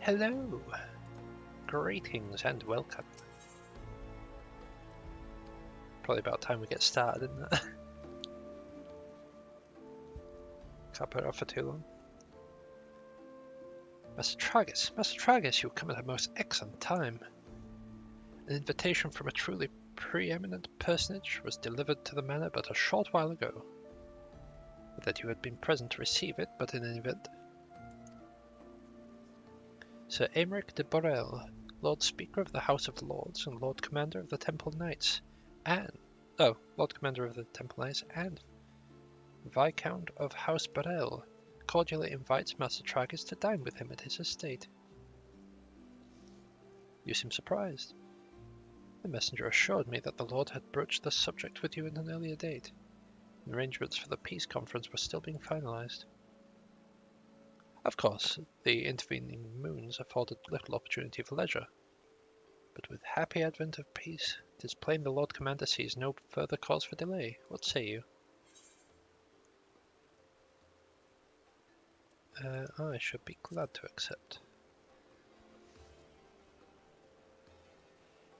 Hello! Greetings and welcome. Probably about time we get started, isn't it? Can't put it off for too long. Master Tragus, you've come at a most excellent time. An invitation from a truly preeminent personage was delivered to the manor but a short while ago. That you had been present to receive it, but in any event. Sir Aymeric de Borel, Lord Speaker of the House of Lords and Lord Commander of the Temple Knights, and Viscount of House Borel, cordially invites Master Tragus to dine with him at his estate. You seem surprised. The messenger assured me that the Lord had broached the subject with you at an earlier date. Arrangements for the peace conference were still being finalized. Of course, the intervening moons afforded little opportunity for leisure. But with happy advent of peace, it is plain the Lord Commander sees no further cause for delay. What say you? I should be glad to accept.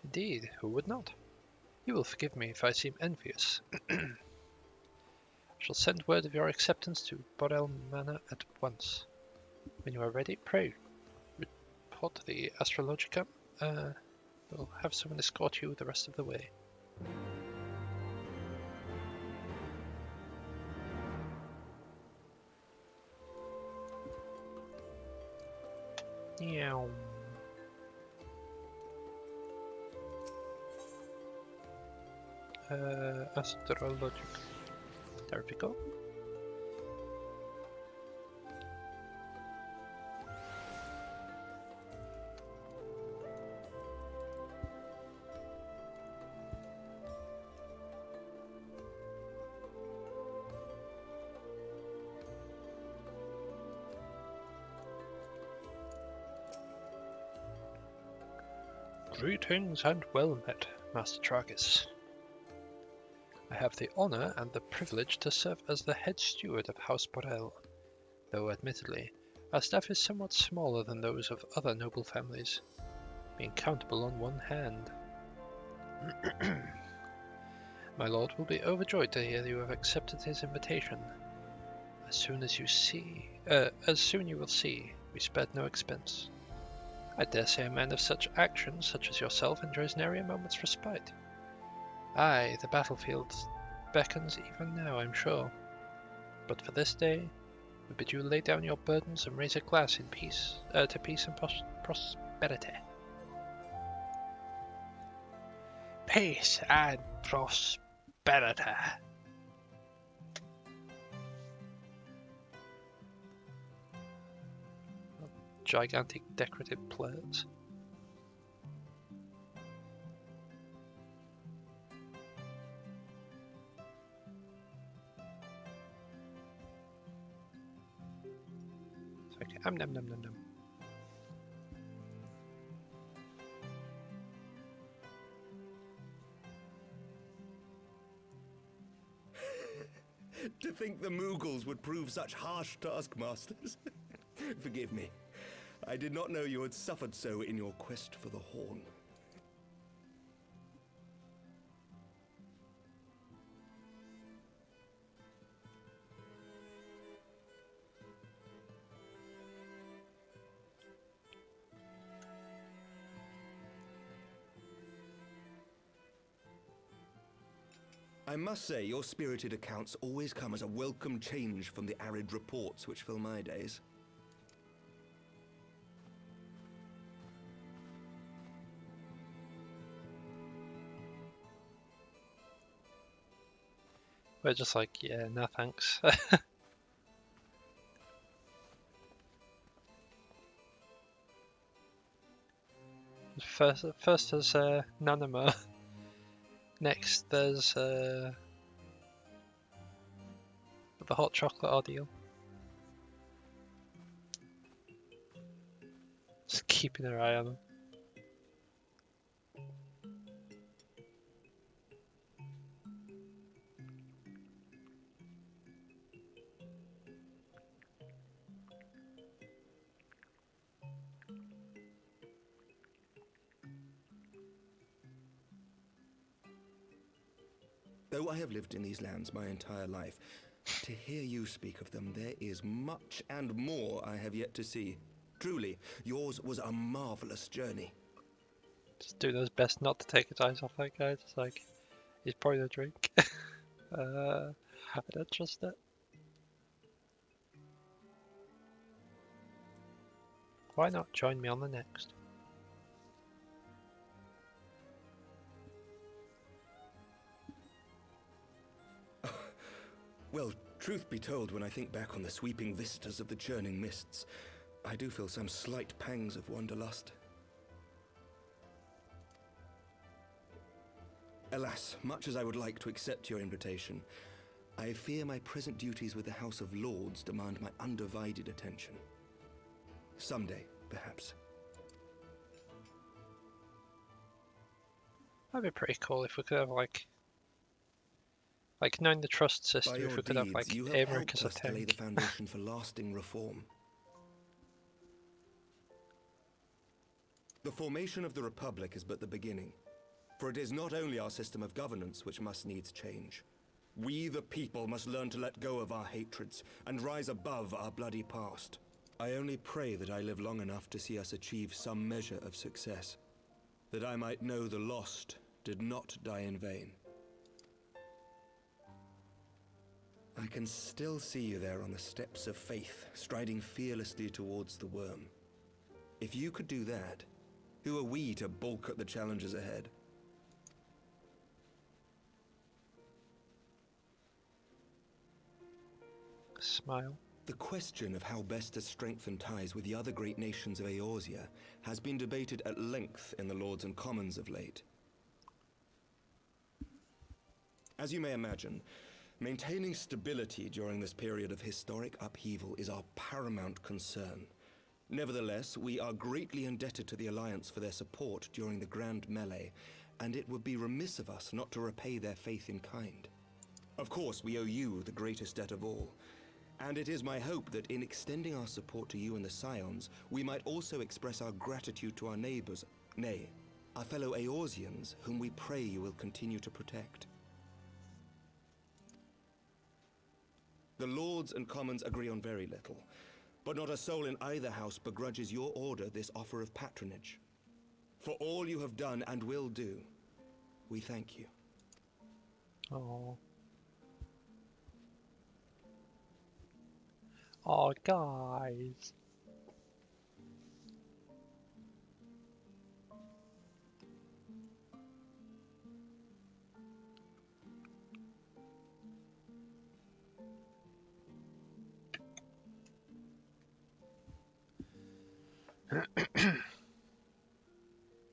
Indeed, who would not? You will forgive me if I seem envious. I shall send word of your acceptance to Borel Manor at once. When you are ready, pray report to the Astrologicum. We'll have someone escort you the rest of the way. Meow. Astrologicum. There we go. Greetings and well met, Master Tragus. I have the honour and the privilege to serve as the head steward of House Borel, though admittedly, our staff is somewhat smaller than those of other noble families, being countable on one hand. My lord will be overjoyed to hear you have accepted his invitation. As soon you will see, we spared no expense. I dare say a man of such actions, such as yourself, enjoys nary a moment's respite. Aye, the battlefield beckons even now, I'm sure. But for this day, we bid you lay down your burdens and raise a glass in peace, to peace and prosperity. Peace and prosperity. Gigantic decorative plates. Okay. Nom nom nom nom. To think the Moogles would prove such harsh taskmasters. Forgive me. I did not know you had suffered so in your quest for the horn. I must say, your spirited accounts always come as a welcome change from the arid reports which fill my days. We're just like, yeah, no thanks. First there's Nanima. Next there's the hot chocolate ordeal. Just keeping her eye on them. Though I have lived in these lands my entire life, to hear you speak of them, there is much and more I have yet to see. Truly, yours was a marvelous journey. Just doing his best not to take his eyes off that guy. It's like, he's pouring a drink. I don't trust it. Why not join me on the next? Well, truth be told, when I think back on the sweeping vistas of the churning mists, I do feel some slight pangs of wanderlust. Alas, much as I would like to accept your invitation, I fear my present duties with the House of Lords demand my undivided attention. Someday, perhaps. That'd be pretty cool if we could have like knowing the trust By system. your If we could have deeds, like you have Amric helped as a us to lay the tank. foundation for lasting reform. The formation of the Republic is but the beginning, for it is not only our system of governance which must needs change. We, the people, must learn to let go of our hatreds and rise above our bloody past. I only pray that I live long enough to see us achieve some measure of success, that I might know the lost did not die in vain. I can still see you there on the steps of faith, striding fearlessly towards the worm. If you could do that, who are we to balk at the challenges ahead? Smile. The question of how best to strengthen ties with the other great nations of Eorzea has been debated at length in the Lords and Commons of late. As you may imagine, maintaining stability during this period of historic upheaval is our paramount concern. Nevertheless, we are greatly indebted to the Alliance for their support during the Grand Melee, and it would be remiss of us not to repay their faith in kind. Of course, we owe you the greatest debt of all, and it is my hope that in extending our support to you and the Scions, we might also express our gratitude to our neighbors, nay, our fellow Eorzeans, whom we pray you will continue to protect. The Lords and Commons agree on very little, but not a soul in either house begrudges your order this offer of patronage. For all you have done and will do, we thank you. Oh. Oh, guys.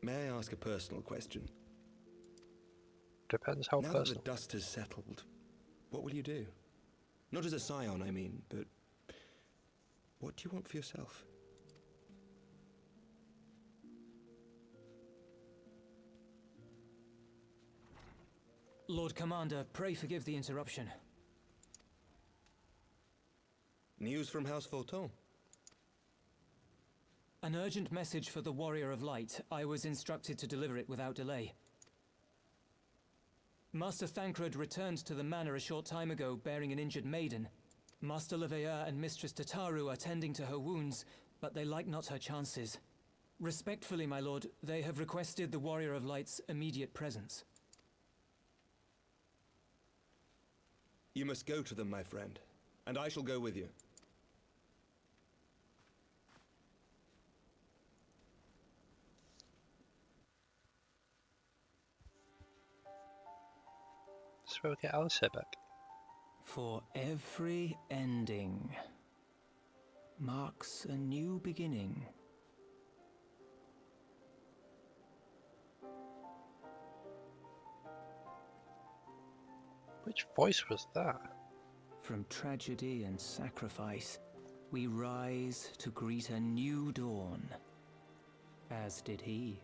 May I ask a personal question? Depends how Now that personal. the dust has settled, what will you do? Not as a Scion, I mean, but what do you want for yourself? Lord Commander, pray forgive the interruption. News from House Fulton? An urgent message for the Warrior of Light. I was instructed to deliver it without delay. Master Thancred returned to the manor a short time ago, bearing an injured maiden. Master Leveilleur and Mistress Tataru are tending to her wounds, but they like not her chances. Respectfully, my lord, they have requested the Warrior of Light's immediate presence. You must go to them, my friend, and I shall go with you. So we'll get Alistair back. For every ending marks a new beginning. Which voice was that? From tragedy and sacrifice, we rise to greet a new dawn, as did he.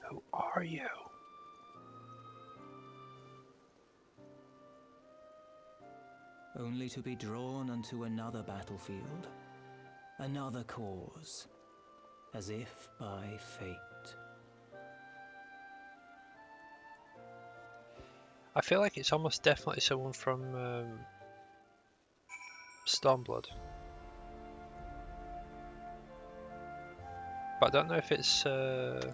Who are you? Only to be drawn unto another battlefield, another cause, as if by fate. I feel like it's almost definitely someone from Stormblood. But I don't know if it's... I'm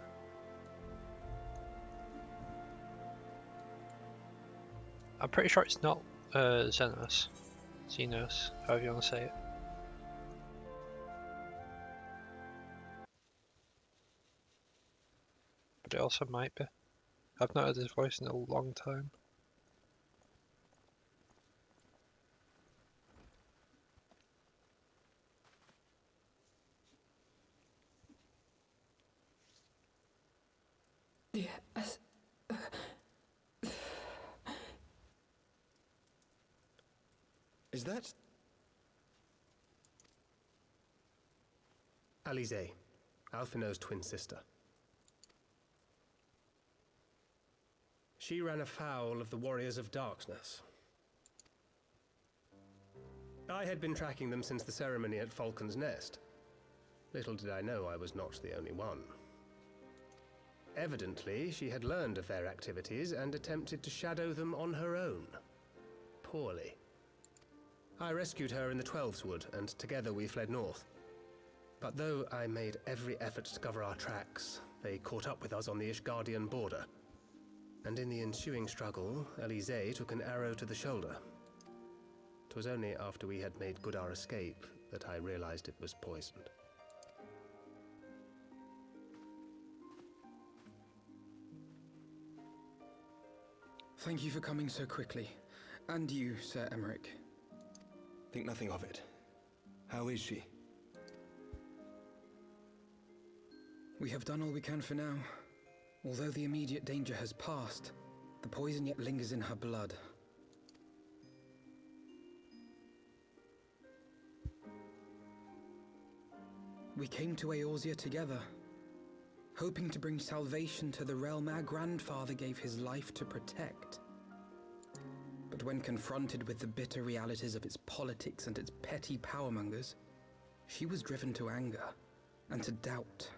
pretty sure it's not Xenos, however you want to say it. But it also might be. I've not heard his voice in a long time. Yes. Is that... Alize, Alphino's twin sister. She ran afoul of the Warriors of Darkness. I had been tracking them since the ceremony at Falcon's Nest. Little did I know I was not the only one. Evidently, she had learned of their activities and attempted to shadow them on her own. Poorly. I rescued her in the Twelveswood, and together we fled north. But though I made every effort to cover our tracks, they caught up with us on the Ishgardian border. And in the ensuing struggle, Alize took an arrow to the shoulder. 'Twas only after we had made good our escape that I realized it was poisoned. Thank you for coming so quickly. And you, Sir Emmerich. Think nothing of it. How is she? We have done all we can for now. Although the immediate danger has passed, the poison yet lingers in her blood. We came to Eorzea together, hoping to bring salvation to the realm our grandfather gave his life to protect. But when confronted with the bitter realities of its politics and its petty powermongers, she was driven to anger and to doubt.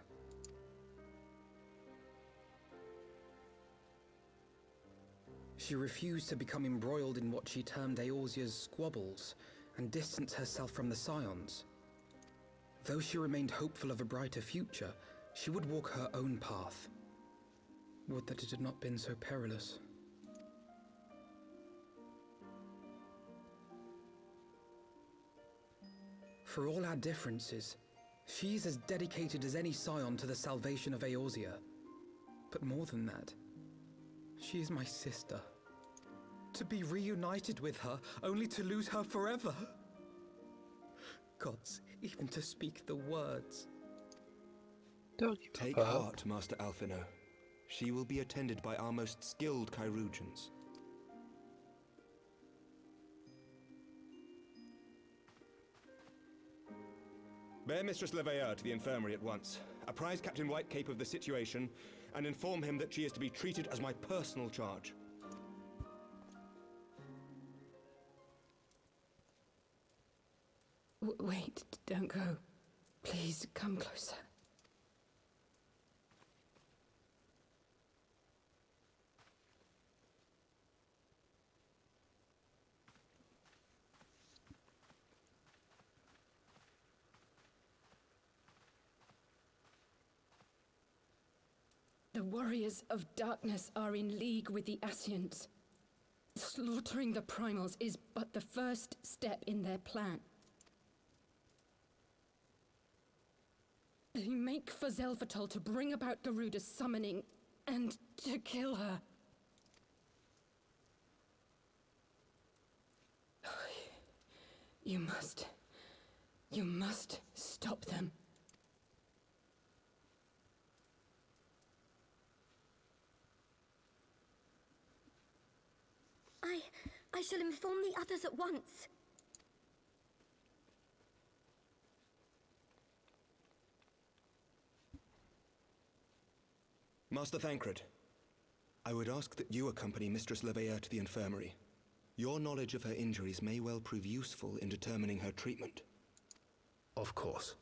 She refused to become embroiled in what she termed Eorzea's squabbles and distance herself from the Scions. Though she remained hopeful of a brighter future, she would walk her own path. Would that it had not been so perilous. For all our differences, she's as dedicated as any Scion to the salvation of Eorzea. But more than that, she is my sister. To be reunited with her, only to lose her forever. Gods, even to speak the words. Don't give Take up. heart, Master Alphino. She will be attended by our most skilled Chirurgeons. Bear Mistress Leveilleur to the infirmary at once. Apprise Captain Whitecape of the situation, and inform him that she is to be treated as my personal charge. Wait, don't go. Please, come closer. The Warriors of Darkness are in league with the Ascients. Slaughtering the Primals is but the first step in their plan. They make for Zelfatol to bring about Garuda's summoning and to kill her. You must stop them. I shall inform the others at once. Master Thancred, I would ask that you accompany Mistress Leveilleur to the infirmary. Your knowledge of her injuries may well prove useful in determining her treatment. Of course.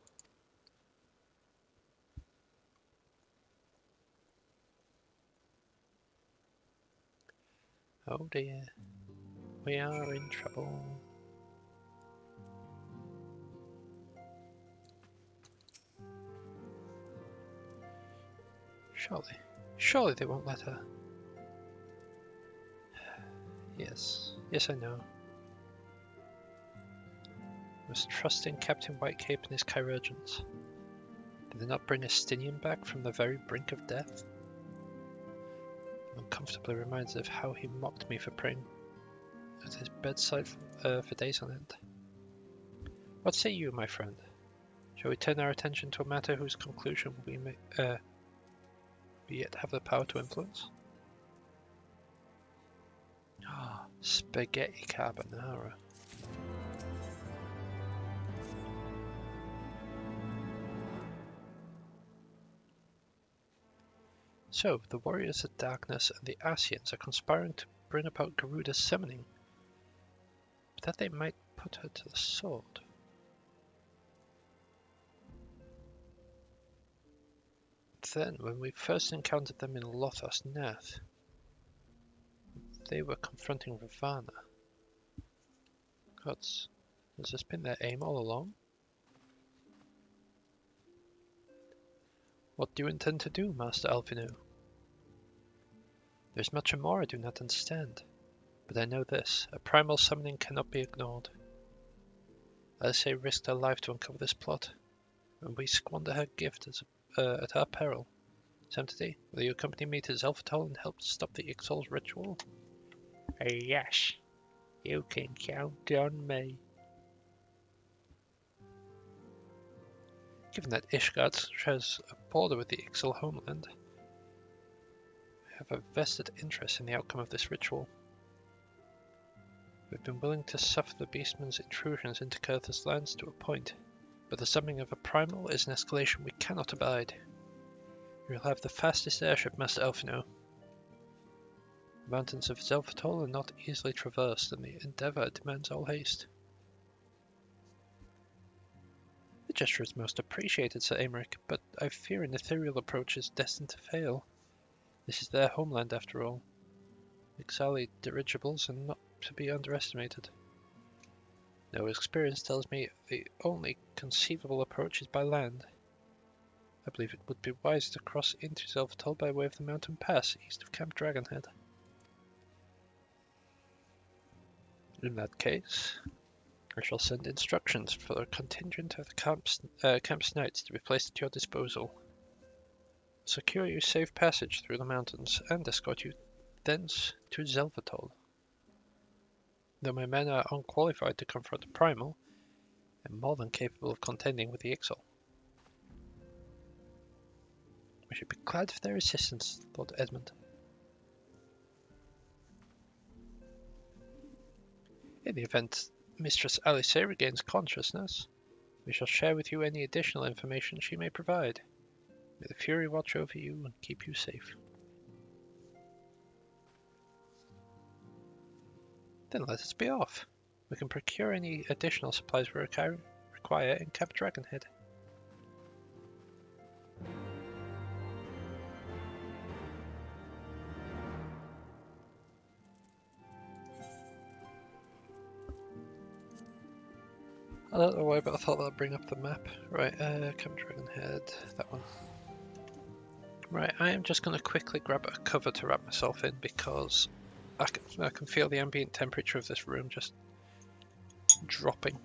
Oh dear. We are in trouble. Surely they won't let her. Yes, I know. I was trusting Captain Whitecape and his chirurgeons. Did they not bring Estinian back from the very brink of death? I'm uncomfortably reminded of how he mocked me for praying at his bedside for days on end. What say you, my friend? Shall we turn our attention to a matter whose conclusion we may yet have the power to influence? Ah, spaghetti carbonara. So, the Warriors of Darkness and the Asians are conspiring to bring about Garuda's summoning, but that they might put her to the sword. Then, when we first encountered them in Lothos Neth, they were confronting Ravana. Gods, has this been their aim all along? What do you intend to do, Master Alphino? There is much more I do not understand, but I know this: a primal summoning cannot be ignored. Alisaie risked her life to uncover this plot, and we squander her gift at our peril. Samtity, will you accompany me to Zelphatol and help stop the Ixal's ritual? Yes, you can count on me. Given that Ishgard shares a border with the Ixal homeland, we have a vested interest in the outcome of this ritual. We've been willing to suffer the Beastman's intrusions into Kurth's lands to a point, but the summoning of a primal is an escalation we cannot abide. You'll have the fastest airship, Master Alphino. The mountains of Zelphatol are not easily traversed, and the endeavour demands all haste. The gesture is most appreciated, Sir Aymeric, but I fear an ethereal approach is destined to fail. This is their homeland, after all. Ixali dirigibles are not to be underestimated. No, experience tells me the only conceivable approach is by land. I believe it would be wise to cross into Zelphatol by way of the mountain pass east of Camp Dragonhead. In that case, I shall send instructions for a contingent of the camp's knights to be placed at your disposal. Secure you safe passage through the mountains and escort you thence to Zelphatol. Though my men are unqualified to confront a primal, I am more than capable of contending with the Ixal. We should be glad of their assistance, thought Edmund. In the event Mistress Alisaie regains consciousness, we shall share with you any additional information she may provide. May the Fury watch over you and keep you safe. Then let us be off. We can procure any additional supplies we require in Camp Dragonhead. I don't know why, but I thought that'd bring up the map. Right, Camp Dragonhead, that one. Right, I am just going to quickly grab a cover to wrap myself in because I can feel the ambient temperature of this room just dropping.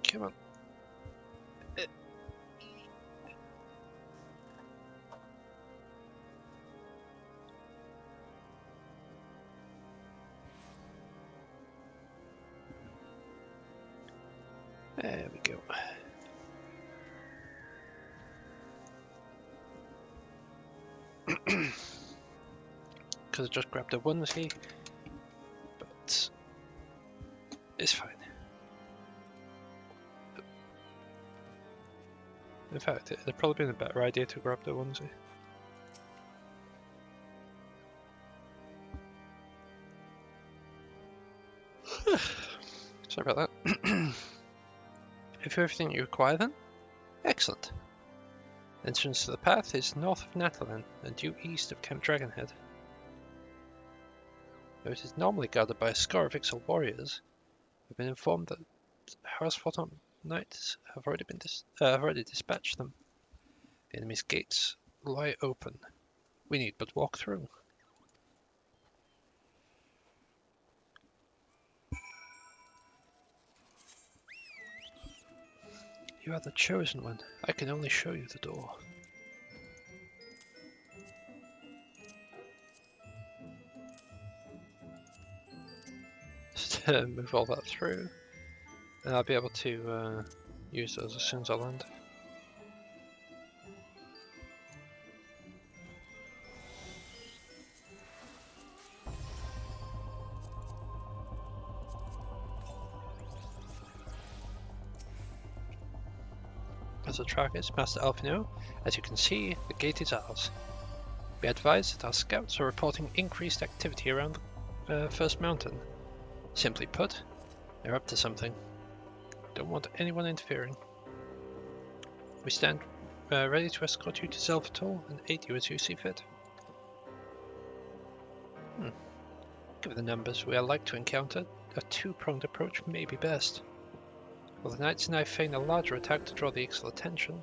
Come on. There we go. Because I just grabbed a onesie, but it's fine. In fact, it'd probably been a better idea to grab the onesie. Sorry about that. Have you everything you require then? Excellent. The entrance to the path is north of Natalin and due east of Camp Dragonhead. Though it is normally guarded by a score of Ixal warriors, we've been informed that Harassforton knights have already dispatched them. The enemy's gates lie open. We need but walk through. You are the chosen one. I can only show you the door. Just move all that through, and I'll be able to use those as soon as I land. As a Travis, Master Alpino, as you can see, the gate is ours. Be advised that our scouts are reporting increased activity around the first mountain. Simply put, they're up to something. Don't want anyone interfering. We stand ready to escort you to Zelvatol and aid you as you see fit. Given the numbers we are like to encounter, a two-pronged approach may be best. While the knights and I feign a larger attack to draw the Ixal attention,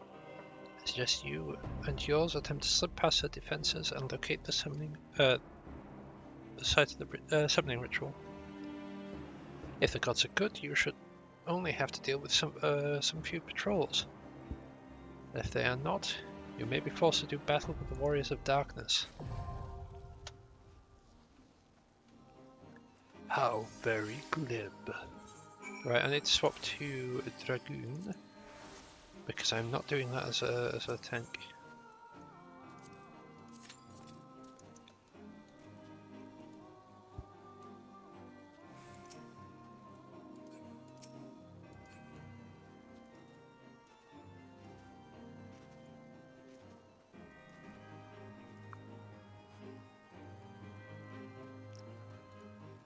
I suggest you and yours attempt to slip past her defenses and locate the site of the summoning ritual. If the gods are good, you should only have to deal with some few patrols. If they are not, you may be forced to do battle with the warriors of darkness. How very glib. Right, I need to swap to a Dragoon because I'm not doing that as a tank.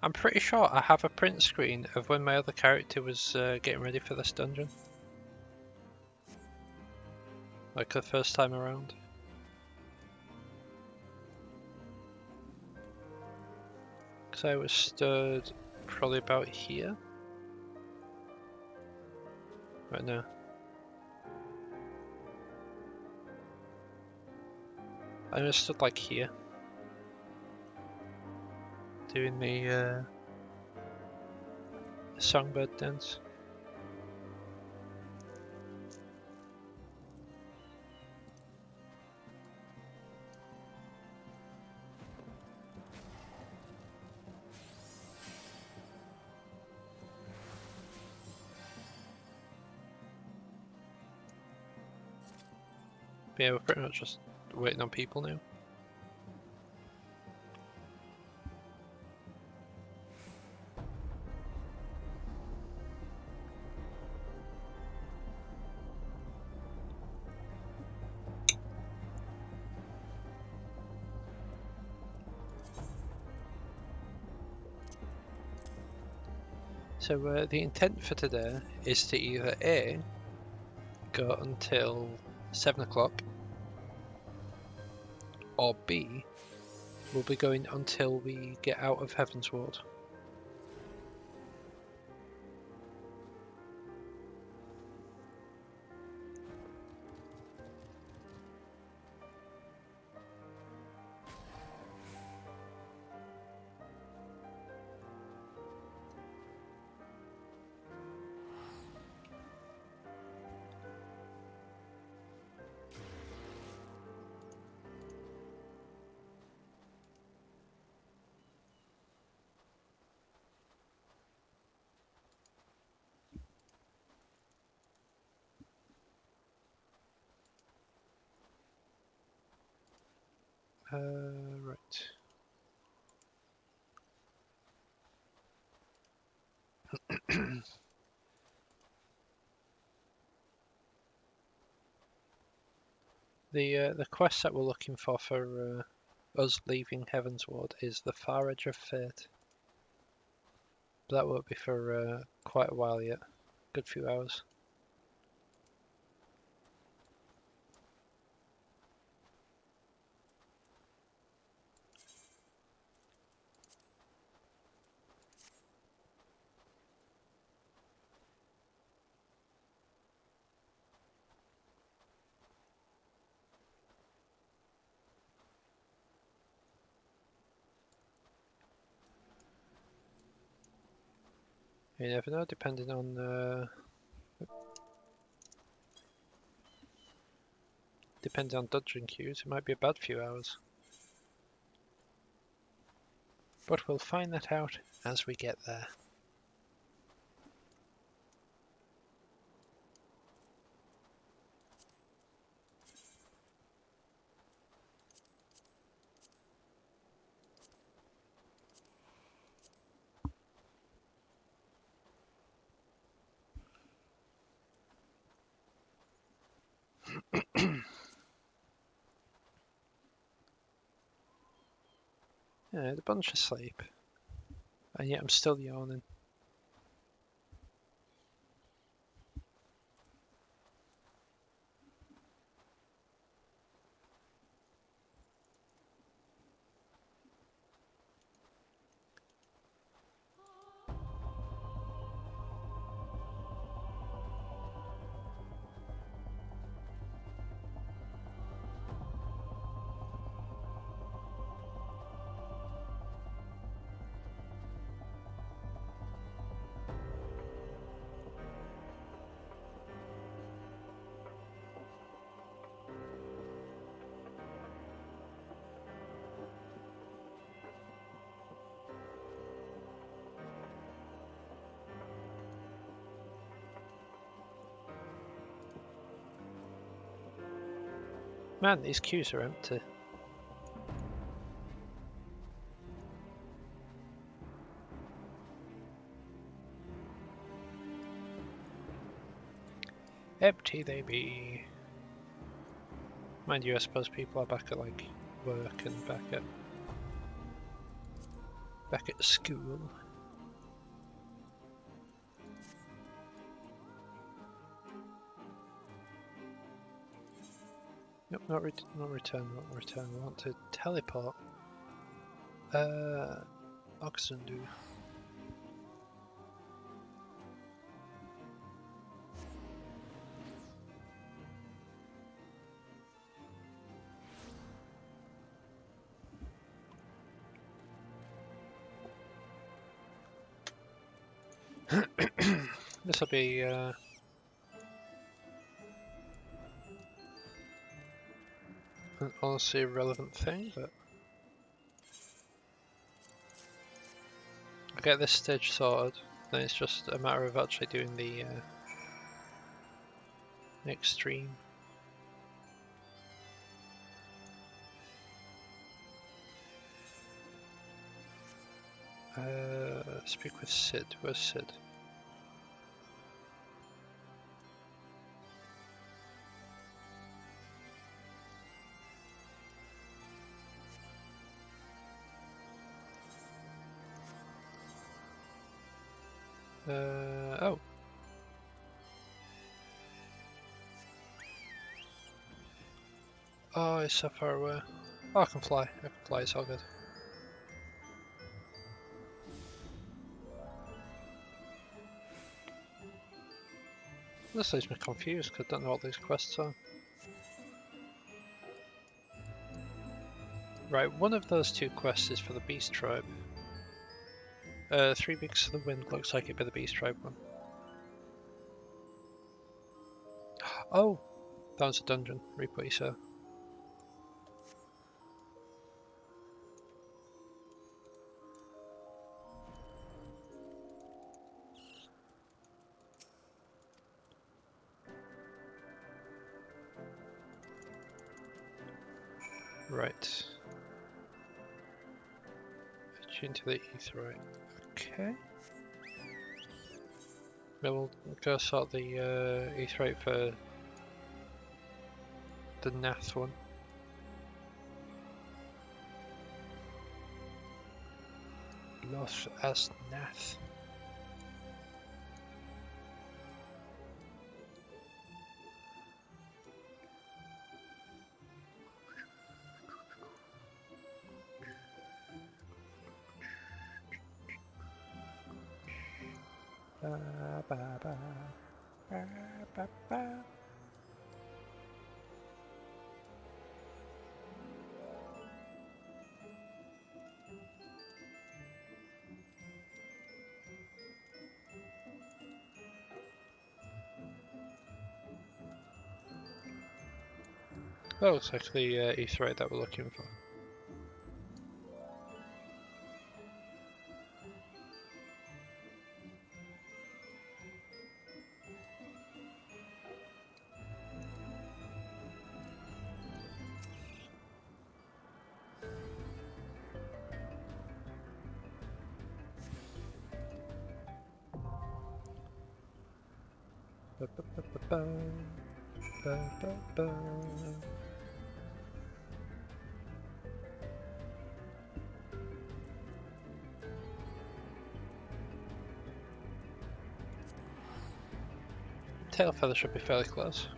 I'm pretty sure I have a print screen of when my other character was getting ready for this dungeon. Like the first time around. Because I was stood probably about here. Right now. I was stood like here. Doing the songbird dance. Yeah, we're pretty much just waiting on people now. So the intent for today is to either A, go until 7 o'clock, or B, we'll be going until we get out of Heaven's Ward. Right. The quest that we're looking for us leaving Heaven's Ward is the Far Edge of Fate. But that won't be for quite a while yet. Good few hours. You never know, depending on dungeon queues, it might be a bad few hours. But we'll find that out as we get there. Yeah, the bunch asleep. And yet I'm still yawning. Man, these queues are empty. Empty they be. Mind you, I suppose people are back at like work and back at school. Nope, not return. We want to teleport. Oxendu. This will be an honestly irrelevant thing, but I'll get this stage sorted. Then it's just a matter of actually doing the extreme. Speak with Sid. Where's Sid? Oh. Oh, it's so far away. Oh, I can fly. It's all good. This leaves me confused because I don't know what these quests are. Right, one of those two quests is for the Beast Tribe. 3 Weeks of the Wind looks like it'd be the Beast Tribe one. Oh! That was a dungeon. Replay, sir. Right. Tune to the Aetheryte. Okay. Then we'll go sort the Aetheryte for the Nath one. Loth as Nath. Ba, ba, ba. Ba, ba, ba. That looks like the aetheryte that we're looking for. Ba, ba, ba, ba, ba. Ba, ba, ba. Tail feather should be fairly close.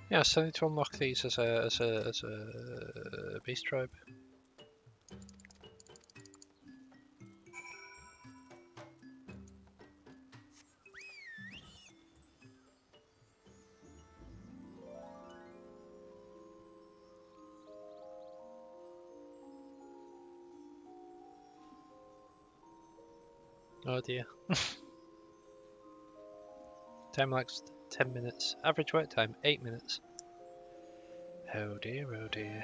Yeah, so I need to unlock these as a beast tribe. Oh dear. Time lags 10 minutes. Average wait time 8 minutes. Oh dear, oh dear.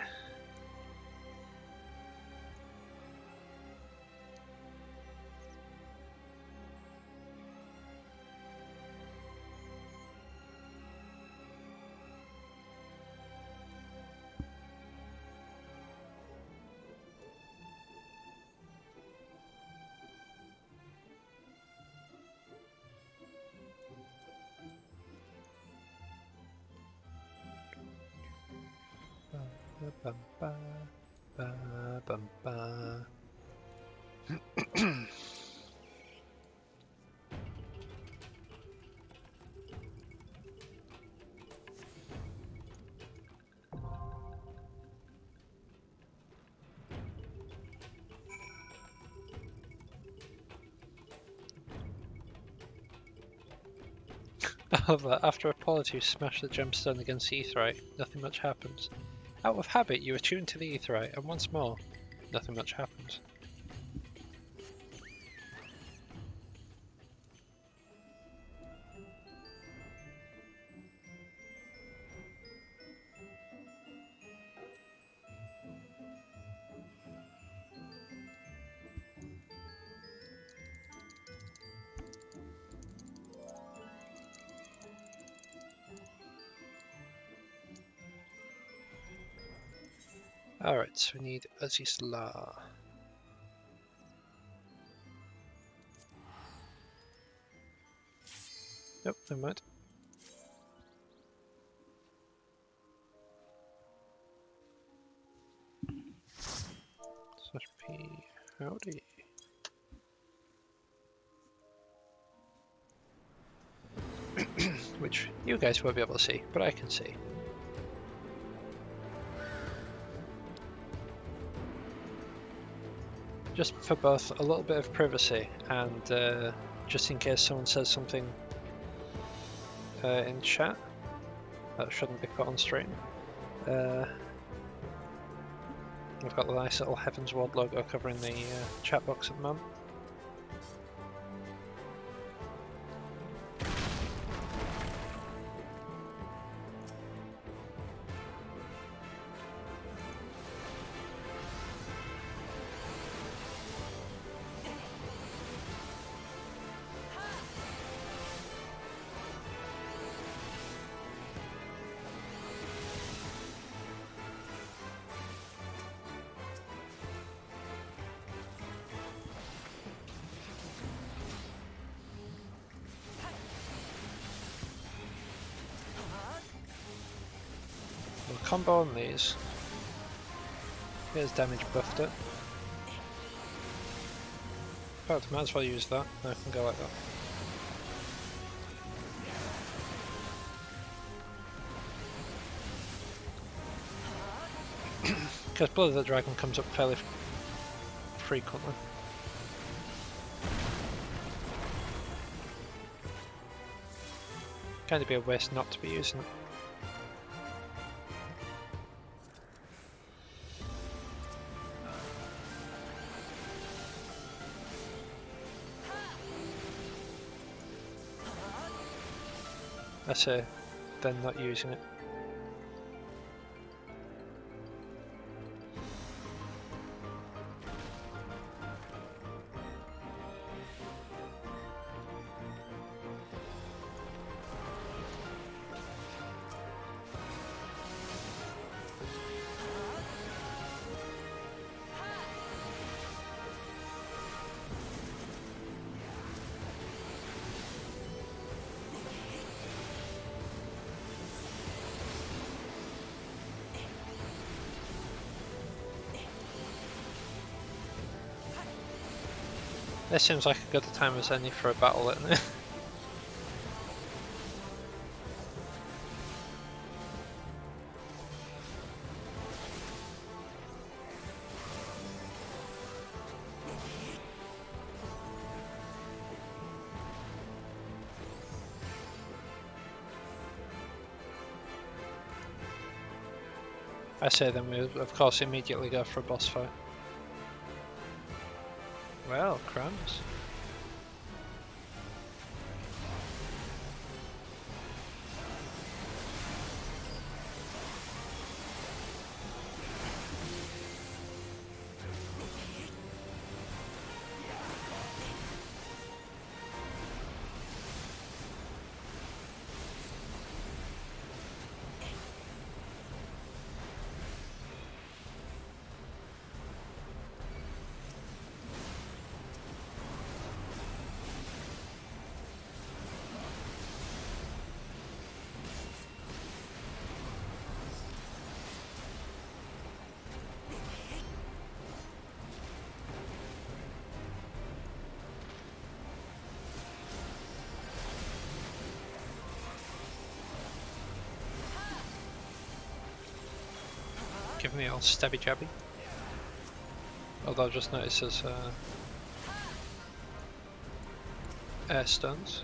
Ba, ba, ba, ba, ba, ba. However, after Apollo smashed the gemstone against the aetheryte, nothing much happens. Out of habit, you attune to the aetheryte, and once more, nothing much happens. Alright, so we need Azizla. Nope, never mind. Slash P, howdy. Which you guys won't be able to see, but I can see. Just for both a little bit of privacy and just in case someone says something in chat that shouldn't be put on stream. I've got the nice little Heaven's Ward logo covering the chat box at the moment. combo on these. Here's damage buffed it. In fact, might as well use that. I can go like that. Because Blood of the Dragon comes up fairly frequently. Kind of be a waste not to be using it. I say, then not using it. This seems like a good time as any for a battle, isn't it? I say then we of course immediately go for a boss fight. Well, crumbs. Give me all stabby jabby. Although I've just noticed there's air stuns.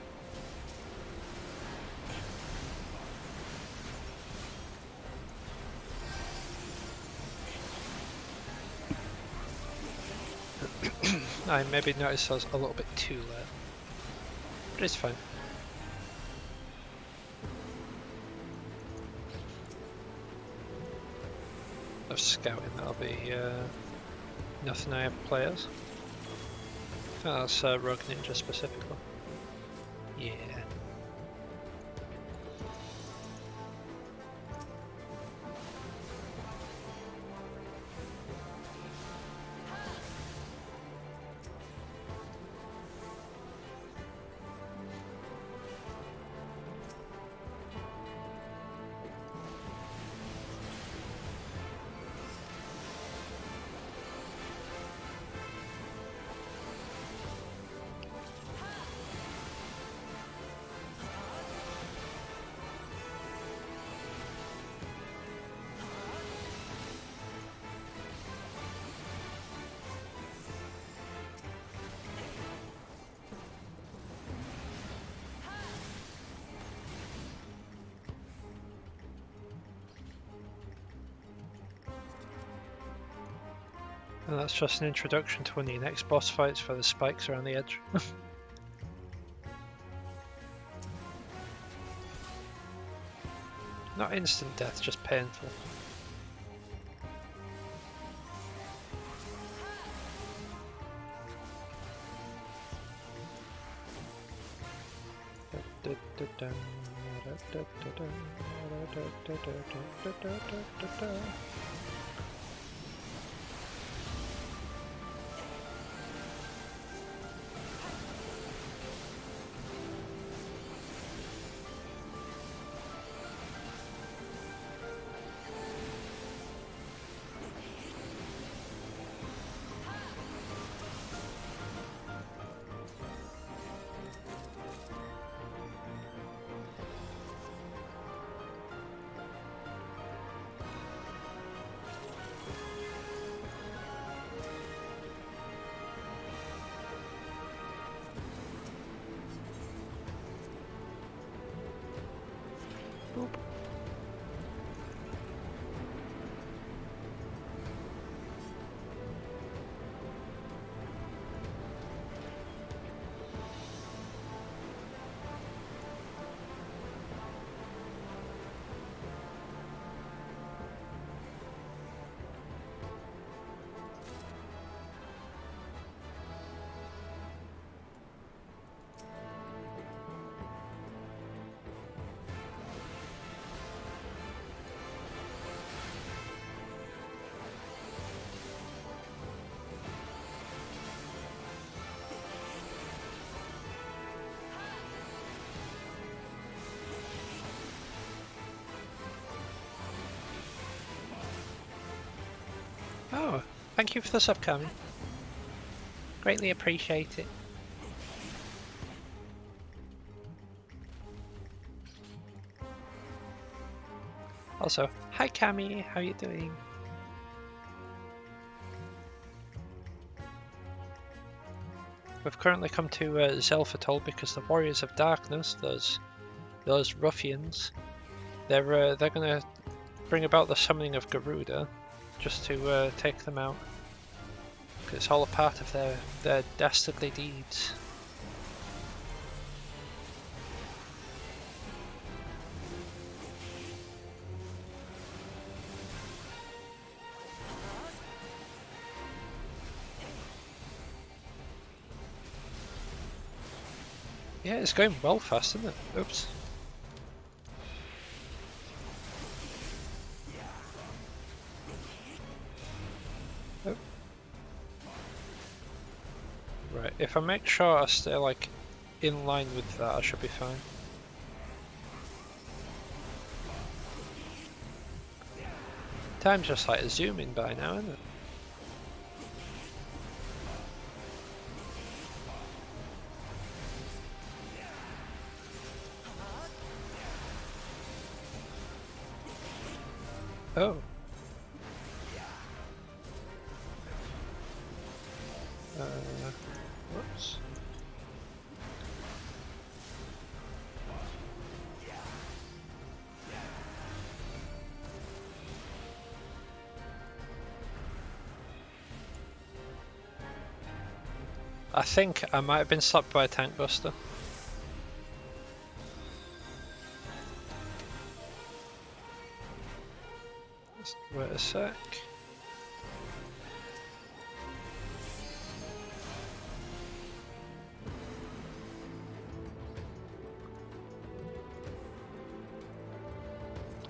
I maybe noticed I was a little bit too late, but it's fine. Of scouting, that'll be nothing I ever play as. Oh, that's Rogue Ninja specifically. Yeah. And that's just an introduction to one of your next boss fights for the spikes around the edge. Not instant death, just painful. thank you for the sub, Kami. Greatly appreciate it. Also, hi Kami, how you doing? We've currently come to Zelfatol because the Warriors of Darkness, those ruffians, they're gonna bring about the summoning of Garuda, just to take them out. It's all a part of their dastardly deeds. Yeah, it's going well fast, isn't it? Oops. Oh. Right, if I make sure I stay like in line with that, I should be fine. Time's just like zooming by now, isn't it? Oh. Whoops. I think I might have been slapped by a tank buster. Just wait a sec.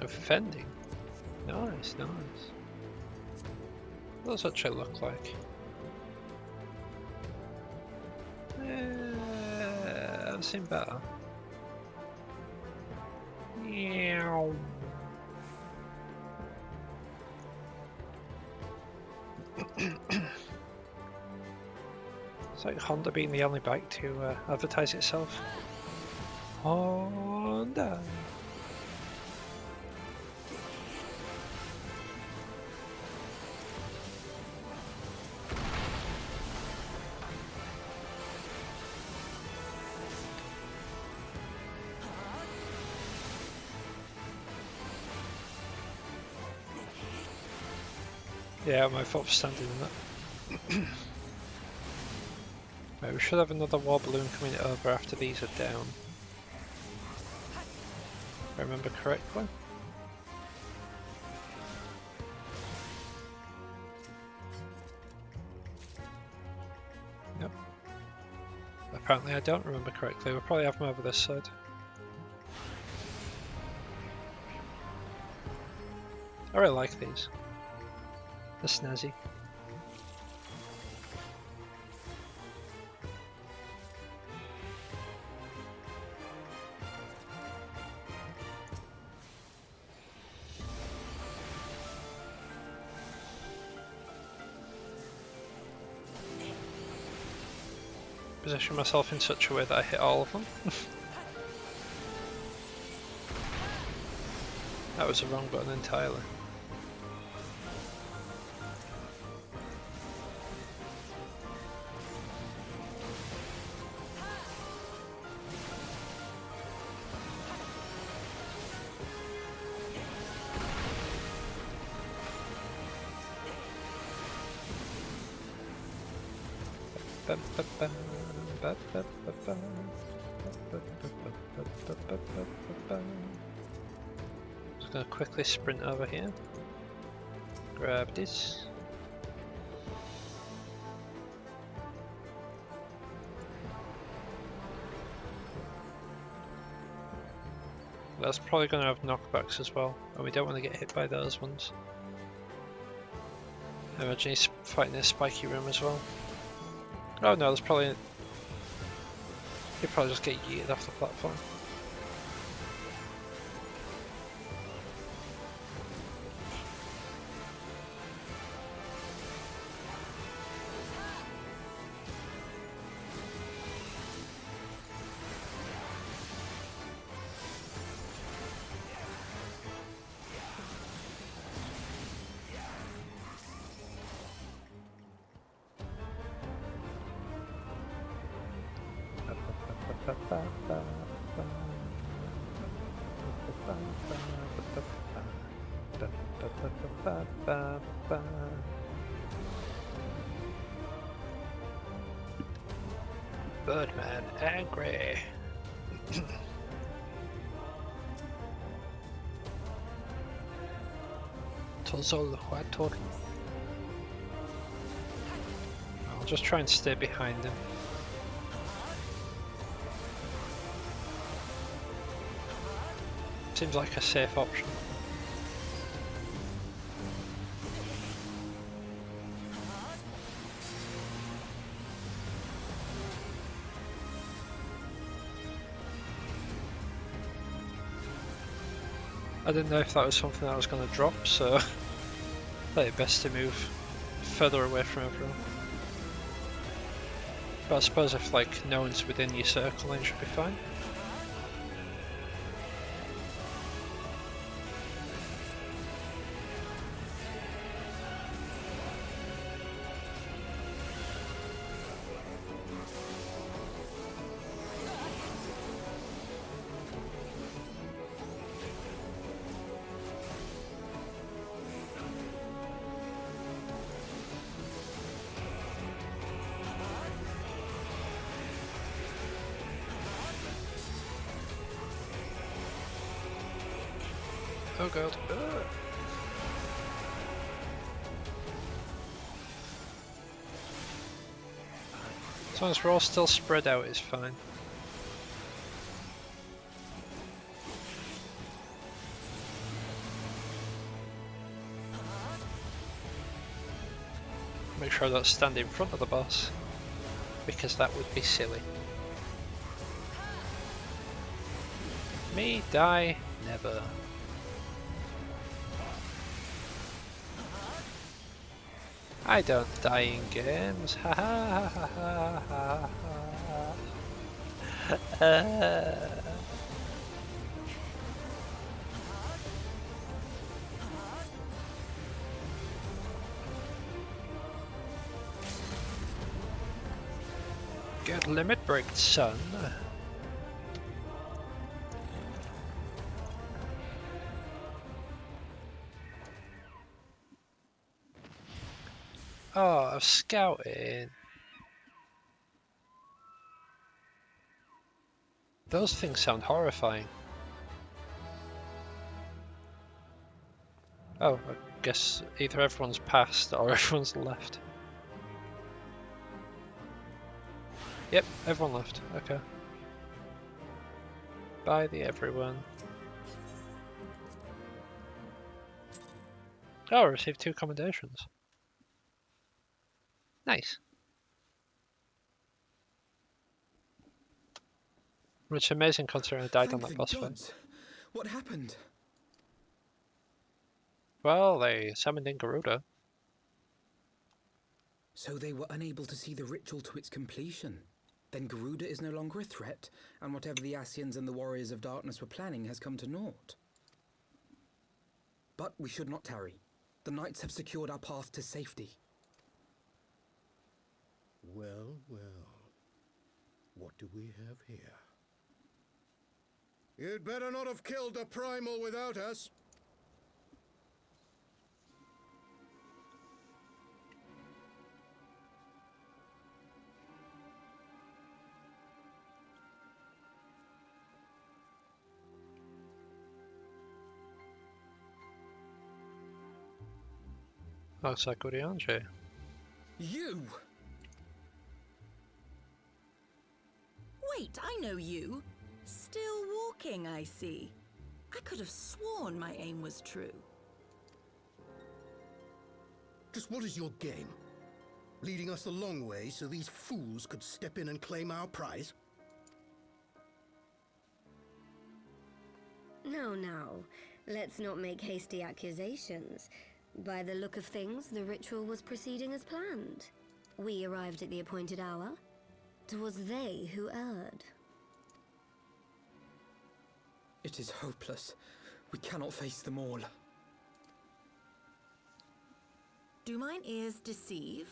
Offending. Nice, nice. What does actually look like? I've seen better. Meow. It's like Honda being the only bike to advertise itself. Honda. Yeah, my fault for standing in that. Right, we should have another war balloon coming over after these are down. If I remember correctly. Yep. Apparently I don't remember correctly. We'll probably have them over this side. I really like these. They're snazzy. Position myself in such a way that I hit all of them. That was the wrong button entirely. Just gonna quickly sprint over here. Grab this. That's probably gonna have knockbacks as well, and we don't want to get hit by those ones. I imagine he's fighting a spiky room as well. Oh no, there's probably... He'll probably just get yeeted off the platform. Birdman angry. I'll just try and stay behind him. Seems like a safe option. I didn't know if that was something that was going to drop, so I thought it best to move further away from everyone. But I suppose if like no one's within your circle, then you should be fine. Oh god. As long as we're all still spread out, it's fine. Make sure I don't stand in front of the boss, because that would be silly. Me die never. I don't die in games. Ha ha ha ha ha ha. Get limit break, son. Oh, I'm scouting. Those things sound horrifying. Oh, I guess either everyone's passed or everyone's left. Yep, everyone left. Okay. Bye the everyone. Oh, I received 2 commendations. Nice. Which is amazing considering I died on that boss fight. What happened? Well, they summoned in Garuda. So they were unable to see the ritual to its completion. Then Garuda is no longer a threat, and whatever the Asians and the Warriors of Darkness were planning has come to naught. But we should not tarry. The knights have secured our path to safety. Well, well. What do we have here? You'd better not have killed the primal without us. Looks like Uriange. You! Wait, I know you. Still walking, I see. I could have sworn my aim was true. Just what is your game? Leading us a long way so these fools could step in and claim our prize? No. Let's not make hasty accusations. By the look of things, the ritual was proceeding as planned. We arrived at the appointed hour. 'Twas they who erred. It is hopeless. We cannot face them all. Do mine ears deceive?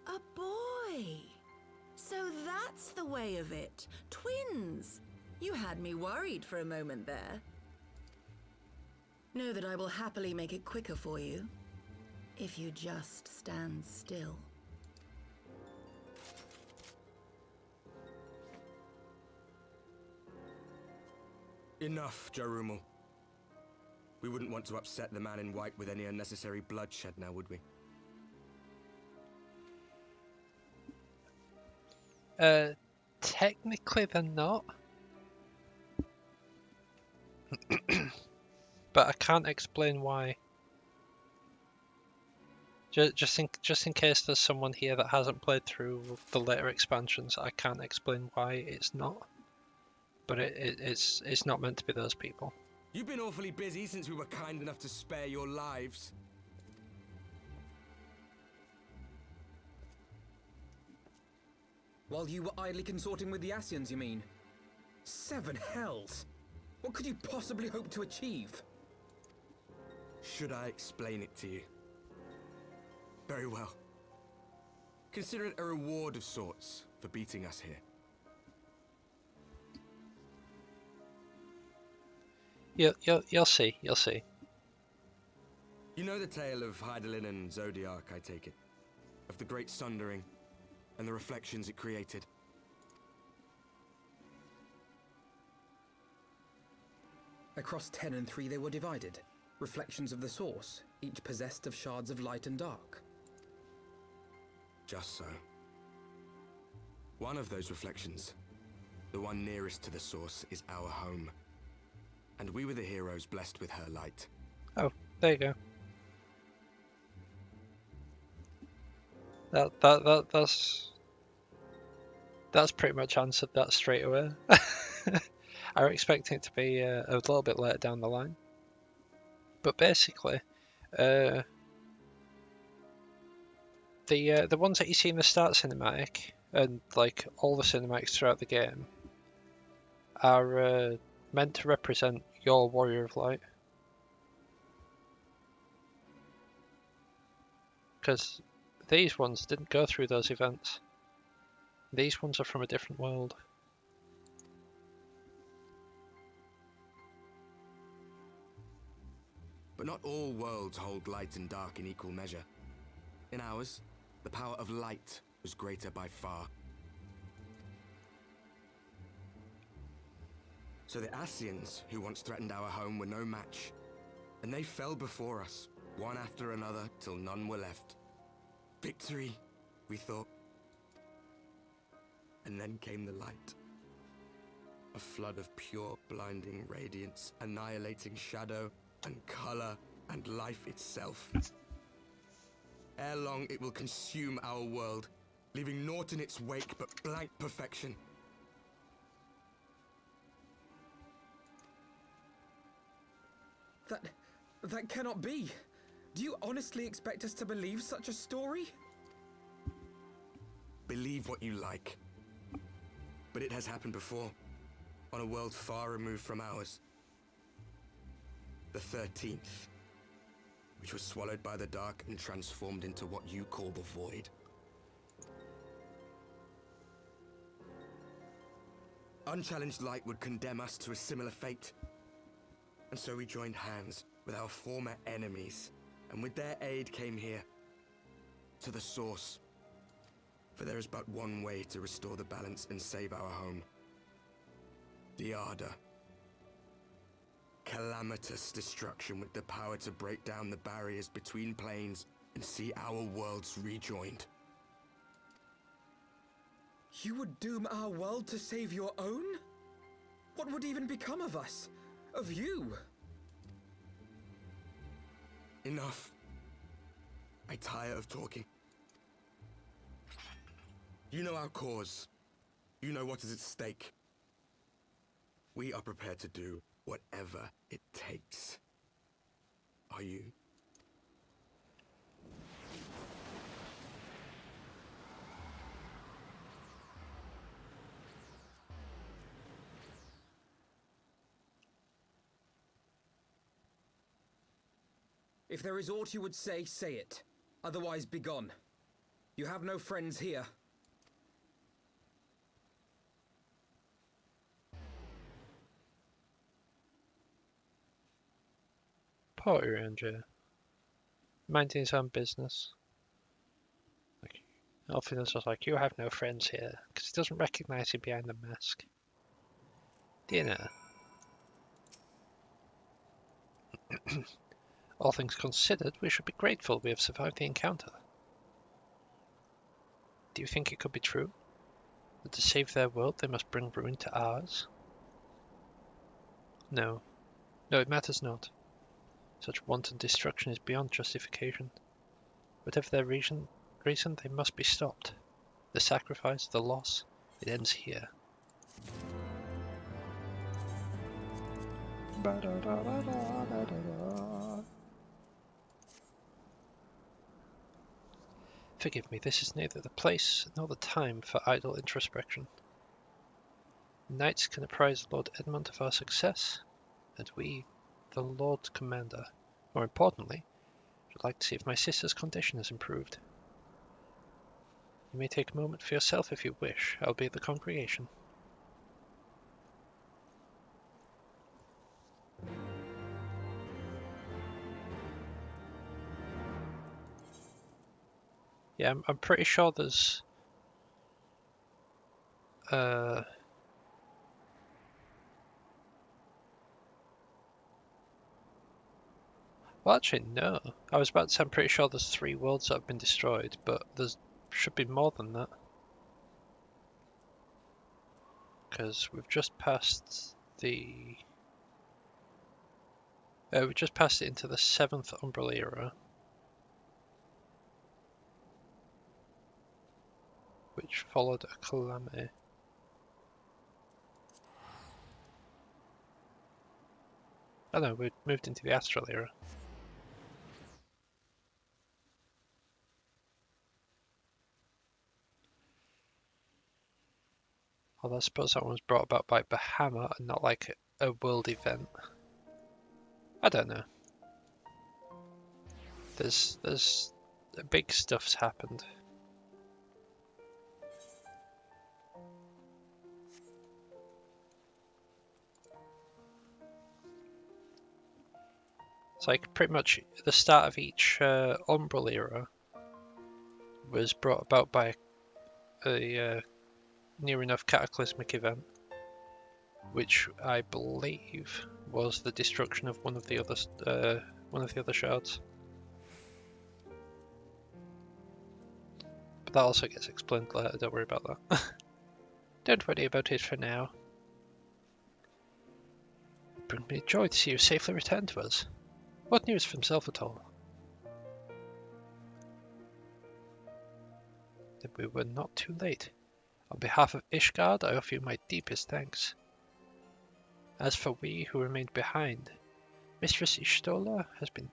A boy! So that's the way of it. Twins! You had me worried for a moment there. Know that I will happily make it quicker for you, if you just stand still. Enough, Jarumul. We wouldn't want to upset the man in white with any unnecessary bloodshed now, would we? Technically they're not. But I can't explain why. Just in case there's someone here that hasn't played through the later expansions, I can't explain why it's not. But it's not meant to be those people. You've been awfully busy since we were kind enough to spare your lives. While you were idly consorting with the Asians, you mean? 7 hells! What could you possibly hope to achieve? Should I explain it to you? Very well. Consider it a reward of sorts for beating us here. You'll see. You'll see. You know the tale of Hydaelyn and Zodiac, I take it? Of the Great Sundering and the reflections it created? Across 10 and 3 they were divided. Reflections of the source, each possessed of shards of light and dark. Just so. One of those reflections, the one nearest to the source, is our home. And we were the heroes blessed with her light. Oh, there you go. That's pretty much answered that straight away. I was expecting it to be a little bit later down the line. But basically, the ones that you see in the start cinematic, and like all the cinematics throughout the game, are meant to represent your Warrior of Light. Because these ones didn't go through those events. These ones are from a different world. But not all worlds hold light and dark in equal measure. In ours, the power of light was greater by far. So the Asians, who once threatened our home, were no match. And they fell before us, one after another, till none were left. Victory, we thought. And then came the light. A flood of pure, blinding radiance, annihilating shadow and color and life itself. Ere long, it will consume our world, leaving naught in its wake but blank perfection. That cannot be. Do you honestly expect us to believe such a story? Believe what you like. But it has happened before, on a world far removed from ours. The 13th, which was swallowed by the dark and transformed into what you call the Void. Unchallenged light would condemn us to a similar fate. And so we joined hands with our former enemies, and with their aid came here, to the source. For there is but one way to restore the balance and save our home. The Ardor. Calamitous destruction with the power to break down the barriers between planes and see our worlds rejoined. You would doom our world to save your own? What would even become of us? Of you? Enough. I tire of talking. You know our cause. You know what is at stake. We are prepared to do whatever it takes. Are you? If there is aught you would say, say it. Otherwise, begone. You have no friends here. Poor Uranger, minding his own business. Like, Elfin's just like, you have no friends here, because he doesn't recognize you behind the mask. Dinner. All things considered, we should be grateful we have survived the encounter. Do you think it could be true? That to save their world they must bring ruin to ours? No. No, it matters not. Such wanton destruction is beyond justification. Whatever their reason, they must be stopped. The sacrifice, the loss, it ends here. Forgive me, this is neither the place nor the time for idle introspection. Knights can apprise Lord Edmund of our success, and we, the Lord Commander, more importantly, would like to see if my sister's condition has improved. You may take a moment for yourself if you wish. I'll be at the congregation. Yeah, I'm pretty sure there's well, actually, no. I was about to say I'm pretty sure there's 3 worlds that have been destroyed, but there should be more than that. Because we've just passed the... we just passed it into the 7th Umbrella era, which followed a calamity. Oh no, we moved into the Astral era. Although I suppose that one was brought about by Bahamut and not like a world event. I don't know. There's big stuff's happened. It's like pretty much the start of each Umbral era was brought about by a near enough cataclysmic event, which I believe was the destruction of one of the other shards. But that also gets explained later. Don't worry about that. Don't worry about it for now. It brings me joy to see you safely return to us. What news from Zelfatol? That we were not too late. On behalf of Ishgard, I offer you my deepest thanks. As for we who remained behind, Mistress Ishtola has been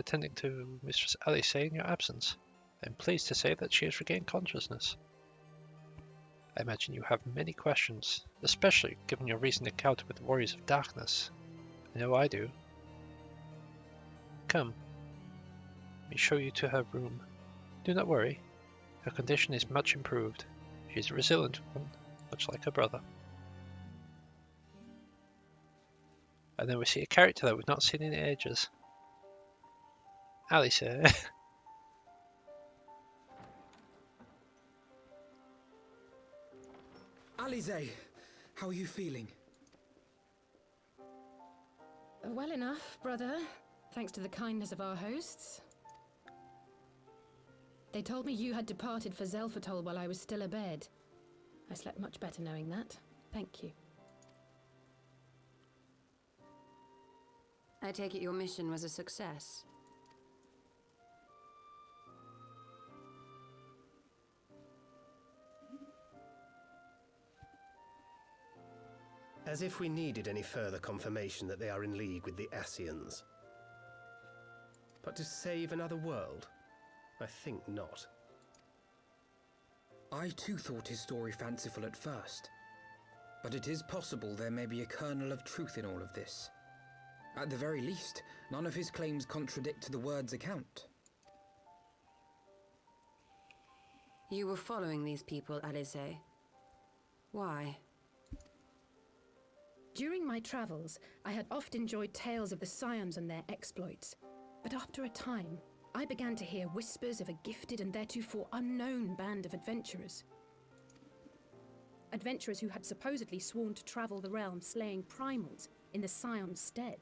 tending to Mistress Alice in your absence. I am pleased to say that she has regained consciousness. I imagine you have many questions, especially given your recent encounter with the Warriors of Darkness. I know I do. Come, let me show you to her room. Do not worry, her condition is much improved. She is a resilient one, much like her brother. And then we see a character that we've not seen in ages. Alice. Alize, how are you feeling? Well enough, brother. Thanks to the kindness of our hosts. They told me you had departed for Zelfatol while I was still abed. I slept much better knowing that. Thank you. I take it your mission was a success. As if we needed any further confirmation that they are in league with the Ascians. But to save another world? I think not. I too thought his story fanciful at first. But it is possible there may be a kernel of truth in all of this. At the very least, none of his claims contradict the word's account. You were following these people, Alice. Why? During my travels, I had oft enjoyed tales of the Scions and their exploits. But after a time, I began to hear whispers of a gifted and theretofore unknown band of adventurers. Adventurers who had supposedly sworn to travel the realm slaying primals in the Scion's stead.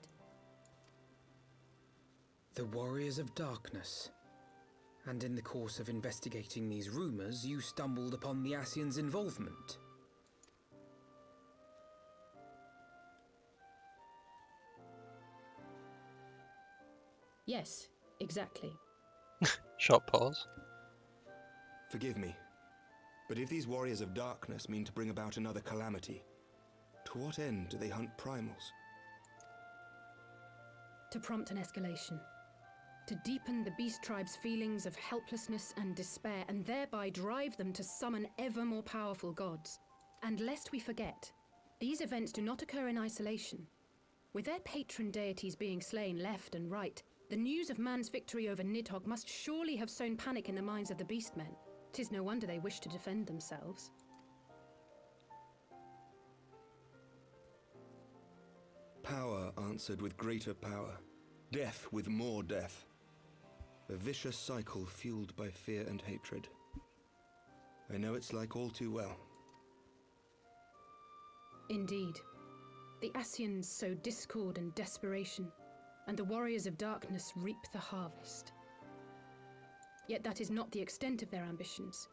The Warriors of Darkness. And in the course of investigating these rumors, you stumbled upon the Ascians' involvement. Yes, exactly. Short pause. Forgive me, but if these Warriors of Darkness mean to bring about another calamity, to what end do they hunt primals? To prompt an escalation. To deepen the beast tribe's feelings of helplessness and despair, and thereby drive them to summon ever more powerful gods. And lest we forget, these events do not occur in isolation. With their patron deities being slain left and right, the news of man's victory over Nidhogg must surely have sown panic in the minds of the beastmen. 'Tis no wonder they wish to defend themselves. Power answered with greater power, death with more death. A vicious cycle fueled by fear and hatred. I know it's like all too well. Indeed. The Ascians sow discord and desperation, and the Warriors of Darkness reap the harvest. Yet that is not the extent of their ambitions.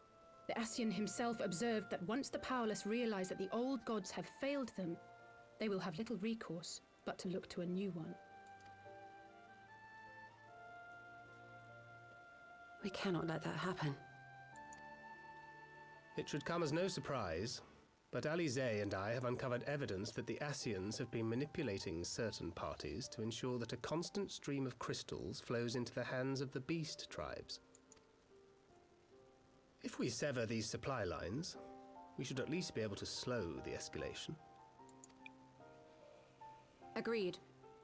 The Ascian himself observed that once the powerless realize that the old gods have failed them, they will have little recourse but to look to a new one. We cannot let that happen. It should come as no surprise, but Alize and I have uncovered evidence that the Ascians have been manipulating certain parties to ensure that a constant stream of crystals flows into the hands of the beast tribes. If we sever these supply lines, we should at least be able to slow the escalation. Agreed.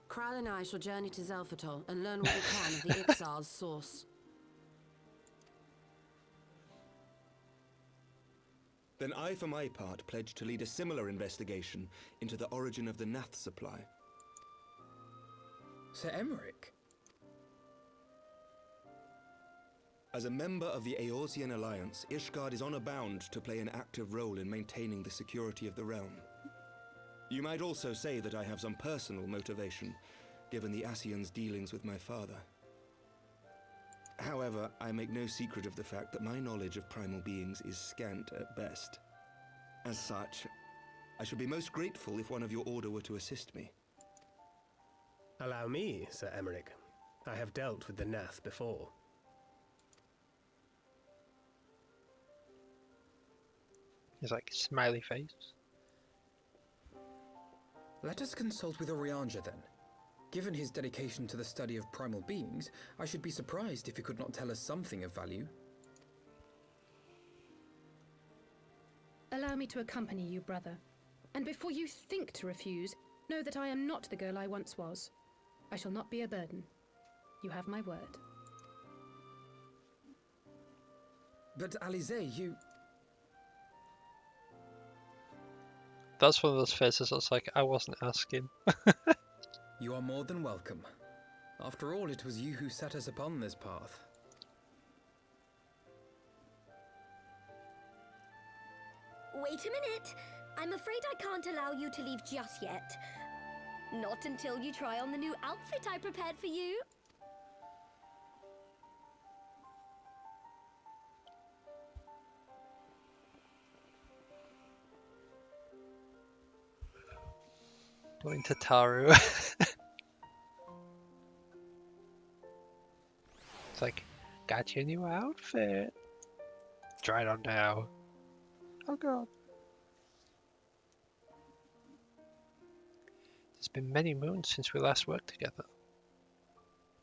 Kral and I shall journey to Zelphatol and learn what we can of the Ixal's source. Then I, for my part, pledge to lead a similar investigation into the origin of the Nath supply. Sir Emmerich? As a member of the Eorzean Alliance, Ishgard is honor bound to play an active role in maintaining the security of the realm. You might also say that I have some personal motivation, given the Ascians' dealings with my father. However, I make no secret of the fact that my knowledge of primal beings is scant at best. As such, I should be most grateful if one of your order were to assist me. Allow me, Sir Emmerich. I have dealt with the Nath before. He's like, smiley face. Let us consult with Orianja then. Given his dedication to the study of primal beings, I should be surprised if he could not tell us something of value. Allow me to accompany you, brother. And before you think to refuse, know that I am not the girl I once was. I shall not be a burden. You have my word. But Alize, you... That's one of those faces that's like, I wasn't asking. You are more than welcome. After all, it was you who set us upon this path. Wait a minute. I'm afraid I can't allow you to leave just yet. Not until you try on the new outfit I prepared for you. Going to Taru. It's like, got your new outfit. Try it on now. Oh god. It's been many moons since we last worked together.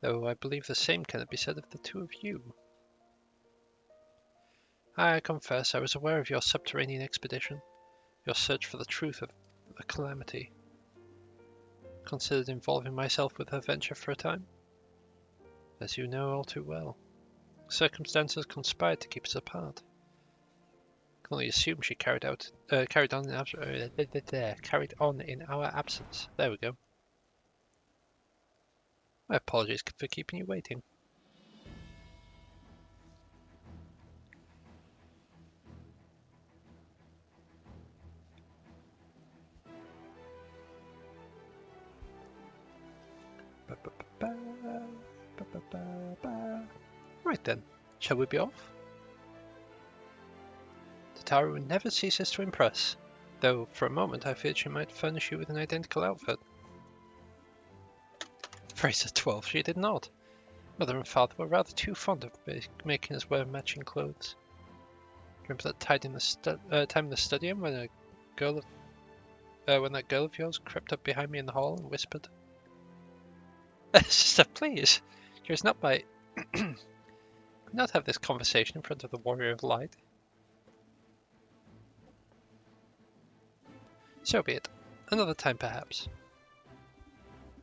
Though I believe the same cannot be said of the two of you. I confess I was aware of your subterranean expedition, your search for the truth of the calamity. Considered involving myself with her venture for a time. As you know all too well, circumstances conspired to keep us apart. Can only assume she carried on in our absence. There we go. My apologies for keeping you waiting. Right then, shall we be off? Tataru never ceases to impress, though for a moment I feared she might furnish you with an identical outfit. Fraser 12, she did not. Mother and father were rather too fond of making us wear matching clothes. Remember that time in the study when that girl of yours crept up behind me in the hall and whispered, "Sister, please, yours not my. Could not have this conversation in front of the warrior of light." So be it. Another time, perhaps.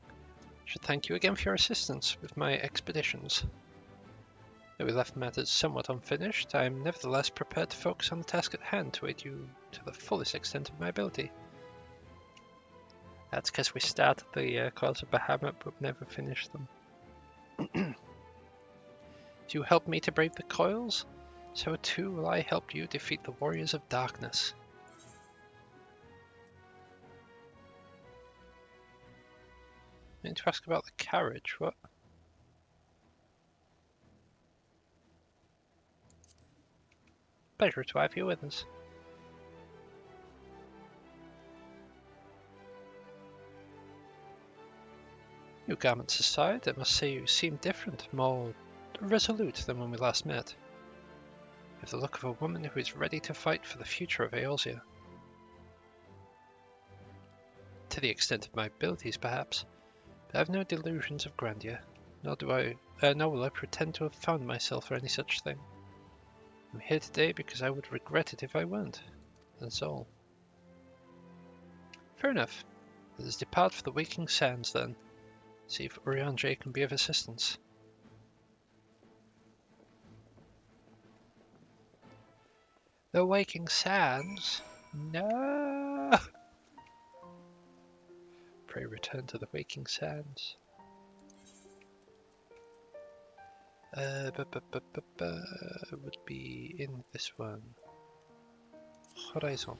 I should thank you again for your assistance with my expeditions. Though we left matters somewhat unfinished, I am nevertheless prepared to focus on the task at hand to aid you to the fullest extent of my ability. That's because we started the Coils of Bahamut but never finished them. Do you help me to brave the coils? So too will I help you defeat the warriors of darkness. I need to ask about the carriage, what? Pleasure to have you with us. New garments aside, I must say you seem different, more resolute than when we last met. You have the look of a woman who is ready to fight for the future of Eorzea. To the extent of my abilities, perhaps, but I have no delusions of grandeur, nor will I pretend to have found myself or any such thing. I'm here today because I would regret it if I weren't. That's all. Fair enough. Let us depart for the Waking Sands then. See if Urianger can be of assistance. The Waking Sands? No! Pray return to the Waking Sands. Would be in this one. Horizon.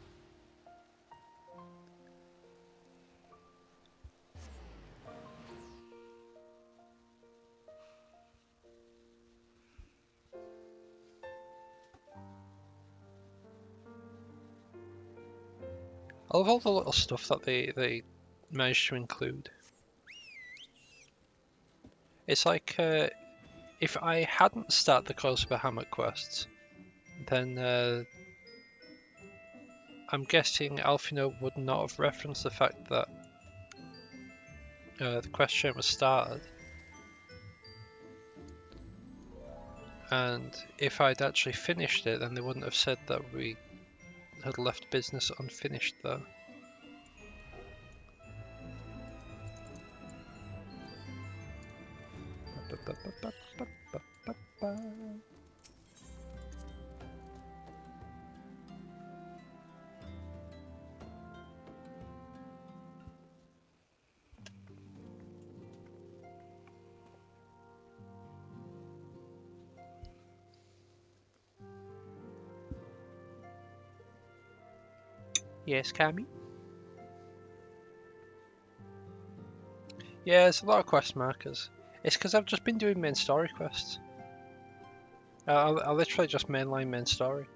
I love all the little stuff that they managed to include. It's like if I hadn't started the Coils of Bahamut quests, then I'm guessing Alfino would not have referenced the fact that the quest chain was started. And if I'd actually finished it, then they wouldn't have said that we had left business unfinished there. Yes, Cammy? Yeah, there's a lot of quest markers. It's because I've just been doing main story quests. I literally just mainline main story.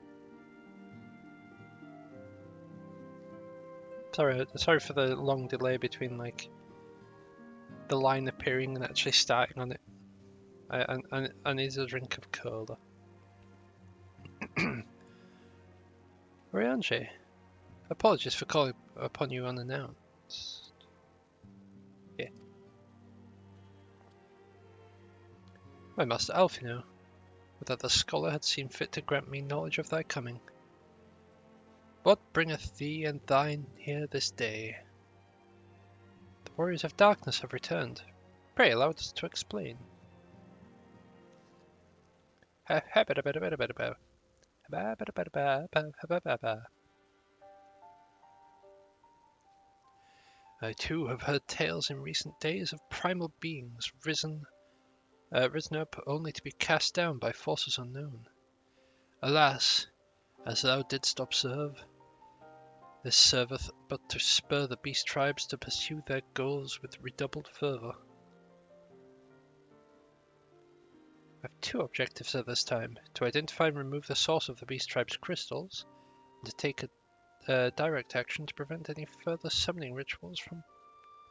Sorry for the long delay between like the line appearing and actually starting on it. I need a drink of cola. Urianger, apologies for calling upon you unannounced. Yeah. My master Alfino, would that the scholar had seen fit to grant me knowledge of thy coming. What bringeth thee and thine here this day? The warriors of darkness have returned. Pray allow us to explain. I too have heard tales in recent days of primal beings risen up only to be cast down by forces unknown. Alas, as thou didst observe, this serveth but to spur the beast tribes to pursue their goals with redoubled fervour. I have two objectives at this time: to identify and remove the source of the beast tribe's crystals, and to take a direct action to prevent any further summoning rituals from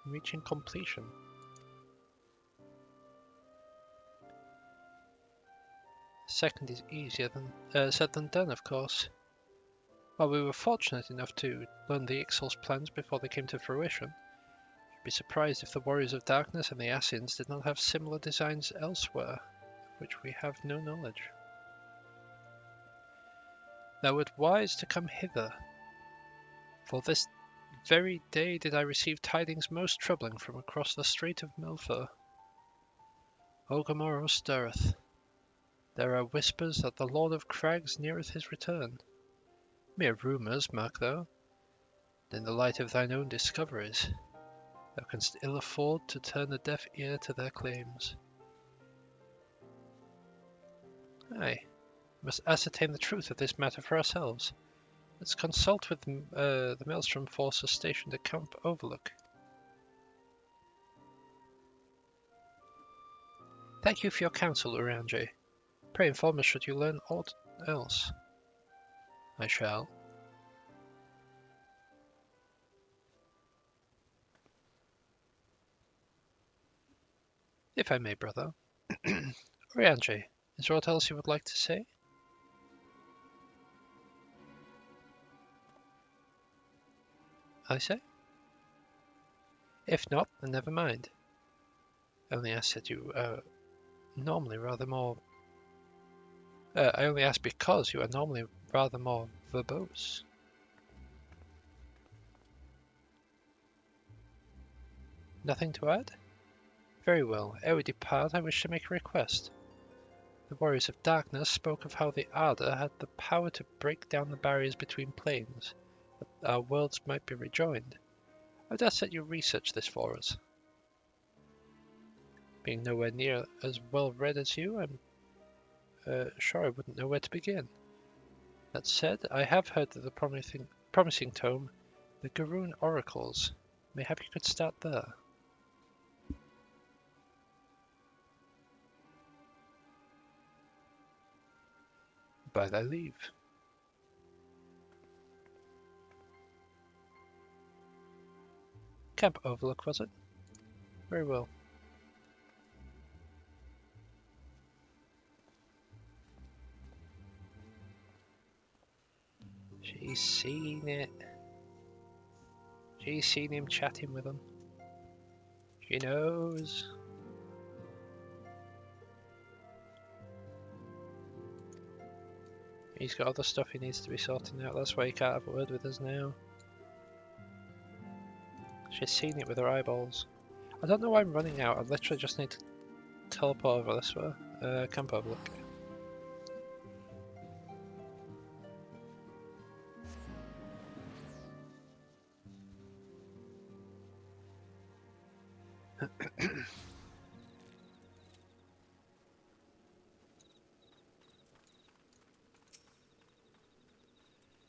reaching completion. Second is easier said than done, of course. While we were fortunate enough to learn the Ixal's plans before they came to fruition, you'd be surprised if the Warriors of Darkness and the Ascians did not have similar designs elsewhere, of which we have no knowledge. Thou wert wise to come hither, for this very day did I receive tidings most troubling from across the Strait of Melfur. Ogomoro stirreth. There are whispers that the Lord of Crags neareth his return. Mere rumours, mark thou. In the light of thine own discoveries, thou canst ill afford to turn a deaf ear to their claims. Aye, we must ascertain the truth of this matter for ourselves. Let's consult with the Maelstrom forces stationed at Camp Overlook. Thank you for your counsel, Urianger. Pray inform us should you learn aught else. I shall. If I may, brother. Urianger, is there aught else you would like to say? I say? If not, then never mind. Only ask that you are normally rather more... I only ask because you are normally rather more verbose. Nothing to add? Very well. Ere we depart, I wish to make a request. The Warriors of Darkness spoke of how the Arda had the power to break down the barriers between planes, that our worlds might be rejoined. I would ask that you research this for us. Being nowhere near as well read as you, I'm sure I wouldn't know where to begin. That said, I have heard that the promising tome, the Dragoon Oracles. Mayhap you could start there. By thy leave. Camp Overlook, was it? Very well. She's seen it. She's seen him chatting with him. She knows. He's got other stuff he needs to be sorting out. That's why he can't have a word with us now. She's seen it with her eyeballs. I don't know why I'm running out. I literally just need to teleport over this way. Camp Overlook.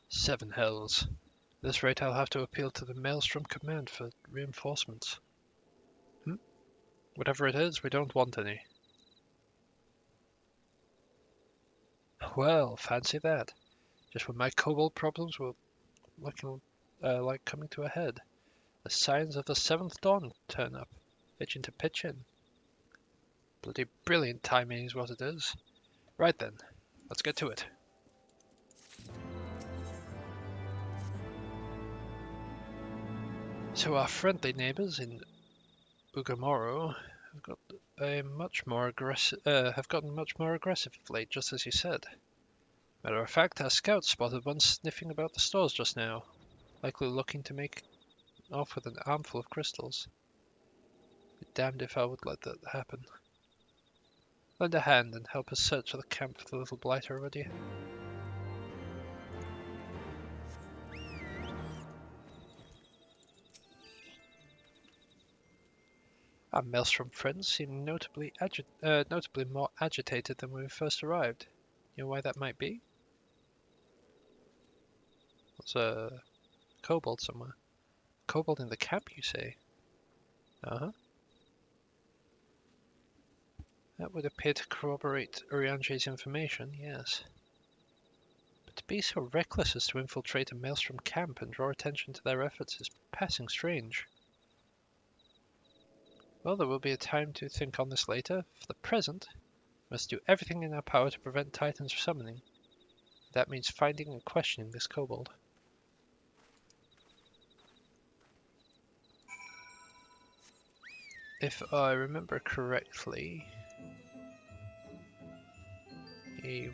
Seven hells. At this rate, I'll have to appeal to the Maelstrom Command for reinforcements. Whatever it is, we don't want any. Well, fancy that. Just when my kobold problems were looking like coming to a head, the signs of the seventh dawn turn up, itching to pitch in. Bloody brilliant timing is what it is. Right then, let's get to it. So our friendly neighbours in Ogomoro have gotten much more aggressive of late, just as you said. Matter of fact, our scouts spotted one sniffing about the stores just now, likely looking to make off with an armful of crystals. Be damned if I would let that happen. Lend a hand and help us search for the camp for the little blighter, would you? Our Maelstrom friends seem notably more agitated than when we first arrived. You know why that might be? There's a kobold somewhere. Kobold in the camp, you say? Uh-huh. That would appear to corroborate Urianger's information, yes. But to be so reckless as to infiltrate a Maelstrom camp and draw attention to their efforts is passing strange. Well, there will be a time to think on this later. For the present, we must do everything in our power to prevent Titans from summoning. That means finding and questioning this kobold. If I remember correctly,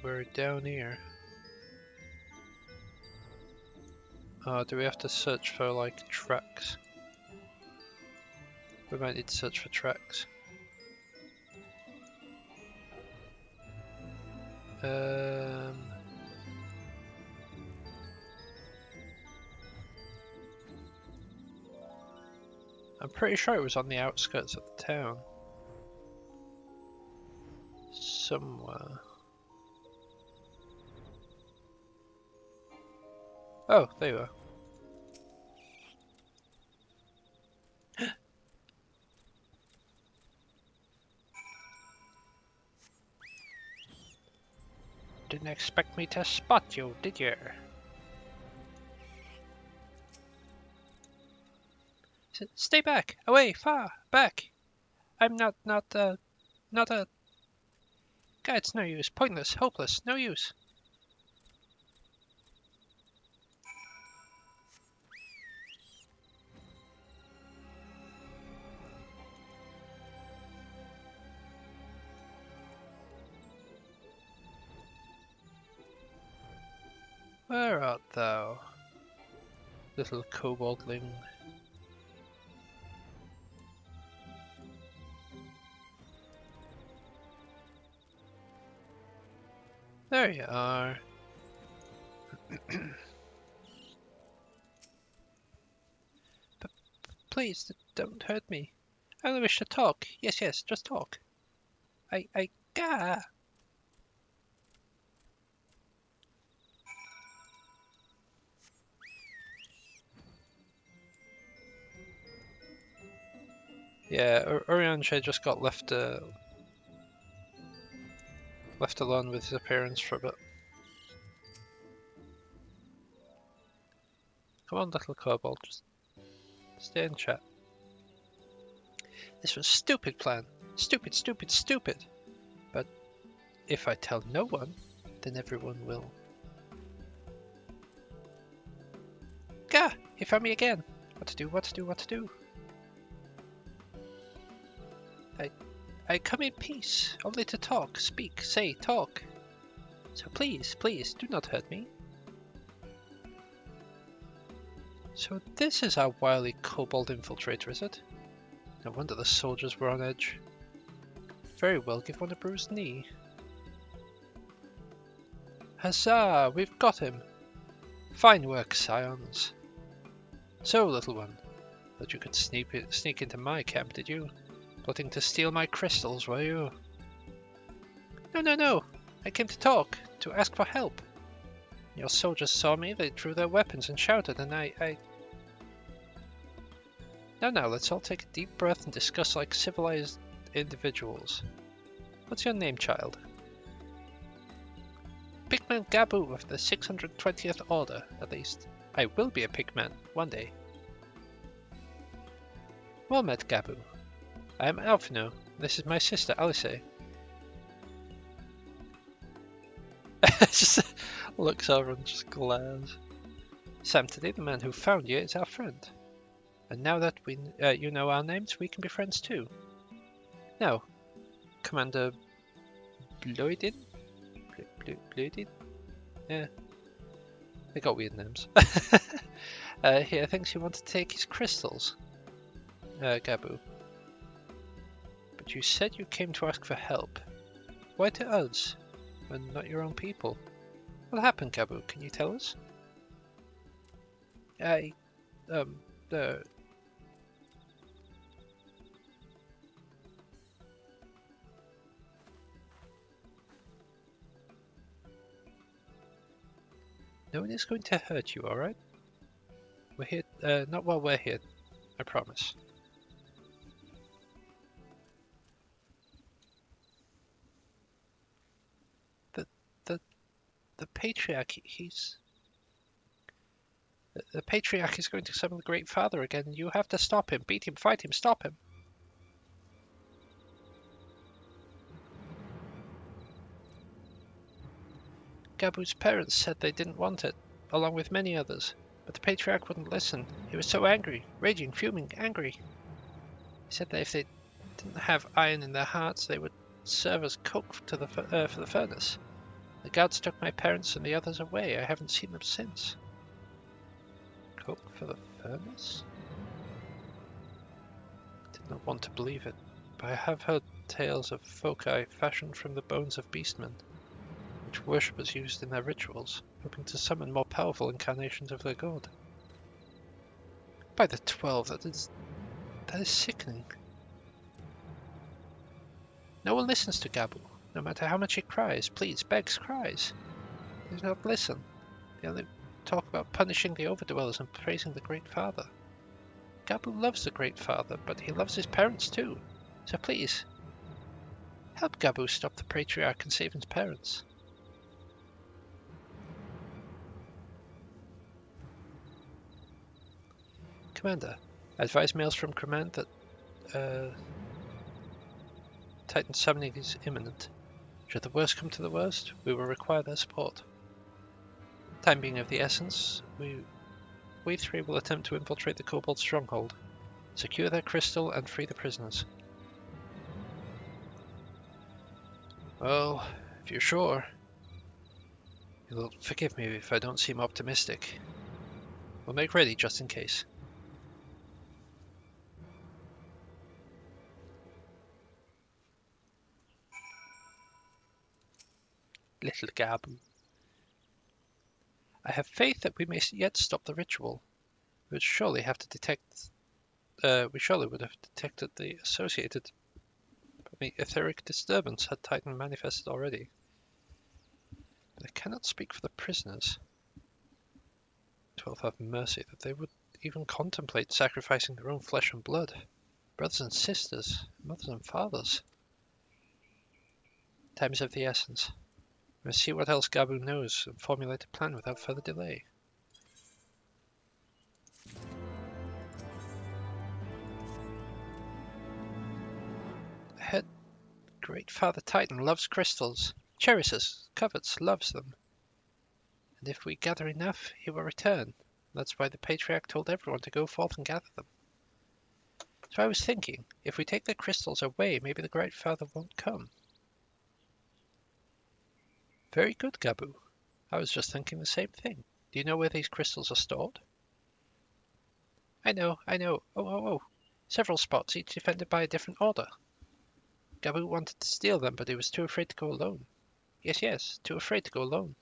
we're down here. Do we have to search for, like, tracks? We might need to search for tracks. I'm pretty sure it was on the outskirts of the town. Somewhere. Oh, there you are. Didn't expect me to spot you, did you? Stay back! Away! Far! Back! I'm not a... God, it's no use. Pointless. Hopeless. No use. Where art thou, little koboldling? There you are. But please, don't hurt me. I only wish to talk. Yes, just talk. Gah! Yeah, Urianger just got left alone with his appearance for a bit. Come on, little kobold, just stay in chat. This was a stupid plan. Stupid. But if I tell no one, then everyone will. Gah! He found me again. What to do? I come in peace, only to talk, speak, say, talk. So please, do not hurt me. So this is our wily kobold infiltrator, is it? No wonder the soldiers were on edge. Very well, give one a bruised knee. Huzzah! We've got him! Fine work, scions. So, little one, thought you could sneak into my camp, did you? Plotting to steal my crystals, were you? No! I came to talk, to ask for help. Your soldiers saw me, they drew their weapons and shouted, and I... Now, let's all take a deep breath and discuss like civilized individuals. What's your name, child? Pigman Gabu of the 620th Order, at least. I will be a pigman, one day. Well met, Gabu. I am Alphino. This is my sister, Alice. Just looks over and just glares. Sam, today the man who found you is our friend. And now that you know our names, we can be friends too. Now, Commander Bloydin? Bloydin? Yeah. They got weird names. He thinks you want to take his crystals. Gabu. But you said you came to ask for help. Why to us, and not your own people? What happened, Gabu? Can you tell us? No one is going to hurt you, alright? We're here, not while we're here, I promise. The Patriarch, the Patriarch is going to summon the Great Father again, and you have to stop him. Beat him, fight him, stop him. Gabu's parents said they didn't want it, along with many others, but the Patriarch wouldn't listen. He was so angry, raging, fuming, angry. He said that if they didn't have iron in their hearts, they would serve as coke for the furnace. The guards took my parents and the others away. I haven't seen them since. Coke for the furnace? I did not want to believe it, but I have heard tales of foci fashioned from the bones of beastmen, which worshippers used in their rituals, hoping to summon more powerful incarnations of their god. By the 12, that is sickening. No one listens to Gabu, no matter how much he cries, pleads, begs, cries. They do not listen. They only talk about punishing the overdwellers and praising the Great Father. Gabu loves the Great Father, but he loves his parents too. So please, help Gabu stop the Patriarch and save his parents. Commander, I advise mails from command that Titan summoning is imminent. Should the worst come to the worst, we will require their support. Time being of the essence, we three will attempt to infiltrate the Kobold stronghold, secure their crystal, and free the prisoners. Well, if you're sure, you'll forgive me if I don't seem optimistic. We'll make ready just in case. Little Gabu. I have faith that we may yet stop the ritual. We would surely have to detect. We surely would have detected the associated etheric disturbance had Titan manifested already. But I cannot speak for the prisoners. 12 have mercy that they would even contemplate sacrificing their own flesh and blood. Brothers and sisters, mothers and fathers. Time is of the essence. We must see what else Gabu knows and formulate a plan without further delay. Ahead, Great Father Titan loves crystals, cherishes, covets, loves them. And if we gather enough, he will return. That's why the Patriarch told everyone to go forth and gather them. So I was thinking, if we take the crystals away, maybe the Great Father won't come. Very good, Gabu. I was just thinking the same thing. Do you know where these crystals are stored? I know. Oh. Several spots, each defended by a different order. Gabu wanted to steal them, but he was too afraid to go alone. Yes, too afraid to go alone.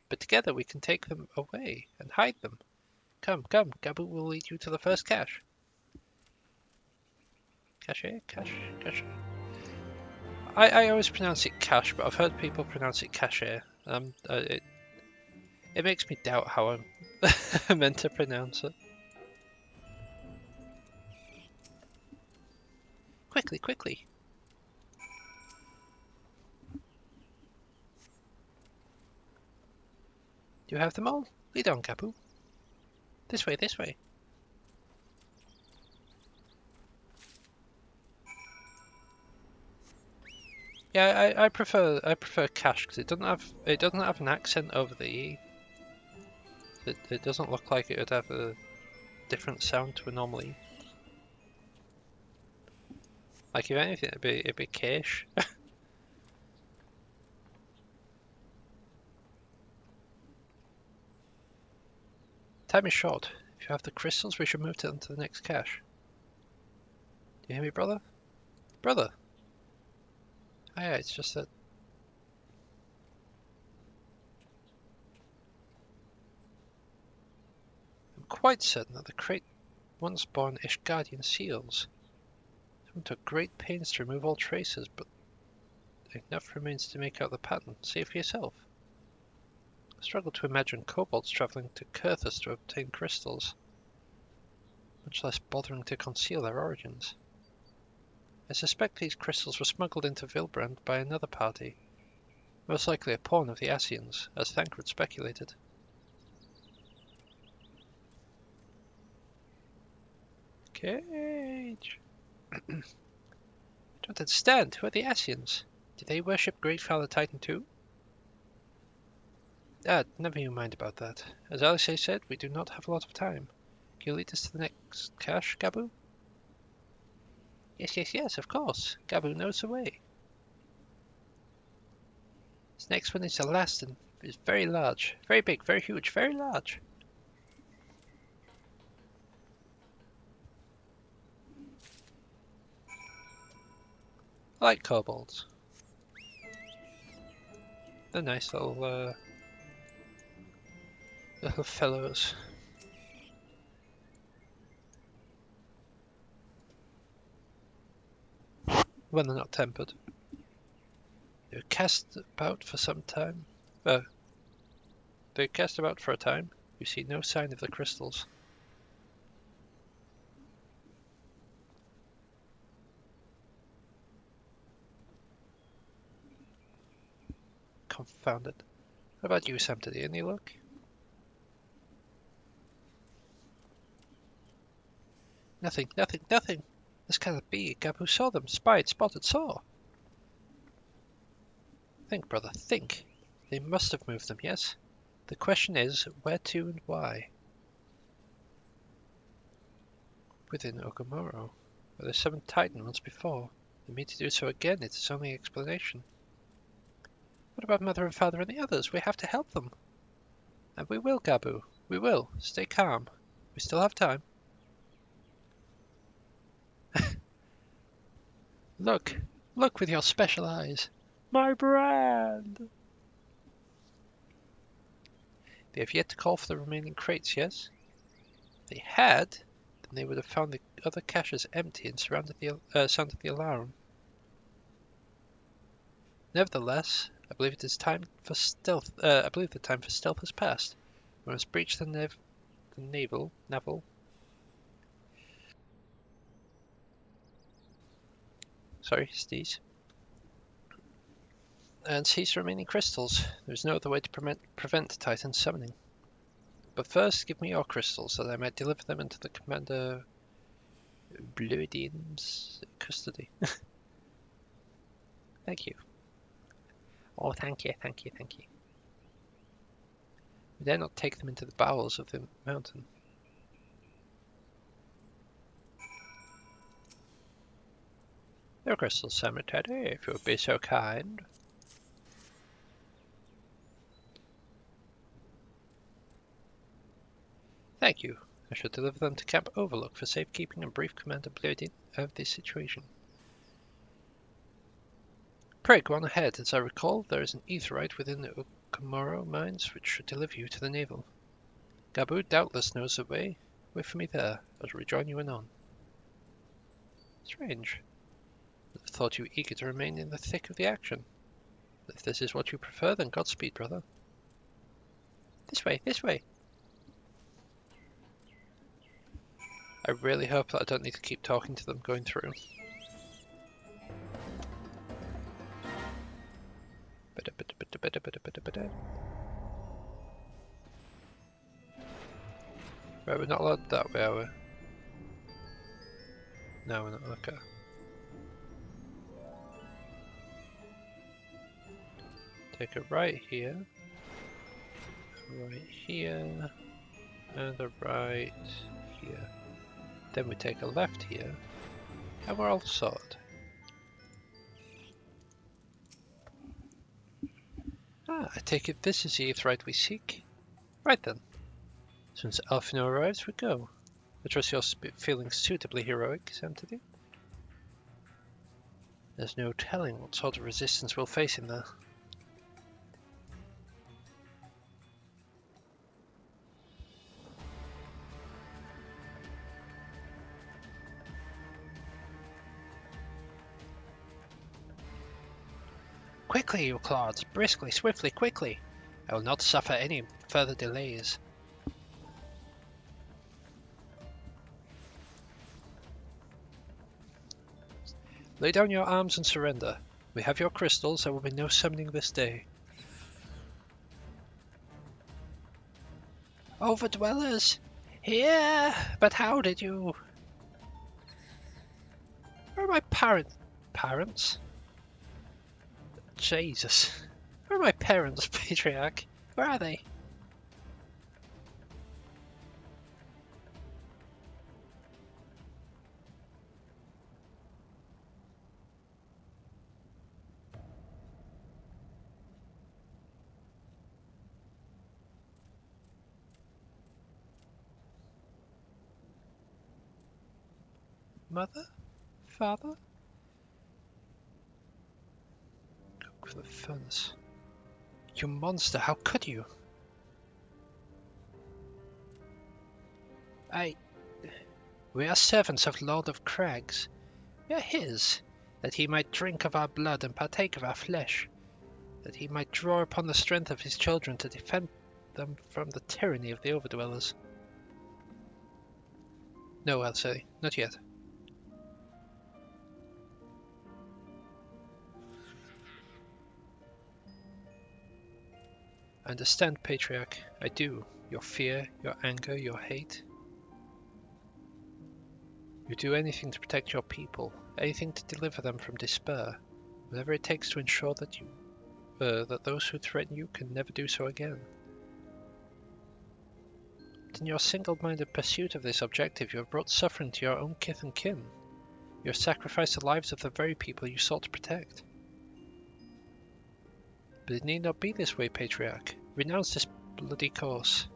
But together we can take them away and hide them. Come, Gabu will lead you to the first cache. Cache. I always pronounce it cache, but I've heard people pronounce it cache. It makes me doubt how I'm meant to pronounce it. Quickly. Do you have them all? Lead on, Gabu. This way. Yeah, I prefer cache because it doesn't have an accent over the E. It doesn't look like it would have a different sound to a normal E. Like if anything, it'd be cache. Time is short. If you have the crystals, we should move on to the next cache. Do you hear me, brother? Brother! Oh yeah, it's just that... I'm quite certain that the crate once born Ishgardian seals. Someone took great pains to remove all traces, but enough remains to make out the pattern. See it for yourself. I struggle to imagine kobolds travelling to Kurthus to obtain crystals, much less bothering to conceal their origins. I suspect these crystals were smuggled into Vilbrand by another party, most likely a pawn of the Asians, as Thancred speculated. Cage! I don't understand. Who are the Asians? Do they worship Great Father Titan too? Never you mind about that. As Alice said, we do not have a lot of time. Can you lead us to the next cache, Gabu? Yes, of course. Gabu knows the way. This next one is the last and is very large. Very big, very huge, very large. I like kobolds. They're nice little fellows. When they're not tempered. They were cast about for some time. They cast about for a time. You see no sign of the crystals. Confounded. What about you, Sam? Did any luck? Nothing. This cannot be. Gabu saw them. Spied, spotted, saw. Think, brother, think. They must have moved them, yes? The question is, where to and why? Within Ogamoro, where they summoned Titan once before. They mean to do so again, it's its only explanation. What about Mother and Father and the others? We have to help them. And we will, Gabu. We will. Stay calm. We still have time. Look with your special eyes. My brand! They have yet to call for the remaining crates, yes? If they had, then they would have found the other caches empty and sounded the alarm. Nevertheless, I believe it is time for stealth. I believe the time for stealth has passed. We must breach the navel. Sorry, Steez. And seize the remaining crystals. There is no other way to prevent Titan's summoning. But first, give me your crystals, that I might deliver them into the Commander Bluidin's custody. Thank you. Oh, thank you. We dare not take them into the bowels of the mountain. Your crystals, Cemetery, if you would be so kind. Thank you. I shall deliver them to Camp Overlook for safekeeping and brief Commander Bluidin of the situation. Pray go on ahead. As I recall, there is an aetheryte within the Ogamoro mines which should deliver you to the navel. Gabu doubtless knows the way. Wait for me there. I shall rejoin you anon. Strange. I never thought you eager to remain in the thick of the action. But if this is what you prefer, then Godspeed, brother. This way. I really hope that I don't need to keep talking to them going through. Right, we're not allowed that way, are we? No, we're not. Okay. Take a right here, and a right here. Then we take a left here, and we're all sorted. I take it this is the aetheryte we seek. Right then. Since Alfino arrives, we go. I trust you're feeling suitably heroic, Samtidi. There's no telling what sort of resistance we'll face in there. Quickly, you clods! Briskly, swiftly, quickly! I will not suffer any further delays. Lay down your arms and surrender. We have your crystals, there will be no summoning this day. Overdwellers! Here! But how did you... Where are my parents? Jesus. Where are my parents, Patriarch? Where are they? Mother? Father? Cook for the furnace. You monster, how could you? We are servants of Lord of Crags. We are his, that he might drink of our blood and partake of our flesh, that he might draw upon the strength of his children to defend them from the tyranny of the Overdwellers. No, I'll say, not yet. I understand, Patriarch, I do. Your fear, your anger, your hate. You do anything to protect your people, anything to deliver them from despair, whatever it takes to ensure that that those who threaten you can never do so again. But in your single-minded pursuit of this objective, you have brought suffering to your own kith and kin. You have sacrificed the lives of the very people you sought to protect. But it need not be this way, Patriarch. Renounce this bloody course.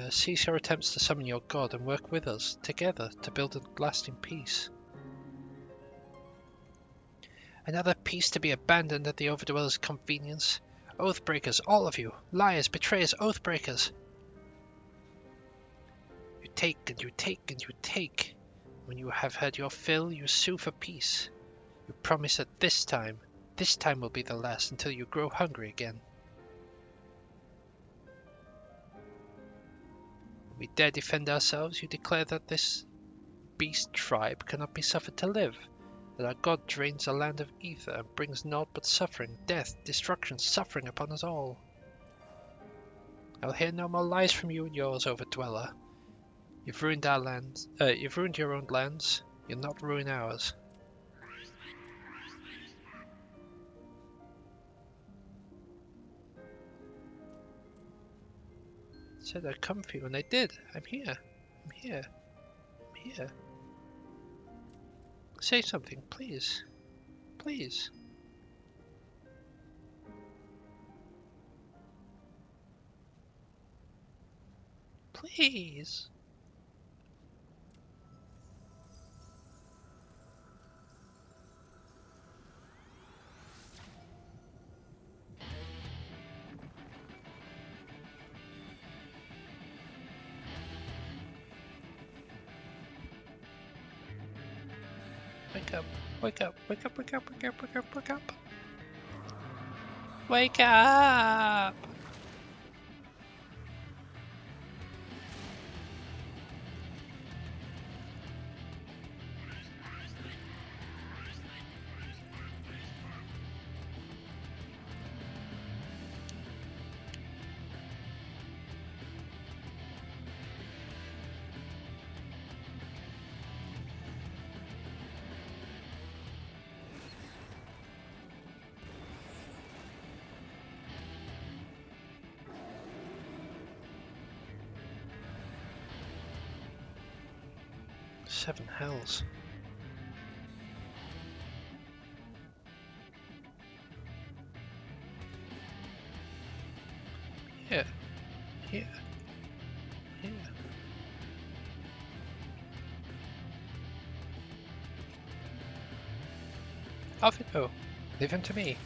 Cease your attempts to summon your god and work with us, together, to build a lasting peace. Another peace to be abandoned at the Overdwellers' convenience. Oathbreakers, all of you! Liars, betrayers, oathbreakers! You take and you take and you take. When you have had your fill, you sue for peace. You promise that this time will be the last until you grow hungry again. When we dare defend ourselves, you declare that this beast tribe cannot be suffered to live, that our god drains a land of ether and brings naught but suffering, death, destruction, suffering upon us all. I will hear no more lies from you and yours, Overdweller. You've ruined our lands. You've ruined your own lands. You'll not ruin ours. I said I'd come for you, and I did. I'm here. I'm here. I'm here. Say something, please. Please. Please. Wake up. Wake up. Wake up. Wake up. Wake up. Wake up. Wake up. Wake up! Seven hells. Here. Here. Here. Off it go. Leave him to me.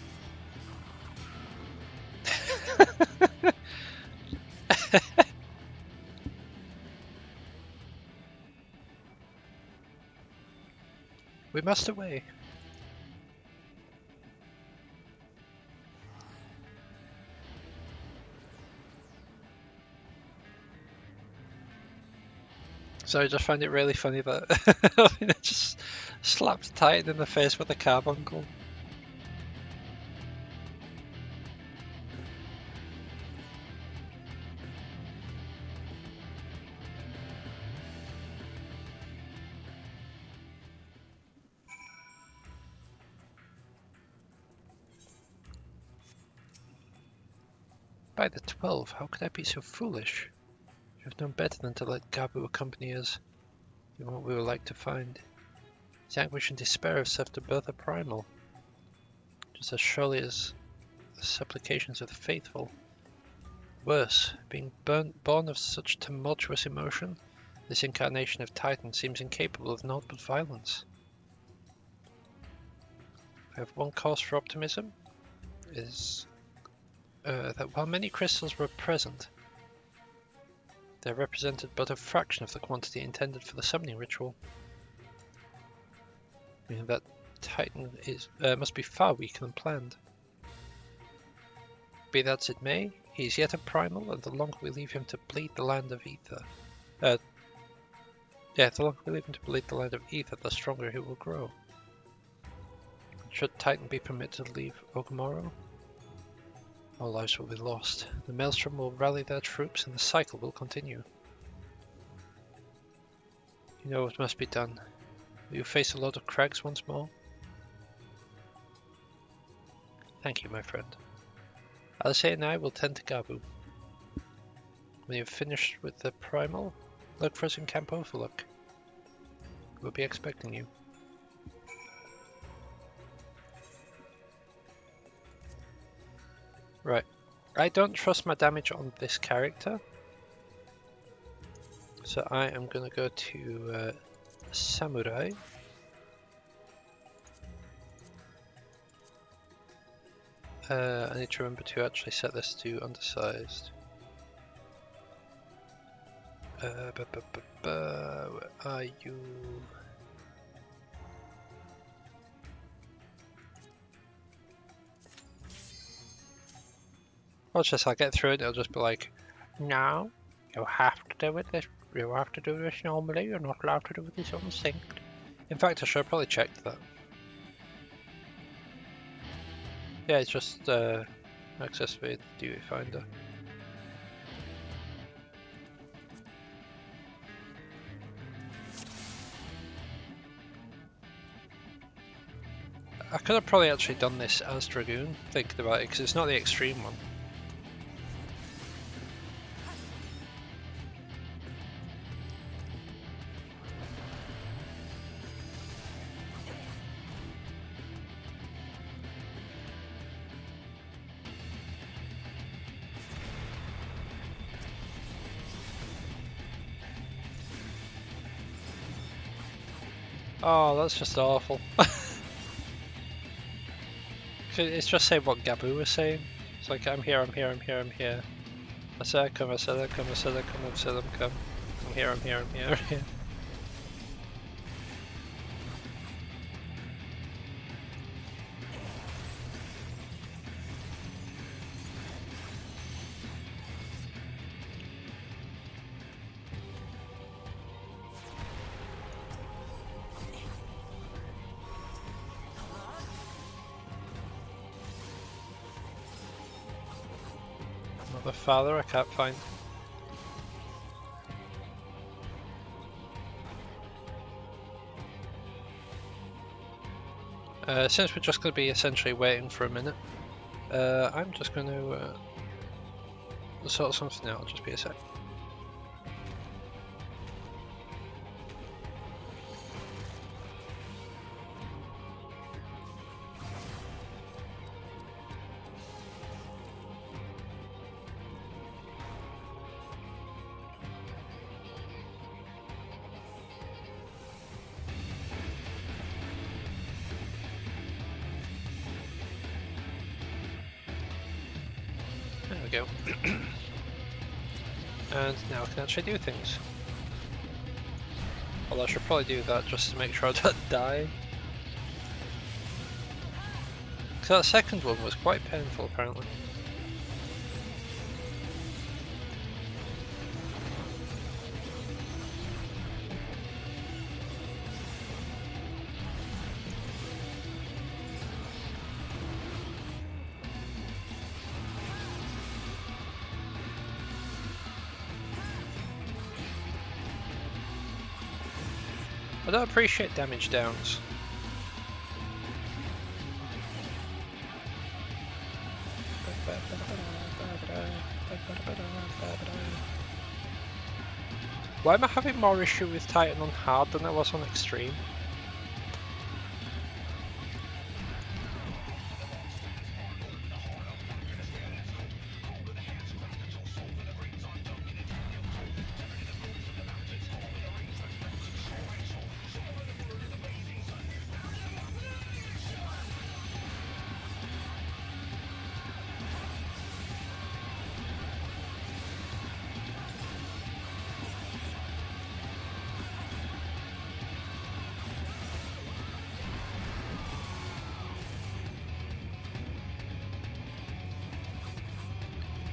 We must away. So I just find it really funny that it just slapped Titan in the face with a carbuncle. By the 12, how could I be so foolish? You have known better than to let Gabu accompany us, even what we would like to find. His anguish and despair have served to birth a primal, just as surely as the supplications of the faithful. Worse, being born of such tumultuous emotion, this incarnation of Titan seems incapable of naught but violence. I have one cause for optimism, is that while many crystals were present, they represented but a fraction of the quantity intended for the summoning ritual, meaning that Titan must be far weaker than planned. Be that as it may, he is yet a primal, and the longer we leave him to bleed the land of ether, the longer we leave him to bleed the land of ether, the stronger he will grow. Should Titan be permitted to leave Ogmoro, all lives will be lost. The Maelstrom will rally their troops, and the cycle will continue. You know what must be done. Will you face a load of crags once more? Thank you, my friend. Alcé and I will tend to Gabu. When you've finished with the primal, look for us in Camp Overlook. We'll be expecting you. Right. I don't trust my damage on this character, so I am going to go to Samurai. I need to remember to actually set this to undersized. Where are you? Watch this, I'll get through it, it'll just be like, no, you have to do it this, you have to do this normally, you're not allowed to do this unsynced. In fact, I should have probably checked that. Yeah, it's just access via the duty finder. I could have probably actually done this as Dragoon, thinking about it, because it's not the extreme one. Oh, that's just awful. It's just saying what Gabu was saying. It's like, I'm here, I'm here, I'm here, I'm here. I said I come, I said I come, I said I come, I said I'm come. I'm here, I'm here, I'm here, I'm here. The father I can't find. Since we're just going to be essentially waiting for a minute, I'm just going to sort something out. Just be a sec. There we go. And now I can actually do things. Although I should probably do that just to make sure I don't die. Because that second one was quite painful apparently. I don't appreciate damage downs. Why am I having more issue with Titan on hard than I was on extreme?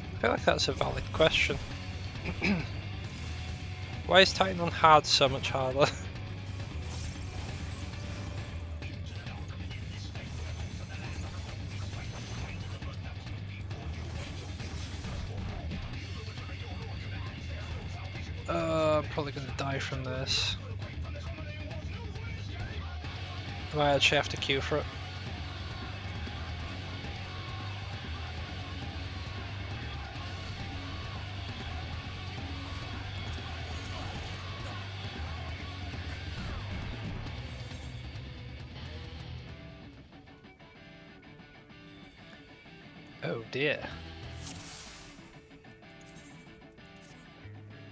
I feel like that's a valid question. Why is Titan on hard so much harder? I'm probably gonna die from this. I might actually have to queue for it. Oh dear.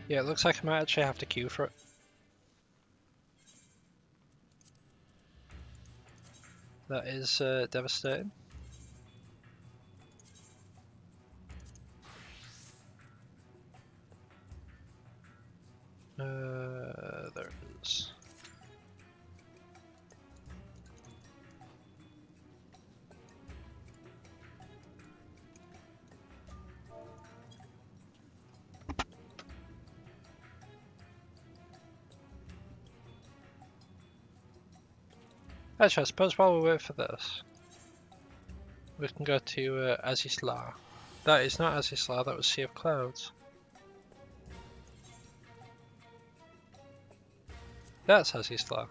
Yeah, it looks like I might actually have to queue for it. That is devastating. There it is. Actually, I suppose while we wait for this, we can go to Azisla. That is not Azisla, that was Sea of Clouds. That's Azisla.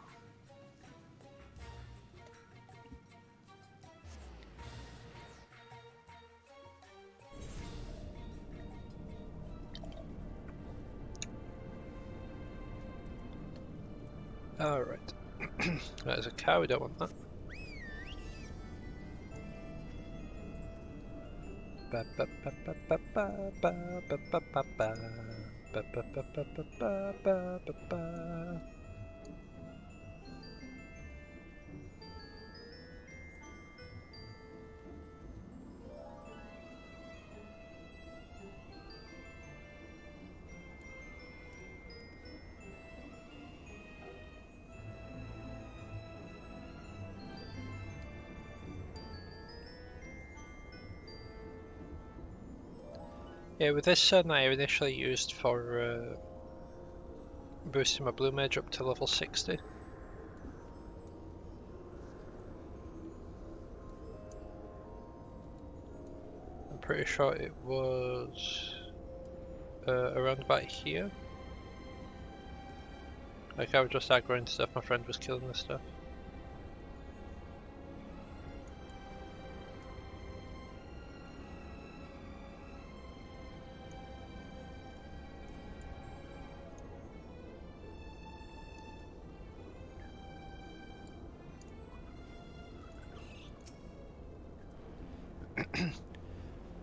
Alright. That is a cow, we don't want that. Yeah, with this sun I initially used for boosting my blue mage up to level 60. I'm pretty sure it was around about here. Like I was just aggroing stuff, my friend was killing this stuff.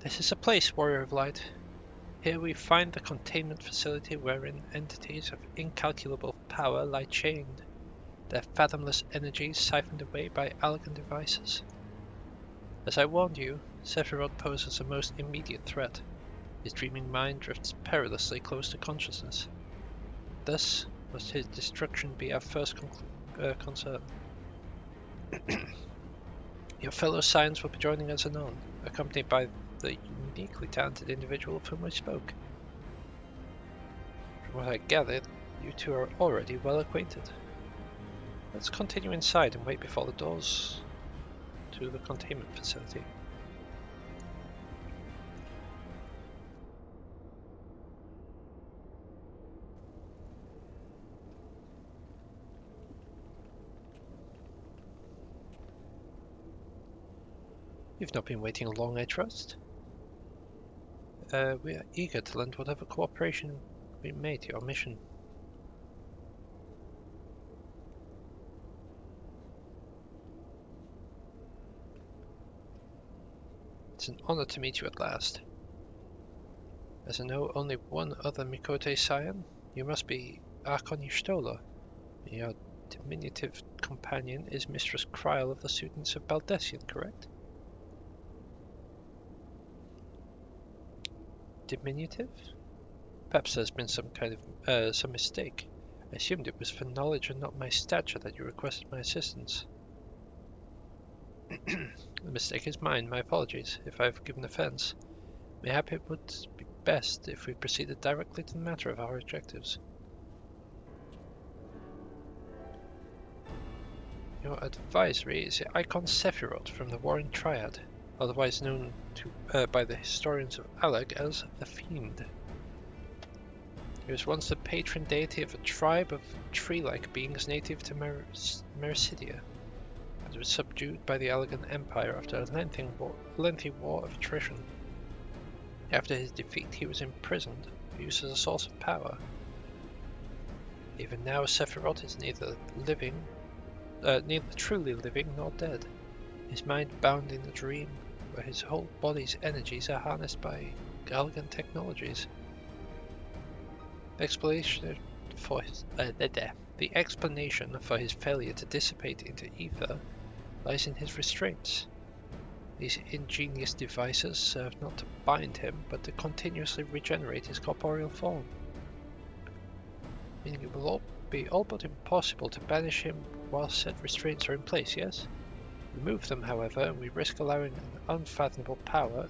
This is a place, Warrior of Light. Here we find the containment facility wherein entities of incalculable power lie chained, their fathomless energies siphoned away by elegant devices. As I warned you, Sephiroth poses a most immediate threat. His dreaming mind drifts perilously close to consciousness. Thus must his destruction be our first concern. Your fellow Scions will be joining us anon, accompanied by the uniquely talented individual of whom I spoke. From what I gathered, you two are already well acquainted. Let's continue inside and wait before the doors to the containment facility. You've not been waiting long, I trust? We are eager to lend whatever cooperation we may to your mission. It's an honor to meet you at last. As I know only one other Mikote scion, you must be Archon Y'shtola, and your diminutive companion is Mistress Kryl of the Students of Baldessian, correct? Diminutive? Perhaps there's been some mistake. I assumed it was for knowledge and not my stature that you requested my assistance. The mistake is mine, my apologies if I have given offense. Mayhap it would be best if we proceeded directly to the matter of our objectives. Your advisory is the Icon Sephiroth from the Warring Triad, otherwise known by the historians of Alag as the Fiend. He was once the patron deity of a tribe of tree-like beings native to Mericidia, but was subdued by the Allegan Empire after a lengthy war of attrition. After his defeat, he was imprisoned, used as a source of power. Even now, Sephiroth is neither truly living nor dead, his mind bound in a dream, where his whole body's energies are harnessed by Galgan technologies. The explanation for his failure to dissipate into ether lies in his restraints. These ingenious devices serve not to bind him, but to continuously regenerate his corporeal form. Meaning it will be all but impossible to banish him while said restraints are in place, yes? Remove them, however, and we risk allowing an unfathomably powerful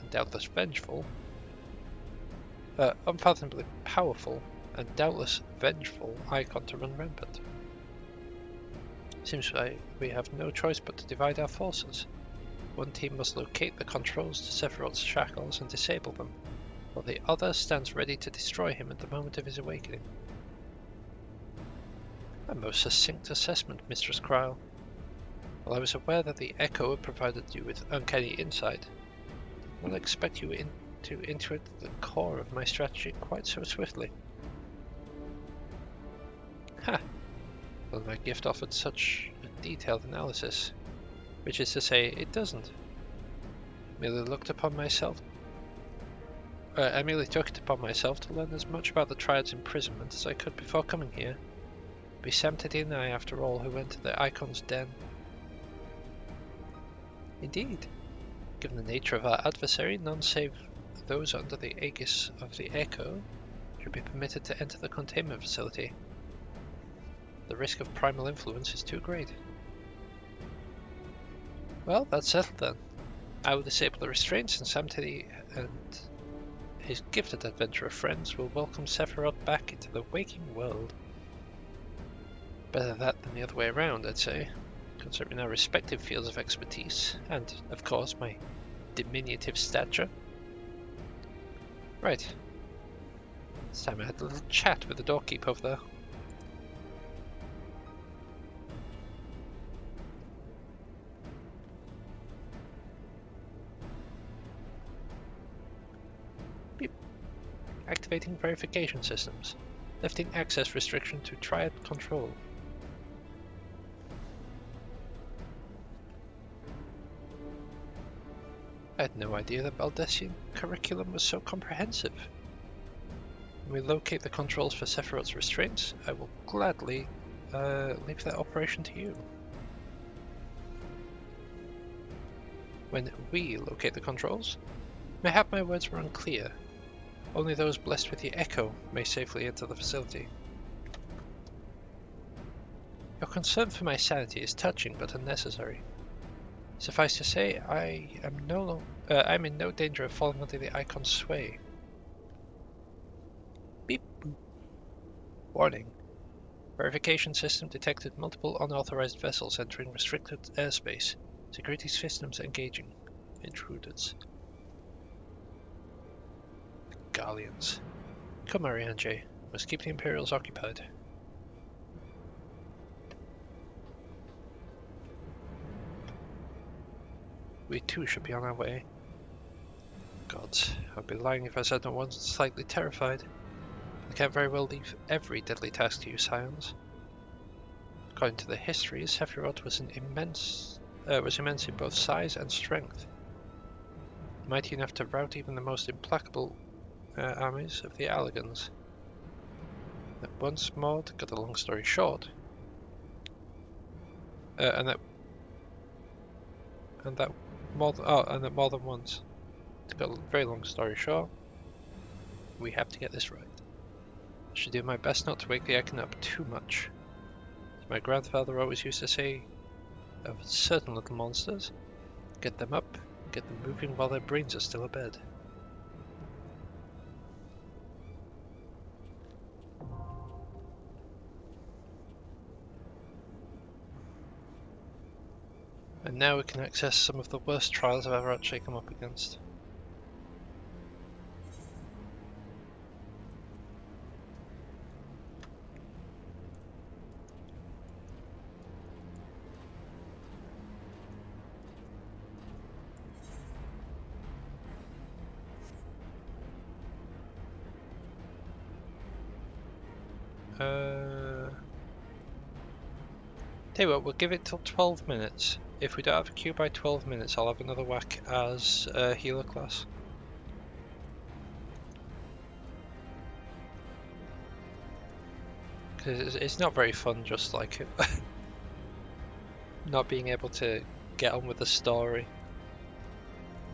and doubtless vengeful Icon to run rampant. Seems like we have no choice but to divide our forces. One team must locate the controls to Sephiroth's shackles and disable them, while the other stands ready to destroy him at the moment of his awakening. A most succinct assessment, Mistress Kryl. While I was aware that the Echo had provided you with uncanny insight, I did not expect you to intuit the core of my strategy quite so swiftly. Ha! Well, my gift offered such a detailed analysis, which is to say, it doesn't. I merely took it upon myself to learn as much about the Triad's imprisonment as I could before coming here. It be Samtity and I, after all, who went to the Icon's den. Indeed, given the nature of our adversary, none save those under the aegis of the Echo should be permitted to enter the containment facility. The risk of primal influence is too great. Well, that's settled then. I will disable the restraints, and Samtity and his gifted adventurer friends will welcome Sephiroth back into the waking world. Better that than the other way around, I'd say, considering our respective fields of expertise, and, of course, my diminutive stature. Right. This time I had a little chat with the doorkeeper over there. Beep. Activating verification systems. Lifting access restriction to Triad control. I had no idea the Baldessian curriculum was so comprehensive. When we locate the controls for Sephiroth's restraints, I will gladly leave that operation to you. When we locate the controls, mayhap my words were unclear. Only those blessed with the Echo may safely enter the facility. Your concern for my sanity is touching but unnecessary. Suffice to say, I am in no danger of falling under the Icon's sway. Beep boop. Warning. Verification system detected multiple unauthorized vessels entering restricted airspace. Security systems engaging. Intruders. Galleons. Come, Arianje. Must keep the Imperials occupied. We too should be on our way. Gods, I'd be lying if I said I wasn't slightly terrified. I can't very well leave every deadly task to you, scions. According to the histories, Sephiroth was immense in both size and strength, mighty enough to rout even the most implacable armies of the Allagans. That once more, to cut the long story short, and that more than once. To cut a very long story short, we have to get this right. I should do my best not to wake the Icon up too much. As my grandfather always used to say of certain little monsters, get them up, get them moving while their brains are still abed. And now we can access some of the worst trials I've ever actually come up against. Tell you what, we'll give it till 12 minutes. If we don't have a queue by 12 minutes, I'll have another whack as a healer class. Because it's not very fun just like not being able to get on with the story.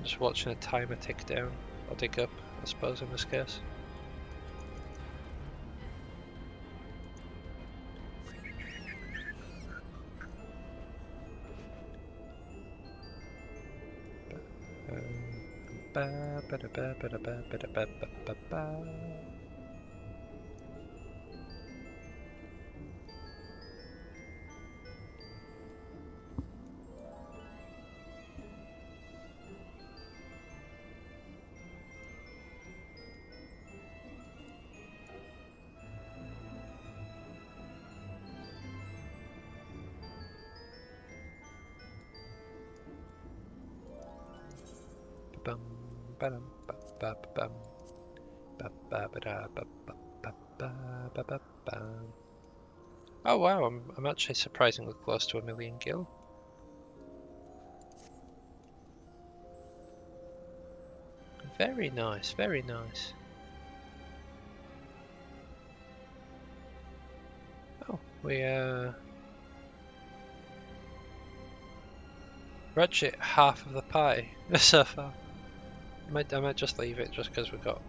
Just watching a timer tick down, or tick up, I suppose in this case. Oh wow, I'm actually surprisingly close to 1,000,000 gil. Very nice, very nice. Oh, we're actually at half of the pie so far. I might just leave it just because we've got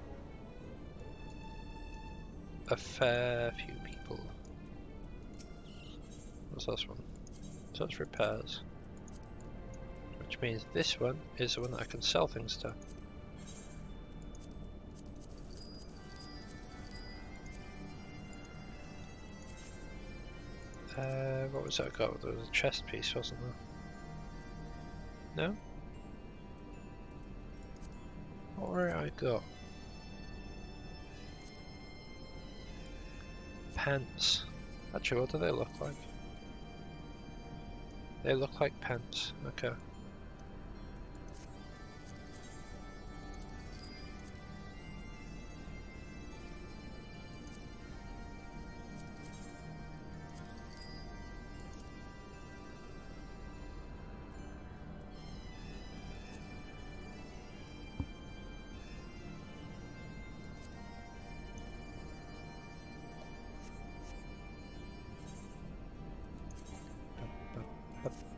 a fair few people. What's this one? So it's repairs. Which means this one is the one that I can sell things to. What was that I got? There was a chest piece, wasn't there? No? What were I got? Pants. Actually, what do they look like? They look like pants. Okay.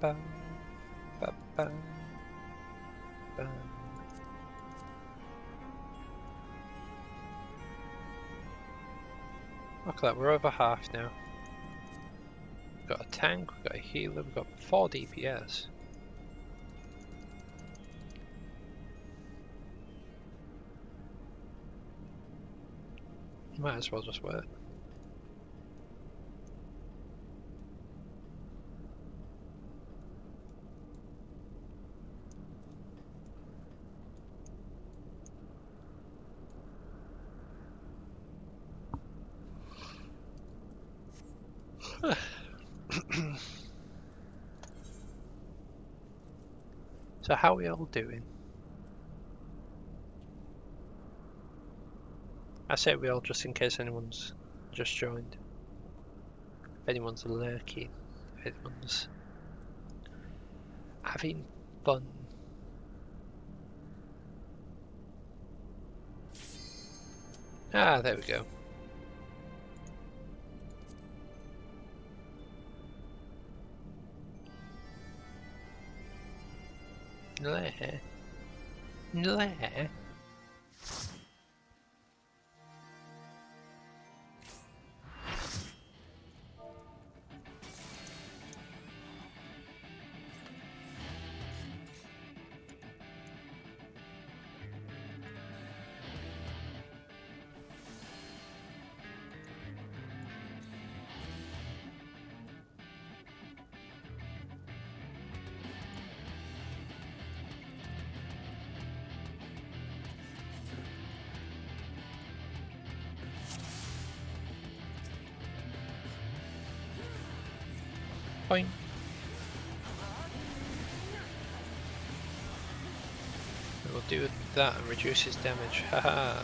Ba, ba, ba, ba. Look at that, we're over half now. We've got a tank, we've got a healer, we've got 4 DPS. Might as well just wait. So how are we all doing? I say we all just in case anyone's just joined. If anyone's lurking, if anyone's having fun. Ah, there we go. There. There. Boing. We'll do that and reduce his damage. Haha.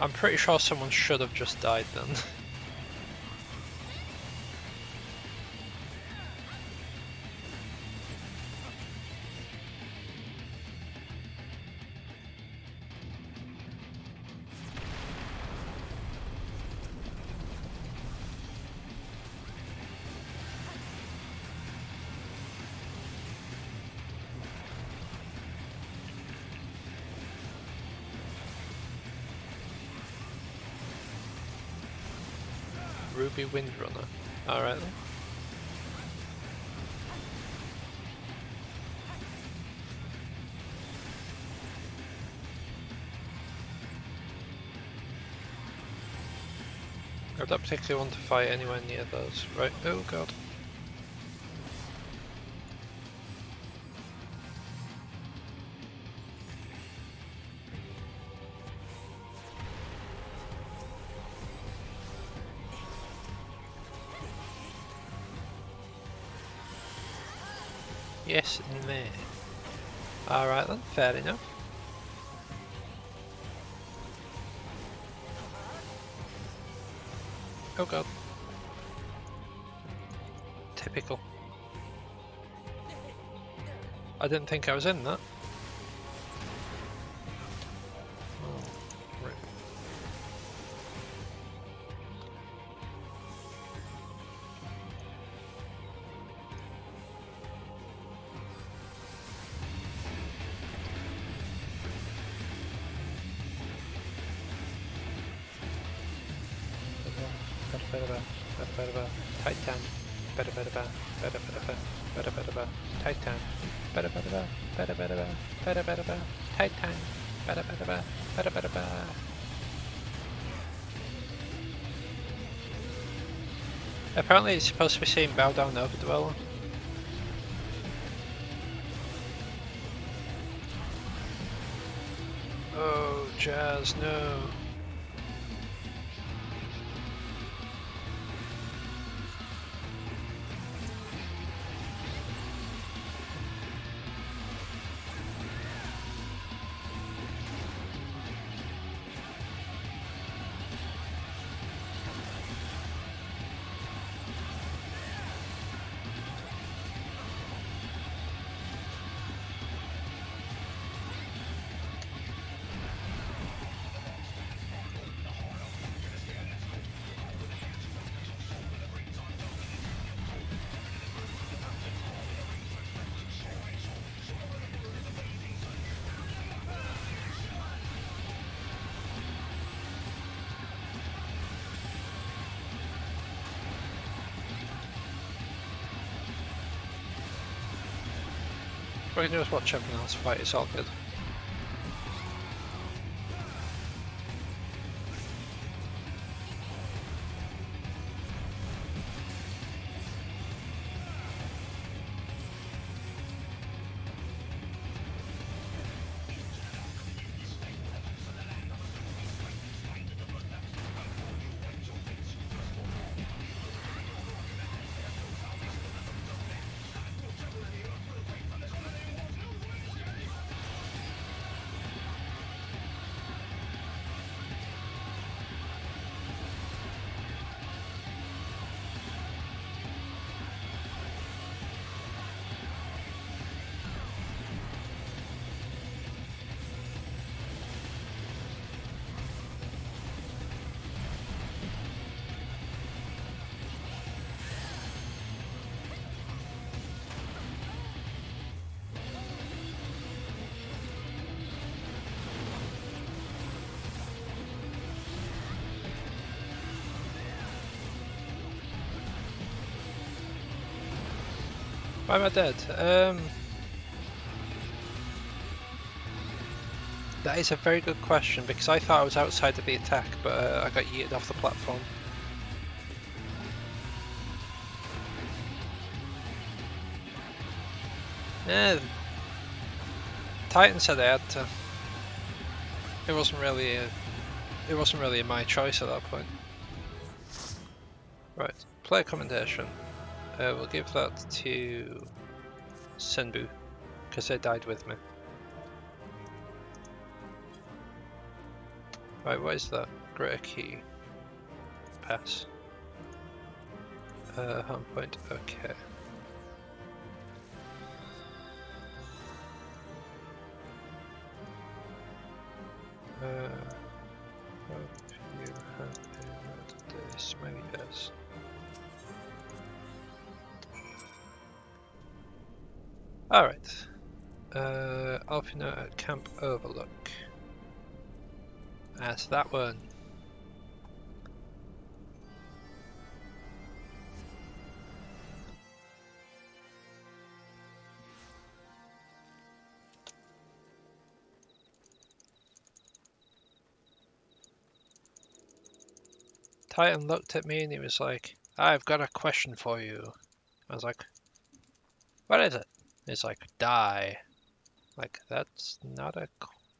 I'm pretty sure someone should have just died then. Ruby Windrunner. Alright then. I don't particularly want to fight anywhere near those. Right, oh god. Yes, in there. Alright then, fair enough. Oh god. Typical. I didn't think I was in that. Oh, right. Titan. Titan. Titan. Apparently it's supposed to be saying bow down Overdweller. Oh, Jazz, no. We can just watch everyone else fight, it's all good. Why am I dead? That is a very good question, because I thought I was outside of the attack, but I got yeeted off the platform. Yeah, Titan said I had to. It wasn't really my choice at that point. Right, player commendation. We'll give that to Senbu, because they died with me. Right, what is that? Greater key. Pass. Home point, okay. Hope you have enjoyed this, smiley face. Alright. Alpina at Camp Overlook. That's that one. Titan looked at me and he was like, I've got a question for you. I was like, what is it? He's like, die. Like, that's not a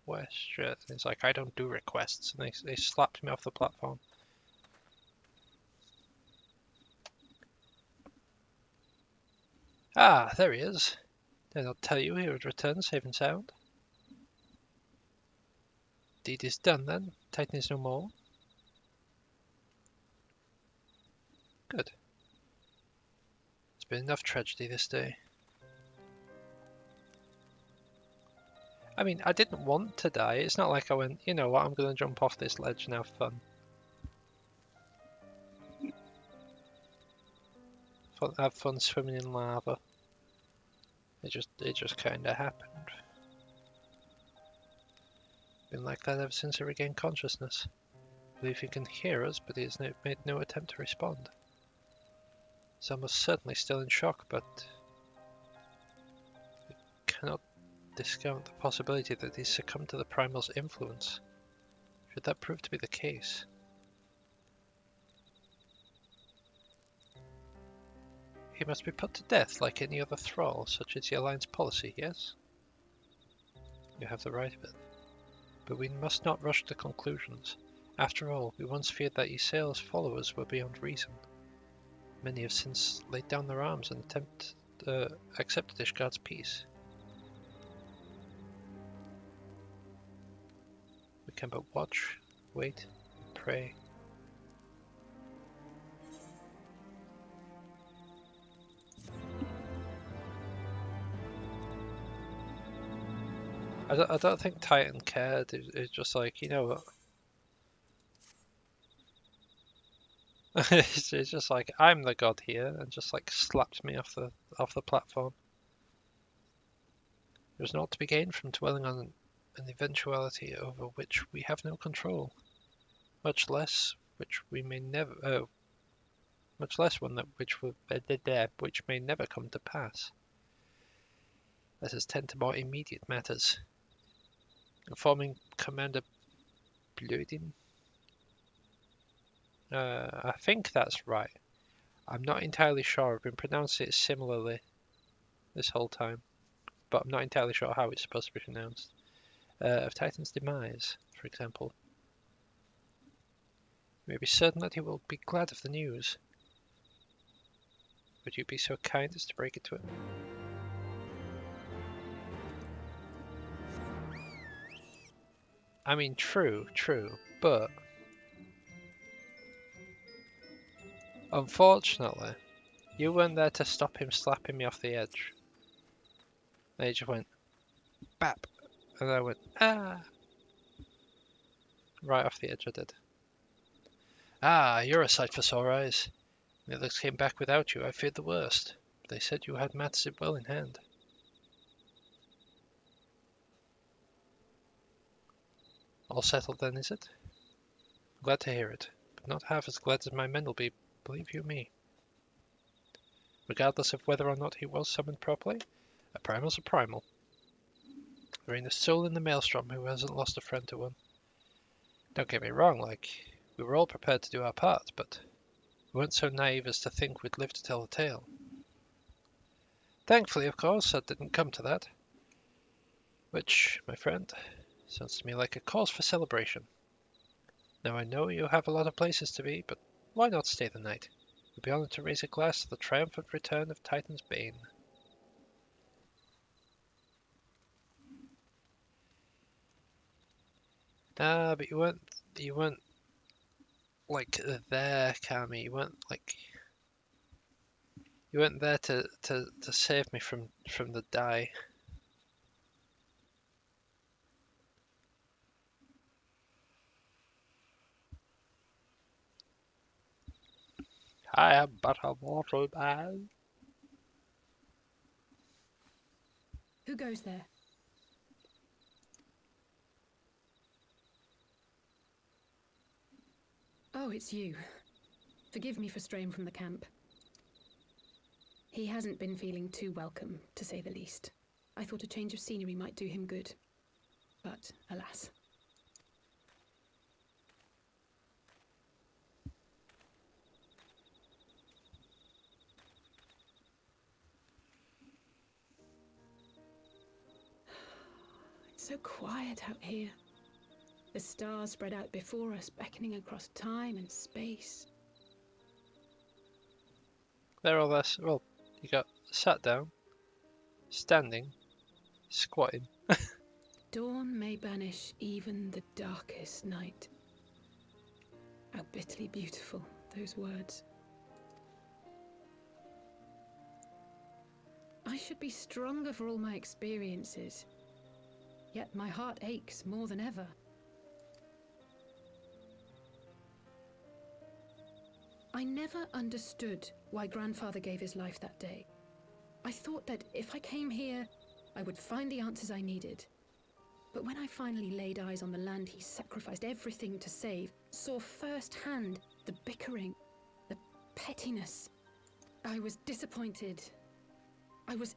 question. He's like, I don't do requests. And he slapped me off the platform. Ah, there he is. Did I not tell you he would return safe and sound? Deed is done then. Titan is no more. Good. It's been enough tragedy this day. I mean, I didn't want to die. It's not like I went, you know what, I'm going to jump off this ledge and have fun. Have fun swimming in lava. It just kind of happened. Been like that ever since he regained consciousness. I believe he can hear us, but he has made no attempt to respond. He's almost certainly still in shock, but we cannot discount the possibility that he's succumbed to the Primal's influence. Should that prove to be the case, he must be put to death like any other thrall, such as the Alliance policy, yes? You have the right of it. But we must not rush to conclusions. After all, we once feared that Ysael's followers were beyond reason. Many have since laid down their arms and accepted Ishgard's peace. We can but watch, wait, pray. I don't think Titan cared. It's just like, you know what? It's just like, I'm the god here, and just like slapped me off the platform. There's naught to be gained from dwelling on an eventuality over which we have no control, much less which we may never, much less one that which may never come to pass. Let us tend to more immediate matters. Informing Commander Blödin. I think that's right. I'm not entirely sure. I've been pronouncing it similarly this whole time, but I'm not entirely sure how it's supposed to be pronounced. Of Titan's demise, for example. You may be certain that he will be glad of the news. Would you be so kind as to break it to him? I mean, true, but unfortunately, you weren't there to stop him slapping me off the edge. And he just went, bap, and I went, ah. Right off the edge I did. Ah, you're a sight for sore eyes. The others came back without you. I feared the worst. They said you had matters well in hand. All settled then, is it? Glad to hear it, but not half as glad as my men will be, believe you me. regardless of whether or not he was summoned properly. A primal's a primal. There ain't a soul in the Maelstrom who hasn't lost a friend to one. Don't get me wrong, we were all prepared to do our part, but we weren't so naive as to think we'd live to tell the tale. Thankfully, of course, that didn't come to that. Which, my friend, sounds to me like a cause for celebration. Now I know you have a lot of places to be, but why not stay the night? We'd be honored to raise a glass to the triumphant return of Titan's Bane. Nah, but you weren't like there, Kami. You weren't there to save me from the die. I am but a mortal man. Who goes there? Oh, it's you. Forgive me for straying from the camp. He hasn't been feeling too welcome, to say the least. I thought a change of scenery might do him good. But, alas. It's so quiet out here. The stars spread out before us, beckoning across time and space. They're all there. Well, you got sat down, standing, squatting. Dawn may banish even the darkest night. How bitterly beautiful, those words. I should be stronger for all my experiences. Yet my heart aches more than ever. I never understood why Grandfather gave his life that day. I thought that if I came here, I would find the answers I needed. But when I finally laid eyes on the land he sacrificed everything to save, saw firsthand the bickering, the pettiness, I was disappointed. I was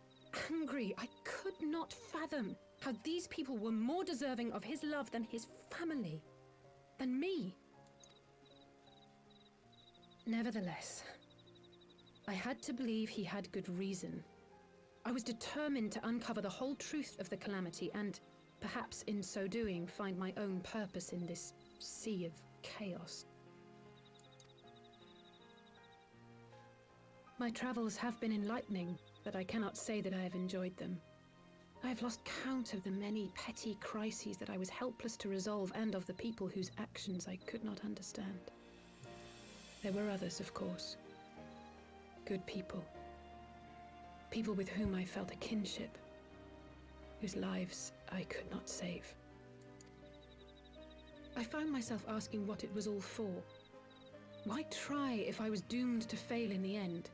angry. I could not fathom how these people were more deserving of his love than his family, than me. Nevertheless, I had to believe he had good reason. I was determined to uncover the whole truth of the calamity and, perhaps in so doing, find my own purpose in this sea of chaos. My travels have been enlightening, but I cannot say that I have enjoyed them. I have lost count of the many petty crises that I was helpless to resolve and of the people whose actions I could not understand. There were others, of course. Good people. People with whom I felt a kinship, whose lives I could not save. I found myself asking what it was all for. Why try if I was doomed to fail in the end?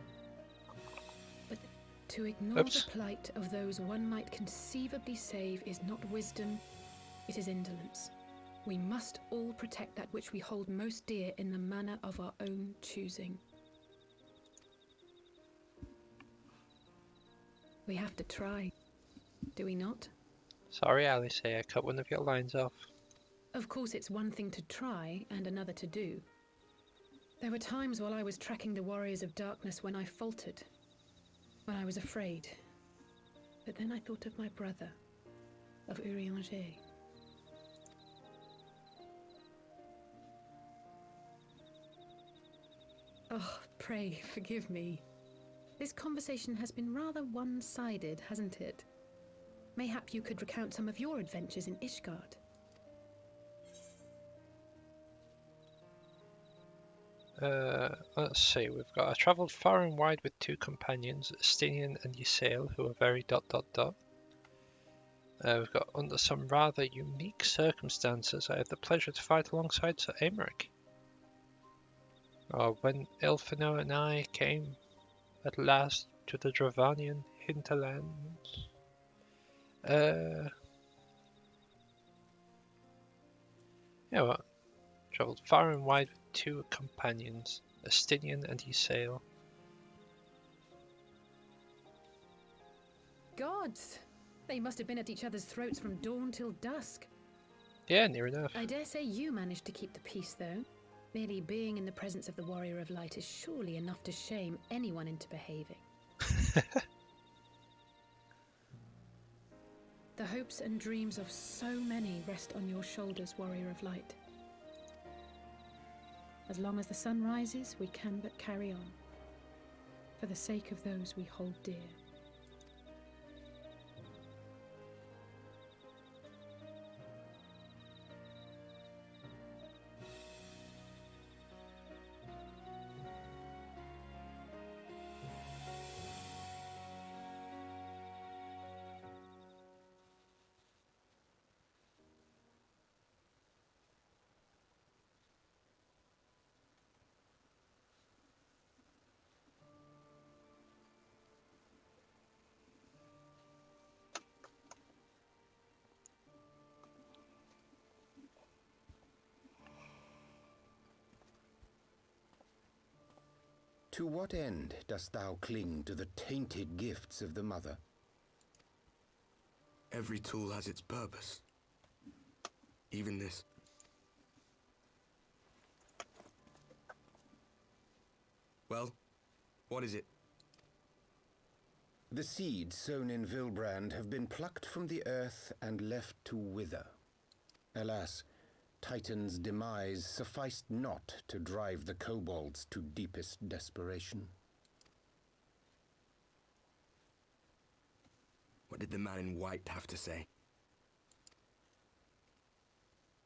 But to ignore the plight of those one might conceivably save is not wisdom, it is indolence. We must all protect that which we hold most dear in the manner of our own choosing. We have to try, do we not? Sorry, Alice, I cut one of your lines off. Of course, it's one thing to try and another to do. There were times while I was tracking the warriors of darkness when I faltered, when I was afraid. But then I thought of my brother, of Urianger. Oh, pray forgive me. This conversation has been rather one-sided, hasn't it? Mayhap you could recount some of your adventures in Ishgard. Let's see, I travelled far and wide with two companions, Stinian and Ysael, who are very ... We've got, under some rather unique circumstances, I had the pleasure to fight alongside Sir Aymeric. When Elfino and I came at last to the Dravanian hinterlands. Travelled far and wide with two companions, Astinian and Ysael. Gods! They must have been at each other's throats from dawn till dusk. Yeah, near enough. I dare say you managed to keep the peace, though. Merely being in the presence of the Warrior of Light is surely enough to shame anyone into behaving. The hopes and dreams of so many rest on your shoulders, Warrior of Light. As long as the sun rises, we can but carry on, for the sake of those we hold dear. To what end dost thou cling to the tainted gifts of the Mother? Every tool has its purpose. Even this. Well, what is it? The seeds sown in Vilbrand have been plucked from the earth and left to wither. Alas, Titan's demise sufficed not to drive the kobolds to deepest desperation. What did the man in white have to say?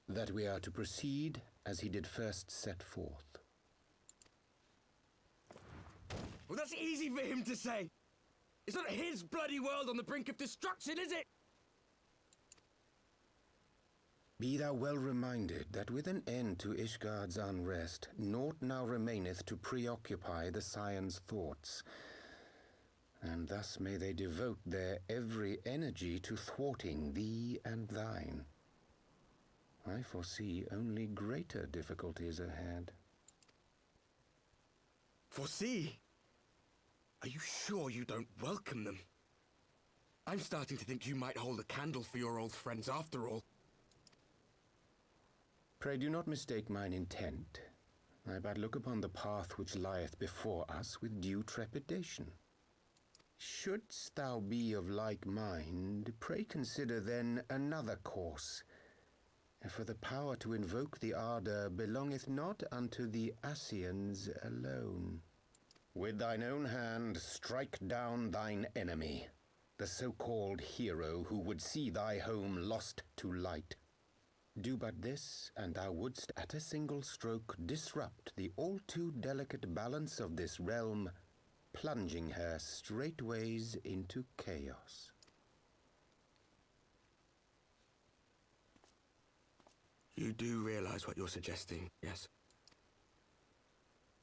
That we are to proceed as he did first set forth. Well, that's easy for him to say! It's not his bloody world on the brink of destruction, is it? Be thou well reminded that with an end to Ishgard's unrest, naught now remaineth to preoccupy the Scions' thoughts, and thus may they devote their every energy to thwarting thee and thine. I foresee only greater difficulties ahead. Foresee? Are you sure you don't welcome them? I'm starting to think you might hold a candle for your old friends after all. Pray do not mistake mine intent. I but look upon the path which lieth before us with due trepidation. Shouldst thou be of like mind, pray consider then another course. For the power to invoke the ardour belongeth not unto the Ascians alone. With thine own hand strike down thine enemy, the so-called hero who would see thy home lost to light. Do but this, and thou wouldst at a single stroke disrupt the all-too delicate balance of this realm, plunging her straightways into chaos. You do realize what you're suggesting, yes?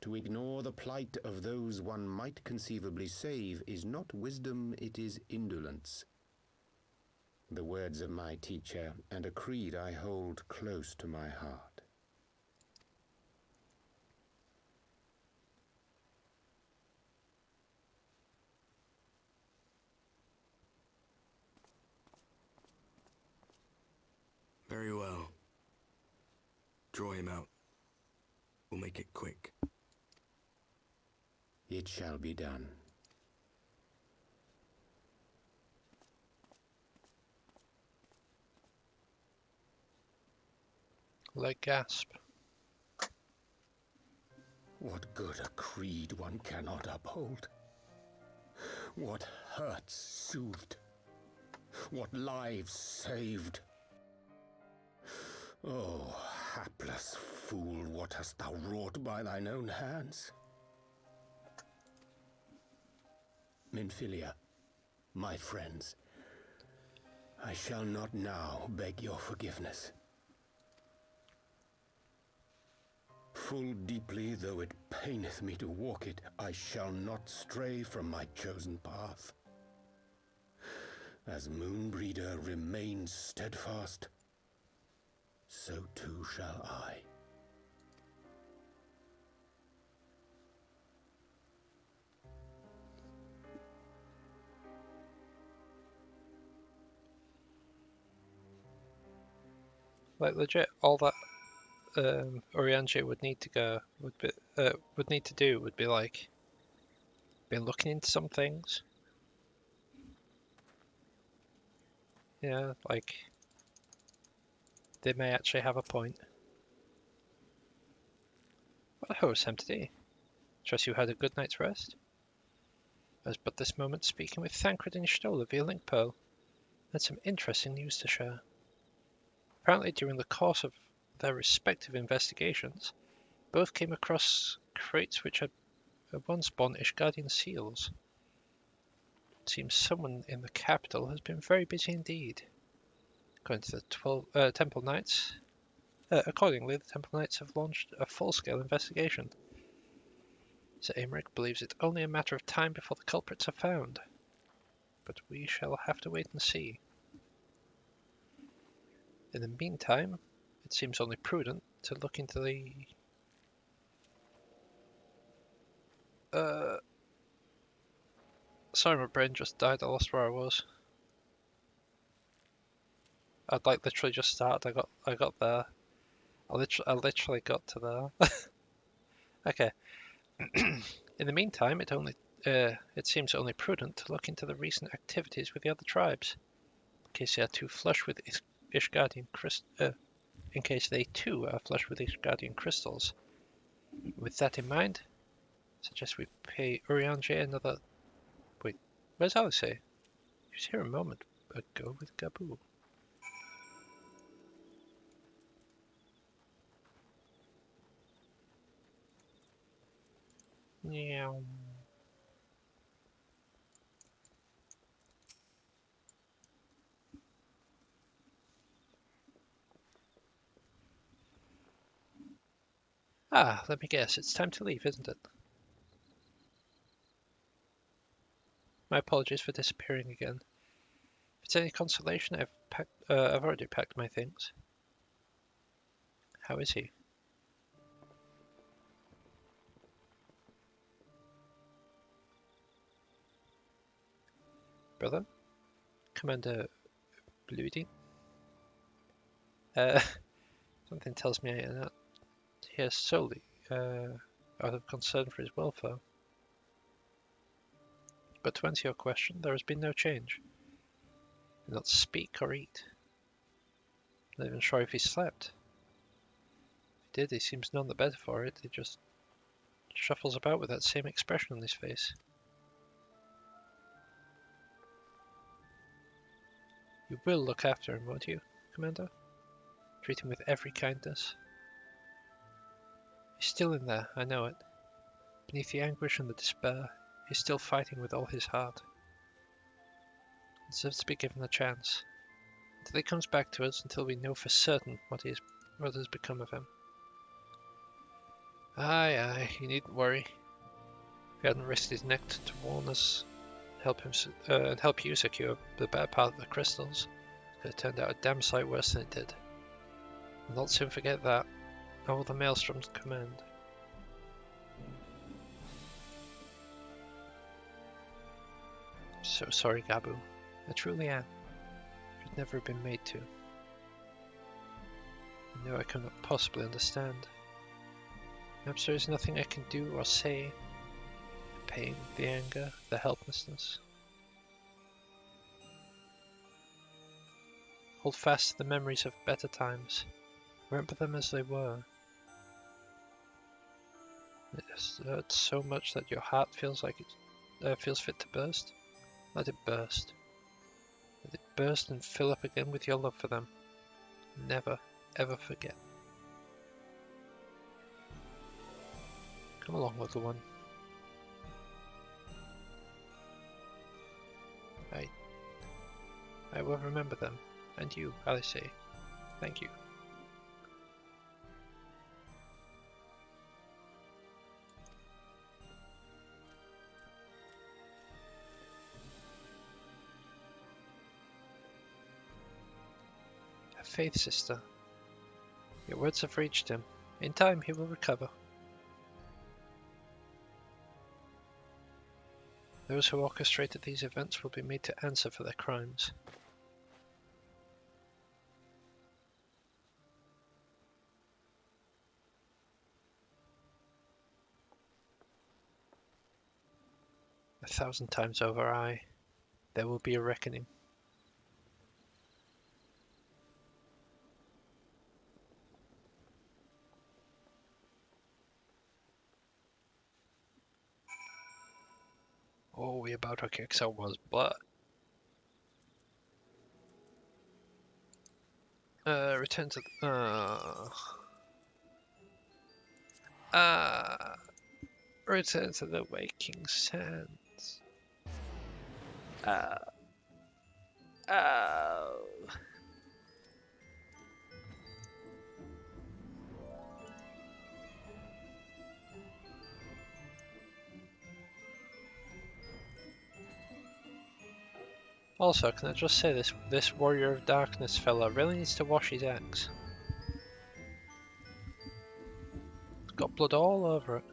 To ignore the plight of those one might conceivably save is not wisdom, it is indolence. The words of my teacher, and a creed I hold close to my heart. Very well. Draw him out. We'll make it quick. It shall be done. Like gasp. What good a creed one cannot uphold? What hurts soothed? What lives saved? Oh, hapless fool, what hast thou wrought by thine own hands? Minfilia, my friends, I shall not now beg your forgiveness. Full deeply though it paineth me to walk it, I shall not stray from my chosen path. As Moonbreeder remains steadfast, so too shall I. Like legit, all that Oriange would need to do would be like, been looking into some things. Yeah, like they may actually have a point. Well, ho, Empty. Trust you had a good night's rest. I was but this moment speaking with Thancred and Stola via Link Pearl. Had some interesting news to share. Apparently, during the course of their respective investigations, both came across crates which had once borne Ishgardian seals. It seems someone in the capital has been very busy indeed. According to the Temple Knights, accordingly, the Temple Knights have launched a full-scale investigation. Sir Aymeric believes it only a matter of time before the culprits are found, but we shall have to wait and see. In the meantime, it seems only prudent to look into the sorry, my brain just died. I lost where I was. I'd like literally just started. I got there. I literally got to there. Okay. In the meantime, it seems only prudent to look into the recent activities with the other tribes, in case they are too flush with Ishgardian in case they too are flush with Ishgardian crystals. With that in mind, I suggest we pay Urianger another. Wait, where's Alice? She was here a moment ago with Gabu. Yeah. Ah, let me guess. It's time to leave, isn't it? My apologies for disappearing again. If it's any consolation, I've already packed my things. How is he? Brother? Commander Bloody? Something tells me I am not here solely out of concern for his welfare. But to answer your question, there has been no change. He did not speak or eat. I'm not even sure if he slept. If he did, he seems none the better for it. He just shuffles about with that same expression on his face. You will look after him, won't you, Commander? Treat him with every kindness. He's still in there, I know it. Beneath the anguish and the despair, he's still fighting with all his heart. He deserves to be given a chance. Until he comes back to us, until we know for certain what has become of him. Aye, you needn't worry. If he hadn't risked his neck to warn us, and help you secure the better part of the crystals, it could have turned out a damn sight worse than it did. And not soon forget that. All the Maelstrom's command. So sorry, Gabu. I truly am. Should never have been made to. I know I cannot possibly understand. Perhaps there is nothing I can do or say. The pain, the anger, the helplessness. Hold fast to the memories of better times. Remember them as they were. It hurts so much that your heart feels like it feels fit to burst. Let it burst. Let it burst and fill up again with your love for them. Never, ever forget. Come along, little one. I will remember them, and you, Alice. Thank you. Have faith, sister. Your words have reached him. In time he will recover. Those who orchestrated these events will be made to answer for their crimes. 1,000 times over, aye. There will be a reckoning. Oh, we about to kick someone's butt. Return to return to the waking sands. Oh. Also, can I just say this warrior of darkness fella really needs to wash his axe. It's got blood all over it.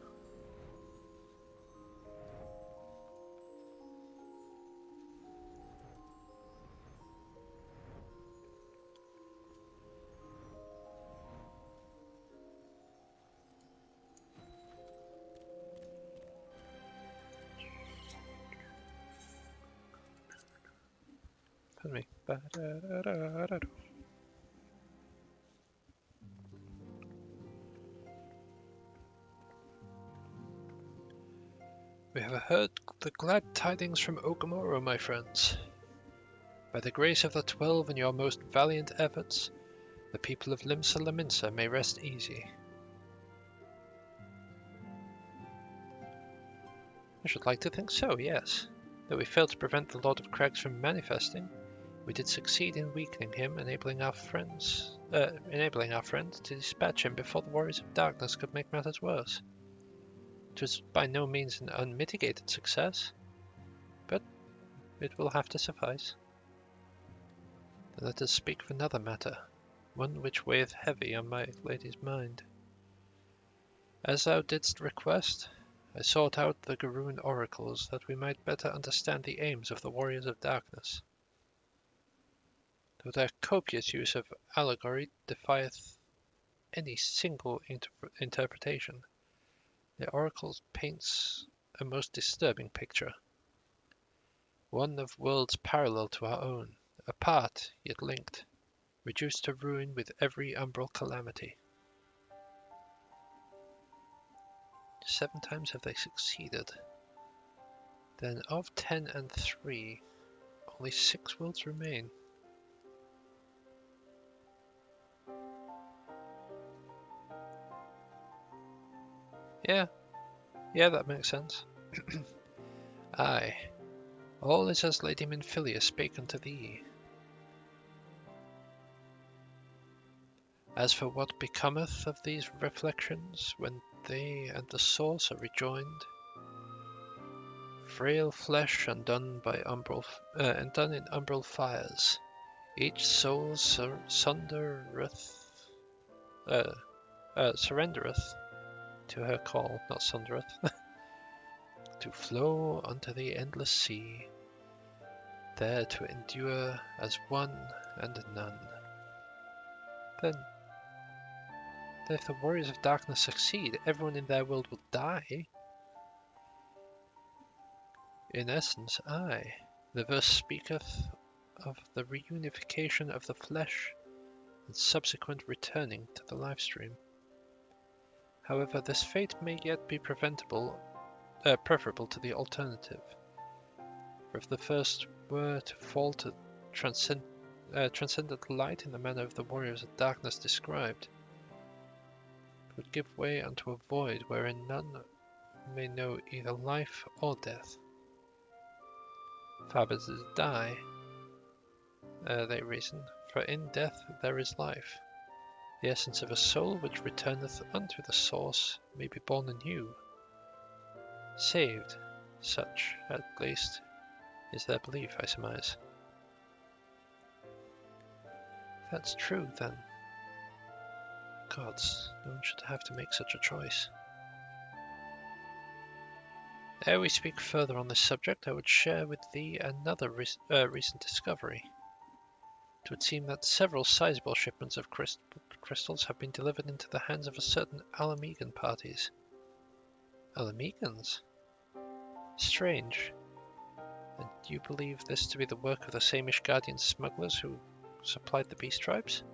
Pardon me. We have heard the glad tidings from Okamoro, my friends. By the grace of the 12 and your most valiant efforts, the people of Limsa Laminsa may rest easy. I should like to think so, yes. Though we failed to prevent the Lord of Crags from manifesting, we did succeed in weakening him, enabling our friend to dispatch him before the Warriors of Darkness could make matters worse. It was by no means an unmitigated success, but it will have to suffice. Then let us speak of another matter, one which weigheth heavy on my lady's mind. As thou didst request, I sought out the Dragoon oracles that we might better understand the aims of the Warriors of Darkness. Though their copious use of allegory defieth any single interpretation, the oracle paints a most disturbing picture. One of worlds parallel to our own, apart yet linked, reduced to ruin with every umbral calamity. 7 times have they succeeded. Then of 10 and 3, only 6 worlds remain. Yeah, that makes sense. Aye, all is as Lady Minfilia spake unto thee. As for what becometh of these reflections when they and the source are rejoined, frail flesh undone by undone in umbral fires, each soul surrendereth to her call, not sundereth, to flow unto the endless sea, there to endure as one and none. Then if the Warriors of Darkness succeed, everyone in their world will die. In essence, aye. The verse speaketh of the reunification of the flesh and subsequent returning to the life stream. However, this fate may yet be preferable to the alternative. For if the first were to fall to transcendent light in the manner of the Warriors of Darkness described, it would give way unto a void wherein none may know either life or death. Fathers die, they reason, for in death there is life. The essence of a soul which returneth unto the source may be born anew. Saved, such, at least, is their belief, I surmise. That's true, then. Gods, no one should have to make such a choice. Ere we speak further on this subject, I would share with thee another recent discovery. It would seem that several sizable shipments of crystals have been delivered into the hands of a certain Alamegan parties. Alamegans? Strange. And do you believe this to be the work of the same Ishgardian smugglers who supplied the beast tribes?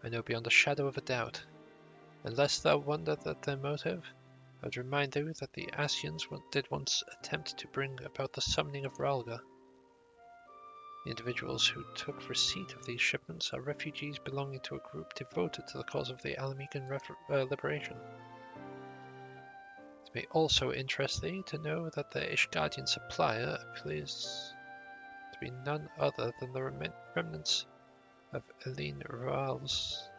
I know beyond a shadow of a doubt. Unless thou wonder at their motive, I would remind you that the Asians did once attempt to bring about the summoning of Ralga. The individuals who took receipt of these shipments are refugees belonging to a group devoted to the cause of the Alamigan liberation. It may also interest thee to know that the Ishgardian supplier appears to be none other than the remnants of Eileen Rael's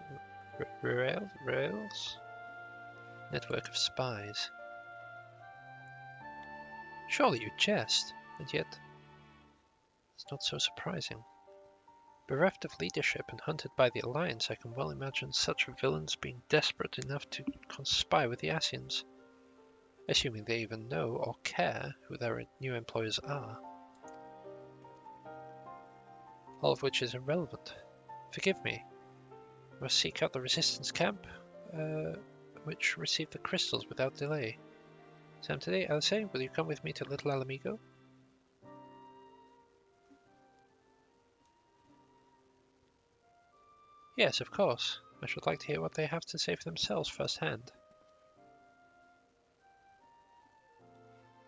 network of spies. Surely you jest, and yet it's not so surprising. Bereft of leadership and hunted by the Alliance, I can well imagine such villains being desperate enough to conspire with the Asians, assuming they even know or care who their new employers are. All of which is irrelevant. Forgive me. I must seek out the resistance camp, which received the crystals without delay. Sam, today, Alice, will you come with me to Little Alamigo? Yes, of course. I should like to hear what they have to say for themselves firsthand.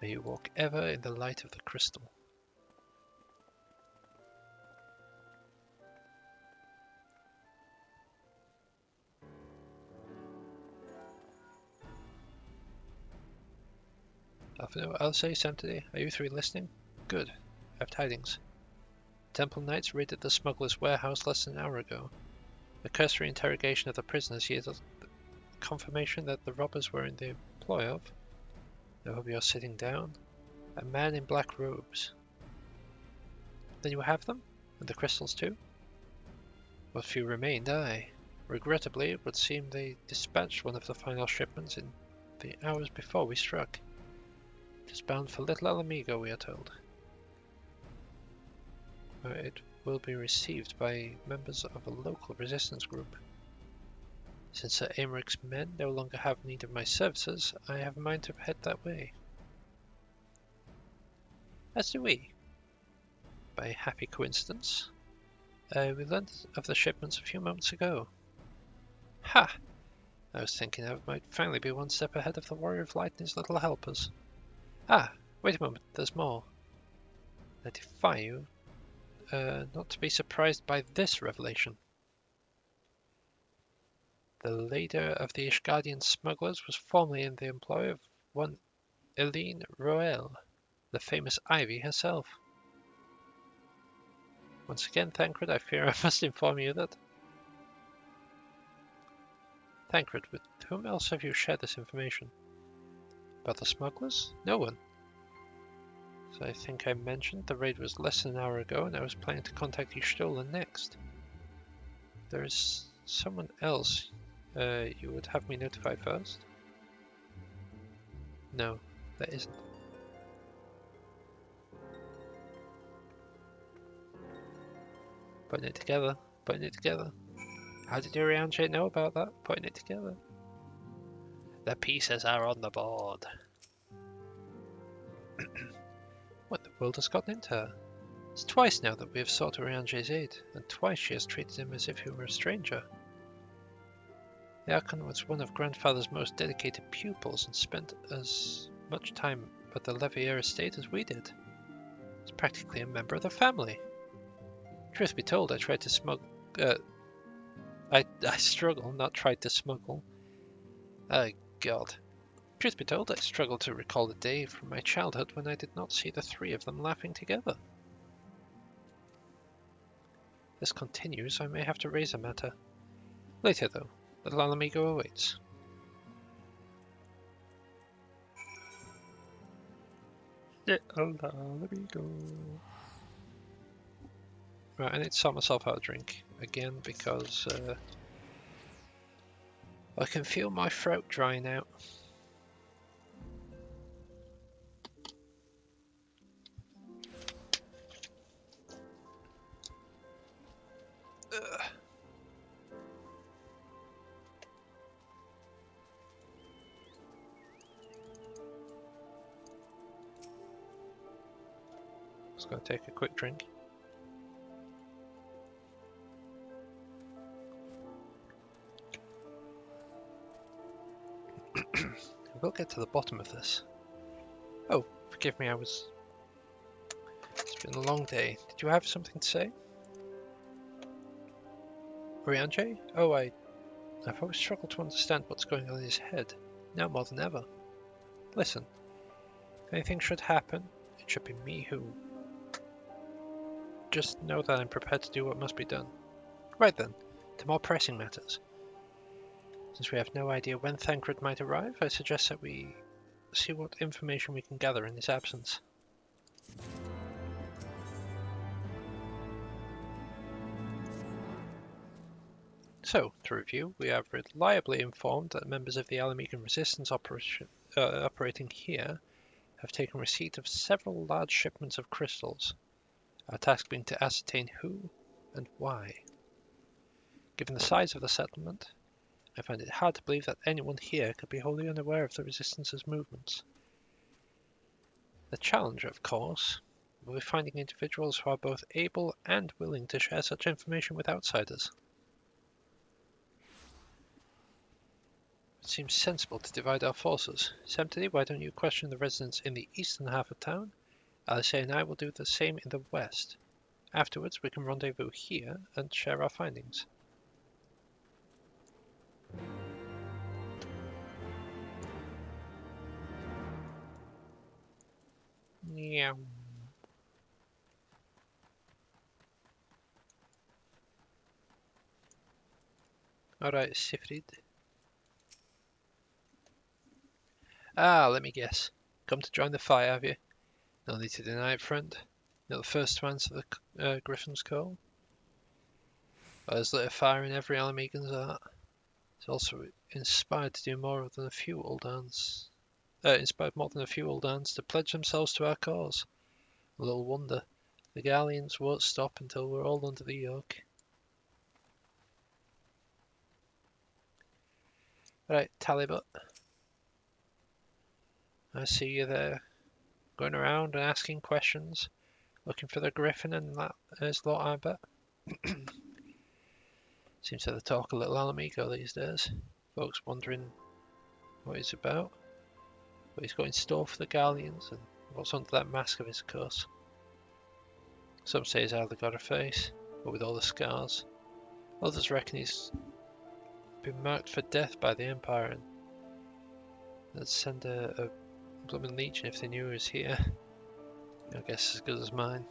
May you walk ever in the light of the crystal. Alphino, Alice, Sam, today, are you three listening? Good. I have tidings. Temple Knights raided the smuggler's warehouse less than an hour ago. A cursory interrogation of the prisoners yielded confirmation that the robbers were in the employ of, I hope you're sitting down, a man in black robes. Then you have them? And the crystals too? What few remained, aye. Regrettably, it would seem they dispatched one of the final shipments in the hours before we struck. It is bound for Little Alamigo, we are told. Where it will be received by members of a local resistance group. Since Sir Aymric's men no longer have need of my services, I have a mind to head that way. As do we. By happy coincidence, we learned of the shipments a few moments ago. Ha! I was thinking I might finally be one step ahead of the Warrior of Light and his little helpers. Ah, wait a moment, there's more. I defy you not to be surprised by this revelation. The leader of the Ishgardian smugglers was formerly in the employ of one Eileen Roel, the famous Ivy herself. Once again, Thancred, I fear I must inform you that... Thancred, with whom else have you shared this information? About the smugglers? No one. So I think I mentioned the raid was less than an hour ago and I was planning to contact Y'shtola next. There is someone else you would have me notify first? No, there isn't. Putting it together, putting it together. How did Urianger know about that? Putting it together. The pieces are on the board. What in the world has gotten into her? It's twice now that we have sought Urianger's aid, and twice she has treated him as if he were a stranger. The Archon was one of Grandfather's most dedicated pupils and spent as much time at the Levier estate as we did. He's practically a member of the family. Truth be told, I tried to smuggle... I struggle, not tried to smuggle. Oh, God. Truth be told, I struggle to recall the day from my childhood when I did not see the three of them laughing together. If this continues, I may have to raise the matter. Later, though. Little Alamigo awaits. Little Alamigo. Right, I need to sort myself out a drink again because I can feel my throat drying out. Ugh. Just going to take a quick drink. We'll get to the bottom of this. Oh, forgive me, it's been a long day. Did you have something to say? Oriange? Oh, I've always struggled to understand what's going on in his head, now more than ever. Listen, if anything should happen, it should be me who... Just know that I'm prepared to do what must be done. Right then, to more pressing matters. Since we have no idea when Thancred might arrive, I suggest that we see what information we can gather in his absence. So, to review, we are reliably informed that members of the Alamegan resistance operating here have taken receipt of several large shipments of crystals, our task being to ascertain who and why. Given the size of the settlement, I find it hard to believe that anyone here could be wholly unaware of the Resistance's movements. The challenge, of course, will be finding individuals who are both able and willing to share such information with outsiders. It seems sensible to divide our forces. Semtony, why don't you question the residents in the eastern half of town? Alice and I will do the same in the west. Afterwards, we can rendezvous here and share our findings. Yeah. Alright, Sifrid. Let me guess. Come to join the fire, have you? No need to deny it, friend. You're the first to answer the Griffin's call. Well, there's lit a fire in every Alamegan's heart. It's also inspired to do more than a few old hands. Inspired more than a few old hands to pledge themselves to our cause. A little wonder. The Galleons won't stop until we're all under the yoke. Right, Talibot. I see you there, going around and asking questions, looking for the Griffin and that his lot, I bet. Seems to the talk a little Alamigo these days. Folks wondering what he's about, what he's got in store for the Galleons, and what's under that mask of his cuss. Some say he's hardly got a face, but with all the scars. Others reckon he's been marked for death by the Empire, and they'd send a blooming legion if they knew he was here. I guess as good as mine.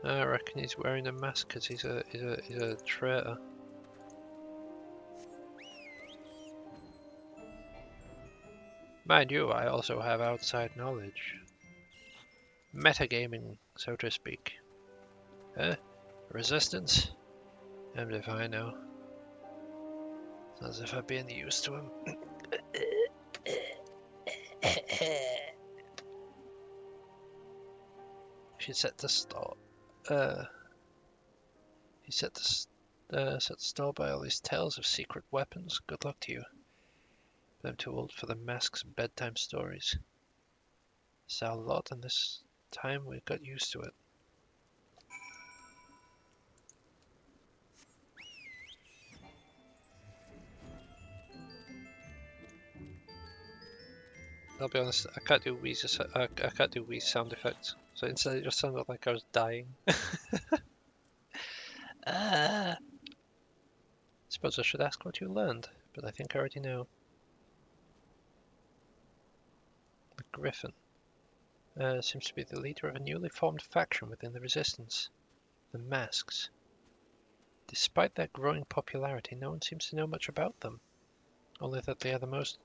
I reckon he's wearing a mask because he's a traitor. Mind you, I also have outside knowledge. Metagaming, so to speak. Resistance? Damned if I know. Sounds as if I'd be any use to him. If you set the store, set the store by all these tales of secret weapons, good luck to you. But I'm too old for the masks and bedtime stories. It's our lot, and this time we've got used to it. I'll be honest, I can't do Wheeze sound effects, so instead it just sounded like I was dying. Suppose I should ask what you learned, but I think I already know. The Griffin seems to be the leader of a newly formed faction within the Resistance, the Masks. Despite their growing popularity, no one seems to know much about them, only that they are the most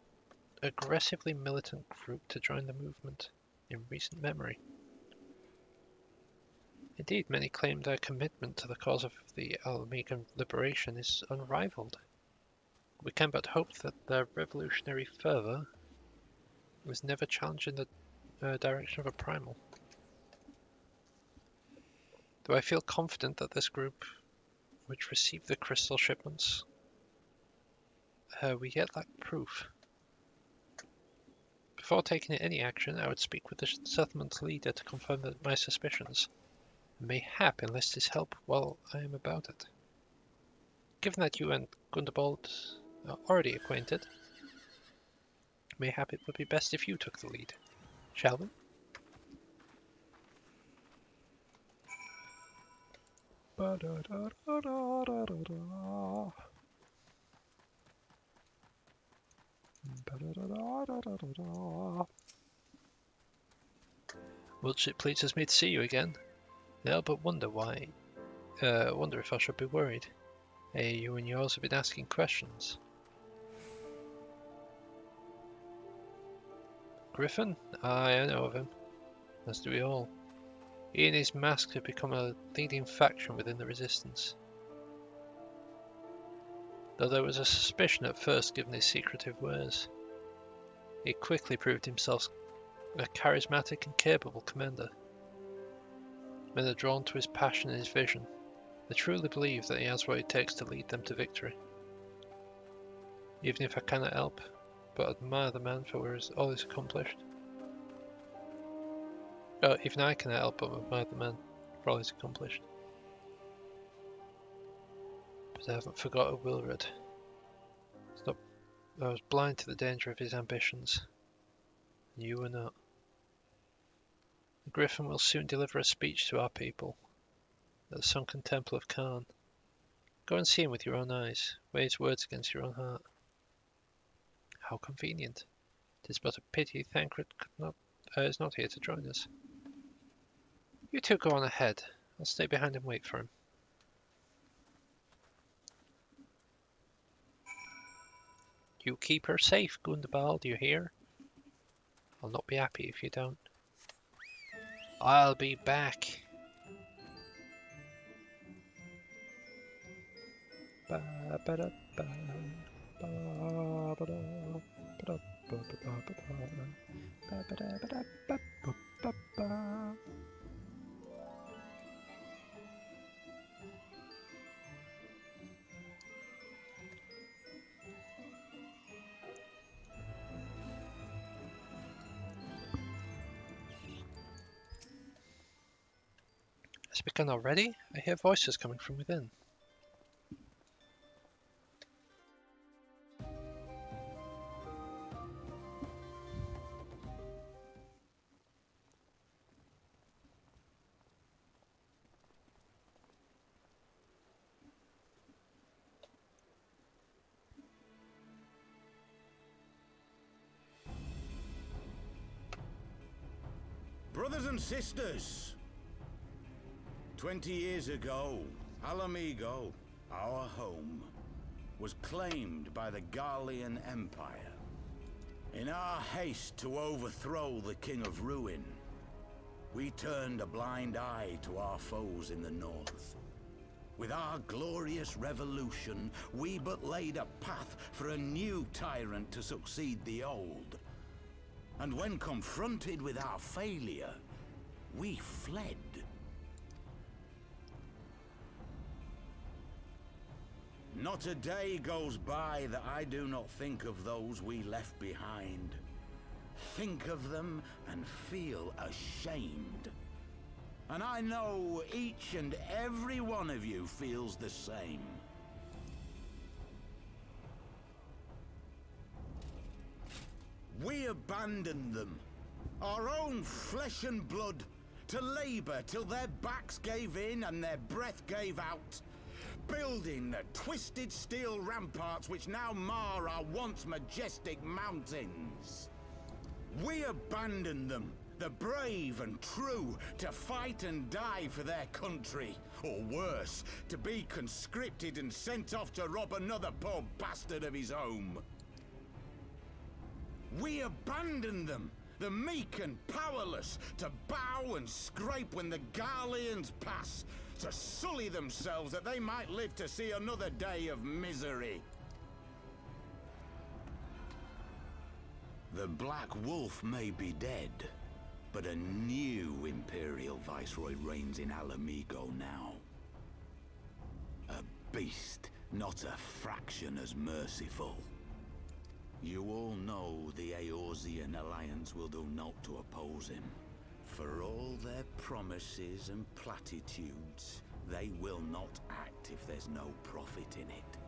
aggressively militant group to join the movement in recent memory. Indeed, many claim their commitment to the cause of the Alamegan liberation is unrivaled. We can but hope that their revolutionary fervor was never challenged in the direction of a primal. Though I feel confident that this group, which received the crystal shipments, we yet lack proof. Before taking any action, I would speak with the settlement leader to confirm my suspicions, and mayhap enlist his help while I am about it. Given that you and Gundobald are already acquainted, mayhap it would be best if you took the lead. Shall we? Much it pleases me to see you again. I'll but wonder why. Wonder if I should be worried. Hey, you and yours have been asking questions. Griffin? Aye, I know of him. As do we all. He and his mask have become a leading faction within the Resistance. Though there was a suspicion at first given his secretive ways, he quickly proved himself a charismatic and capable commander. Men are drawn to his passion and his vision. They truly believe that he has what it takes to lead them to victory. Even if I cannot help but admire the man for all he's accomplished. Oh, even I cannot help but admire the man for all he's accomplished. But I haven't forgotten Wilred. I was blind to the danger of his ambitions. And you were not. The Griffin will soon deliver a speech to our people at the sunken temple of Khan. Go and see him with your own eyes. Weigh his words against your own heart. How convenient. 'Tis but a pity Thancred is not here to join us. You two go on ahead. I'll stay behind and wait for him. You keep her safe, Gundobald, you hear? I'll not be happy if you don't. I'll be back. Has it begun already? I hear voices coming from within. Brothers and sisters, 20 years ago, Alamigo, our home, was claimed by the Garlean Empire. In our haste to overthrow the King of Ruin, we turned a blind eye to our foes in the north. With our glorious revolution, we but laid a path for a new tyrant to succeed the old. And when confronted with our failure, we fled. Not a day goes by that I do not think of those we left behind. Think of them and feel ashamed. And I know each and every one of you feels the same. We abandoned them, our own flesh and blood, to labor till their backs gave in and their breath gave out, building the twisted steel ramparts which now mar our once majestic mountains. We abandoned them, the brave and true, to fight and die for their country, or worse, to be conscripted and sent off to rob another poor bastard of his home. We abandoned them, the meek and powerless, to bow and scrape when the Garleans pass, to sully themselves that they might live to see another day of misery. The Black Wolf may be dead, but a new Imperial Viceroy reigns in Alamigo now. A beast not a fraction as merciful. You all know the Eorzean Alliance will do naught to oppose him. For all their promises and platitudes, they will not act if there's no profit in it.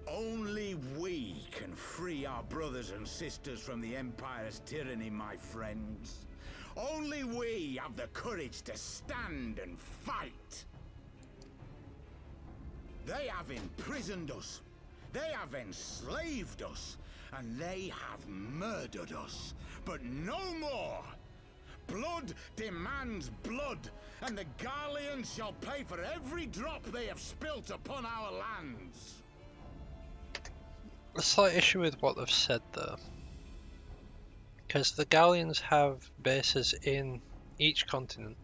Only we can free our brothers and sisters from the Empire's tyranny, my friends. Only we have the courage to stand and fight. They have imprisoned us. They have enslaved us. And they have murdered us. But no more! Blood demands blood, and the Garleans shall pay for every drop they have spilt upon our lands. A slight issue with what they've said though, because the Galleons have bases in each continent,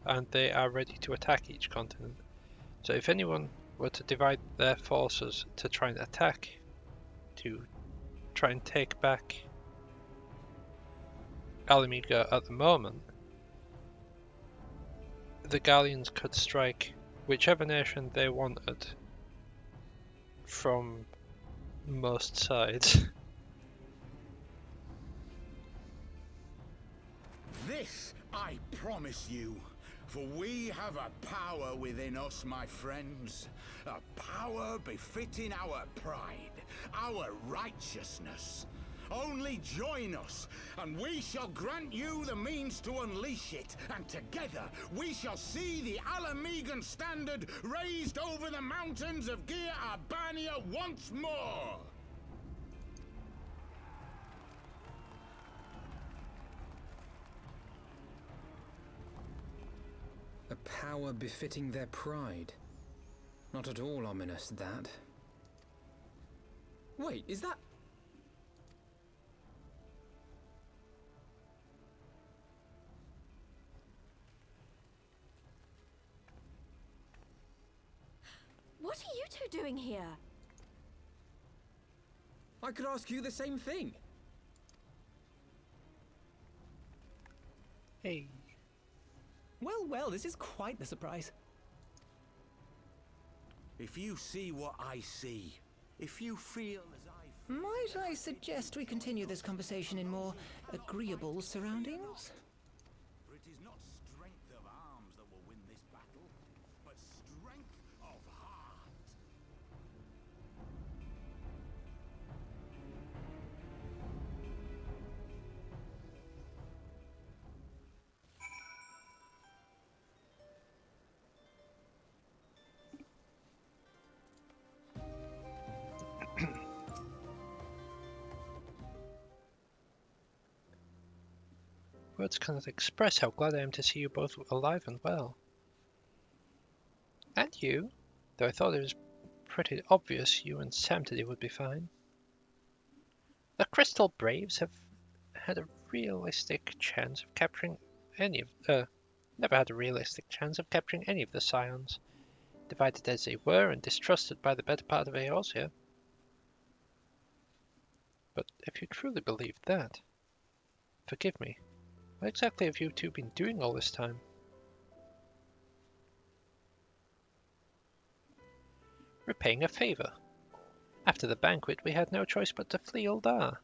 and they are ready to attack each continent. So if anyone were to divide their forces to try and attack, to try and take back Alamiga at the moment, the Galleons could strike whichever nation they wanted from most sides. This I promise you, for we have a power within us, my friends. A power befitting our pride, our righteousness. Only join us, and we shall grant you the means to unleash it, and together we shall see the Alamigan standard raised over the mountains of Gia Arbania once more! A power befitting their pride. Not at all ominous, that. Wait, is that... What are you two doing here? I could ask you the same thing. Hey. Well, well, this is quite the surprise. If you see what I see, if you feel as I feel... Might I suggest we continue this conversation in more agreeable surroundings? For it is not strength of arms that will win this battle, but strength of heart. Words cannot express how glad I am to see you both alive and well. And you, though I thought it was pretty obvious you and Sam today would be fine. The Crystal Braves have had a realistic chance of capturing any of never had a realistic chance of capturing any of the Scions, divided as they were and distrusted by the better part of Eorzea. But if you truly believe that, forgive me. What exactly have you two been doing all this time? Repaying a favour. After the banquet, we had no choice but to flee Uldar.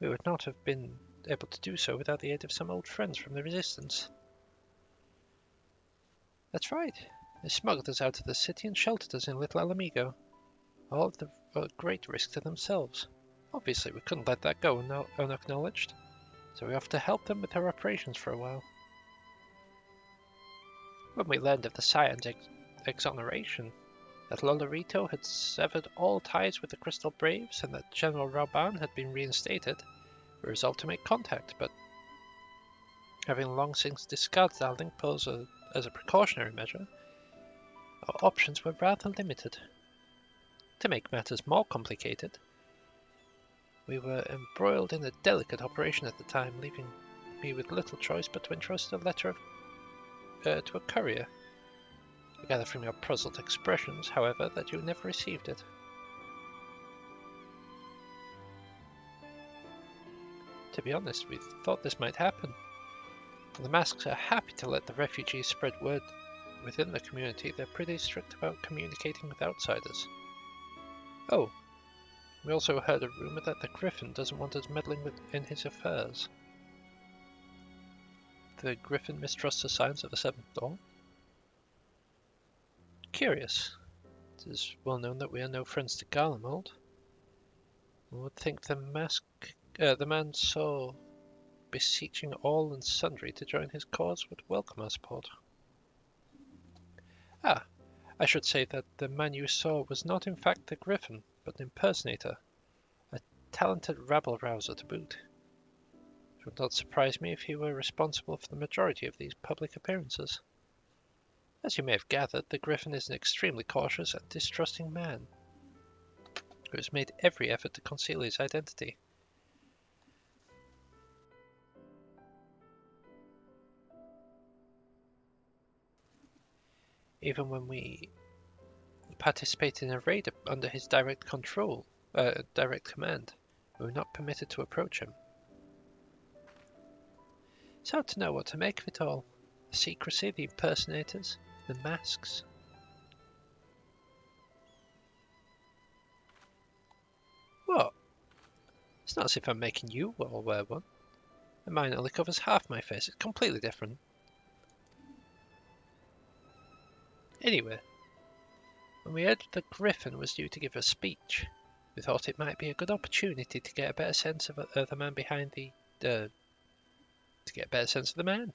We would not have been able to do so without the aid of some old friends from the Resistance. That's right. They smuggled us out of the city and sheltered us in Little Alamigo. All at the great risk to themselves. Obviously, we couldn't let that go unacknowledged. So we have to help them with their operations for a while. When we learned of the Scion's exoneration, that Lolorito had severed all ties with the Crystal Braves and that General Rauban had been reinstated, we resolved to make contact, but having long since discarded our link pose as a precautionary measure, our options were rather limited. To make matters more complicated, we were embroiled in a delicate operation at the time, leaving me with little choice but to entrust a letter to a courier. I gather from your puzzled expressions, however, that you never received it. To be honest, we thought this might happen. The masks are happy to let the refugees spread word within the community, they're pretty strict about communicating with outsiders. Oh, we also heard a rumor that the Griffin doesn't want us meddling in his affairs. The Griffin mistrusts the signs of the Seventh Dawn? Curious. It is well known that we are no friends to Garlemald. One would think the man so beseeching all and sundry to join his cause would welcome our support. Ah, I should say that the man you saw was not in fact the Griffin, but an impersonator, a talented rabble-rouser to boot. It would not surprise me if he were responsible for the majority of these public appearances. As you may have gathered, the Griffin is an extremely cautious and distrusting man, who has made every effort to conceal his identity. Even when we participated in a raid under his direct command, we were not permitted to approach him. It's hard to know what to make of it all. The secrecy, the impersonators, the masks. What? It's not as if I'm making you all wear one. And mine only covers half my face. It's completely different. Anyway, when we heard the Griffin was due to give a speech, we thought it might be a good opportunity to get a better sense of the man behind the... to get a better sense of the man.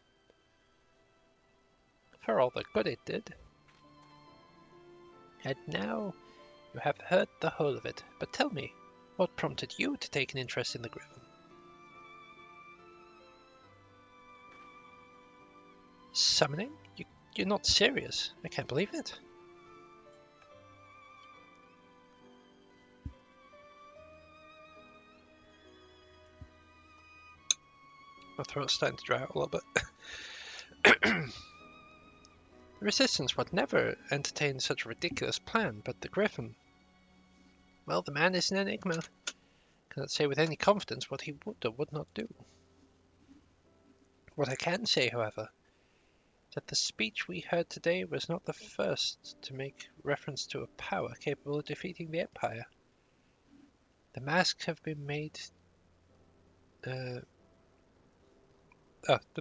For all the good it did. And now you have heard the whole of it, but tell me, what prompted you to take an interest in the Griffin? Summoning? You're not serious. I can't believe it. My throat's starting to dry out a little bit. The Resistance would never entertain such a ridiculous plan, but the Griffin... Well, the man is an enigma. Cannot say with any confidence what he would or would not do. What I can say, however, that the speech we heard today was not the first to make reference to a power capable of defeating the Empire. The masks have been made... the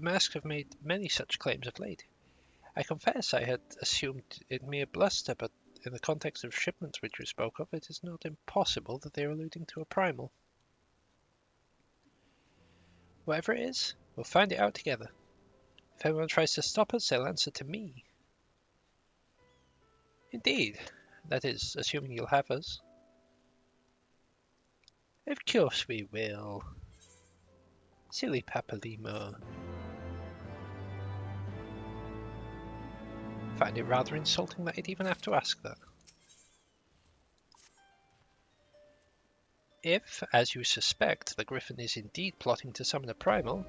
masks have made many such claims of late. I confess I had assumed it mere bluster, but in the context of shipments which you spoke of, it is not impossible that they are alluding to a primal. Whatever it is, we'll find it out together. If anyone tries to stop us, they'll answer to me. Indeed. That is, assuming you'll have us. Of course we will. Silly Papalimo. Find it rather insulting that I'd even have to ask that. If, as you suspect, the Griffin is indeed plotting to summon a primal,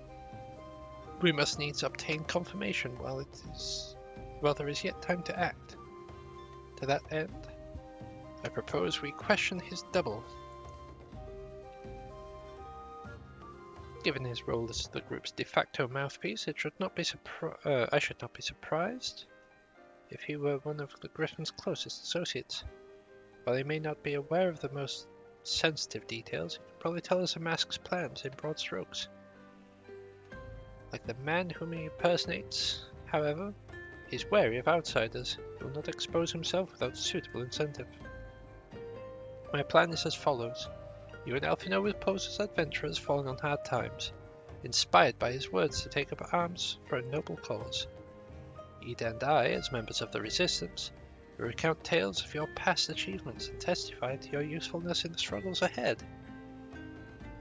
we must needs obtain confirmation while there is yet time to act. To that end, I propose we question his double. Given his role as the group's de facto mouthpiece, I should not be surprised if he were one of the Griffin's closest associates. While he may not be aware of the most sensitive details, he could probably tell us the mask's plans in broad strokes. Like the man whom he impersonates, however, he is wary of outsiders. He will not expose himself without suitable incentive. My plan is as follows. You and Elfino will pose as adventurers falling on hard times, inspired by his words to take up arms for a noble cause. Ida and I, as members of the Resistance, will recount tales of your past achievements and testify to your usefulness in the struggles ahead.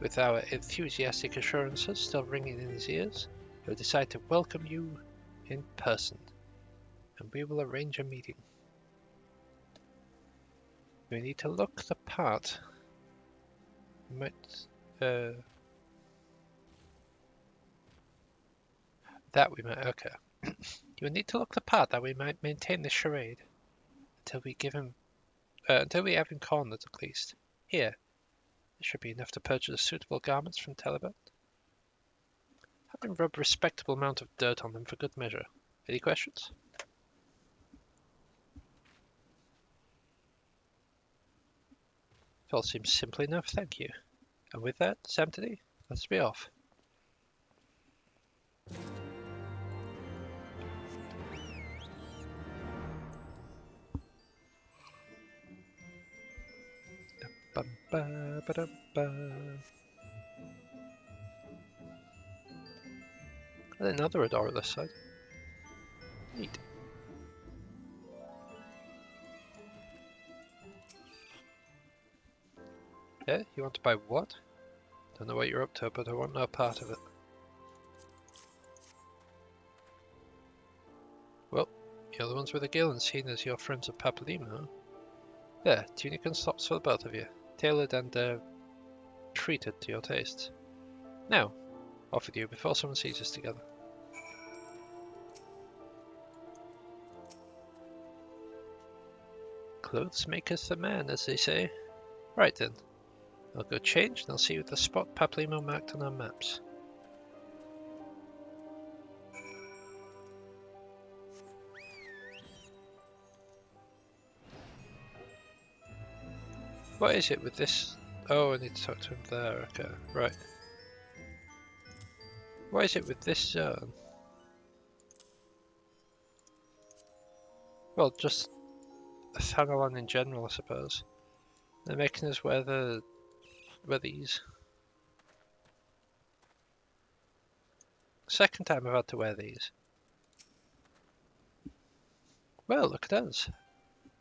With our enthusiastic assurances still ringing in his ears, he will decide to welcome you in person, and we will arrange a meeting. We need to look the part. Okay. You will need to look the part that we might maintain this charade until we have him cornered at least. Here, there should be enough to purchase suitable garments from Telebert. Have him rub a respectable amount of dirt on them for good measure. Any questions? It all seems simple enough, thank you. And with that, Samtony, let's be off. And another door on this side. Neat. Yeah, you want to buy what? Don't know what you're up to, but I want no part of it. Well, you're the ones with the gill and seen as your friends of Papadima, huh? There, tunic and socks for the both of you. Tailored and, treated to your tastes. Now, off with you before someone sees us together. Clothes maketh the man, as they say. Right then. I'll go change and I'll see you at the spot Paplimo marked on our maps. What is it with this? Oh, I need to talk to him there. Okay, right. What is it with this zone? Well, just Thanalan in general, I suppose. They're making us wear these. Second time I've had to wear these. Well, look at us.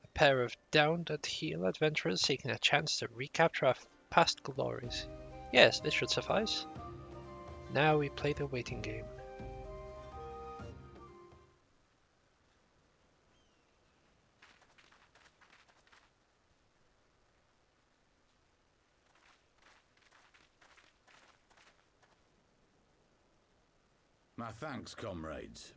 A pair of downed-at-heel adventurers seeking a chance to recapture our past glories. Yes, this should suffice. Now we play the waiting game. My thanks, comrades.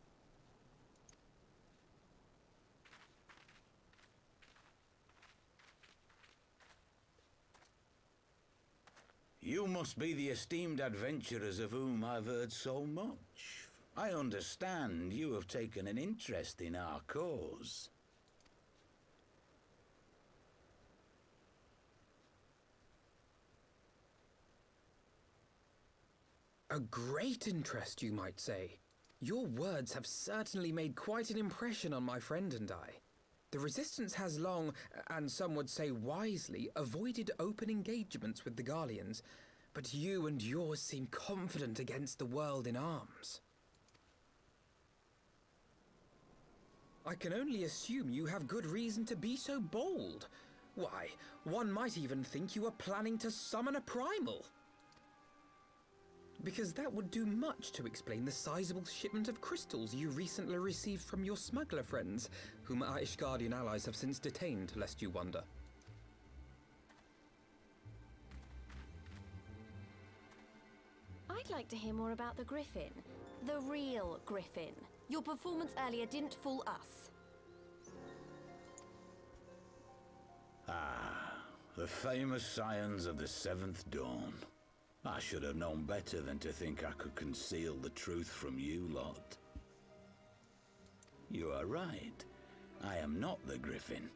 You must be the esteemed adventurers of whom I've heard so much. I understand you have taken an interest in our cause. A great interest, you might say. Your words have certainly made quite an impression on my friend and I. The Resistance has long, and some would say wisely, avoided open engagements with the Garleans, but you and yours seem confident against the world in arms. I can only assume you have good reason to be so bold. Why, one might even think you are planning to summon a primal. Because that would do much to explain the sizable shipment of crystals you recently received from your smuggler friends, whom our Ishgardian allies have since detained, lest you wonder. I'd like to hear more about the Griffin. The real Griffin. Your performance earlier didn't fool us. Ah, the famous scions of the Seventh Dawn. I should have known better than to think I could conceal the truth from you lot. You are right. I am not the Griffin,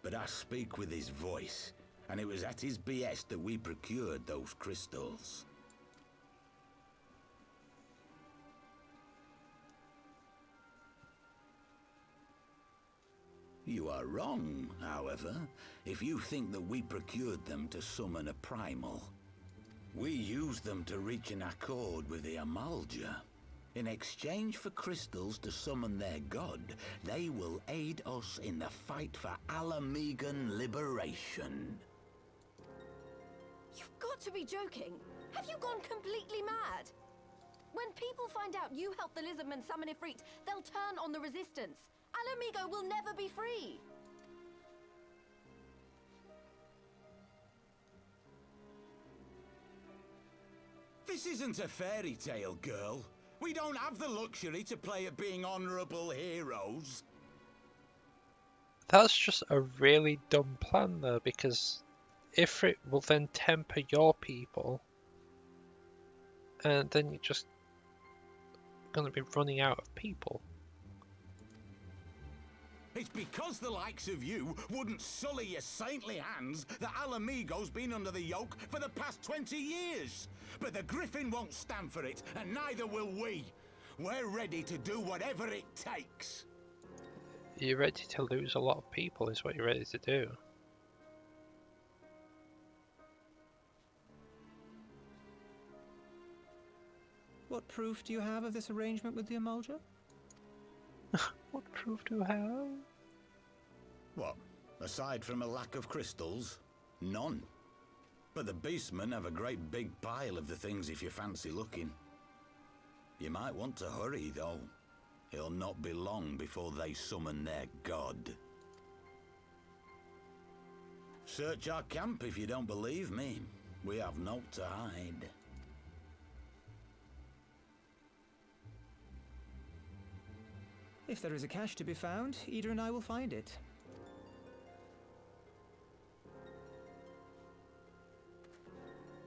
but I speak with his voice, and it was at his behest that we procured those crystals. You are wrong, however, if you think that we procured them to summon a primal. We used them to reach an accord with the Amalja. In exchange for crystals to summon their god, they will aid us in the fight for Alamegan liberation. You've got to be joking. Have you gone completely mad? When people find out you helped the Lizardmen summon Ifrit, they'll turn on the Resistance. Alamigo will never be free. This isn't a fairy tale, girl. We don't have the luxury to play at being honourable heroes. That's just a really dumb plan though, because Ifrit will then temper your people, and then you're just going to be running out of people. It's because the likes of you wouldn't sully your saintly hands that Alamigo's been under the yoke for the past 20 years. But the Griffin won't stand for it, and neither will we. We're ready to do whatever it takes. You're ready to lose a lot of people, is what you're ready to do. What proof do you have of this arrangement with the Amulja? What proof do you have? What? Aside from a lack of crystals? None. But the beastmen have a great big pile of the things if you fancy looking. You might want to hurry, though. It'll not be long before they summon their god. Search our camp if you don't believe me. We have naught to hide. If there is a cache to be found, Ida and I will find it.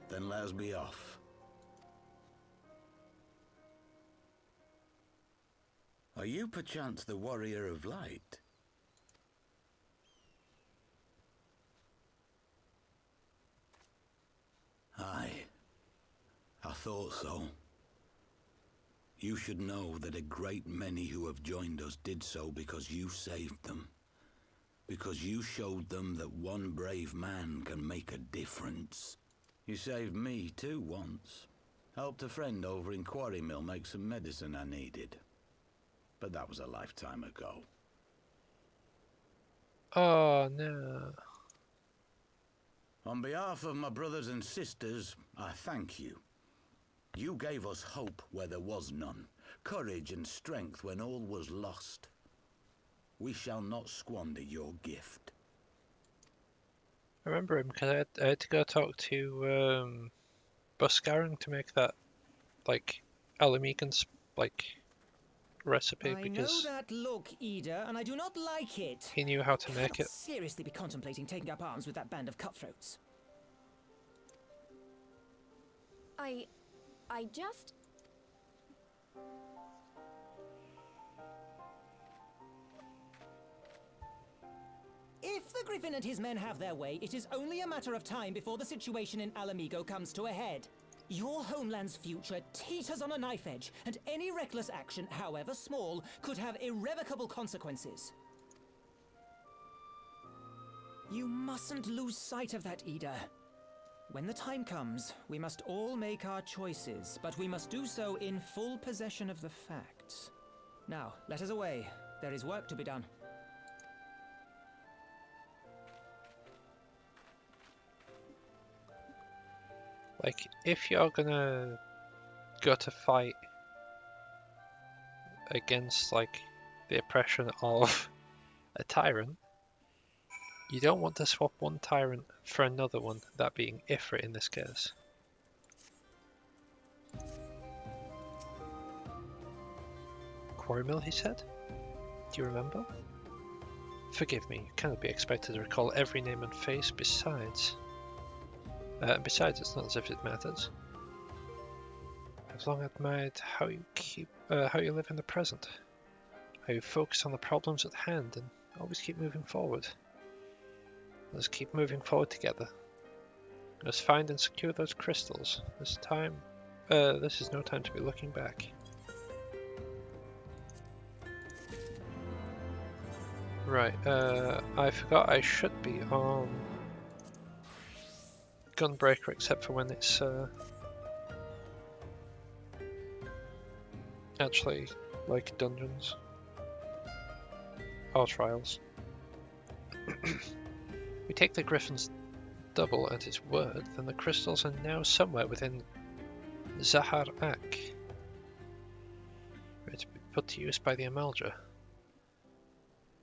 Then let us be off. Are you perchance the Warrior of Light? Aye. I thought so. You should know that a great many who have joined us did so because you saved them. Because you showed them that one brave man can make a difference. You saved me too once. Helped a friend over in Quarry Mill make some medicine I needed. But that was a lifetime ago. Oh no. On behalf of my brothers and sisters, I thank you. You gave us hope where there was none, courage and strength when all was lost. We shall not squander your gift. I remember him because I had to go talk to Buscaring to make that, like, Alamigan's, like, recipe because I know that look, Ida, and I do not like it. he knew how to make it. Seriously be contemplating taking up arms with that band of cutthroats. I just... If the Griffin and his men have their way, it is only a matter of time before the situation in Alamigo comes to a head. Your homeland's future teeters on a knife edge, and any reckless action, however small, could have irrevocable consequences. You mustn't lose sight of that, Ida. When the time comes, we must all make our choices, but we must do so in full possession of the facts. Now, let us away. There is work to be done. Like, if you're gonna go to fight against, like, the oppression of a tyrant, you don't want to swap one tyrant for another one, that being Ifrit in this case. Quarry Mill, he said? Do you remember? Forgive me, you cannot be expected to recall every name and face. Besides, it's not as if it matters. I've long admired how you live in the present, how you focus on the problems at hand and always keep moving forward. Let's keep moving forward together. Let's find and secure those crystals. This is no time to be looking back. Right, I forgot I should be on Gunbreaker except for when it's actually like dungeons or trials. We take the Griffin's double at its word, then the crystals are now somewhere within Zahar Ak, ready to be put to use by the Amalja.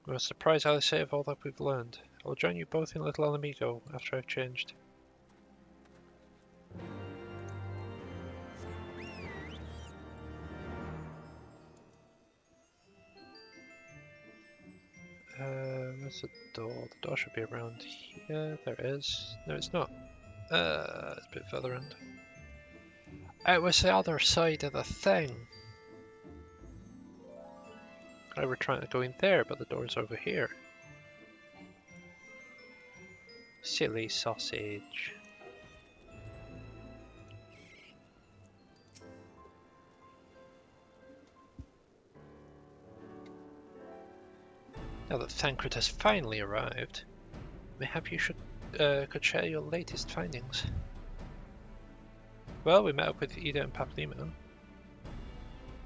We must surprise Alice of all that we've learned. I will join you both in Little Alamigo after I've changed. Where's the door? The door should be around here. There it is. No, it's not. It's a bit further in. It was the other side of the thing. I were trying to go in there, but the door's over here. Silly sausage. Now that Thancred has finally arrived, mayhap you could share your latest findings. Well, we met up with Ida and Paplimo.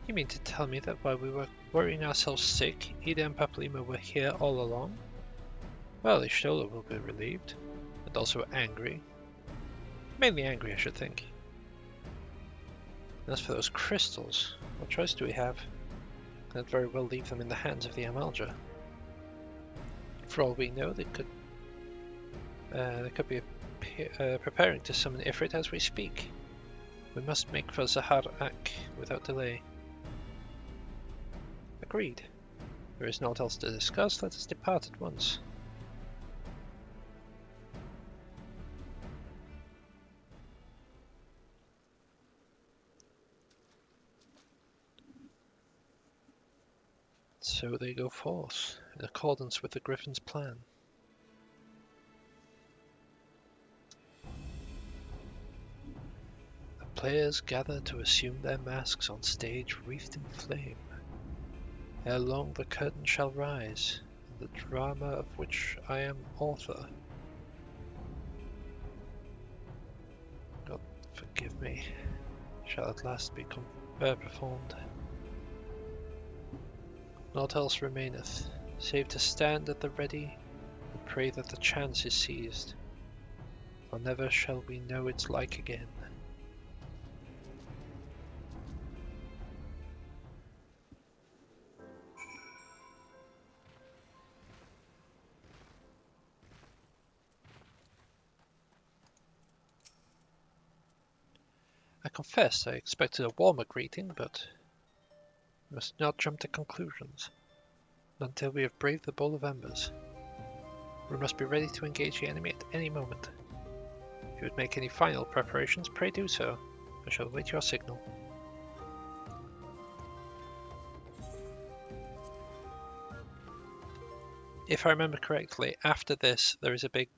You mean to tell me that while we were worrying ourselves sick, Ida and Paplimo were here all along? Well, Ishtola will be relieved, and also angry. Mainly angry, I should think. And as for those crystals, what choice do we have? Can't very well leave them in the hands of the Amalja. For all we know, they could be preparing to summon Ifrit as we speak. We must make for Zahar Ak without delay. Agreed. There is naught else to discuss, let us depart at once. So they go forth, in accordance with the Griffin's plan. The players gather to assume their masks on stage wreathed in flame. Ere long the curtain shall rise, and the drama of which I am author. God forgive me, shall at last be performed. Naught else remaineth, save to stand at the ready and pray that the chance is seized, for never shall we know its like again. I confess I expected a warmer greeting, but we must not jump to conclusions. Not until we have braved the bowl of embers. We must be ready to engage the enemy at any moment. If you would make any final preparations, pray do so. I shall await your signal. If I remember correctly, after this there is a big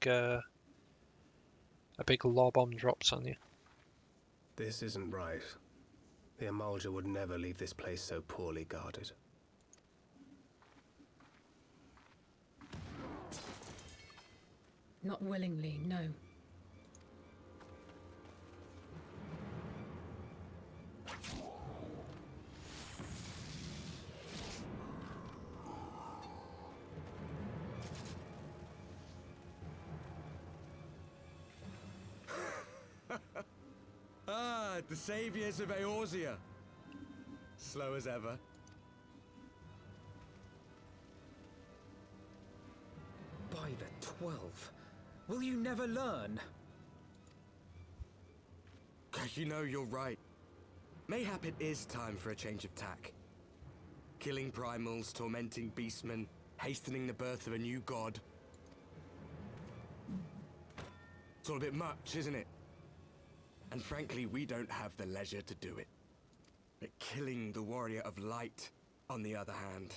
law bomb drops on you. This isn't right. The Amalja would never leave this place so poorly guarded. Not willingly, no. The saviors of Eorzea. Slow as ever. By the 12, will you never learn? You know, you're right. Mayhap it is time for a change of tack. Killing primals, tormenting beastmen, hastening the birth of a new god. It's all a bit much, isn't it? And frankly, we don't have the leisure to do it. But killing the warrior of light, on the other hand,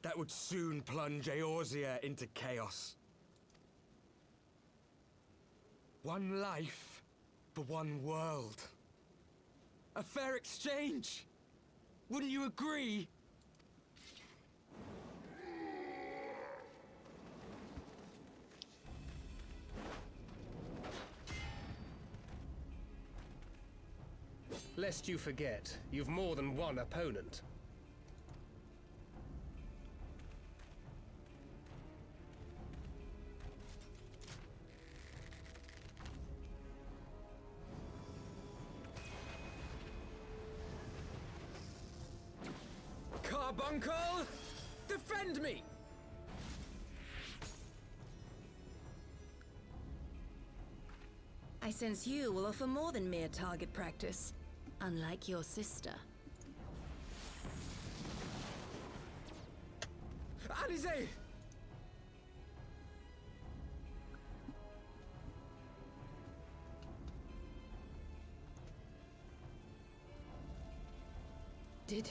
that would soon plunge Eorzea into chaos. One life for one world. A fair exchange! Wouldn't you agree? Lest you forget, you've more than one opponent. Carbuncle! Defend me! I sense you will offer more than mere target practice, unlike your sister. Alize! Did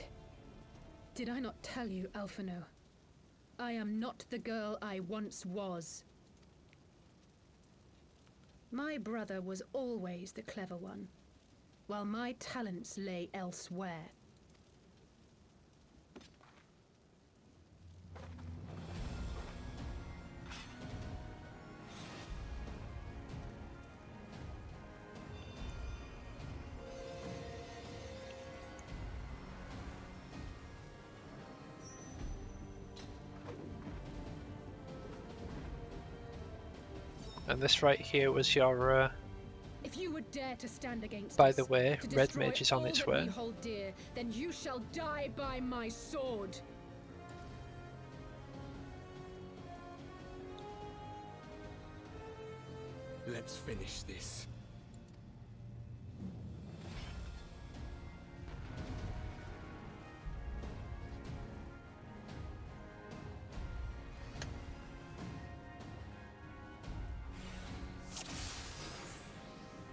Did I not tell you, Alphino? I am not the girl I once was. My brother was always the clever one, while my talents lay elsewhere. And this right here was your, If you would dare to stand against by us, the way, to Red destroy Mage is on all its that way. we hold dear, then you shall die by my sword. Let's finish this.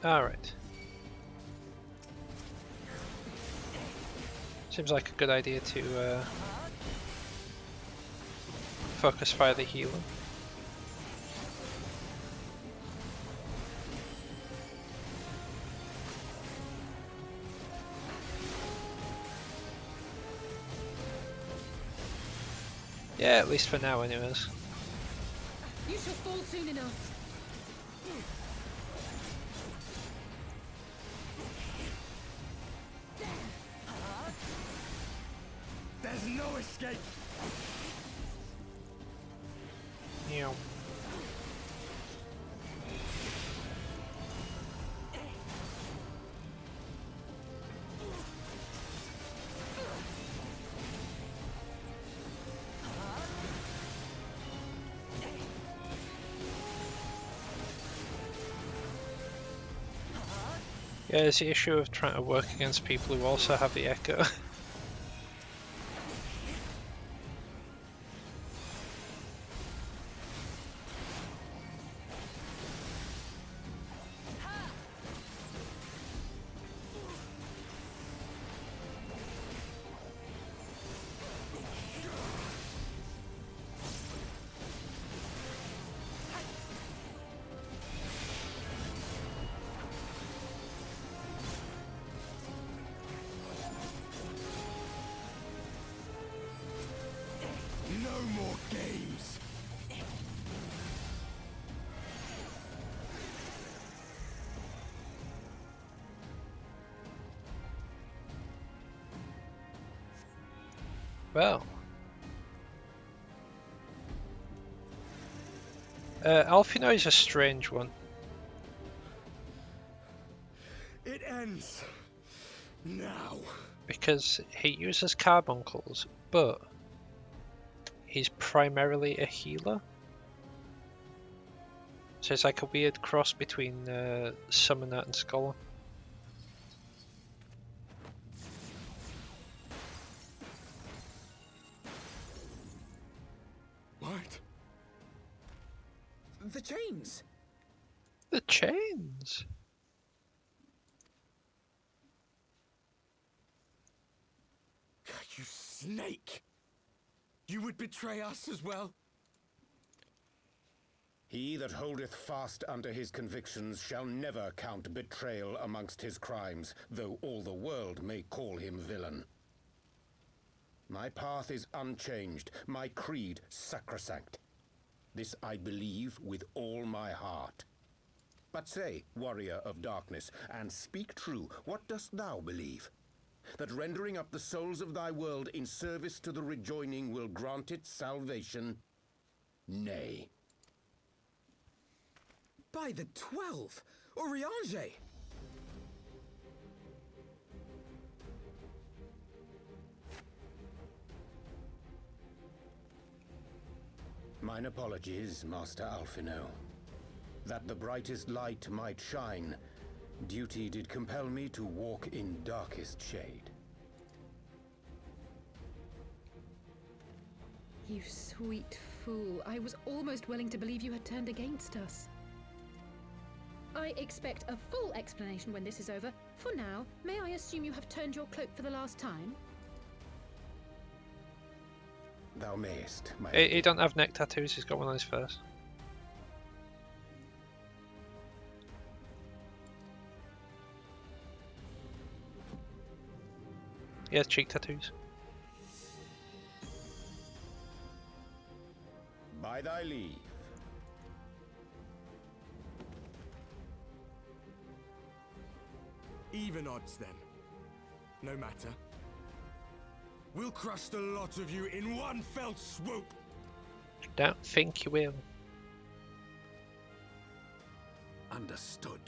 Alright. Seems like a good idea to focus fire the healer. Yeah, at least for now anyways. You shall fall soon enough. There's no escape! Yeah. Yeah, it's the issue of trying to work against people who also have the echo. No more games! Well. Alphino is a strange one. It ends now. Because he uses carbuncles, but he's primarily a healer. So it's like a weird cross between Summoner and Scholar. What? The chains! The chains! You snake! You would betray us as well? He that holdeth fast unto his convictions shall never count betrayal amongst his crimes, though all the world may call him villain. My path is unchanged, my creed sacrosanct. This I believe with all my heart. But say, warrior of darkness, and speak true, what dost thou believe? That rendering up the souls of thy world in service to the rejoining will grant it salvation? Nay. By the 12! Oriange! Mine apologies, Master Alphino. That the brightest light might shine, duty did compel me to walk in darkest shade. You sweet fool. I was almost willing to believe you had turned against us. I expect a full explanation when this is over. For now, may I assume you have turned your cloak for the last time? Thou mayest, my He don't have neck tattoos, he's got one on his face. He has cheek tattoos. By thy leave. Even odds then. No matter. We'll crush the lot of you in one fell swoop. Don't think you will. Understood.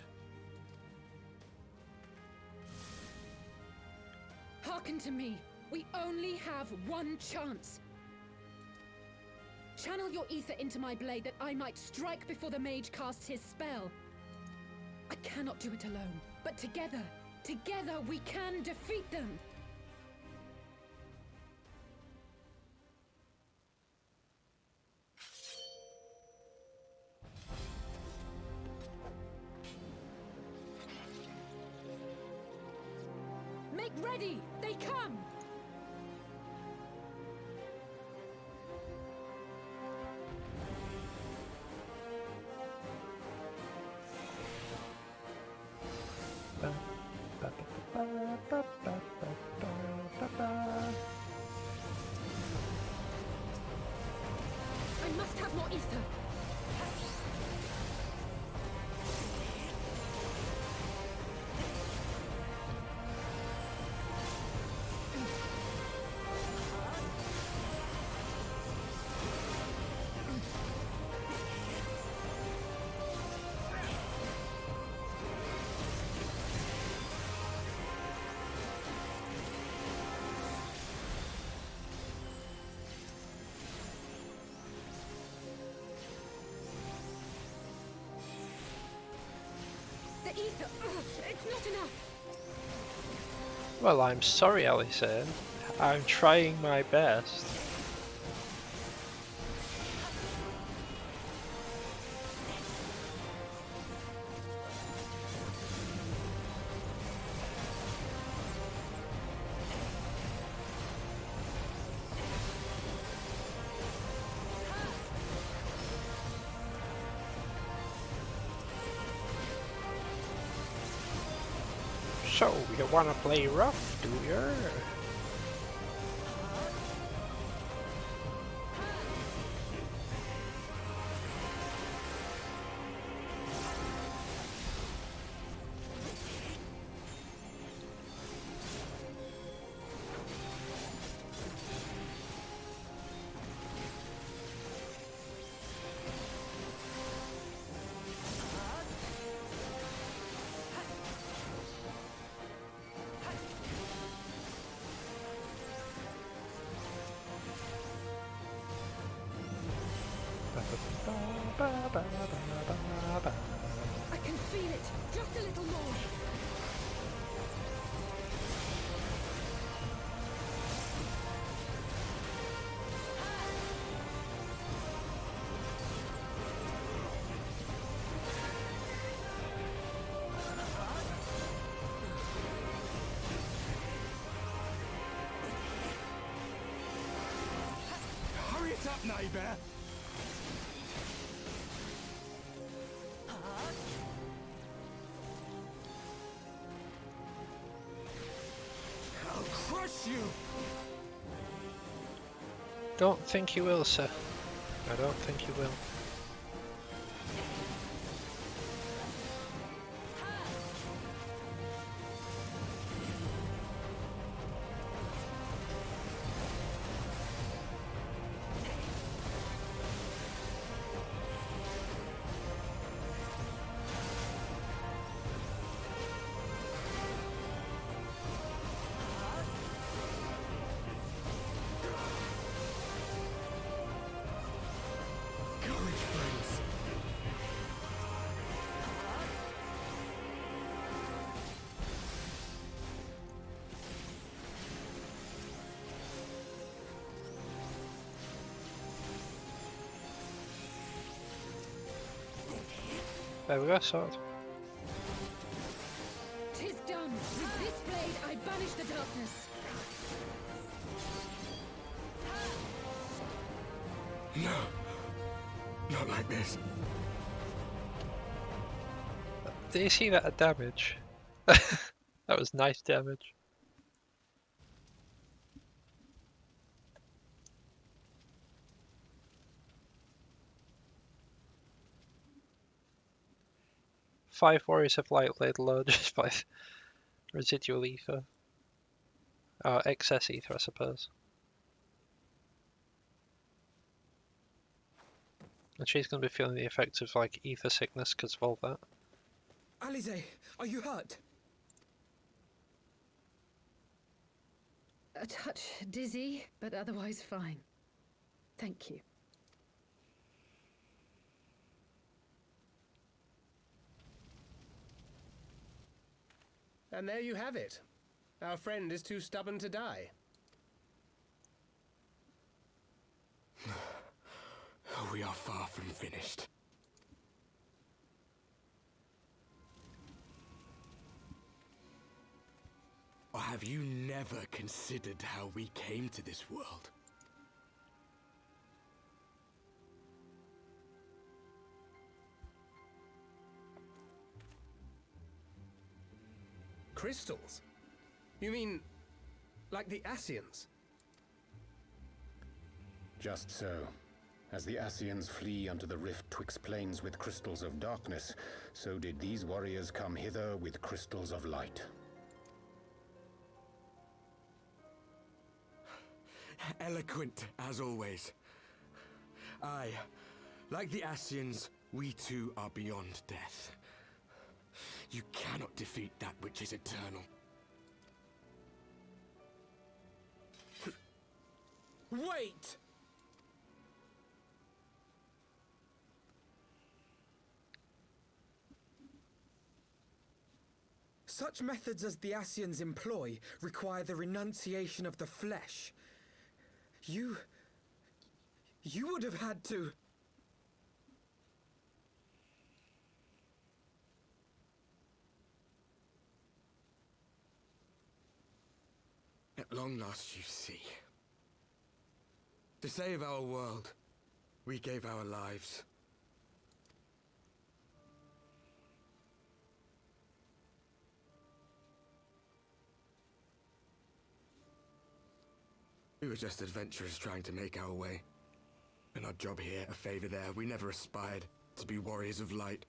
Hearken to me. We only have one chance. Channel your ether into my blade that I might strike before the mage casts his spell. I cannot do it alone, but together we can defeat them. Make ready! They come! I must have more ether. The ether, it's not enough. Well, I'm sorry, Alison. I'm trying my best. So, you wanna play rough, do you? I can feel it. Just a little more. Hurry it up, neighbour! I'll crush you! Don't think you will, sir. I don't think you will. Courage, friends. There we go, sorted. 'Tis done. With this blade I banish the darkness. No. Not like this. Did you see that damage? That was nice damage. Five warriors of light laid low just by residual ether. Excess ether, I suppose. And she's going to be feeling the effects of like ether sickness because of all that. Alize, are you hurt? A touch dizzy, but otherwise fine. Thank you. And there you have it. Our friend is too stubborn to die. We are far from finished. Or have you never considered how we came to this world? Crystals? You mean, like the Ascians? Just so. As the Ascians flee unto the rift twixt planes with crystals of darkness, so did these warriors come hither with crystals of light. Eloquent, as always. Aye, like the Ascians, we too are beyond death. You cannot defeat that which is eternal. Wait! Such methods as the Ascians employ require the renunciation of the flesh. You would have had to... At long last you see. To save our world, we gave our lives. We were just adventurers trying to make our way. An odd job here, a favor there. We never aspired to be warriors of light.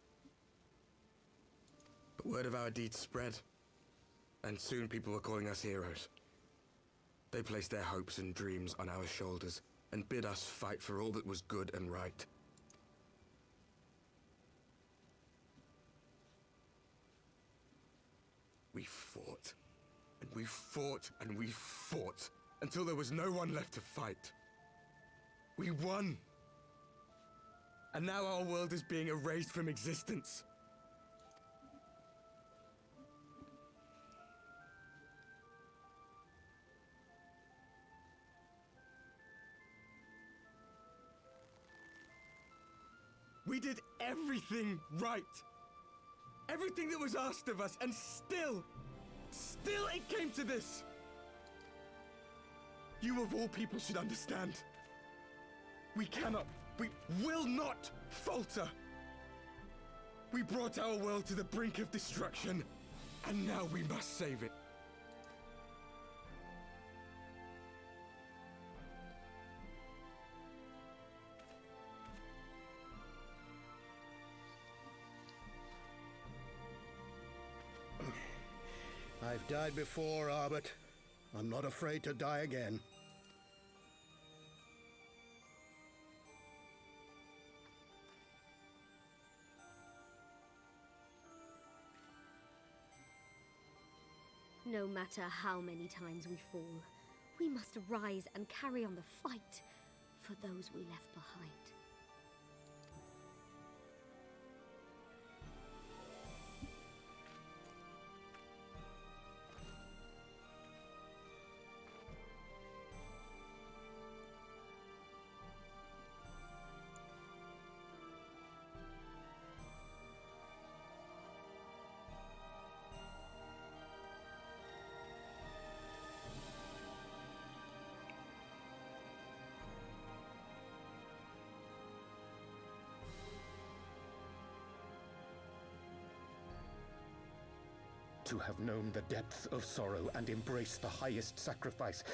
But word of our deeds spread, and soon people were calling us heroes. They placed their hopes and dreams on our shoulders and bid us fight for all that was good and right. We fought, and we fought, and we fought, until there was no one left to fight. We won! And now our world is being erased from existence. We did everything right. Everything that was asked of us, and still it came to this. You of all people should understand. We will not falter. We brought our world to the brink of destruction, and now we must save it. I've died before, Arbet. I'm not afraid to die again. No matter how many times we fall, we must rise and carry on the fight for those we left behind. to have known the depth of sorrow and embraced the highest sacrifice.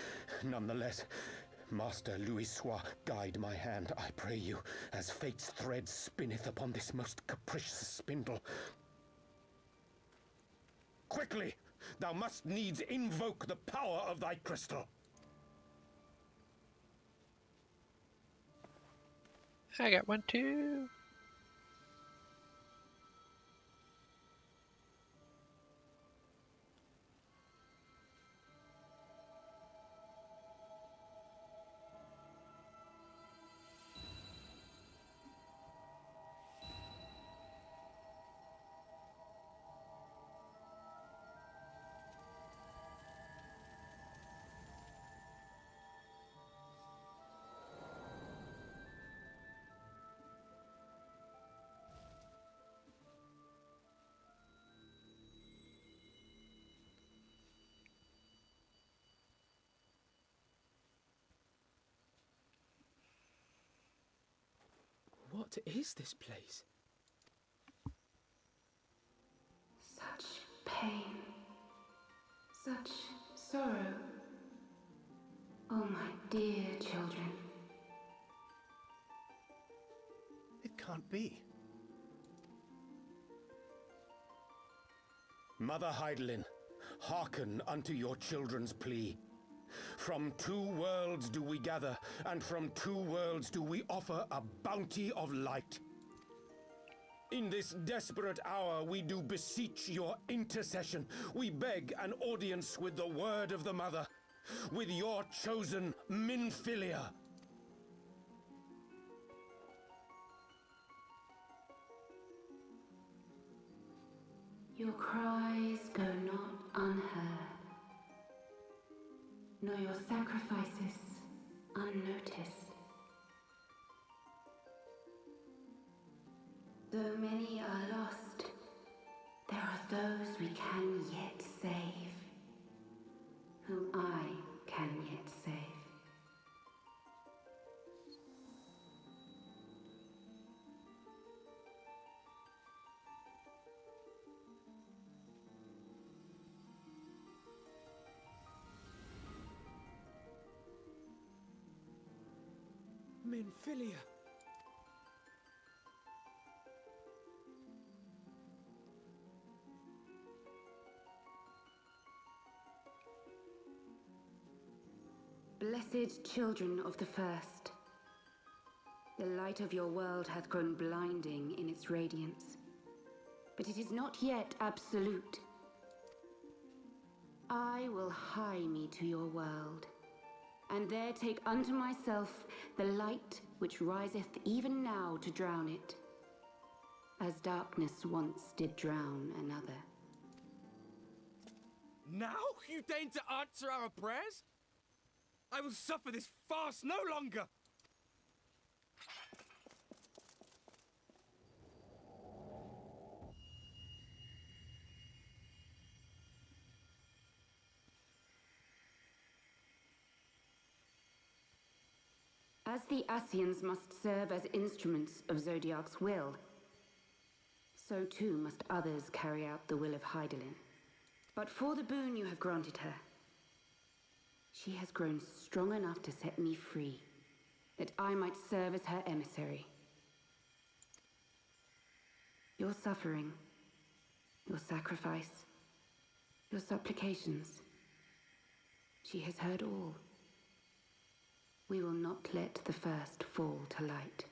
Nonetheless, Master Louis-Sois, guide my hand, I pray you, as fate's thread spinneth upon this most capricious spindle. Quickly! Thou must needs invoke the power of thy crystal. I got one too. What is this place? Such pain. Such sorrow. Oh, my dear children. It can't be. Mother Heidelin, hearken unto your children's plea. From two worlds do we gather, and from two worlds do we offer a bounty of light. In this desperate hour we do beseech your intercession. We beg an audience with the word of the mother, with your chosen Minfilia. Your cries go not unheard, nor your sacrifices unnoticed. Though many are lost, there are those we can yet save, whom I can yet save. Minfilia. Blessed children of the first, the light of your world hath grown blinding in its radiance, but it is not yet absolute. I will hie me to your world, and there take unto myself the light which riseth even now to drown it, as darkness once did drown another. Now you deign to answer our prayers? I will suffer this farce no longer! As the Ascians must serve as instruments of Zodiark's will, so too must others carry out the will of Heidelin. But for the boon you have granted her, she has grown strong enough to set me free, that I might serve as her emissary. Your suffering, your sacrifice, your supplications, she has heard all. We will not let the first fall to light.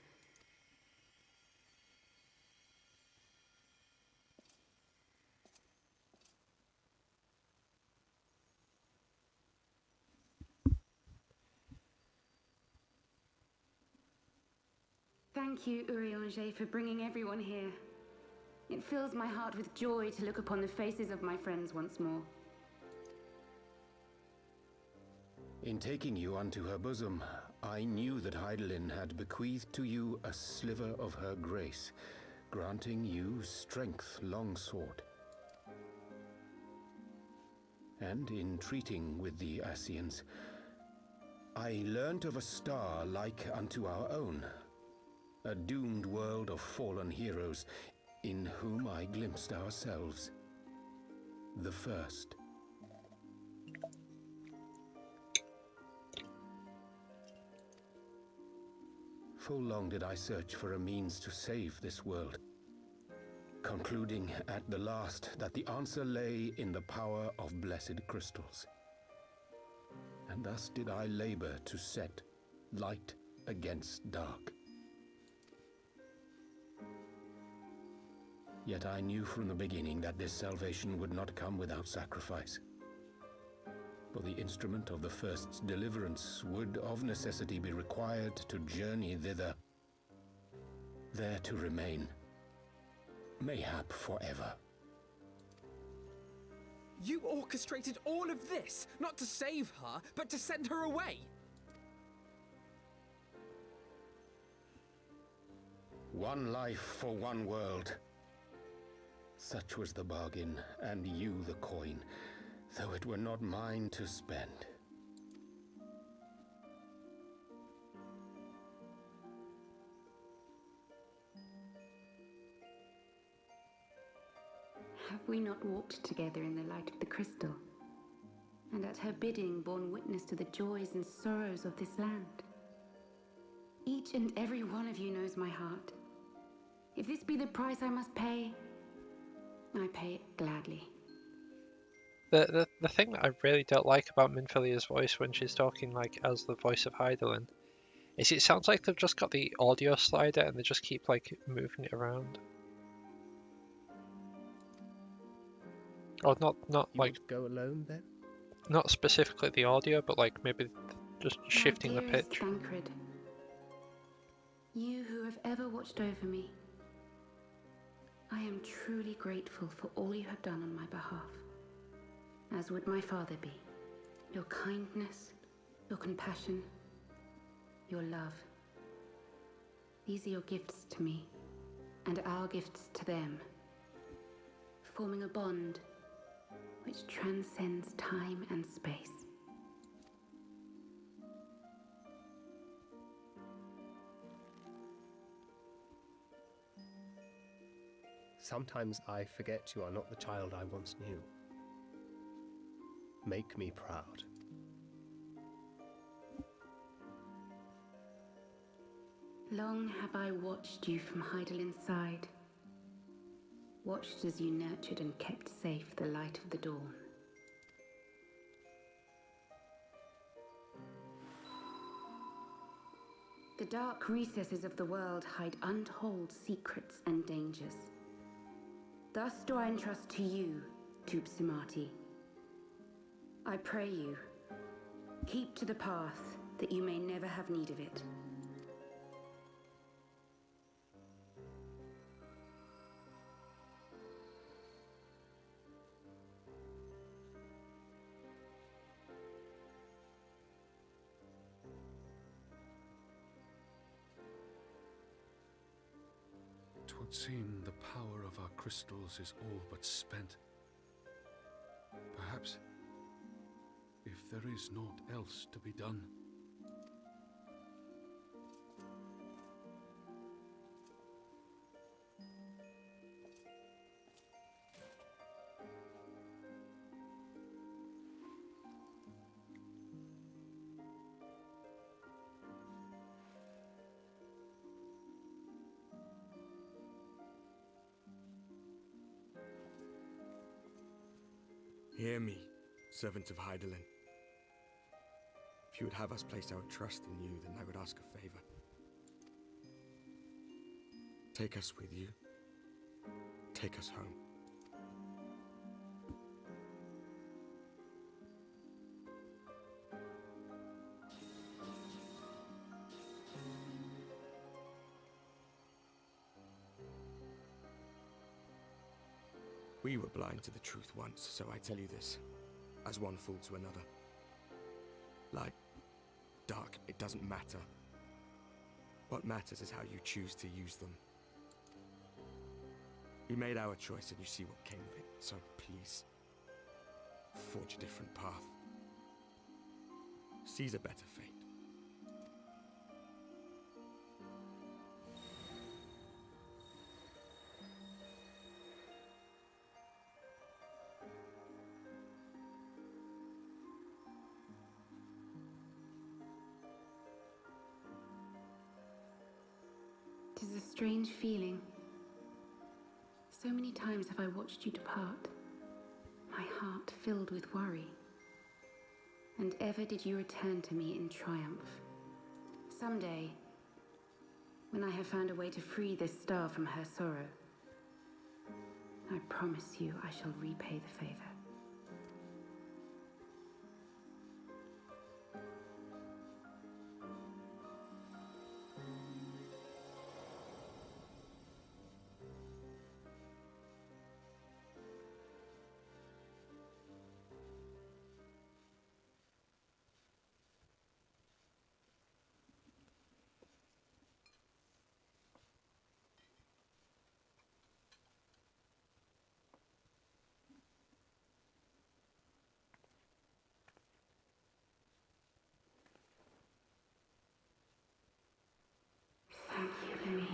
Thank you, Urianger, for bringing everyone here. It fills my heart with joy to look upon the faces of my friends once more. In taking you unto her bosom, I knew that Heidelin had bequeathed to you a sliver of her grace, granting you strength long sought. And in treating with the Ascians, I learnt of a star like unto our own, a doomed world of fallen heroes in whom I glimpsed ourselves. the first. Full long did I search for a means to save this world, concluding at the last that the answer lay in the power of blessed crystals. And thus did I labor to set light against dark. Yet I knew from the beginning that this salvation would not come without sacrifice. For the instrument of the first's deliverance would of necessity be required to journey thither, there to remain, mayhap forever. You orchestrated all of this, not to save her, but to send her away! One life for one world. Such was the bargain, and you the coin, though it were not mine to spend. Have we not walked together in the light of the crystal, and at her bidding borne witness to the joys and sorrows of this land? Each and every one of you knows my heart. If this be the price I must pay, I pay it gladly. The thing that I really don't like about Minfilia's voice when she's talking like as the voice of Hydaelyn is it sounds like they've just got the audio slider and they just keep like moving it around. Or not You like want to go alone then? not specifically the audio, but like maybe just shifting the My dearest pitch. Thancred, you who have ever watched over me, I am truly grateful for all you have done on my behalf, as would my father be. Your kindness, your compassion, your love. These are your gifts to me, and our gifts to them, forming a bond which transcends time and space. Sometimes I forget you are not the child I once knew. Make me proud. Long have I watched you from Hydaelyn's side, watched as you nurtured and kept safe the light of the dawn. The dark recesses of the world hide untold secrets and dangers. Thus do I entrust to you, Tupsimati. I pray you, keep to the path that you may never have need of it. Twould seem the power of our crystals is all but spent. Perhaps, if there is naught else to be done. Hear me, servants of Hydaelyn. If you would have us place our trust in you, then I would ask a favor. Take us with you. Take us home. We were blind to the truth once, so I tell you this, as one fool to another. Light, dark, it doesn't matter. What matters is how you choose to use them. We made our choice and you see what came of it, so please, forge a different path. Seize a better fate. is a strange feeling. So many times have I watched you depart, my heart filled with worry. And ever did you return to me in triumph. Someday, when I have found a way to free this star from her sorrow, I promise you I shall repay the favor. Thank you, Lemmy,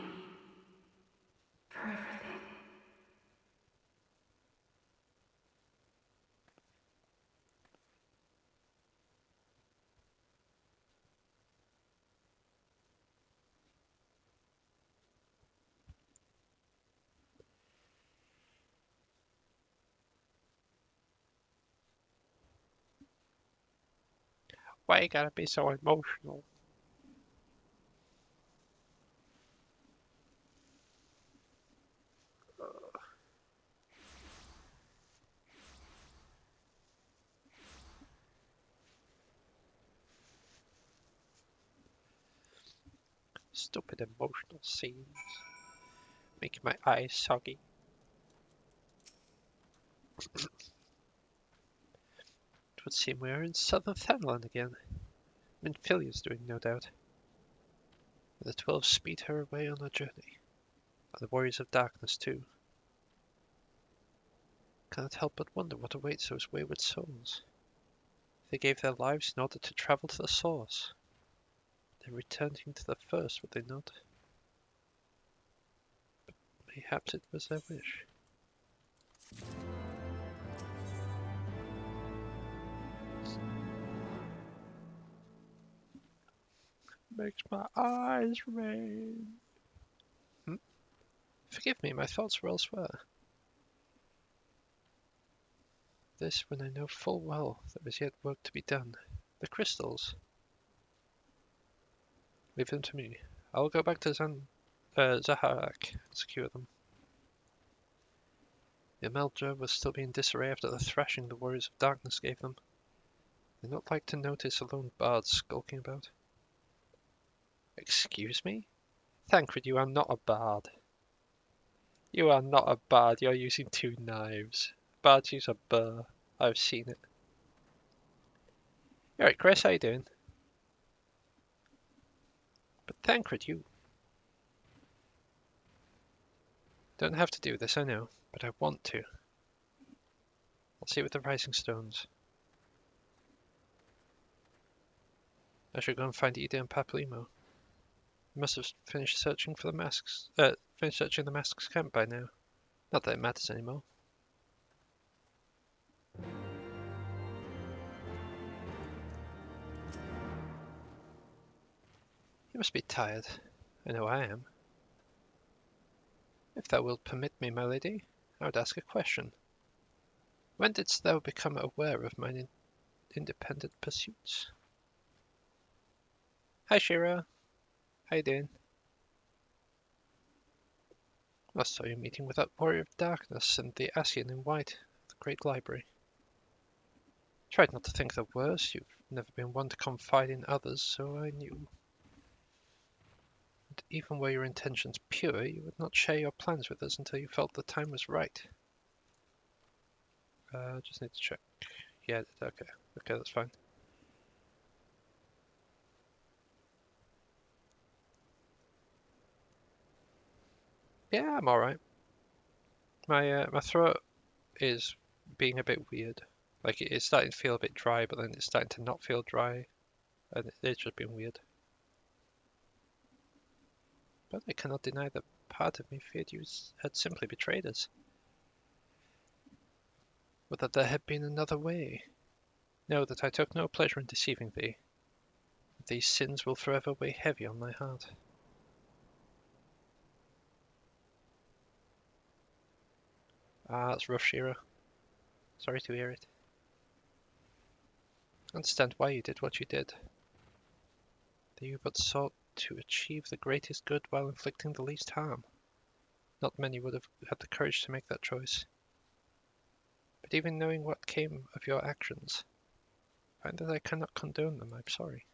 for everything. Why you gotta be so emotional? Stupid emotional scenes. Making my eyes soggy. It would seem we are in southern Fenland again. Minfilia's doing, no doubt. The 12 speed her away on her journey. And the warriors of darkness too. Cannot help but wonder what awaits those wayward souls. They gave their lives in order to travel to the source. They're returning to the first, would they not? But mayhaps it was their wish. Makes my eyes rain. Forgive me, my thoughts were elsewhere. This when I know full well there is yet work to be done. The crystals. Leave them to me. I will go back to Zaharak and secure them. The Imeldra will still be in disarray after the thrashing the warriors of darkness gave them. They not like to notice a lone bard skulking about. Excuse me? Thancred, you are not a bard. You are not a bard, you're using 2 knives. Bards use a burr. I've seen it. Alright, Chris, how you doing? But Thancred, you don't have to do this, I know, but I want to. I'll see with the rising stones. I should go and find Ida and Paplimo. You must have finished searching for the masks. Finished searching the masks camp by now. Not that it matters anymore. You must be tired. I know I am. If thou wilt permit me, my lady, I would ask a question. When didst thou become aware of mine independent pursuits? Hi, Shira. How you doing? I saw you meeting with that warrior of darkness and the Ascian in white at the great library. Tried not to think the worst. You've never been one to confide in others, so I knew. And even were your intentions pure, you would not share your plans with us until you felt the time was right. Just need to check. Yeah, okay. Okay, that's fine. Yeah, I'm alright. My throat is being a bit weird. Like, it's starting to feel a bit dry, but then it's starting to not feel dry. And it's just been weird. But I cannot deny that part of me feared you had simply betrayed us. Or that there had been another way. Know that I took no pleasure in deceiving thee. These sins will forever weigh heavy on my heart. Ah, that's rough, Shira. Sorry to hear it. I understand why you did what you did. That you but sought to achieve the greatest good while inflicting the least harm. Not many would have had the courage to make that choice. But even knowing what came of your actions, I find that I cannot condone them. I'm sorry.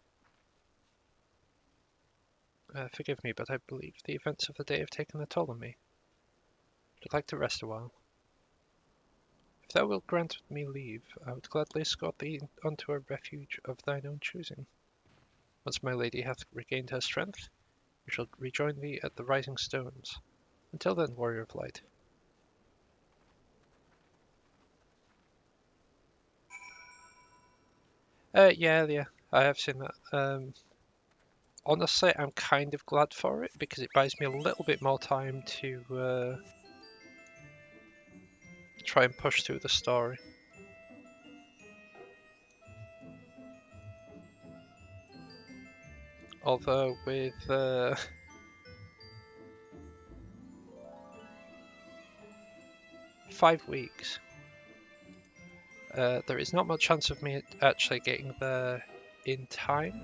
Forgive me, but I believe the events of the day have taken a toll on me. I'd like to rest a while. If thou wilt grant me leave, I would gladly escort thee unto a refuge of thine own choosing. Once my lady hath regained her strength, we shall rejoin thee at the Rising Stones. Until then, warrior of light. Yeah, I have seen that. Honestly, I'm kind of glad for it because it buys me a little bit more time to try and push through the story. Although with 5 weeks, there is not much chance of me actually getting there in time.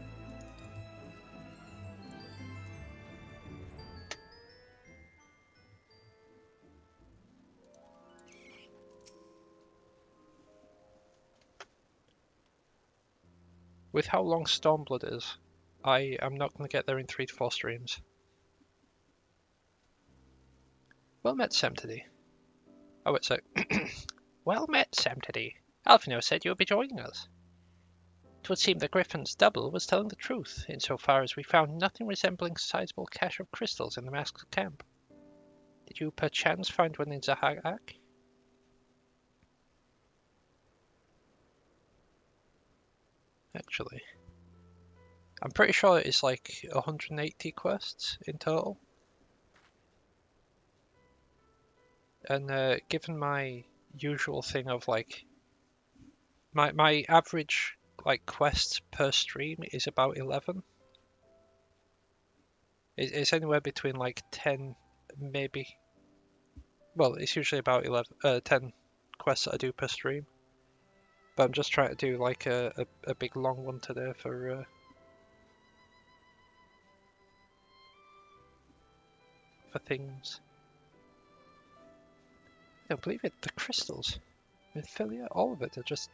With how long Stormblood is, I am not going to get there in 3 to 4 streams. Well met, Semtedy. Oh, wait a sec. Well met, Semtedy. Alphino said you would be joining us. It would seem the Griffin's double was telling the truth, insofar as we found nothing resembling sizable cache of crystals in the masked camp. Did you perchance find one in Zahagak? Actually, I'm pretty sure it's like 180 quests in total. And given my usual thing of like my average like quests per stream is about 11. It's anywhere between like 10, maybe. Well, it's usually about 10 quests that I do per stream. But I'm just trying to do like a big long one today for things. I don't believe it. The crystals, Mythilia, all of it. I just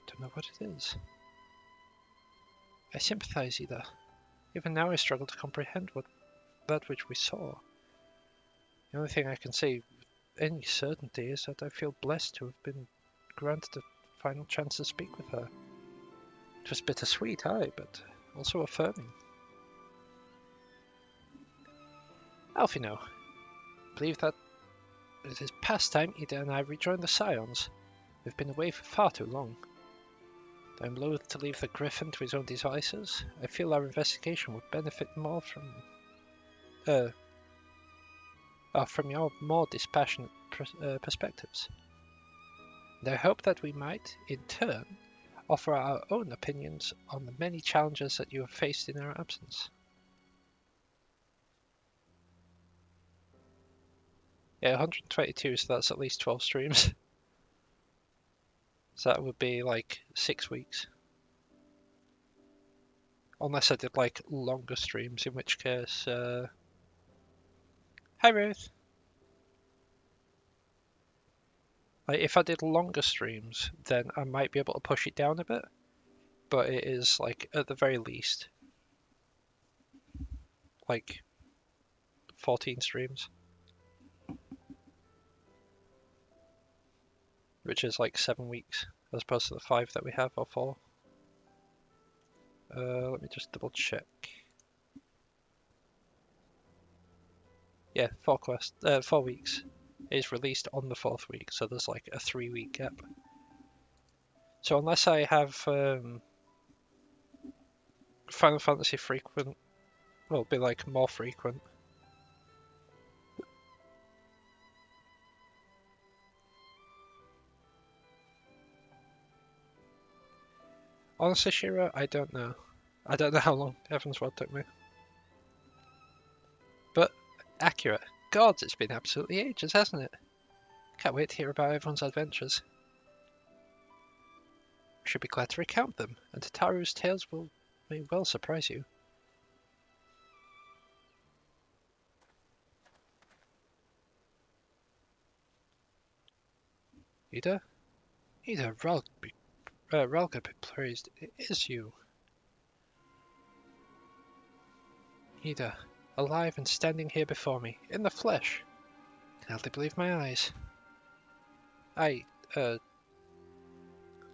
don't know what it is. I sympathize, Ida. Even now I struggle to comprehend that which we saw. The only thing I can say with any certainty is that I feel blessed to have been granted a final chance to speak with her. It was bittersweet, aye, but also affirming. Alphino, I believe that it is past time Ida and I rejoin the Scions. We've been away for far too long. Though I'm loath to leave the Griffin to his own devices, I feel our investigation would benefit more from your more dispassionate perspectives. And I hope that we might, in turn, offer our own opinions on the many challenges that you have faced in our absence. Yeah, 122, so that's at least 12 streams. So that would be like 6 weeks. Unless I did like longer streams, in which case... Hi Ruth! Like, if I did longer streams, then I might be able to push it down a bit. But it is like, at the very least, like 14 streams. Which is like 7 weeks, as opposed to the 5 that we have, or 4. Let me just double check. Yeah, 4 weeks. Is released on the 4th week, so there's like a 3-week gap. So unless I have Final Fantasy frequent, well, be like more frequent. Honestly, Shira, I don't know. I don't know how long Heaven's Word took me. But accurate. gods, it's been absolutely ages, hasn't it? Can't wait to hear about everyone's adventures. We should be glad to recount them, and Tataru's tales may well surprise you. Ida? Ida, Ralga be praised, it is you. Ida, alive and standing here before me, in the flesh. I can hardly believe my eyes.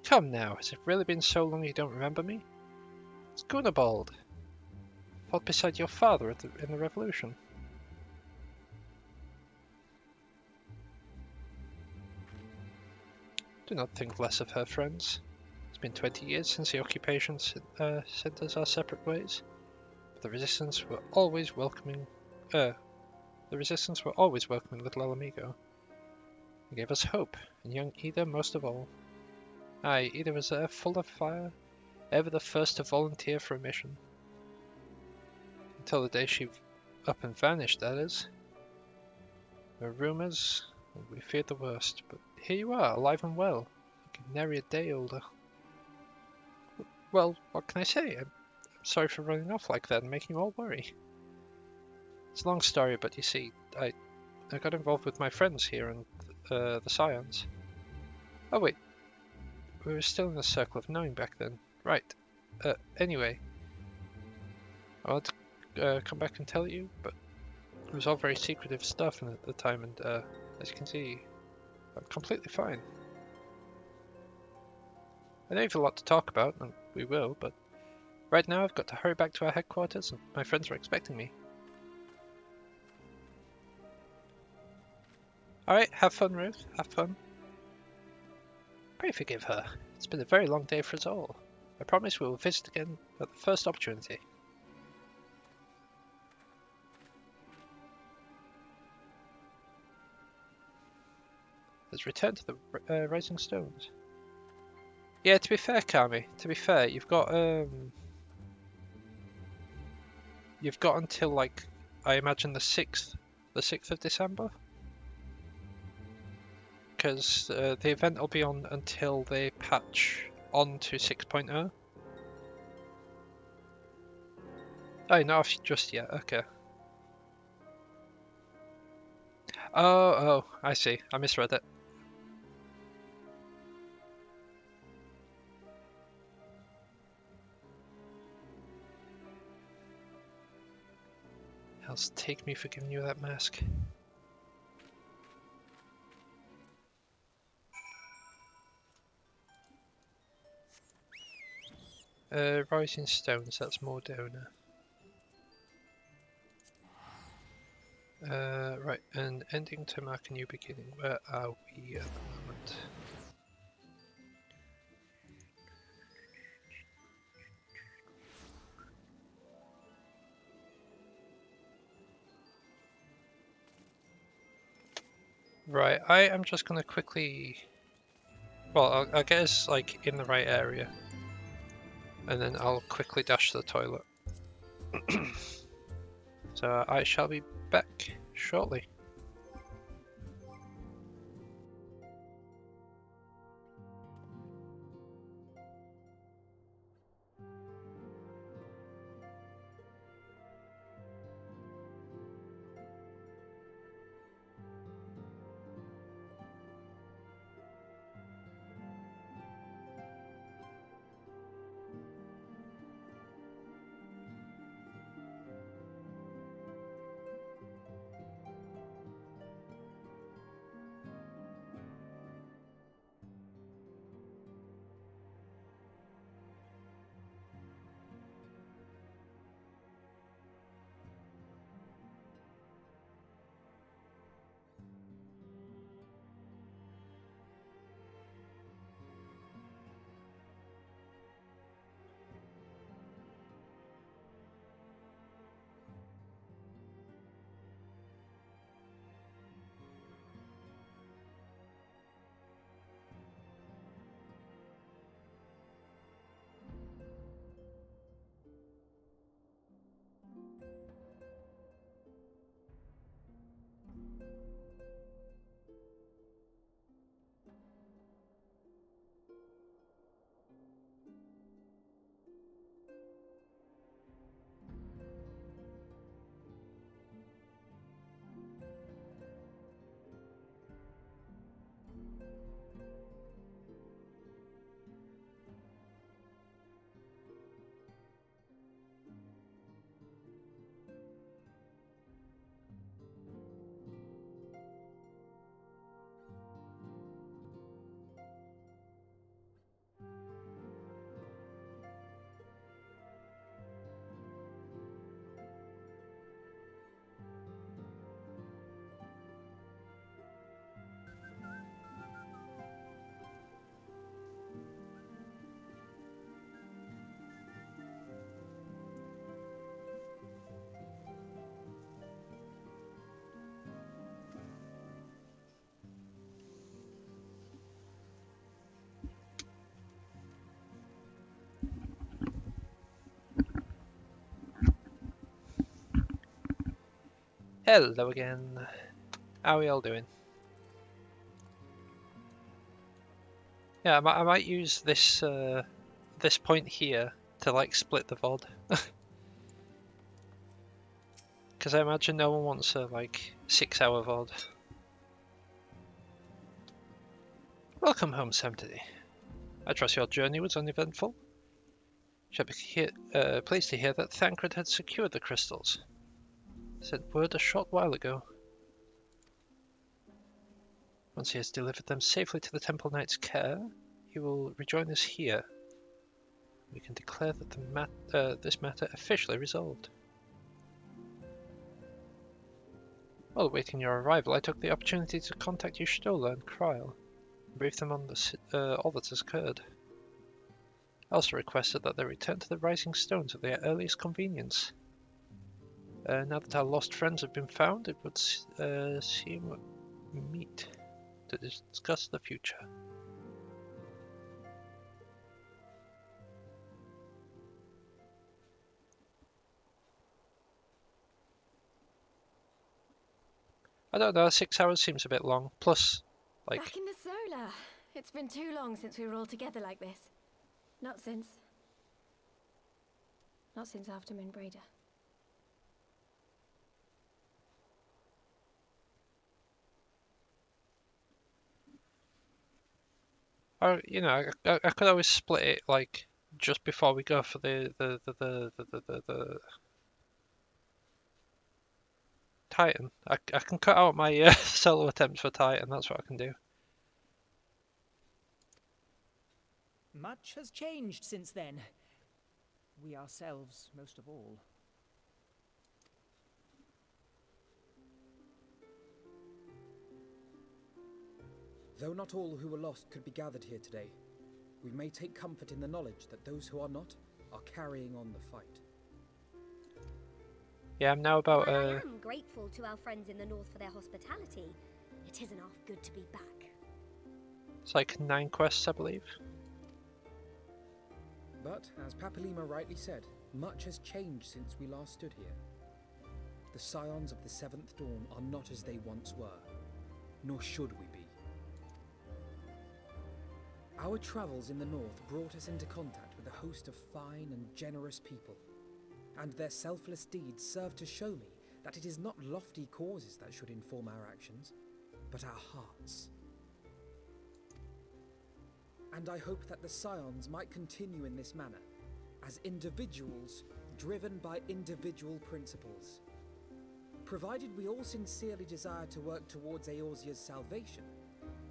Come now, has it really been so long you don't remember me? It's Gunabald. Fought beside your father in the revolution. Do not think less of her, friends. It's been 20 years since the occupation sent us our separate ways. But the resistance were always welcoming. The resistance were always welcoming little Alamigo. They gave us hope, and young Ida most of all. Aye, Ida was there, full of fire, ever the first to volunteer for a mission. Until the day she up and vanished, that is. There were rumours, and we feared the worst, but here you are, alive and well, looking nary a day older. Well, what can I say? I'm sorry for running off like that and making you all worry. It's a long story, but you see, I got involved with my friends here and the Scions. Oh wait, we were still in the circle of knowing back then. Right. Anyway, I want to come back and tell you, but it was all very secretive stuff at the time, and as you can see, I'm completely fine. I know you've a lot to talk about, and we will, but right now I've got to hurry back to our headquarters, and my friends are expecting me. Alright, have fun, Ruth. Have fun. Pray forgive her. It's been a very long day for us all. I promise we will visit again at the first opportunity. Let's return to the Rising Stones. Yeah, to be fair, Kami, to be fair, you've got until, like, I imagine the 6th of December? Because the event will be on until they patch on to 6.0. Oh, not just yet, okay. Oh, I see, I misread it. Else take me for giving you that mask. Rising Stones, that's more donor. Right, and ending to mark a new beginning. Where are we at the moment? Right, I am just gonna quickly... Well, I'll get us, like, in the right area. And then I'll quickly dash to the toilet. So I shall be back shortly. Hello again. How are we all doing? Yeah, I might use this this point here to like split the VOD. Because I imagine no one wants a like 6-hour VOD. Welcome home, Samtity. I trust your journey was uneventful. Shall be pleased to hear that Thancred had secured the crystals. Sent word a short while ago. Once he has delivered them safely to the Temple Knight's care, he will rejoin us here. We can declare that this matter officially resolved. While awaiting your arrival, I took the opportunity to contact Y'shtola and Kryl, and brief them on all that has occurred. I also requested that they return to the Rising Stones at their earliest convenience. Now that our lost friends have been found, it would seem meet to discuss the future. I don't know, 6 hours seems a bit long. Plus, like... Back in the Solar. It's been too long since we were all together like this. Not since after Minbreda. Or, you know, I could always split it, like, just before we go for the Titan. I can cut out my solo attempts for Titan, that's what I can do. Much has changed since then. We ourselves, most of all. Though not all who were lost could be gathered here today, we may take comfort in the knowledge that those who are not are carrying on the fight. Yeah, I'm now about... While I am grateful to our friends in the north for their hospitality, it isn't half good to be back. It's like 9 quests, I believe. But, as Papalima rightly said, much has changed since we last stood here. The Scions of the Seventh Dawn are not as they once were, nor should we be. Our travels in the north brought us into contact with a host of fine and generous people, and their selfless deeds serve to show me that it is not lofty causes that should inform our actions, but our hearts. And I hope that the Scions might continue in this manner, as individuals driven by individual principles. Provided we all sincerely desire to work towards Eorzea's salvation,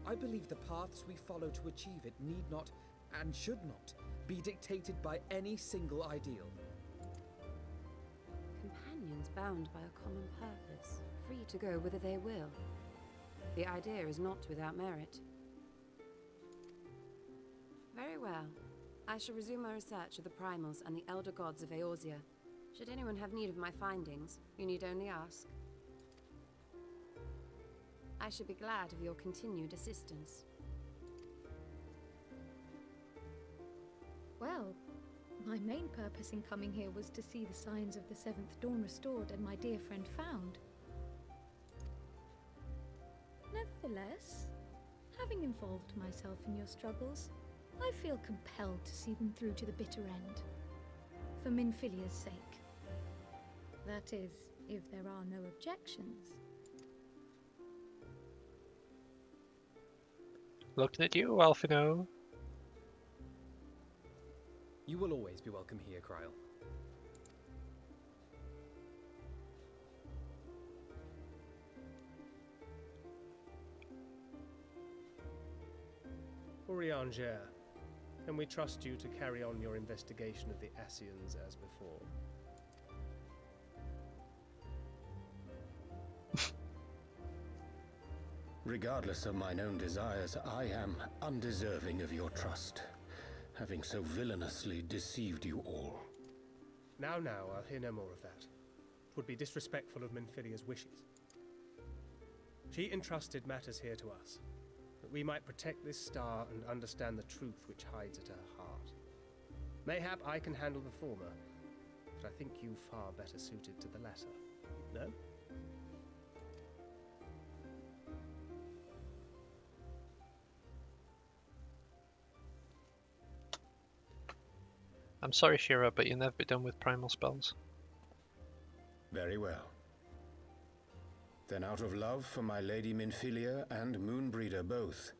I believe the paths we follow to achieve it need not, and should not, be dictated by any single ideal. Companions bound by a common purpose, free to go whither they will. The idea is not without merit. Very well. I shall resume my research of the primals and the elder gods of Eorzea. Should anyone have need of my findings, you need only ask. I should be glad of your continued assistance. Well, my main purpose in coming here was to see the signs of the Seventh Dawn restored and my dear friend found. Nevertheless, having involved myself in your struggles, I feel compelled to see them through to the bitter end. For Minfilia's sake. That is, if there are no objections. Looking at you, Alphino. You will always be welcome here, Kryl. Urianger, can we trust you to carry on your investigation of the Ascians as before? Regardless of mine own desires, I am undeserving of your trust, having so villainously deceived you all. Now, I'll hear no more of that. It would be disrespectful of Minfilia's wishes. She entrusted matters here to us, that we might protect this star and understand the truth which hides at her heart. Mayhap I can handle the former, but I think you far better suited to the latter. No? I'm sorry, Shira, but you'll never be done with primal spells. Very well. Then out of love for my Lady Minfilia and Moonbreeder both,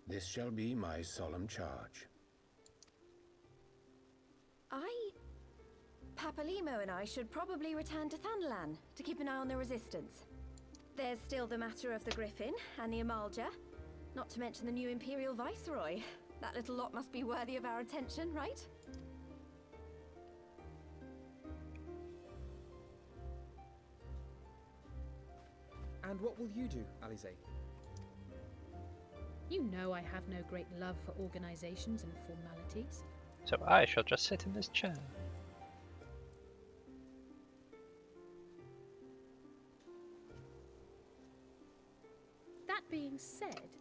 this shall be my solemn charge. Papalimo and I should probably return to Thanalan to keep an eye on the Resistance. There's still the matter of the Griffin and the Amalja, not to mention the new Imperial Viceroy. That little lot must be worthy of our attention, right? And what will you do, Alize? You know I have no great love for organizations and formalities. So I shall just sit in this chair. That being said,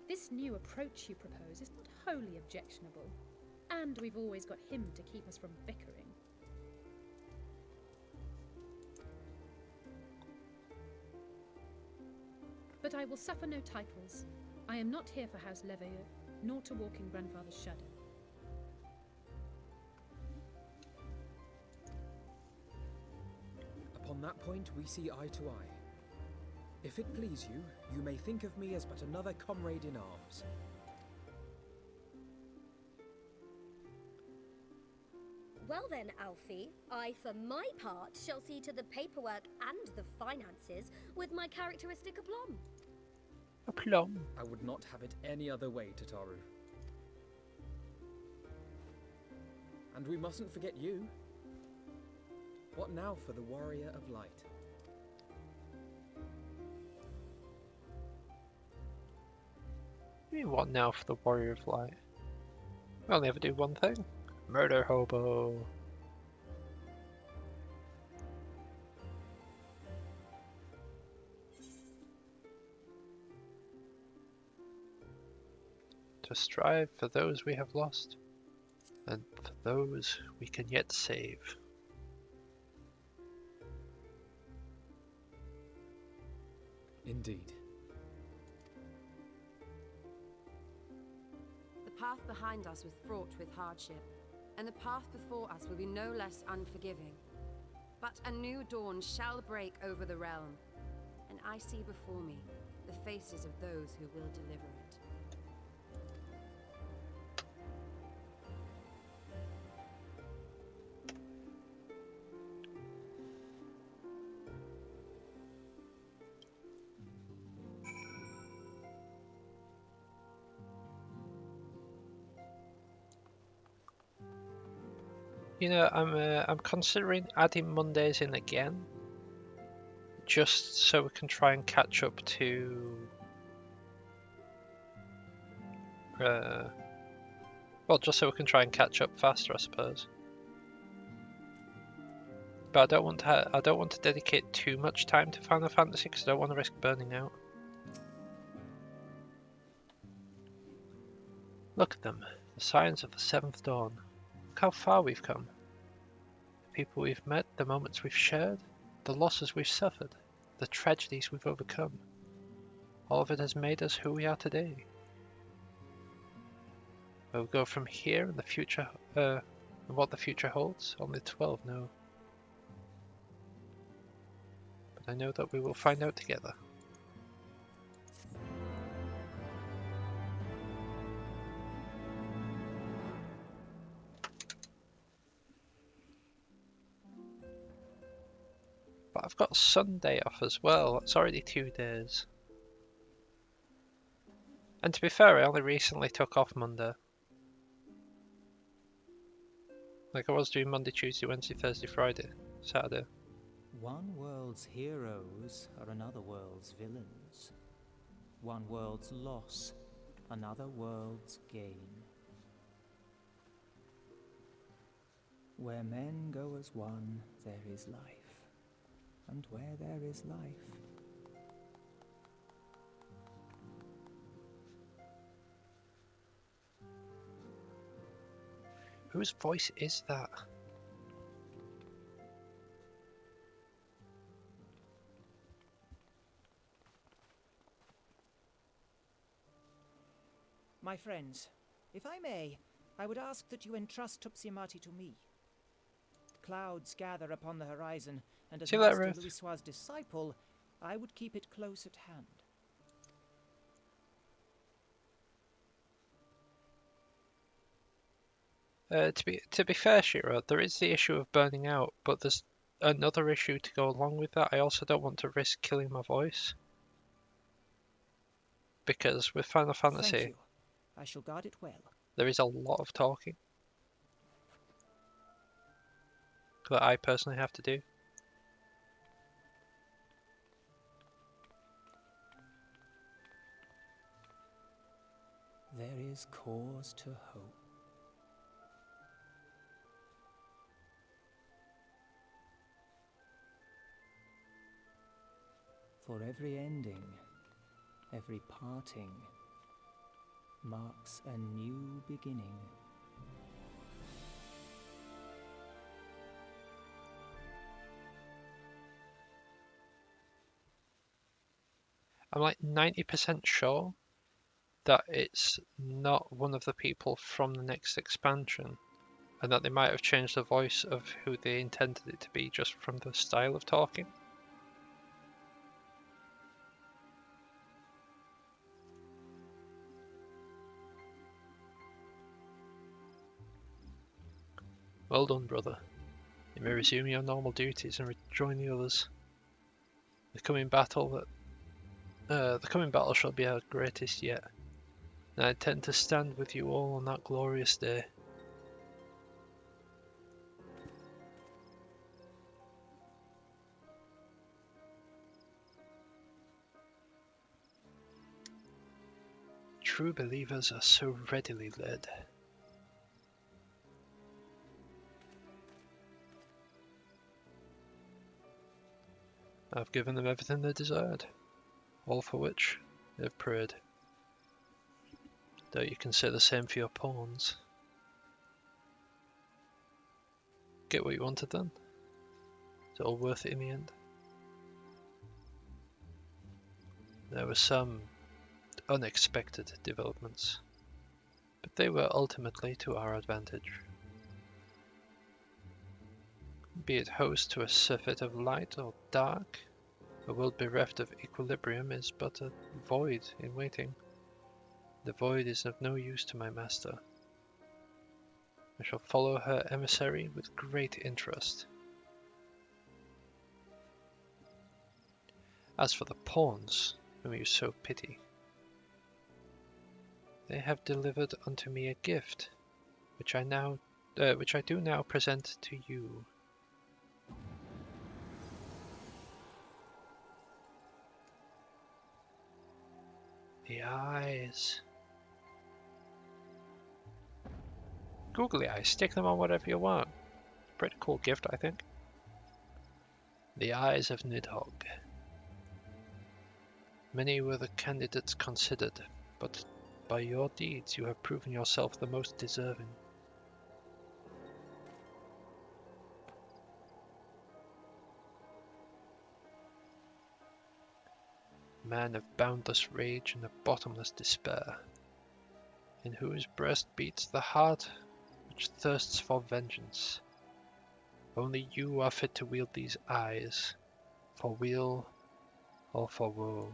this new approach you propose is not wholly objectionable. And we've always got him to keep us from bickering. But I will suffer no titles. I am not here for House Leveilleur, nor to walk in Grandfather's shadow. Upon that point, we see eye to eye. If it please you, you may think of me as but another comrade in arms. Well then, Alfie, I for my part shall see to the paperwork and the finances with my characteristic aplomb. Aplomb? I would not have it any other way, Tataru. And we mustn't forget you. What now for the Warrior of Light? What do you mean, what now for the Warrior of Light? I'll never do one thing. Murder hobo. To strive for those we have lost, and for those we can yet save. Indeed. The path behind us was fraught with hardship, and the path before us will be no less unforgiving. But a new dawn shall break over the realm, and I see before me the faces of those who will deliver it. You know, I'm considering adding Mondays in again, just so we can try and catch up to. Well, just so we can try and catch up faster, I suppose. But I don't want to dedicate too much time to Final Fantasy because I don't want to risk burning out. Look at them, the signs of the seventh dawn. Look how far we've come. The people we've met, the moments we've shared, the losses we've suffered, the tragedies we've overcome. All of it has made us who we are today. Where we go from here and the future, and what the future holds, only 12 know. But I know that we will find out together. But I've got Sunday off as well. It's already 2 days. And to be fair, I only recently took off Monday. Like I was doing Monday, Tuesday, Wednesday, Thursday, Friday, Saturday. One world's heroes are another world's villains. One world's loss, another world's gain. Where men go as one, there is life. And where there is life, whose voice is that? My friends, if I may, I would ask that you entrust Tupsimati to me. Clouds gather upon the horizon, and as See you later, Master Ruth. Louisoix's disciple, I would keep it close at hand. To be fair, Shiro, there is the issue of burning out, but there's another issue to go along with that. I also don't want to risk killing my voice. Because with Final Thank Fantasy, you. I shall guard it well. there is a lot of talking that I personally have to do. There is cause to hope. For every ending, every parting, marks a new beginning. I'm like 90% sure that it's not one of the people from the next expansion, and that they might have changed the voice of who they intended it to be just from the style of talking. Well done, brother. You may resume your normal duties and rejoin the others. The coming battle shall be our greatest yet, and I intend to stand with you all on that glorious day. True believers are so readily led. I've given them everything they desired, all for which they have prayed. Though you can say the same for your pawns. Get what you wanted then? Is it all worth it in the end? There were some unexpected developments, but they were ultimately to our advantage. Be it host to a surfeit of light or dark, a world bereft of equilibrium is but a void in waiting. The void is of no use to my master. I shall follow her emissary with great interest. As for the pawns, whom you so pity, they have delivered unto me a gift, which I do now present to you. The eyes. Googly eyes, stick them on whatever you want. Pretty cool gift, I think. The eyes of Nidhogg. Many were the candidates considered, but by your deeds you have proven yourself the most deserving. Man of boundless rage and of bottomless despair, in whose breast beats the heart which thirsts for vengeance. Only you are fit to wield these eyes, for weal or for woe.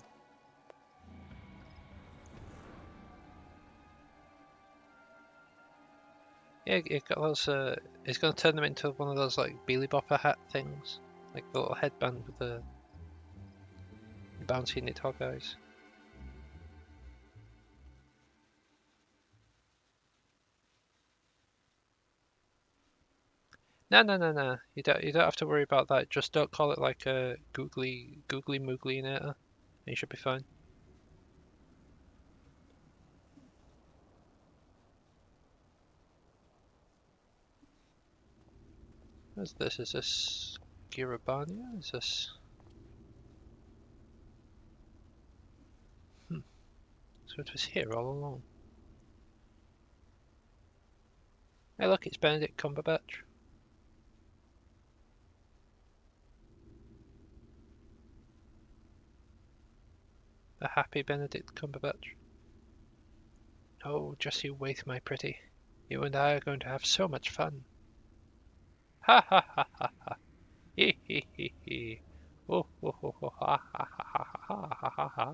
Yeah, it got those, it's going to turn them into one of those like Beely Bopper hat things, like the little headband with the bouncy Nidhogg eyes. No. You don't have to worry about that. Just don't call it like a googly mooglinator. You should be fine. What's this? Is this Girabania? Is this? So it was here all along. Hey look, it's Benedict Cumberbatch. A happy Benedict Cumberbatch. Oh, just you wait, my pretty. You and I are going to have so much fun. Ha ha ha ha ha. Hee hee hee hee. Oh ho ho ho ha ha ha ha ha ha ha.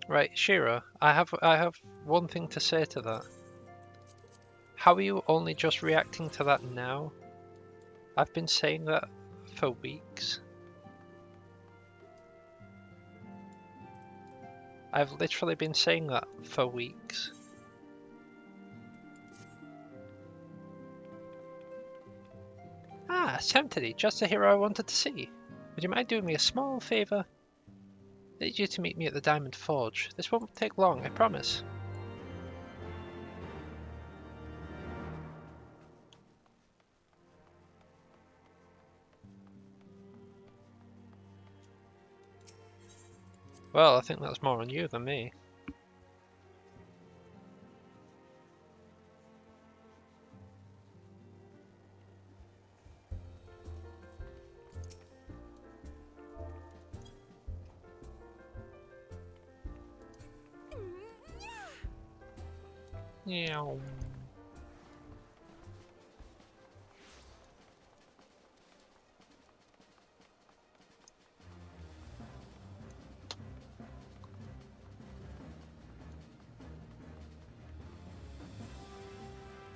Right, Shira, I have one thing to say to that. How are you only just reacting to that now? I've been saying that for weeks. I've literally been saying that for weeks. Ah, Sanctity, just the hero I wanted to see. Would you mind doing me a small favour? I need you to meet me at the Diamond Forge. This won't take long, I promise. Well, I think that's more on you than me. Meow.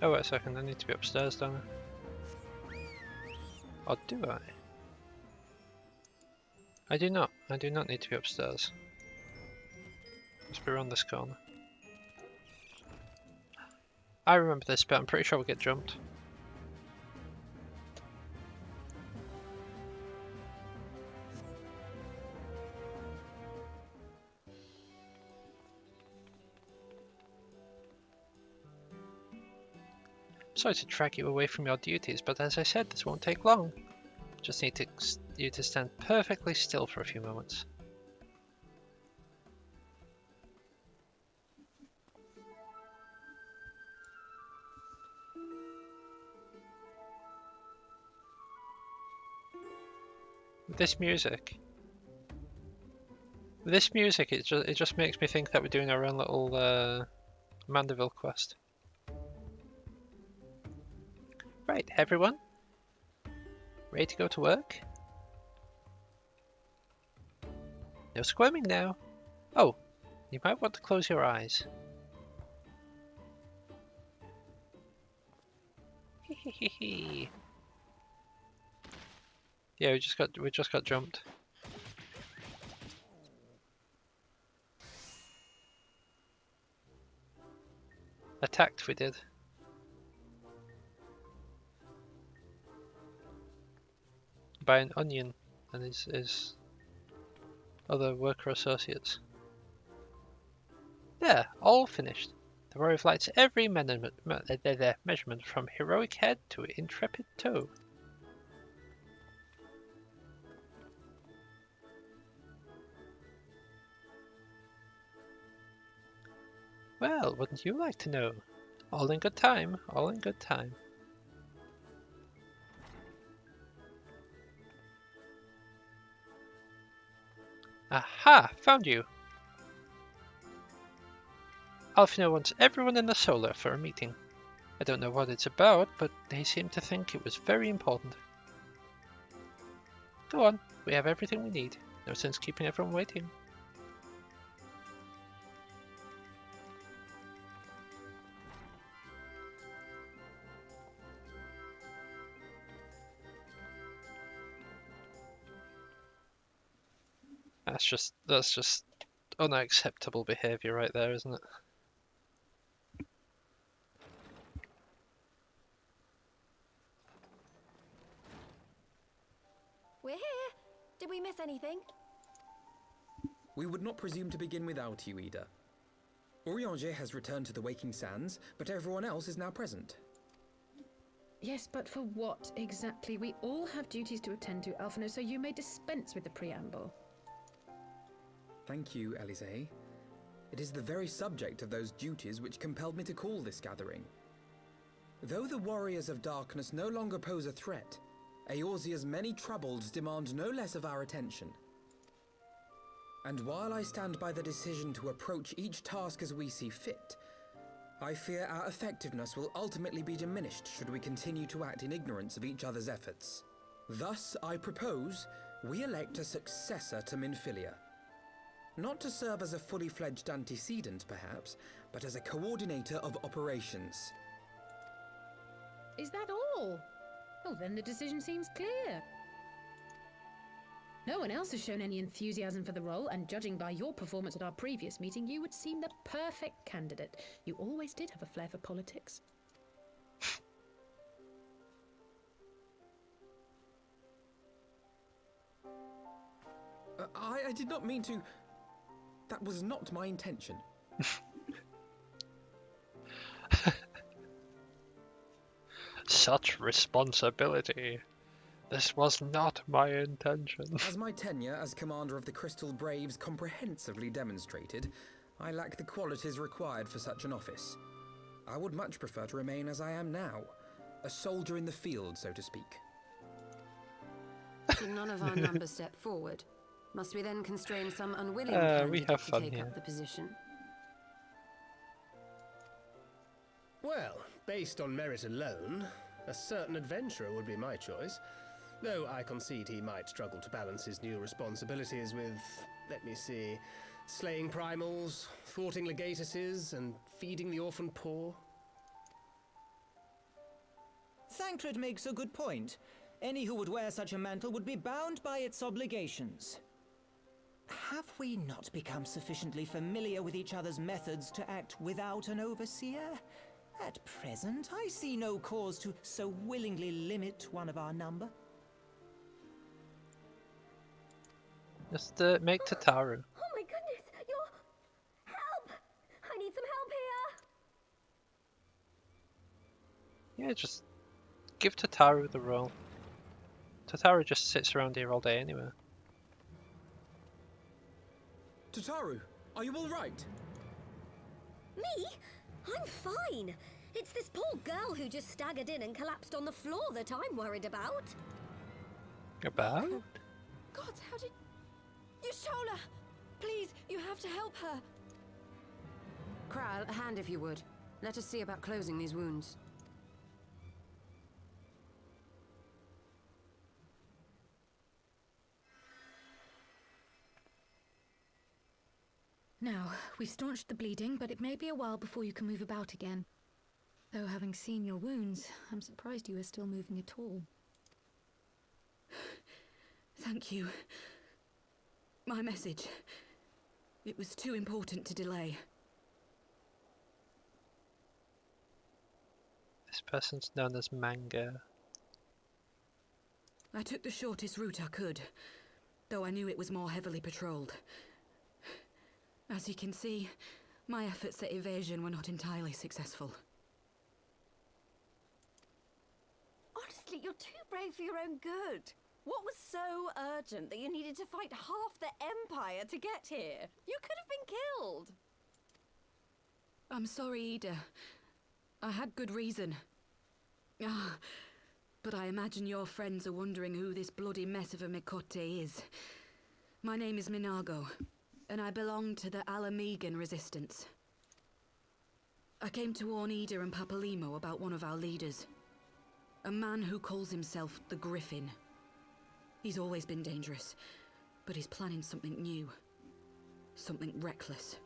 Oh, wait a second, I need to be upstairs, don't I? Or do I? I do not. I do not need to be upstairs. Must be around this corner. I remember this bit, I'm pretty sure we'll get jumped. Sorry to drag you away from your duties, but as I said, this won't take long. Just need you to stand perfectly still for a few moments. This music, it just makes me think that we're doing our own little Mandeville quest. Right, everyone? Ready to go to work? No squirming now. Oh, you might want to close your eyes. Hehehe. Yeah, we just got jumped. Attacked, we did. By an onion and his other worker associates. There, all finished. The Warrior lights every measurement from heroic head to intrepid toe. Well, wouldn't you like to know? All in good time, all in good time. Aha! Found you! Alfino wants everyone in the Solar for a meeting. I don't know what it's about, but they seem to think it was very important. Go on, we have everything we need. No sense keeping everyone waiting. That's just unacceptable behaviour right there, isn't it? We're here. Did we miss anything? We would not presume to begin without you, Ida. Urianger has returned to the Waking Sands, but everyone else is now present. Yes, but for what exactly? We all have duties to attend to, Alphino, so you may dispense with the preamble. Thank you, Elise. It is the very subject of those duties which compelled me to call this gathering. Though the Warriors of Darkness no longer pose a threat, Eorzea's many troubles demand no less of our attention. And while I stand by the decision to approach each task as we see fit, I fear our effectiveness will ultimately be diminished should we continue to act in ignorance of each other's efforts. Thus, I propose we elect a successor to Minfilia. Not to serve as a fully fledged antecedent, perhaps, but as a coordinator of operations. Is that all? Oh, then the decision seems clear. No one else has shown any enthusiasm for the role, and judging by your performance at our previous meeting, you would seem the perfect candidate. You always did have a flair for politics. I did not mean to... That was not my intention. Such responsibility. This was not my intention. As my tenure as commander of the Crystal Braves comprehensively demonstrated, I lack the qualities required for such an office. I would much prefer to remain as I am now, a soldier in the field, so to speak. Should none of our numbers step forward? Must we then constrain some unwilling we candidate have to fun take here. up the position? Well, based on merit alone, a certain adventurer would be my choice. Though I concede he might struggle to balance his new responsibilities with, let me see, slaying primals, thwarting legatuses, and feeding the orphan poor. Thancred makes a good point. Any who would wear such a mantle would be bound by its obligations. Have we not become sufficiently familiar with each other's methods to act without an overseer? At present, I see no cause to so willingly limit one of our number. Just make Tataru. Oh my goodness, you're... Help! I need some help here! Yeah, just give Tataru the role. Tataru just sits around here all day anyway. Tataru, are you all right? Me? I'm fine. It's this poor girl who just staggered in and collapsed on the floor that I'm worried about. About? God, how did... Yashola! Please, you have to help her. Kral, a hand if you would. Let us see about closing these wounds. Now, we've staunched the bleeding, but it may be a while before you can move about again. Though having seen your wounds, I'm surprised you are still moving at all. Thank you. My message. It was too important to delay. This person's known as Manga. I took the shortest route I could, though I knew it was more heavily patrolled. As you can see, my efforts at evasion were not entirely successful. Honestly, you're too brave for your own good. What was so urgent that you needed to fight half the Empire to get here? You could have been killed. I'm sorry, Ida. I had good reason. But I imagine your friends are wondering who this bloody mess of a Mikote is. My name is Minago, and I belong to the Alamegan Resistance. I came to warn Ida and Papalimo about one of our leaders. A man who calls himself the Griffin. He's always been dangerous, but he's planning something new. Something reckless.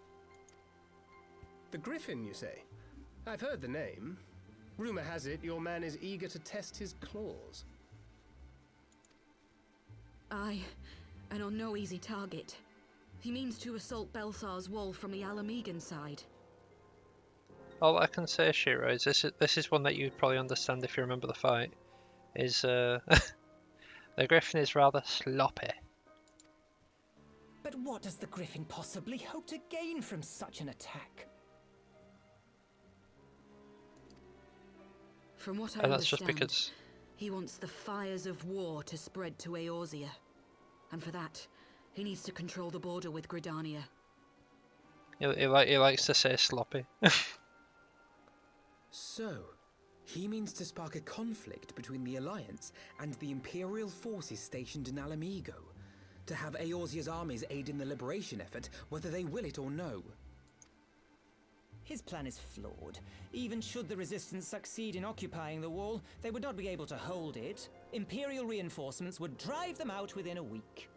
The Griffin, you say? I've heard the name. Rumor has it your man is eager to test his claws. Aye, and on no easy target. He means to assault Belsar's wall from the Alamegan side. All I can say, Shiro, is this is one that you'd probably understand if you remember the fight. Is the Griffin is rather sloppy. But what does the Griffin possibly hope to gain from such an attack? From what I And that's understand, just because he wants the fires of war to spread to Eorzea. And for that, he needs to control the border with Gridania. he likes to say sloppy. So, he means to spark a conflict between the Alliance and the Imperial forces stationed in Alamigo, to have Eorzea's armies aid in the liberation effort, whether they will it or no. His plan is flawed. Even should the resistance succeed in occupying the wall, they would not be able to hold it. Imperial reinforcements would drive them out within a week.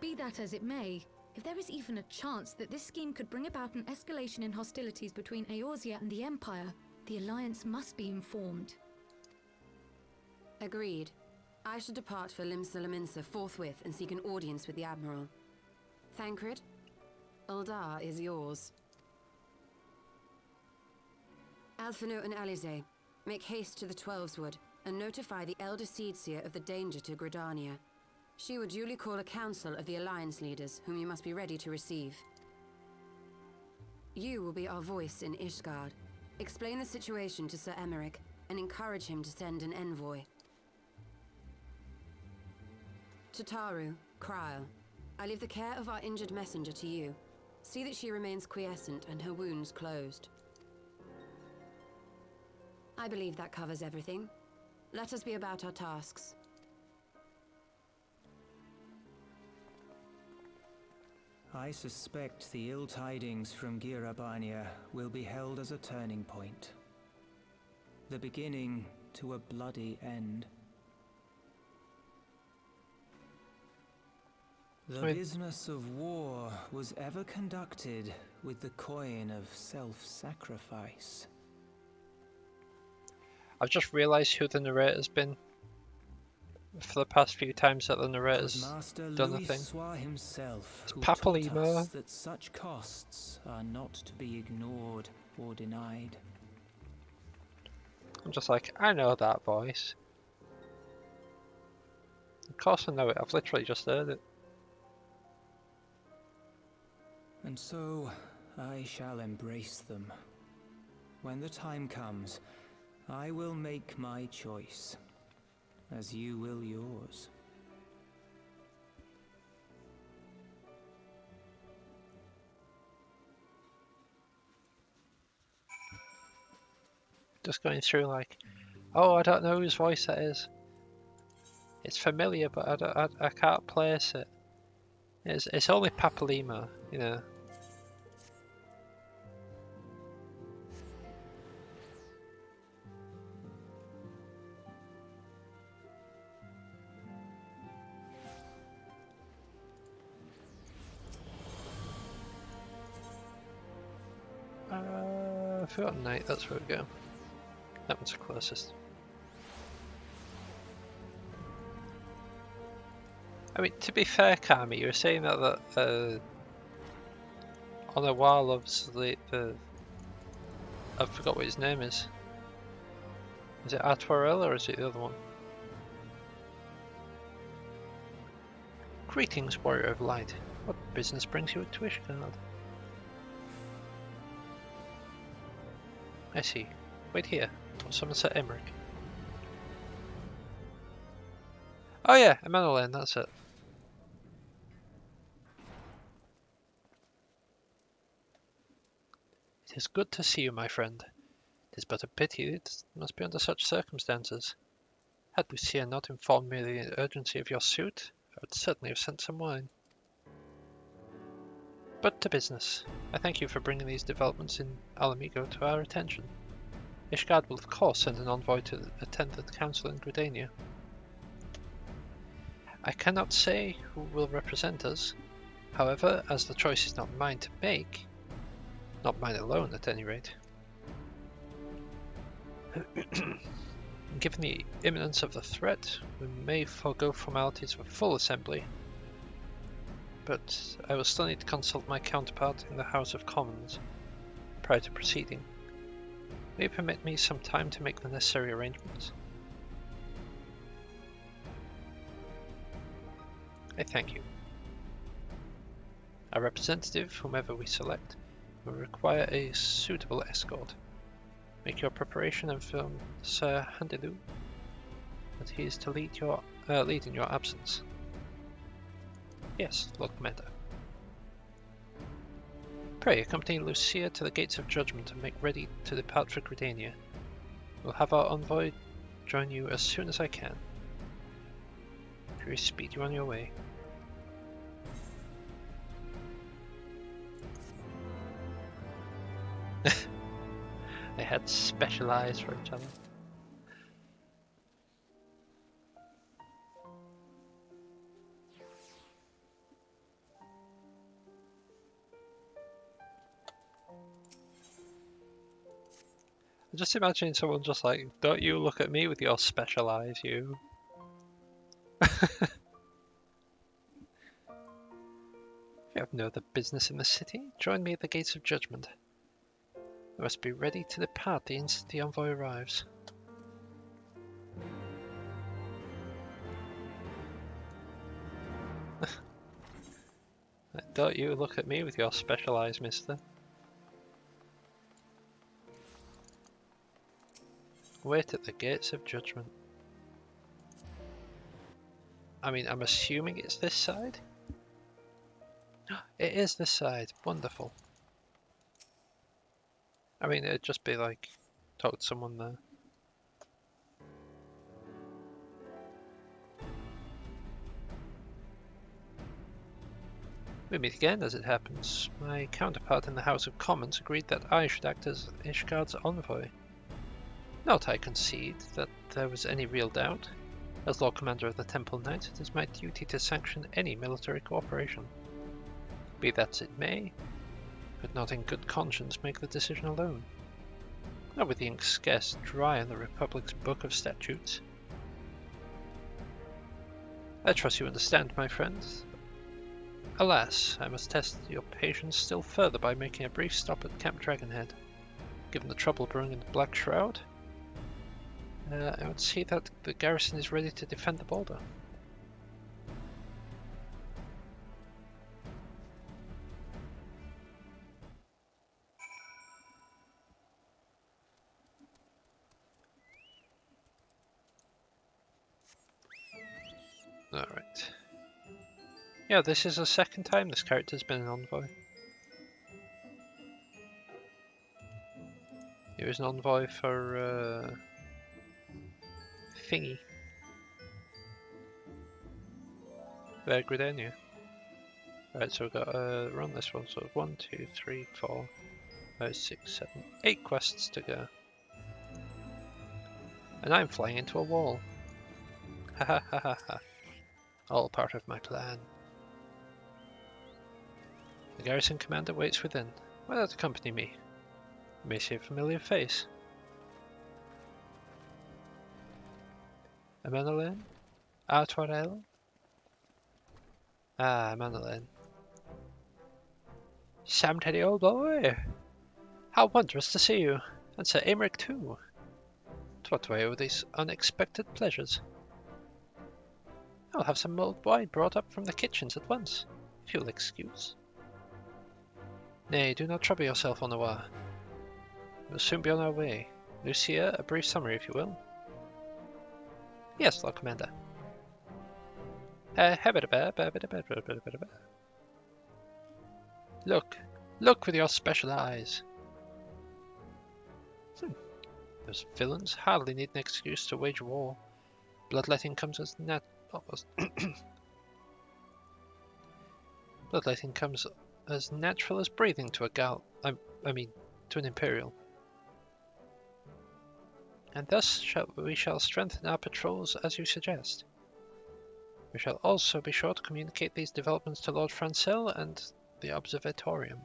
Be that as it may, if there is even a chance that this scheme could bring about an escalation in hostilities between Eorzea and the Empire, the Alliance must be informed. Agreed. I should depart for Lim-Salaminsa forthwith and seek an audience with the Admiral. Thancred, Uldar is yours. Alphinaud and Alize, make haste to the Twelveswood and notify the Elder Seedseer of the danger to Gridania. She will duly call a council of the Alliance leaders, whom you must be ready to receive. You will be our voice in Ishgard. Explain the situation to Sir Emeric and encourage him to send an envoy. To Taru, Kryl, I leave the care of our injured messenger to you. See that she remains quiescent and her wounds closed. I believe that covers everything. Let us be about our tasks. I suspect the ill tidings from Girabania will be held as a turning point. The beginning to a bloody end. The business of war was ever conducted with the coin of self-sacrifice. I've just realised who the narrator's been for the past few times that the narrator's done a thing. Himself It's who taught Papalima. us that such costs are not to be ignored or denied. I'm just like, I know that voice. Of course I know it, I've literally just heard it. And so, I shall embrace them. When the time comes, I will make my choice, as you will yours. Just going through like, oh, I don't know whose voice that is. It's familiar, but I can't place it. It's only Papalima, you know. Forgotten Night, that's where we go. That one's the closest. I mean, to be fair, Kami, you were saying that on a wall, obviously, I forgot what his name is. Is it Atwarel or is it the other one? Greetings, Warrior of Light. What business brings you to Ishgard? I see. Wait here. I'll summon Sir Emeric. Oh yeah, Emmanuel, that's it. It is good to see you, my friend. It is but a pity it must be under such circumstances. Had Lucia not informed me of the urgency of your suit, I would certainly have sent some wine. But to business. I thank you for bringing these developments in Alamigo to our attention. Ishgard will of course send an envoy to attend the council in Gridania. I cannot say who will represent us. However, as the choice is not mine to make, not mine alone at any rate. Given the imminence of the threat, we may forego formalities for full assembly, but I will still need to consult my counterpart in the House of Commons prior to proceeding. May you permit me some time to make the necessary arrangements? I thank you. Our representative, whomever we select, will require a suitable escort. Make your preparation and inform Sir Handelu that he is to lead in your absence. Yes, Lord Commander. Pray accompany Lucia to the gates of judgment and make ready to depart for Gridania. We'll have our envoy join you as soon as I can. Should we speed you on your way? They had special eyes for each other. Just imagine someone just like, don't you look at me with your special eyes, you. If you have no other business in the city, join me at the gates of judgment. You must be ready to depart the instant the envoy arrives. Don't you look at me with your special eyes, mister. Wait at the gates of judgment. I mean, I'm assuming it's this side? It is this side. Wonderful. I mean, it'd just be like, talk to someone there. We meet again, as it happens. My counterpart in the House of Commons agreed that I should act as Ishgard's envoy. Not I concede that there was any real doubt. As Lord Commander of the Temple Knights, it is my duty to sanction any military cooperation. Be that as it may, I could not in good conscience make the decision alone. Not with the ink scarce dry on the Republic's Book of Statutes. I trust you understand, my friends. Alas, I must test your patience still further by making a brief stop at Camp Dragonhead. Given the trouble brewing in the Black Shroud, I would see that the garrison is ready to defend the border. Alright. Yeah, this is the second time this character's been an envoy. He was an envoy for Thingy. Vergridania. Right, so we've got run this one, so 1, 2, 3, 4, 5, 6, 7, 8 quests to go. And I'm flying into a wall. Ha ha ha ha ha. All part of my plan. The garrison commander waits within. Why not accompany me? You may see a familiar face. Emmanuel? Artoirel? Ah, Emmanuel. Sam Teddy, old boy! How wondrous to see you! And Sir Aymeric too! To what do I owe these unexpected pleasures? I'll have some mulled wine brought up from the kitchens at once, if you'll excuse. Nay, do not trouble yourself, Honoir. We'll soon be on our way. Lucia, a brief summary, if you will. Yes, Lord Commander. Look with your special eyes. Those villains hardly need an excuse to wage war. Bloodletting comes as Bloodletting comes as natural as breathing to a gal. I mean, to an Imperial. And thus we shall strengthen our patrols as you suggest. We shall also be sure to communicate these developments to Lord Francel and the Observatorium.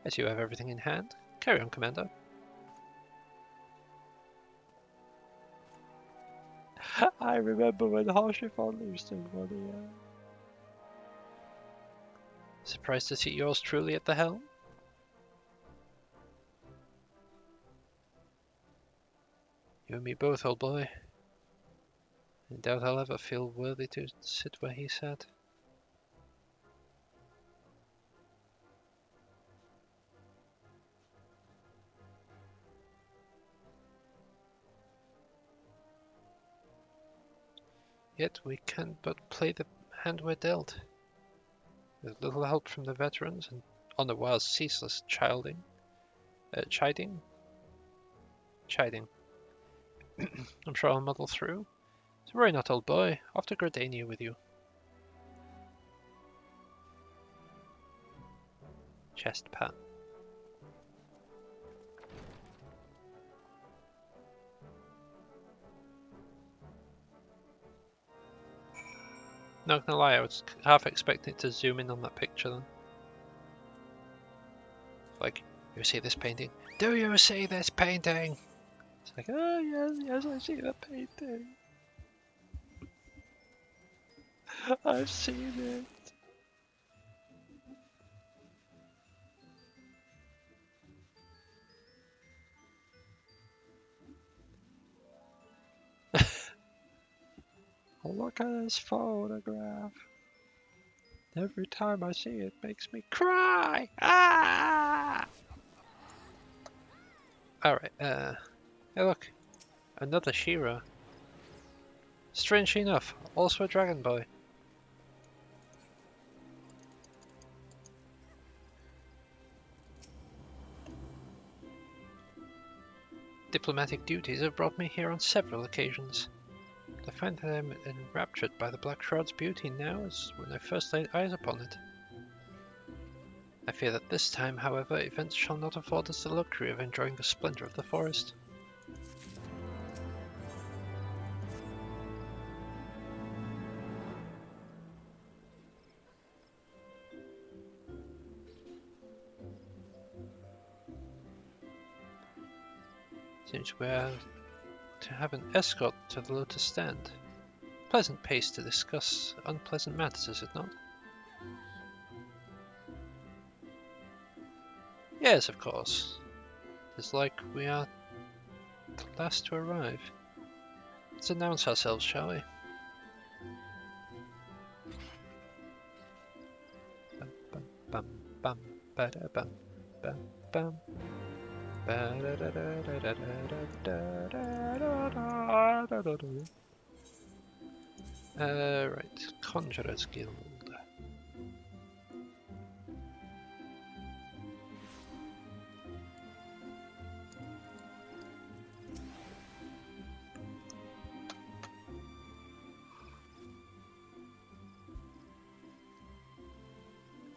As you have everything in hand, carry on, Commander. I remember when Harshiphon used to money. Surprised to see yours truly at the helm? You and me both, old boy. I doubt I'll ever feel worthy to sit where he sat. Yet we can but play the hand we're dealt. With little help from the veterans and on the while ceaseless chiding. I'm sure I'll muddle through. So worry not, old boy. Off to Gridania with you. Chest pat. Not gonna lie, I was half expecting it to zoom in on that picture then. Like, you see this painting? Do you see this painting? It's like, oh yes, yes, I see the painting. I've seen it. Look at this photograph. Every time I see it, makes me cry. Ah! Alright, hey look. Another Shira. Strangely enough, also a dragon boy. Diplomatic duties have brought me here on several occasions. I find that I am enraptured by the Black Shroud's beauty now as when I first laid eyes upon it. I fear that this time, however, events shall not afford us the luxury of enjoying the splendor of the forest. Seems we are to have an escort to the Lotus Stand. Pleasant pace to discuss unpleasant matters, is it not? Yes, of course. It's like we are the last to arrive. Let's announce ourselves, shall we? Bum, bum, bum, bum, ba-da-bum, bum, bum. Right, Conjurer's Guild.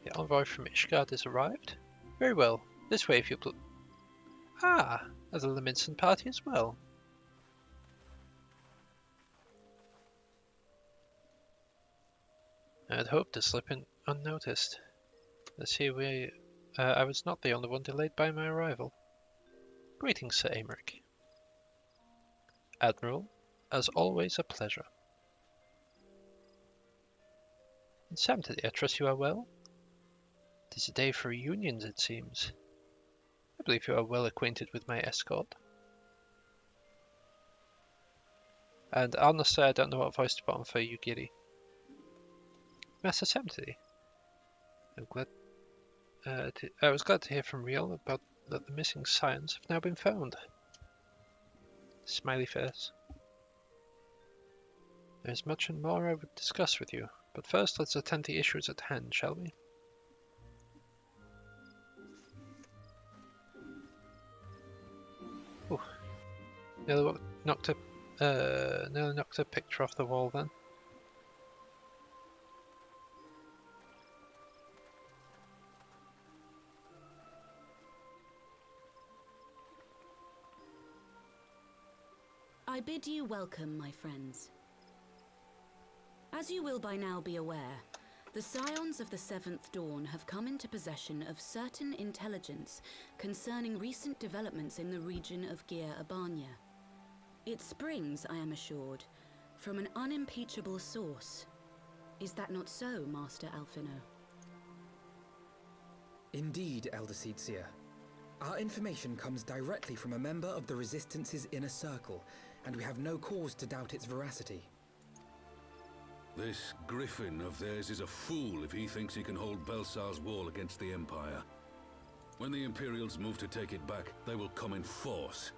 The envoy from Ishgard has arrived? Very well, this way if you please. Ah, there's a Leminson party as well. I had hoped to slip in unnoticed. Let's see, I was not the only one delayed by my arrival. Greetings, Sir Aymeric. Admiral, as always a pleasure. And Samtity, I trust you are well? It is a day for reunions, it seems. I believe you are well acquainted with my escort. And honestly, I don't know what voice to put on for you, Giddy. Master Samtity, I was glad to hear from Riel about that the missing scions have now been found. Smiley face. There is much and more I would discuss with you, but first let's attend the issues at hand, shall we? Ooh. Nearly knocked a picture off the wall then. I bid you welcome, my friends. As you will by now be aware, the Scions of the Seventh Dawn have come into possession of certain intelligence concerning recent developments in the region of Gyr Abania. It springs, I am assured, from an unimpeachable source. Is that not so, Master Alphino? Indeed, Elder Seedseer. Our information comes directly from a member of the Resistance's inner circle, and we have no cause to doubt its veracity. This griffin of theirs is a fool if he thinks he can hold Belsar's wall against the Empire. When the Imperials move to take it back, they will come in force.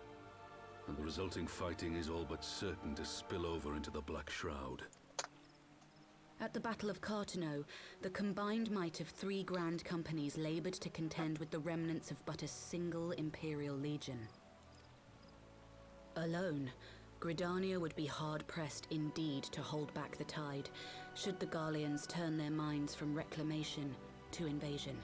And the resulting fighting is all but certain to spill over into the Black Shroud. At the Battle of Cartano, the combined might of 3 grand companies labored to contend with the remnants of but a single Imperial legion. Alone, Gridania would be hard-pressed indeed to hold back the tide, should the Garleans turn their minds from reclamation to invasion.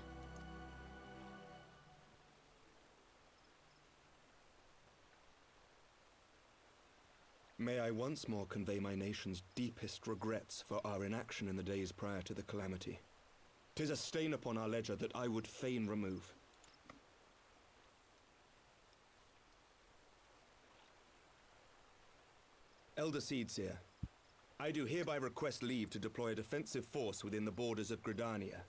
May I once more convey my nation's deepest regrets for our inaction in the days prior to the calamity. 'Tis a stain upon our ledger that I would fain remove. Elder Seedseer, I do hereby request leave to deploy a defensive force within the borders of Gridania.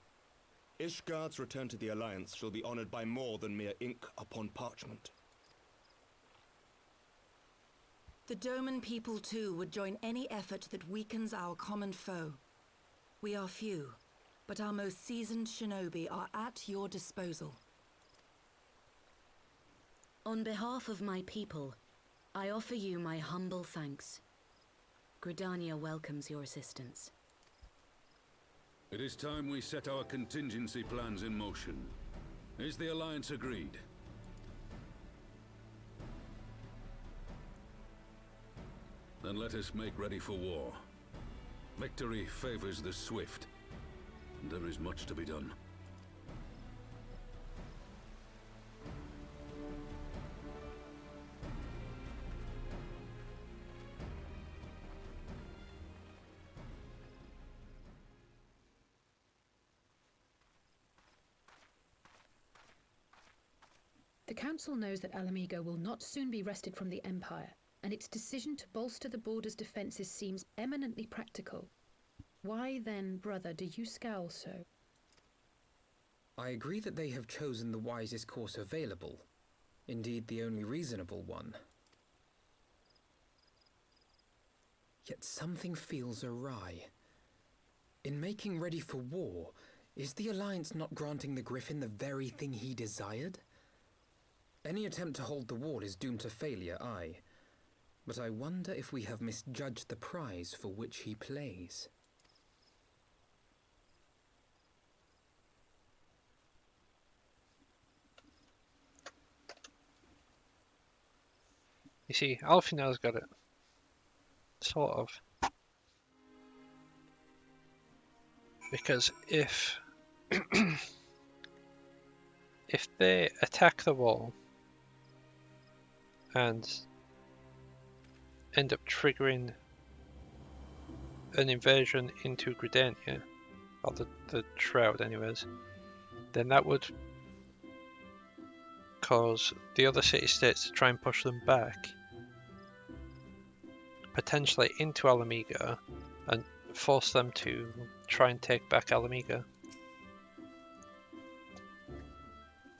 Ishgard's return to the Alliance shall be honored by more than mere ink upon parchment. The Doman people too would join any effort that weakens our common foe. We are few, but our most seasoned shinobi are at your disposal. On behalf of my people, I offer you my humble thanks. Gridania welcomes your assistance. It is time we set our contingency plans in motion. Is the Alliance agreed? Then let us make ready for war. Victory favors the swift, and there is much to be done. The Council knows that Alamigo will not soon be wrested from the Empire, and its decision to bolster the border's defences seems eminently practical. Why then, brother, do you scowl so? I agree that they have chosen the wisest course available. Indeed, the only reasonable one. Yet something feels awry. In making ready for war, is the Alliance not granting the Griffin the very thing he desired? Any attempt to hold the wall is doomed to failure, aye. But I wonder if we have misjudged the prize for which he plays. You see, Alfina's got it. Sort of. Because if if they attack the wall and end up triggering an invasion into Gridania, or the Shroud anyways, then that would cause the other city-states to try and push them back, potentially into Alamiga, and force them to try and take back Alamiga.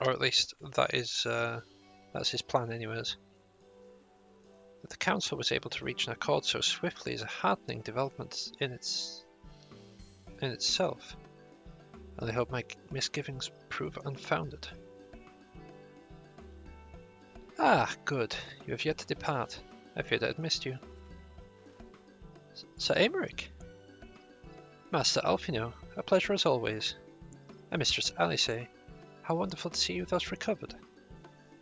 Or at least that's his plan anyways. That the Council was able to reach an accord so swiftly is a heartening development in itself, and I hope my misgivings prove unfounded. Ah, good. You have yet to depart. I feared I had missed you. Sir Aymeric? Master Alfino, a pleasure as always. And Mistress Alice, how wonderful to see you thus recovered.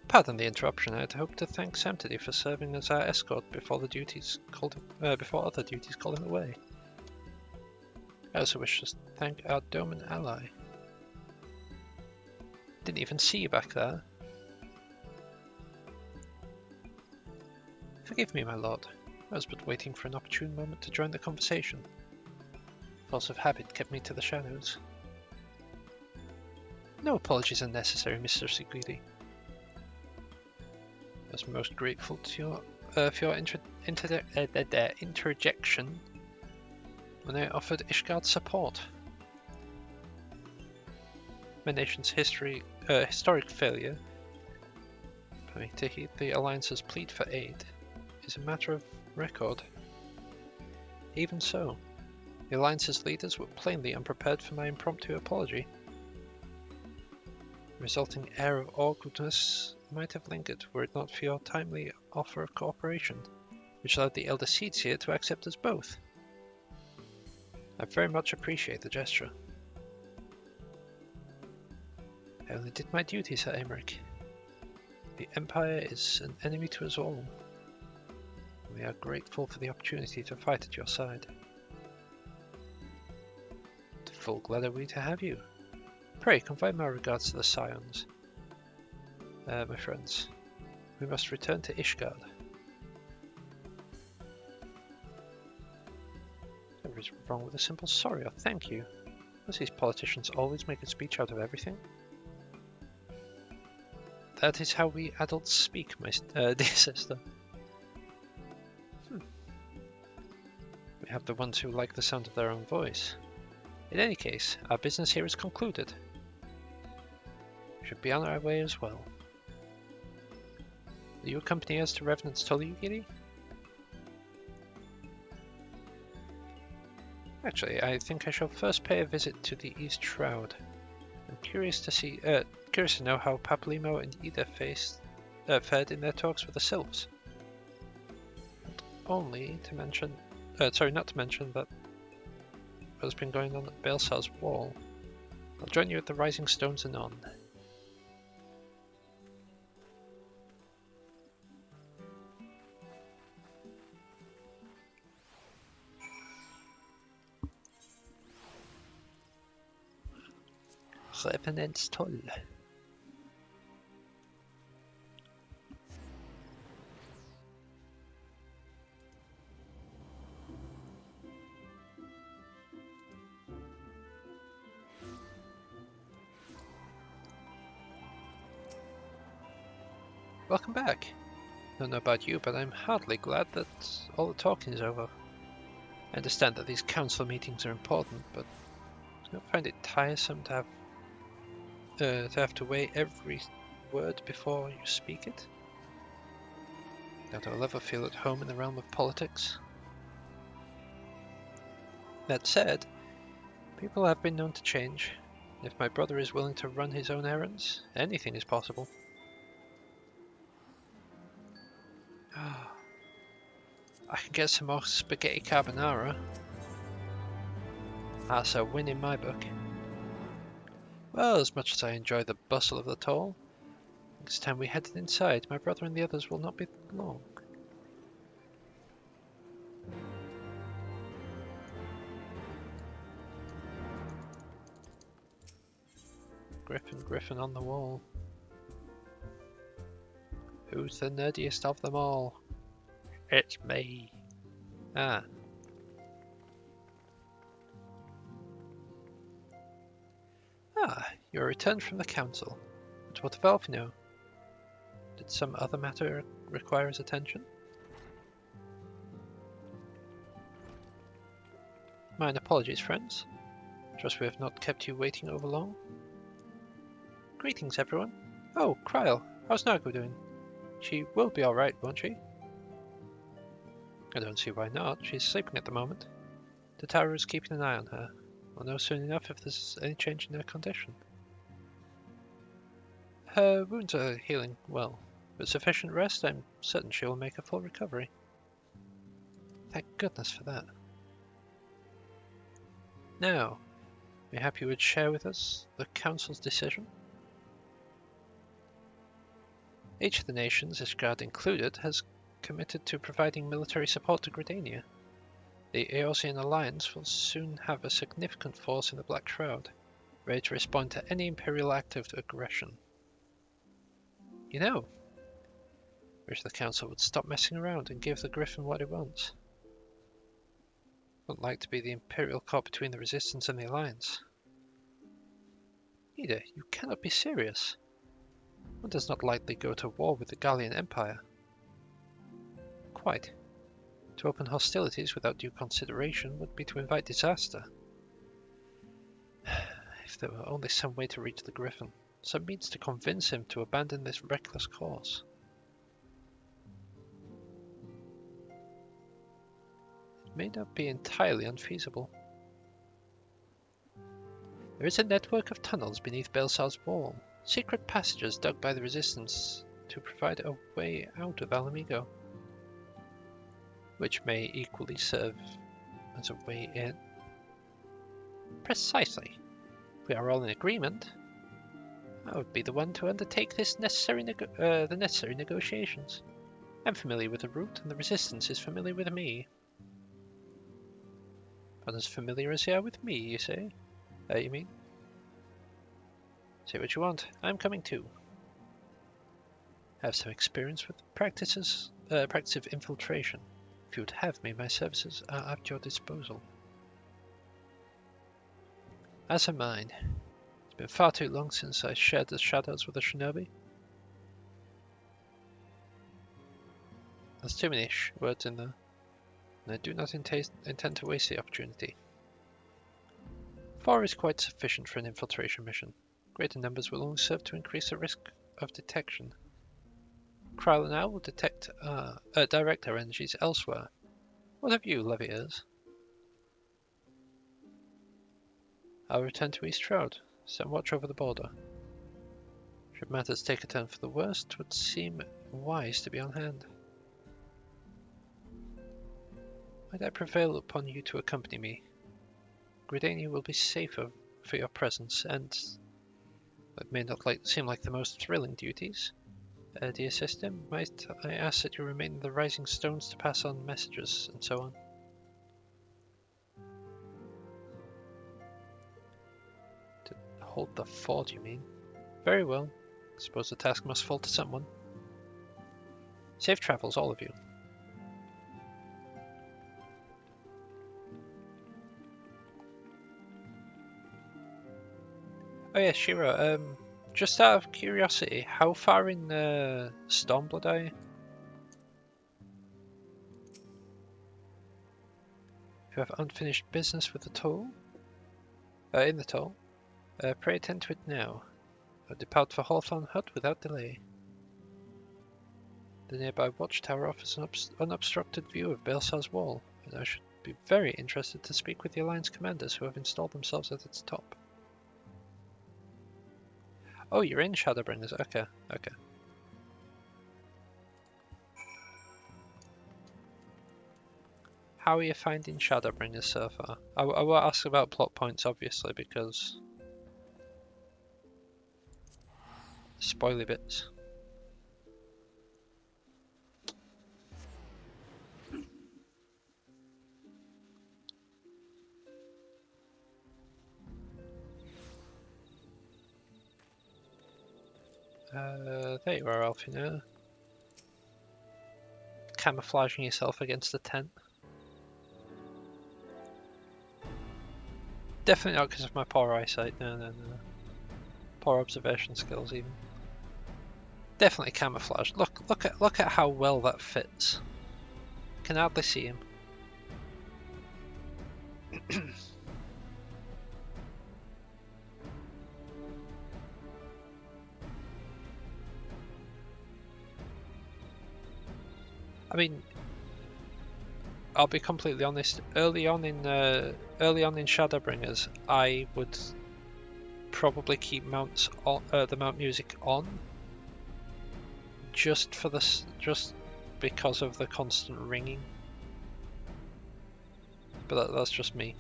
Pardon the interruption. I had hoped to thank Samtity for serving as our escort before other duties called him away. I also wish to thank our Doman ally. Didn't even see you back there. Forgive me, my lord. I was but waiting for an opportune moment to join the conversation. Force of habit kept me to the shadows. No apologies are necessary, Mr. Sigidi. I was most grateful to for your interjection when I offered Ishgard support. My nation's historic failure to heed the Alliance's plead for aid is a matter of record. Even so, the Alliance's leaders were plainly unprepared for my impromptu apology. The resulting air of awkwardness might have lingered were it not for your timely offer of cooperation, which allowed the Elder Seedseer to accept us both. I very much appreciate the gesture. I only did my duty, Sir Aymeric. The Empire is an enemy to us all. We are grateful for the opportunity to fight at your side. Full glad are we to have you. Pray convey my regards to the Scions. My friends, we must return to Ishgard. There is wrong with a simple sorry or thank you. Must these politicians always make a speech out of everything? That is how we adults speak, my dear sister. We have the ones who like the sound of their own voice. In any case, our business here is concluded. We should be on our way as well. Will you accompany us to Revenant's Tolugiri? Actually, I think I shall first pay a visit to the East Shroud. I'm curious to know how Papalymo and Ida fared in their talks with the Sylphs. Not to mention that what's been going on at Baelsar's wall. I'll join you at the Rising Stones anon. Revenant's Toll. Welcome back. I don't know about you, but I'm heartily glad that all the talking is over. I understand that these council meetings are important, but I don't find it tiresome to have to weigh every word before you speak it. That I'll ever feel at home in the realm of politics. That said, people have been known to change. If my brother is willing to run his own errands, anything is possible. I can get some more spaghetti carbonara. That's a win in my book. Well, as much as I enjoy the bustle of the toll, next time we head inside, my brother and the others will not be long. Griffin on the wall. Who's the nerdiest of them all? It's me. Ah. You're returned from the council. But what of Alfino? Did some other matter require his attention? Mine apologies, friends. Trust we have not kept you waiting over long. Greetings, everyone. Oh, Kryl, how's Nago doing? She will be alright, won't she? I don't see why not. She's sleeping at the moment. Tataru is keeping an eye on her. We'll know soon enough if there's any change in her condition. Her wounds are healing well. With sufficient rest, I'm certain she will make a full recovery. Thank goodness for that. Now, mayhap you would share with us the Council's decision? Each of the nations, Ishgard included, has committed to providing military support to Gridania. The Eosian Alliance will soon have a significant force in the Black Shroud, ready to respond to any Imperial act of aggression. You know, I wish the Council would stop messing around and give the Griffin what it wants. I wouldn't like to be the Imperial caught between the Resistance and the Alliance. Ida, you cannot be serious. One does not lightly go to war with the Gallian Empire. Quite. To open hostilities without due consideration would be to invite disaster. If there were only some way to reach the Griffin, some means to convince him to abandon this reckless course. It may not be entirely unfeasible. There is a network of tunnels beneath Baelsar's wall, secret passages dug by the Resistance to provide a way out of Alamigo, which may equally serve as a way in. Precisely. If we are all in agreement, I would be the one to undertake this necessary the necessary negotiations. I'm familiar with the route, and the Resistance is familiar with me. Not as familiar as you are with me, you say? You mean? Say what you want. I'm coming too. I have some experience with practice of infiltration. If you would have me, my services are at your disposal. As are mine. It's been far too long since I shared the shadows with a shinobi. There's too many words in there, and I do not intend to waste the opportunity. 4 is quite sufficient for an infiltration mission. Greater numbers will only serve to increase the risk of detection. Kryl and I will direct our energies elsewhere. What of you, Leviers? I'll return to East Shroud, send watch over the border. Should matters take a turn for the worst, it would seem wise to be on hand. Might I prevail upon you to accompany me? Gridania will be safer for your presence, and it may not seem like the most thrilling duties. Dear sister, might I ask that you remain in the Rising Stones to pass on messages and so on? To hold the fort, you mean? Very well. I suppose the task must fall to someone. Safe travels, all of you. Oh yeah, Shiro, just out of curiosity, how far in Stormblood are you? If you have unfinished business with the toll, in the toll, pray attend to it now. I'll depart for Hawthorne Hut without delay. The nearby watchtower offers an unobstructed view of Balesar's wall, and I should be very interested to speak with the Alliance commanders who have installed themselves at its top. Oh, you're in Shadowbringers. Okay. How are you finding Shadowbringers so far? I will ask about plot points, obviously, because spoily bits. There you are, Alfina. Camouflaging yourself against the tent. Definitely not because of my poor eyesight. No. Poor observation skills, even. Definitely camouflage. Look at how well that fits. Can hardly see him. I mean, I'll be completely honest. Early on in Shadowbringers, I would probably keep the mount music on, just because of the constant ringing. But that's just me.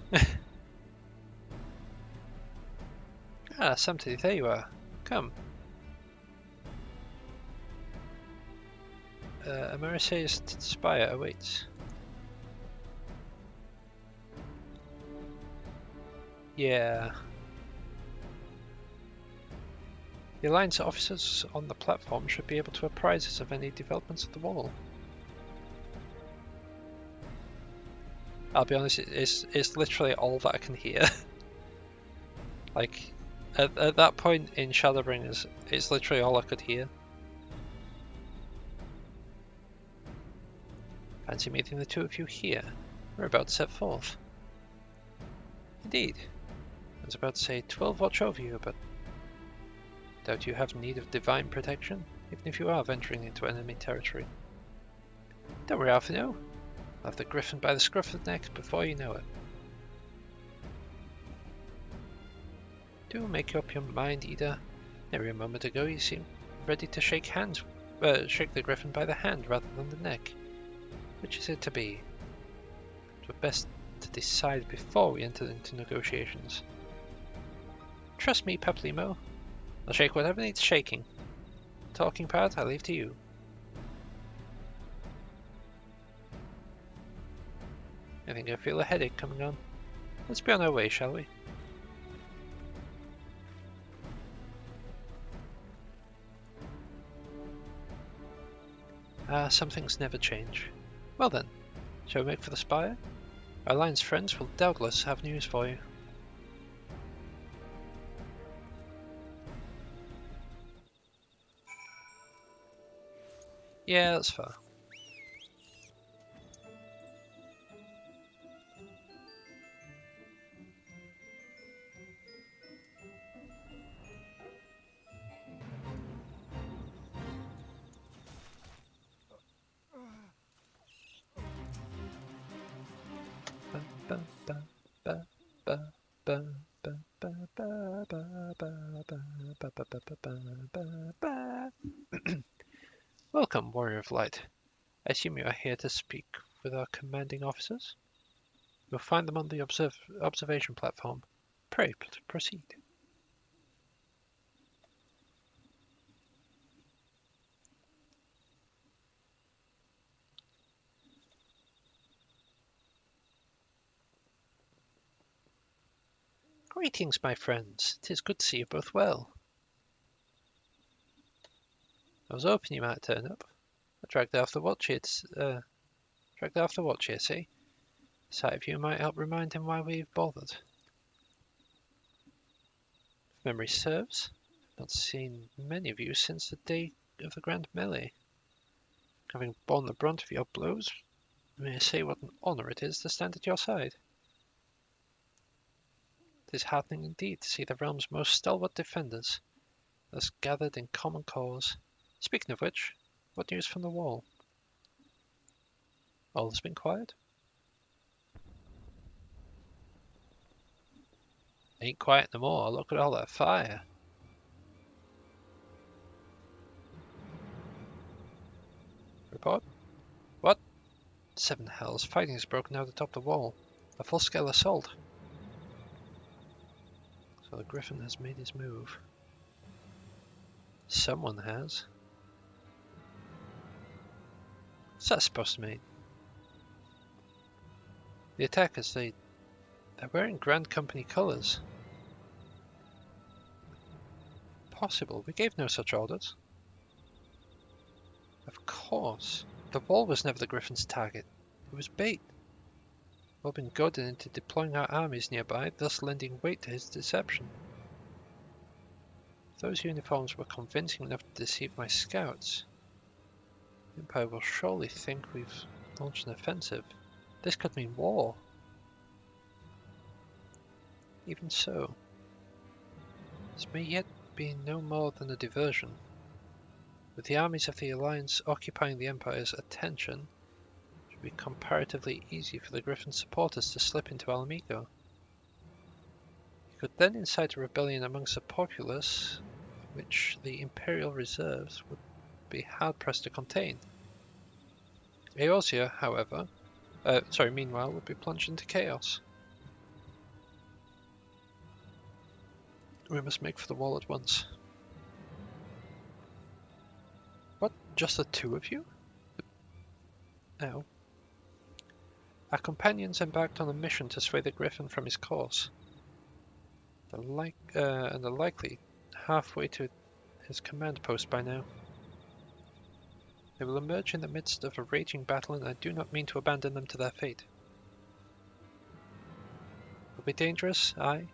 Ah, Samty, there you are. Come. Amerisa's spire awaits. Yeah. The Alliance officers on the platform should be able to apprise us of any developments of the wall. I'll be honest, it's literally all that I can hear. Like, at that point in Shadowbringers, it's literally all I could hear. Fancy meeting the two of you here. We're about to set forth. Indeed. I was about to say 12 watch over you, but doubt you have need of divine protection, even if you are venturing into enemy territory. Don't worry, Alfino. I'll have the griffin by the scruff of the neck before you know it. Do make up your mind, Ida. Nearly a moment ago you seemed ready to shake the griffin by the hand rather than the neck. Which is it to be? It were best to decide before we entered into negotiations. Trust me, Paplimo. I'll shake whatever needs shaking. The talking part I leave to you. I think I feel a headache coming on. Let's be on our way, shall we? Some things never change. Well then, shall we make for the spire? Our Alliance friends will doubtless have news for you. Yeah, that's fair. Welcome, Warrior of Light. I assume you are here to speak with our commanding officers? You'll find them on the observation platform. Pray, proceed. Greetings, my friends. 'Tis good to see you both well. I was hoping you might turn up. I dragged off the watch here, see? Sight of you might help remind him why we've bothered. If memory serves, I've not seen many of you since the day of the Grand Melee. Having borne the brunt of your blows, may I say what an honour it is to stand at your side. It is heartening indeed to see the realm's most stalwart defenders thus gathered in common cause. Speaking of which, what news from the wall? All has been quiet? Ain't quiet no more. Look at all that fire. Report? What? Seven hells. Fighting has broken out atop the wall. A full-scale assault. So the Griffin has made his move. Someone has. What's that supposed to mean? The attackers, they're wearing Grand Company colours. Possible. We gave no such orders. Of course. The wall was never the Griffin's target. It was bait. We've been goaded into deploying our armies nearby, thus lending weight to his deception. If those uniforms were convincing enough to deceive my scouts, the Empire will surely think we've launched an offensive. This could mean war. Even so, this may yet be no more than a diversion. With the armies of the Alliance occupying the Empire's attention, it should be comparatively easy for the Griffin supporters to slip into Alamigo. You could then incite a rebellion amongst the populace, which the Imperial reserves would be hard-pressed to contain. Eorzea, however, meanwhile, would be plunged into chaos. We must make for the wall at once. What? Just the two of you? No. Our companions embarked on a mission to sway the Griffin from his course. And are likely halfway to his command post by now. They will emerge in the midst of a raging battle, and I do not mean to abandon them to their fate. It will be dangerous, aye,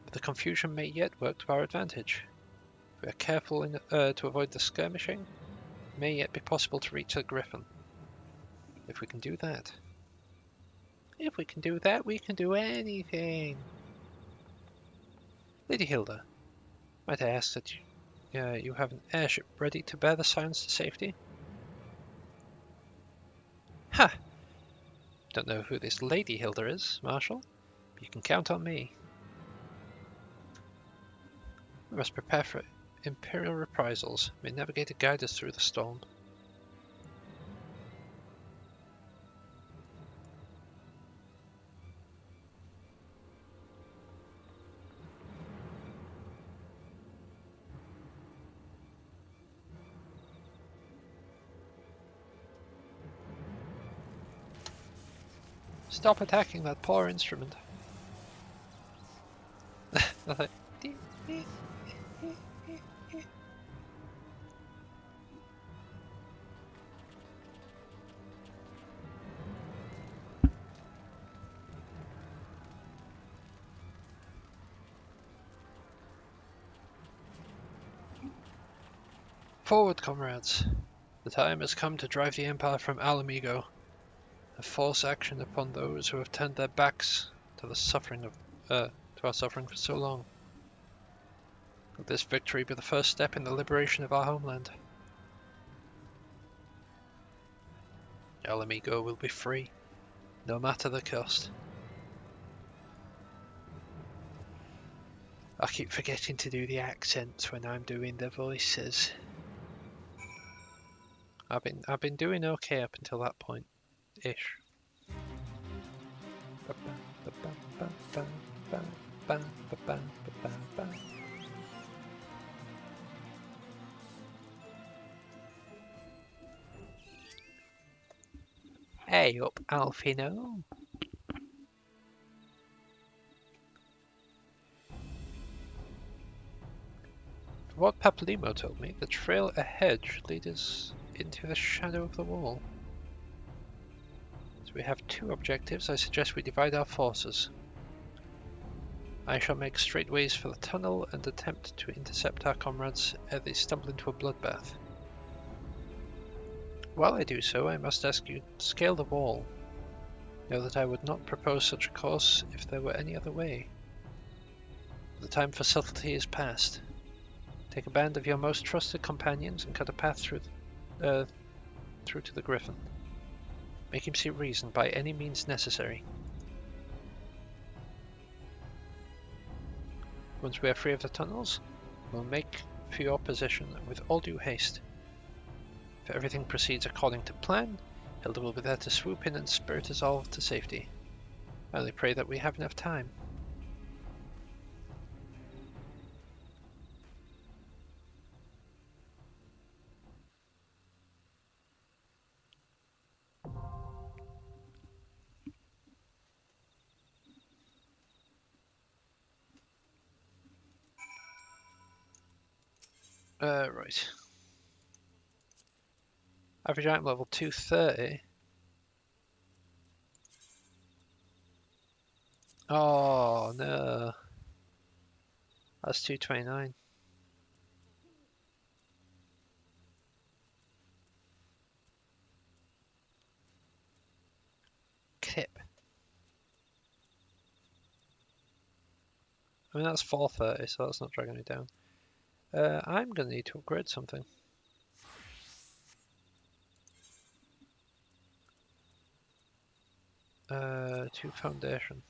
but the confusion may yet work to our advantage. If we are careful to avoid the skirmishing, it may yet be possible to reach the Griffin. If we can do that, we can do anything. Lady Hilda, might I ask that you have an airship ready to bear the Scions to safety? Ha! Don't know who this Lady Hilda is, Marshal, but you can count on me. We must prepare for Imperial reprisals. May Navigator guide us through the storm. Stop attacking that poor instrument. Like, forward, comrades! The time has come to drive the Empire from Alamigo, and force action upon those who have turned their backs to the suffering of to our suffering for so long. Let this victory be the first step in the liberation of our homeland. Alamigo will be free, no matter the cost. I keep forgetting to do the accents when I'm doing the voices. I've been doing okay up until that point, ish. Hey up, Alfino. From what Paplimo told me, the trail ahead should lead us into the shadow of the wall. So we have two objectives. I suggest we divide our forces. I shall make straight ways for the tunnel and attempt to intercept our comrades ere they stumble into a bloodbath. While I do so, I must ask you to scale the wall. Know that I would not propose such a course if there were any other way. The time for subtlety is past. Take a band of your most trusted companions and cut a path through to the Griffin. Make him see reason by any means necessary. Once we are free of the tunnels, we'll make for your position with all due haste. If everything proceeds according to plan, Hilda will be there to swoop in and spirit us all to safety. I only pray that we have enough time. Right. Average item level 230. Oh no. That's 229. Kip. I mean, that's 430, so that's not dragging me down. I'm going to need to upgrade something. 2 foundation.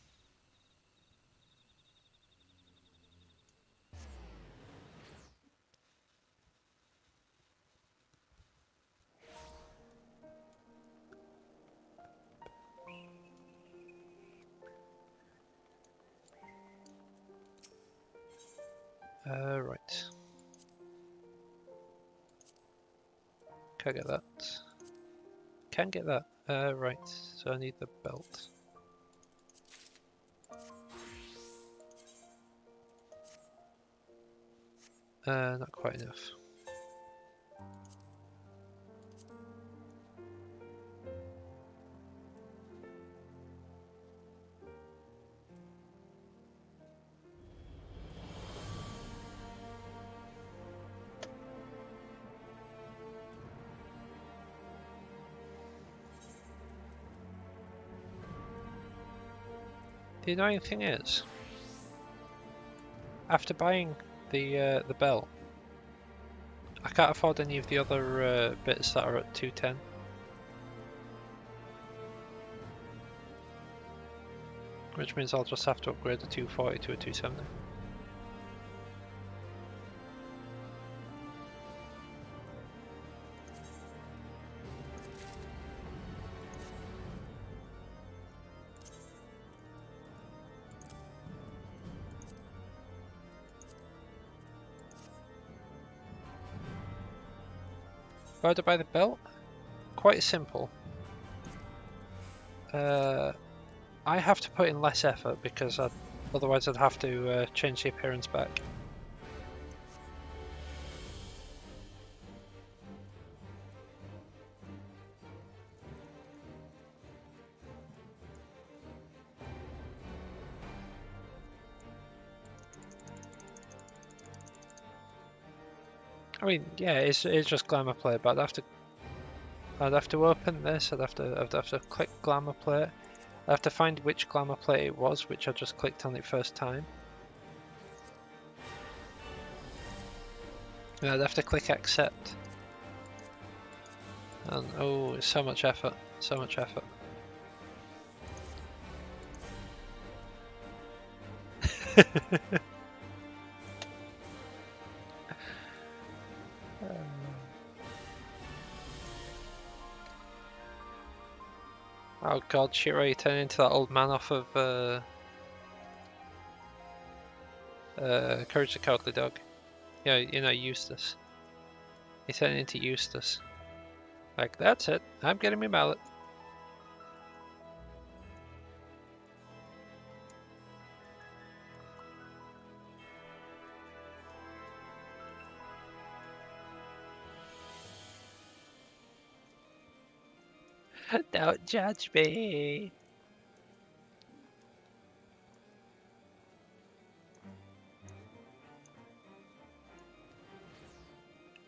Right. Can I get that? Can get that. Right. So I need the belt. Not quite enough. The annoying thing is, after buying the belt, I can't afford any of the other bits that are at 210. Which means I'll just have to upgrade the 240 to a 270. Why did I buy the belt? Quite simple. I have to put in less effort because otherwise I'd have to change the appearance back. I mean, yeah, it's just glamour play, but I'd have to open this. I'd have to click glamour play. I have to find which glamour plate it was, which I just clicked on it first time. And I'd have to click accept. And oh, it's so much effort, so much effort. Oh god, Shiro, you turn into that old man off of Courage the Cowardly Dog. Yeah, you know, Eustace. You turn into Eustace. Like, that's it, I'm getting my mallet. Don't judge me.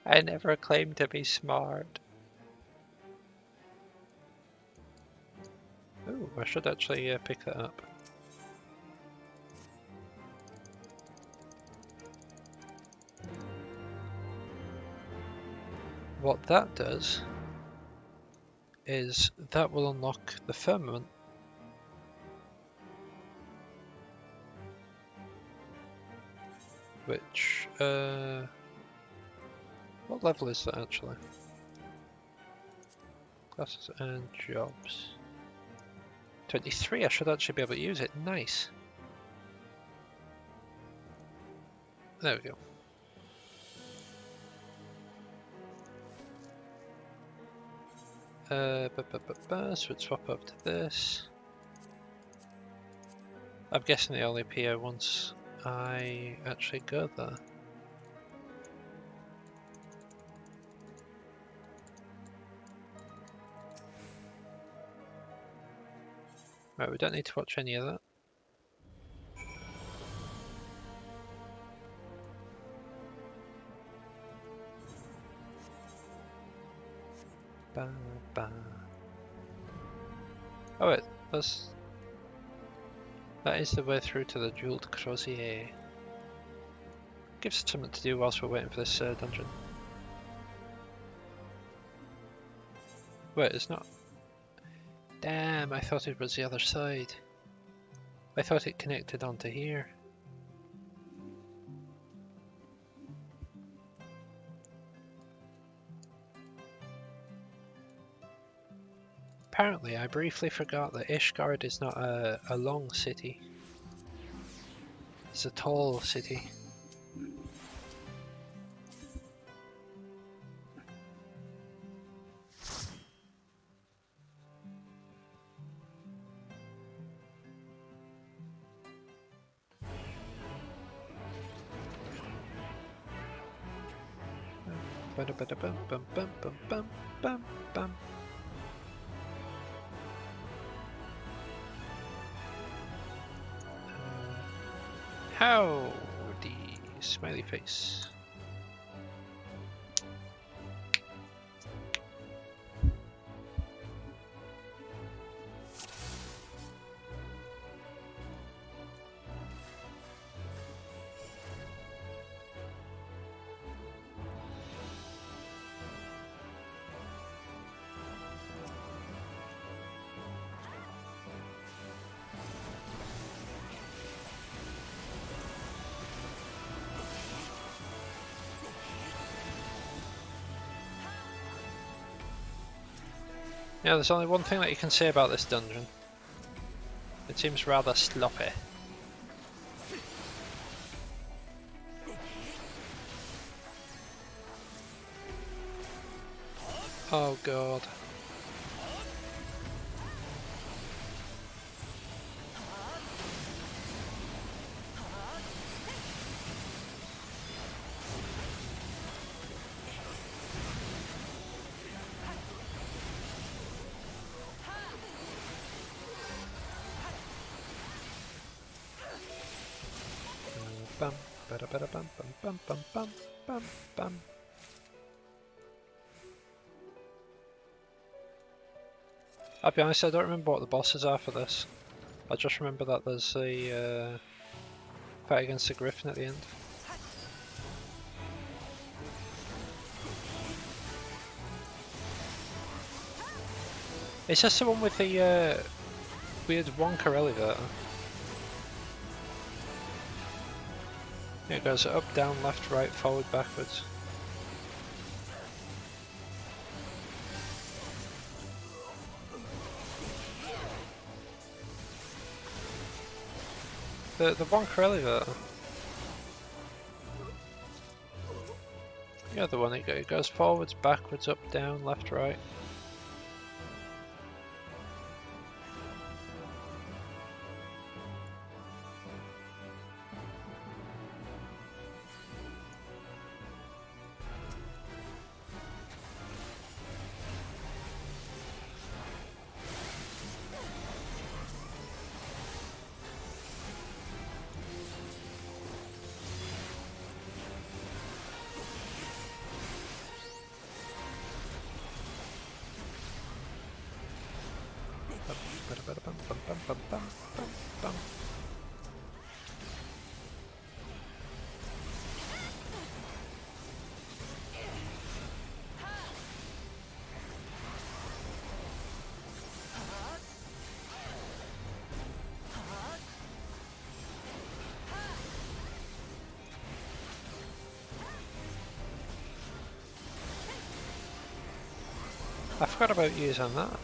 I never claimed to be smart. Ooh, I should actually pick that up. What that does is that will unlock the firmament. Which, what level is that actually? Classes and jobs. 23, I should actually be able to use it. Nice. There we go. So we'd swap up to this. I'm guessing they only appear once I actually go there. Right, we don't need to watch any of that. Ba, ba. Oh wait, that is the way through to the Jeweled Crozier. Gives us something to do whilst we're waiting for this dungeon. Wait, it's not. Damn, I thought it was the other side. I thought it connected onto here. Apparently, I briefly forgot that Ishgard is not a long city. It's a tall city. Bum. Howdy, smiley face. Yeah, there's only one thing that you can say about this dungeon. It seems rather sloppy. Oh god. bum, bada bada bum bum bum bum bum bum. I'll be honest, I don't remember what the bosses are for this. I just remember that there's a fight against the Griffin at the end. Is this the one with the weird Wonka elevator? It goes up, down, left, right, forward, backwards. The Wonka elevator. The other one, it goes forwards, backwards, up, down, left, right. I forgot about using that.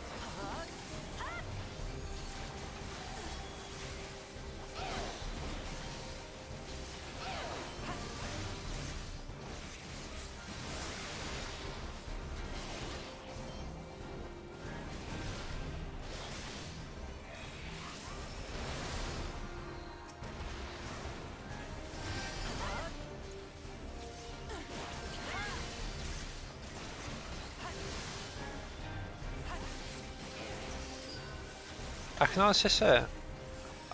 I can honestly say,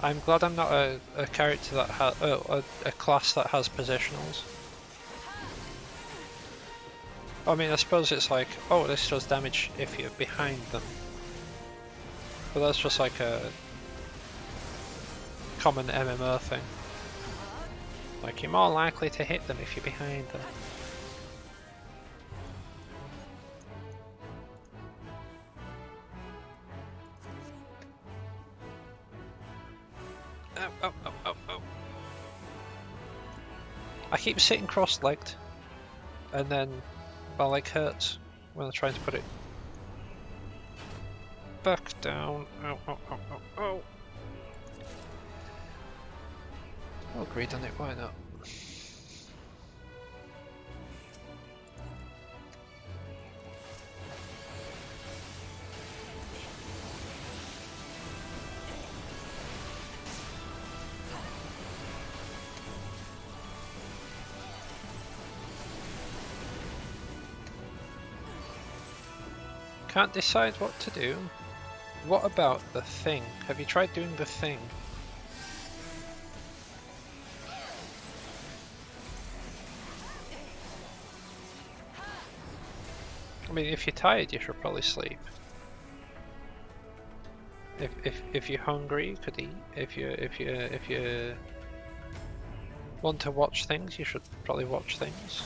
I'm glad I'm not a character that has a class that has positionals. I mean, I suppose it's like, oh, this does damage if you're behind them, but that's just like a common MMO thing. Like, you're more likely to hit them if you're behind them. I keep sitting cross-legged, and then my leg hurts when I'm trying to put it back down. Ow, ow, ow, ow, ow. I'll agree on it, why not? Can't decide what to do. What about the thing? Have you tried doing the thing? I mean, if you're tired, you should probably sleep. If you're hungry, you could eat. If you want to watch things, you should probably watch things.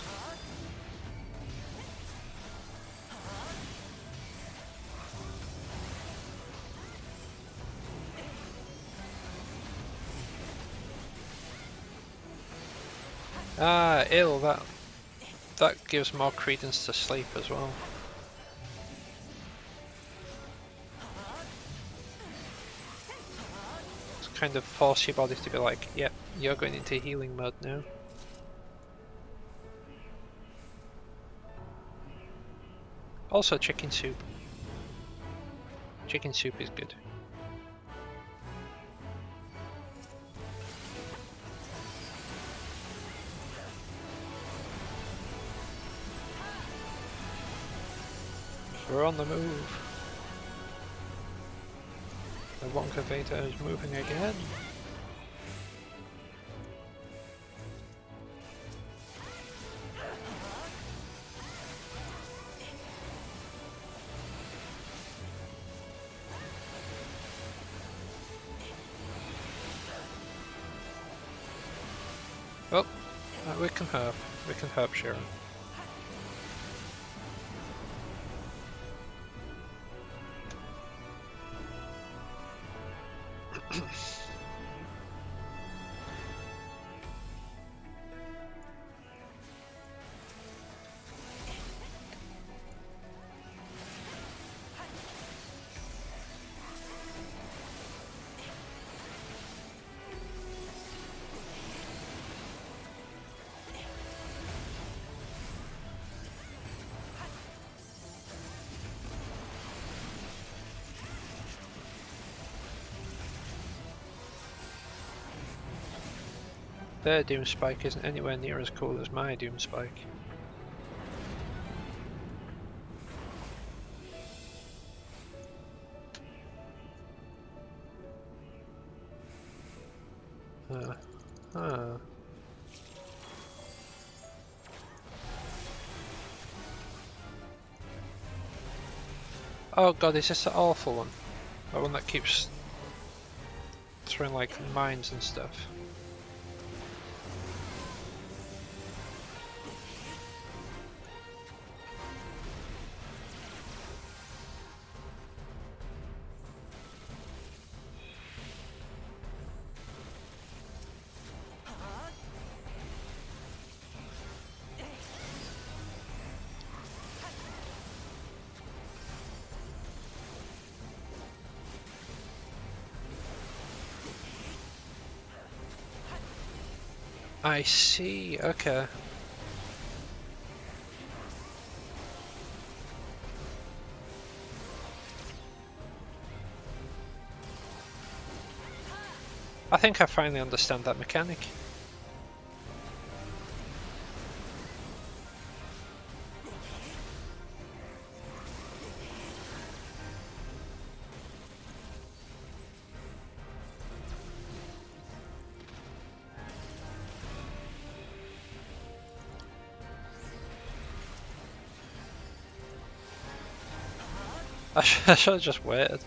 Ah, ill. That gives more credence to sleep as well. It's kind of force your body to be like, yep, you're going into healing mode now. Also, chicken soup. Chicken soup is good. We're on the move. The Wonka Veta is moving again. Well, we can help. We can help Sharon. Their Doom Spike isn't anywhere near as cool as my Doom Spike. Oh god, is this the awful one? The one that keeps throwing like mines and stuff. I see, okay. I think I finally understand that mechanic. I should have just waited.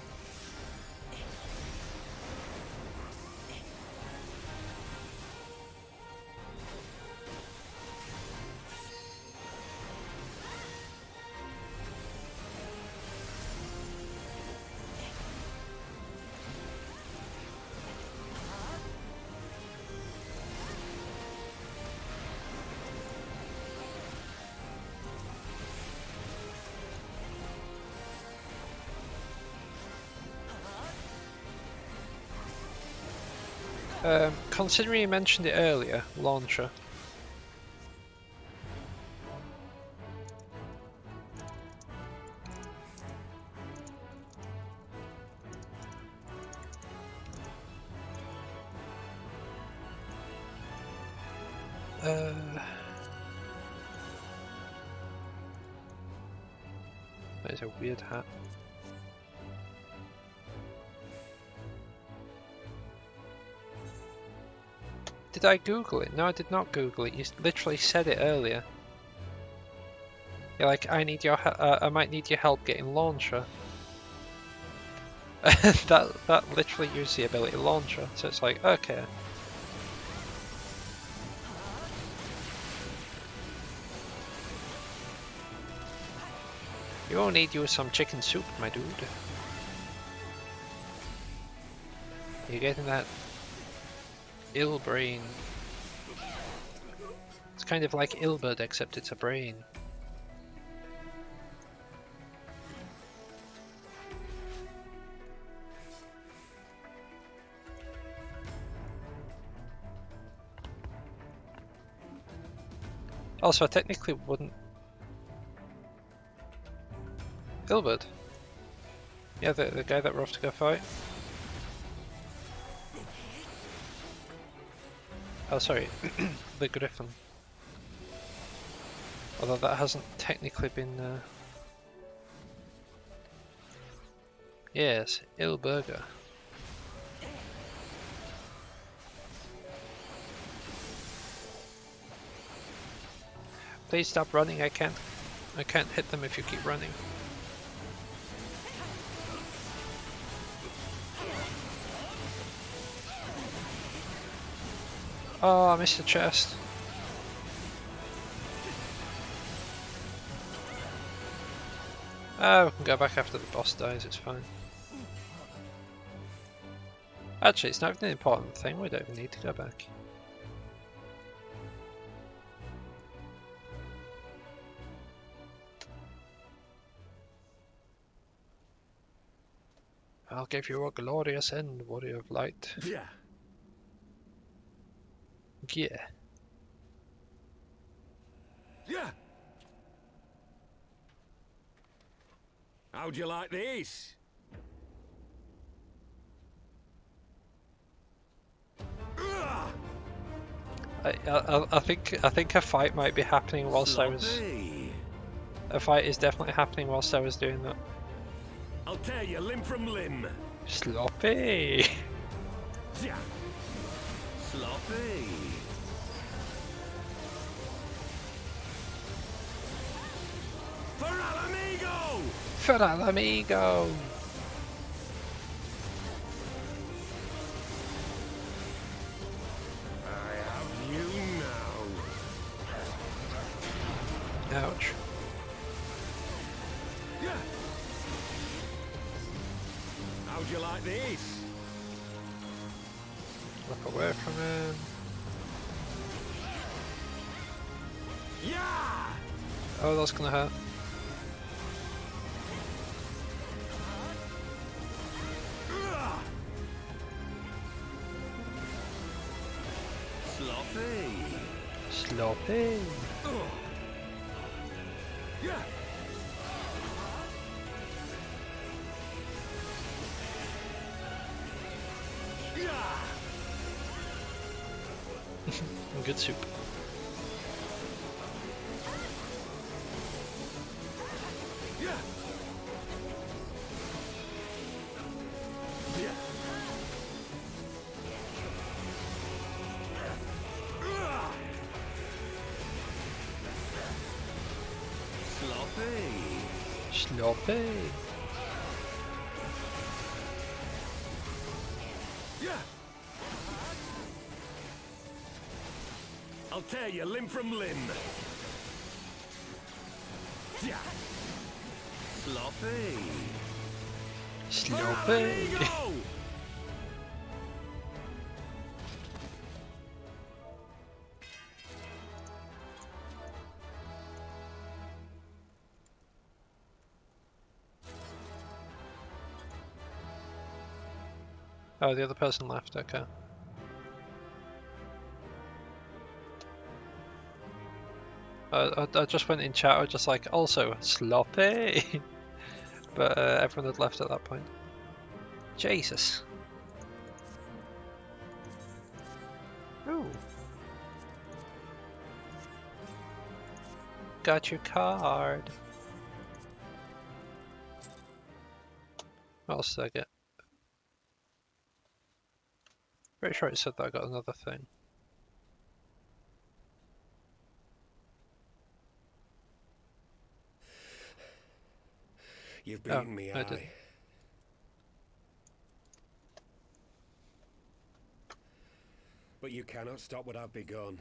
Considering you mentioned it earlier, launcher. That is a weird hat. Did I Google it? No, I did not Google it. You literally said it earlier. You're like, I need your, I might need your help getting launcher. that literally used the ability launcher. So it's like, okay. You all need you some chicken soup, my dude. You're getting that ill brain. It's kind of like Ilbert, except it's a brain. Also, I technically wouldn't... Ilbert? Yeah, the guy that we're off to go fight? Oh, sorry, the Griffin. Although that hasn't technically been... Yes, Ilburger. Please stop running, I can't hit them if you keep running. Oh, I missed the chest. We can go back after the boss dies, it's fine. Actually, it's not an important thing, we don't even need to go back. I'll give you a glorious end, warrior of light. Yeah. Yeah. Yeah. How'd you like this? I think a fight might be happening whilst I was. Sloppy. A fight is definitely happening whilst I was doing that. I'll tear you limb from limb. Sloppy. Yeah. Sloppy. For Alamigo! For Alamigo! I have you now. Ouch. Yeah. How'd you like this? Look away from him. Yeah! Oh, that's gonna hurt. Sloppy. Sloppy. Yeah. Yeah. Good soup. Yeah. Yeah. Sloppy. Sloppy. Yeah. I'll tear you limb from limb. Yeah. Sloppy. Sloppy. Oh, the other person left, okay. I just went in chat, I was just like, also, sloppy! But everyone had left at that point. Jesus. Ooh. Got your card. What else did I get? Pretty sure it said that I got another thing. You've beaten me, I did. But you cannot stop what I've begun.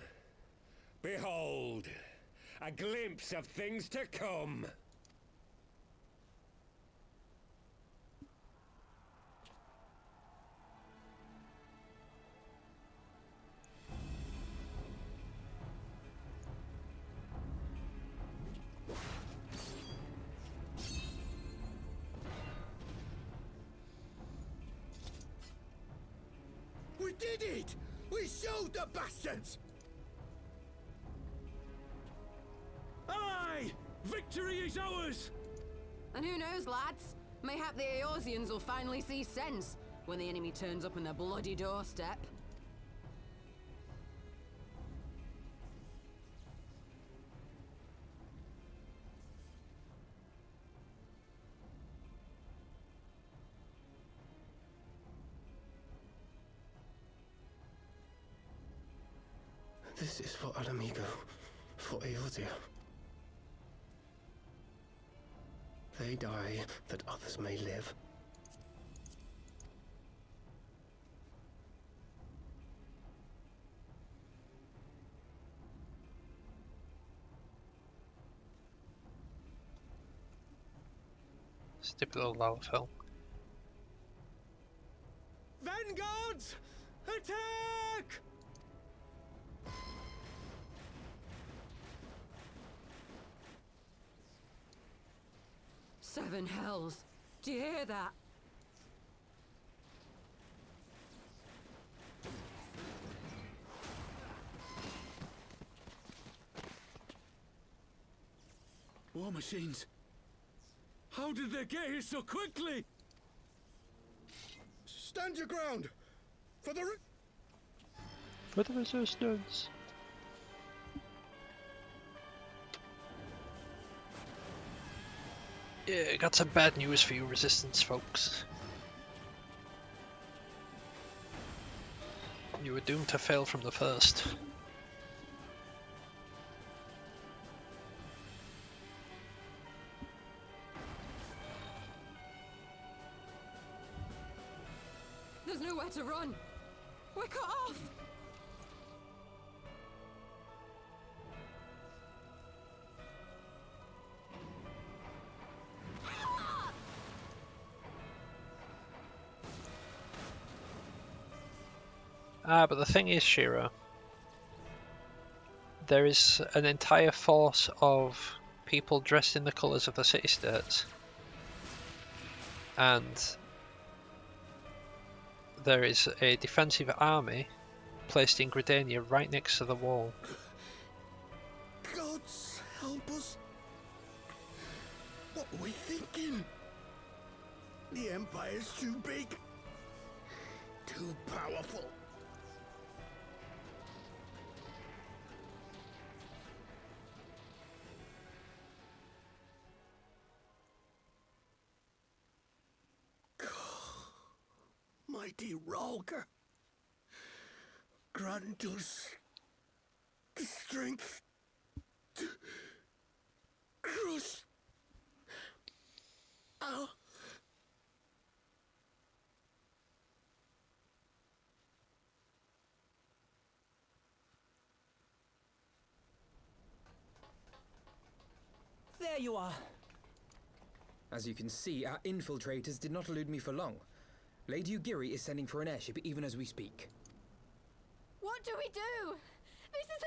Behold, a glimpse of things to come. We did it! We showed the bastards! Aye! Victory is ours! And who knows, lads? Mayhap the Eorzeans will finally see sense when the enemy turns up on their bloody doorstep. This is for Alamigo, for Eorzea. They die that others may live. It's typical Lalafell. Vanguards! Attack! Seven hells! Do you hear that? War machines. How did they get here so quickly? Stand your ground! For the resistance! Yeah, got some bad news for you resistance folks. You were doomed to fail from the first. There's nowhere to run! We're cut off! But the thing is, Shira, there is an entire force of people dressed in the colours of the city-states, and there is a defensive army placed in Gridania right next to the wall. gods help us! What were we thinking? The Empire's too big. Too powerful. Mighty Rolker, grant us the strength to crush our... There you are. As you can see, our infiltrators did not elude me for long. Lady Ugiri is sending for an airship even as we speak. What do we do? This is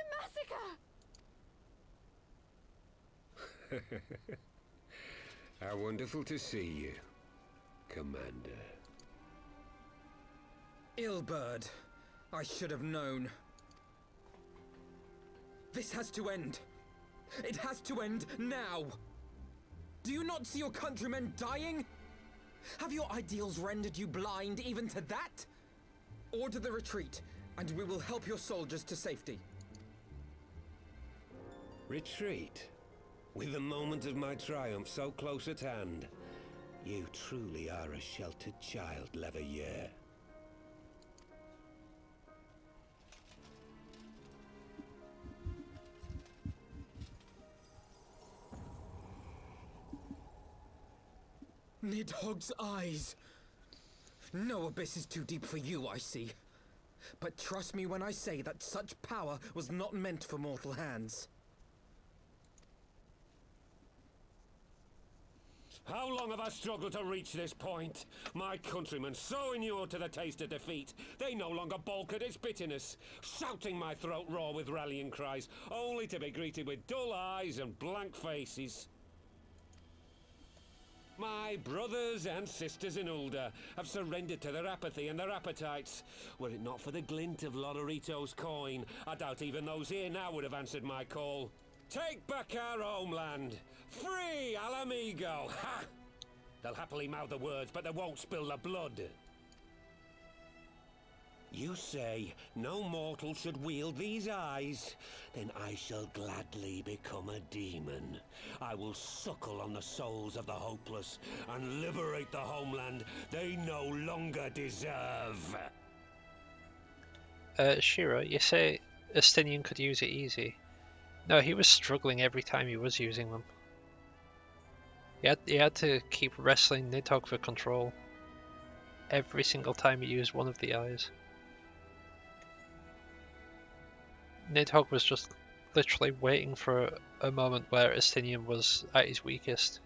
a massacre! How wonderful to see you, Commander. Ilbird, I should have known. This has to end. It has to end now. Do you not see your countrymen dying? Have your ideals rendered you blind even to that? Order the retreat, and we will help your soldiers to safety. Retreat? With the moment of my triumph so close at hand? You truly are a sheltered child, Leverrier. Nidhogg's eyes. No abyss is too deep for you, I see. But trust me when I say that such power was not meant for mortal hands. How long have I struggled to reach this point? My countrymen, so inured to the taste of defeat, they no longer balk at its bitterness, shouting my throat raw with rallying cries, only to be greeted with dull eyes and blank faces. My brothers and sisters in Ulda have surrendered to their apathy and their appetites. Were it not for the glint of Lodorito's coin, I doubt even those here now would have answered my call. Take back our homeland! Free Alamigo! Ha! They'll happily mouth the words, but they won't spill the blood. You say no mortal should wield these eyes? Then I shall gladly become a demon. I will suckle on the souls of the hopeless and liberate the homeland they no longer deserve. Shira, you say Estinian could use it easy. No, he was struggling every time he was using them. He had to keep wrestling Nidhogg for control every single time he used one of the eyes. Nidhogg was just literally waiting for a moment where Estinian was at his weakest.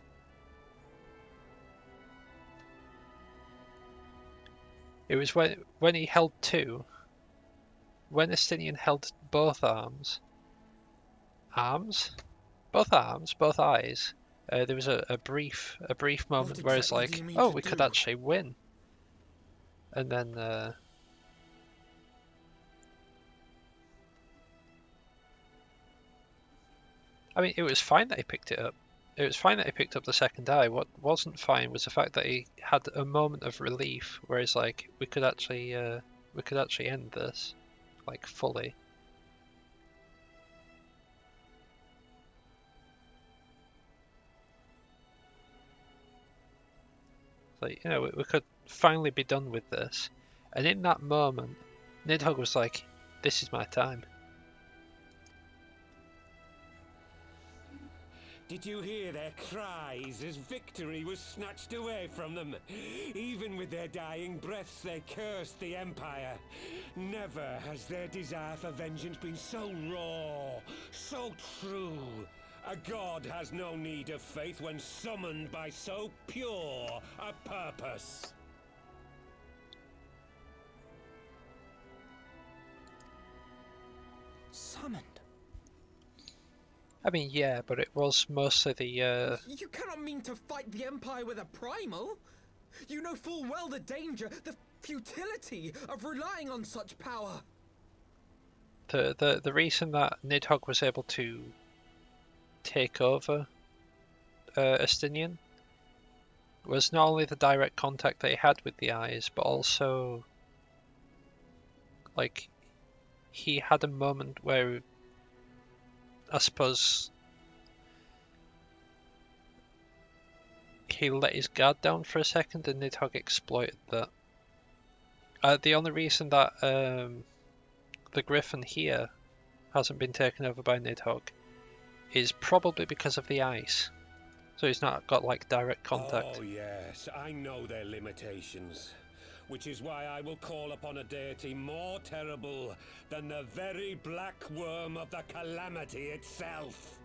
It was when he held two. When Estinian held both arms, both eyes. There was a brief moment where it's exactly do like, you mean oh, to we could do? actually win, and then I mean, it was fine that he picked it up. It was fine that he picked up the second eye. What wasn't fine was the fact that he had a moment of relief where he's like, we could actually end this, like, fully. Like, you know, we could finally be done with this. And in that moment, Nidhogg was like, this is my time. Did you hear their cries as victory was snatched away from them? Even with their dying breaths, they cursed the Empire. Never has their desire for vengeance been so raw, so true. A god has no need of faith when summoned by so pure a purpose. Summoned? I mean, yeah, but it was mostly the, You cannot mean to fight the Empire with a primal! You know full well the danger, the futility of relying on such power! The reason that Nidhogg was able to take over Estinian was not only the direct contact that he had with the eyes, but also, like, he had a moment where, I suppose, he let his guard down for a second, and Nidhogg exploited that. The only reason that the Griffin here hasn't been taken over by Nidhogg is probably because of the ice. So he's not got, like, direct contact. Oh yes, I know their limitations. Which is why I will call upon a deity more terrible than the very black worm of the calamity itself.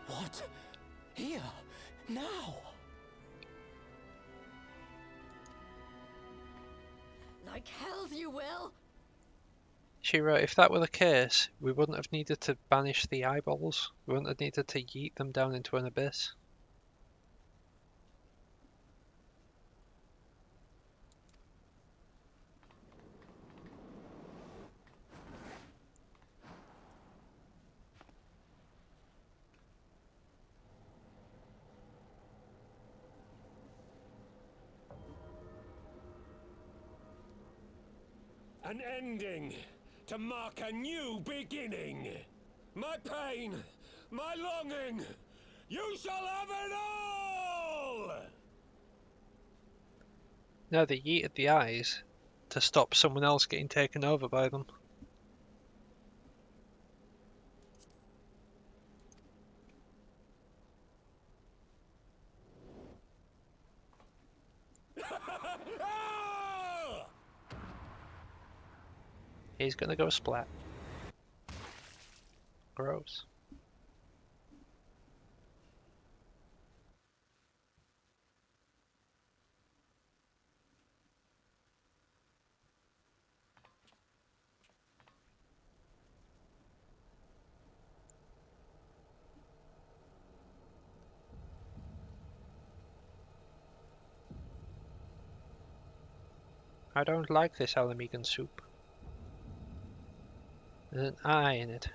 What? Here? Now? Like hells you will! Shiro, if that were the case, we wouldn't have needed to banish the eyeballs. We wouldn't have needed to yeet them down into an abyss. An ending to mark a new beginning. My pain, my longing, you shall have it all! No, they yeeted the eyes to stop someone else getting taken over by them. He's gonna go splat. Gross. I don't like this Alamegan soup. There's an eye in it.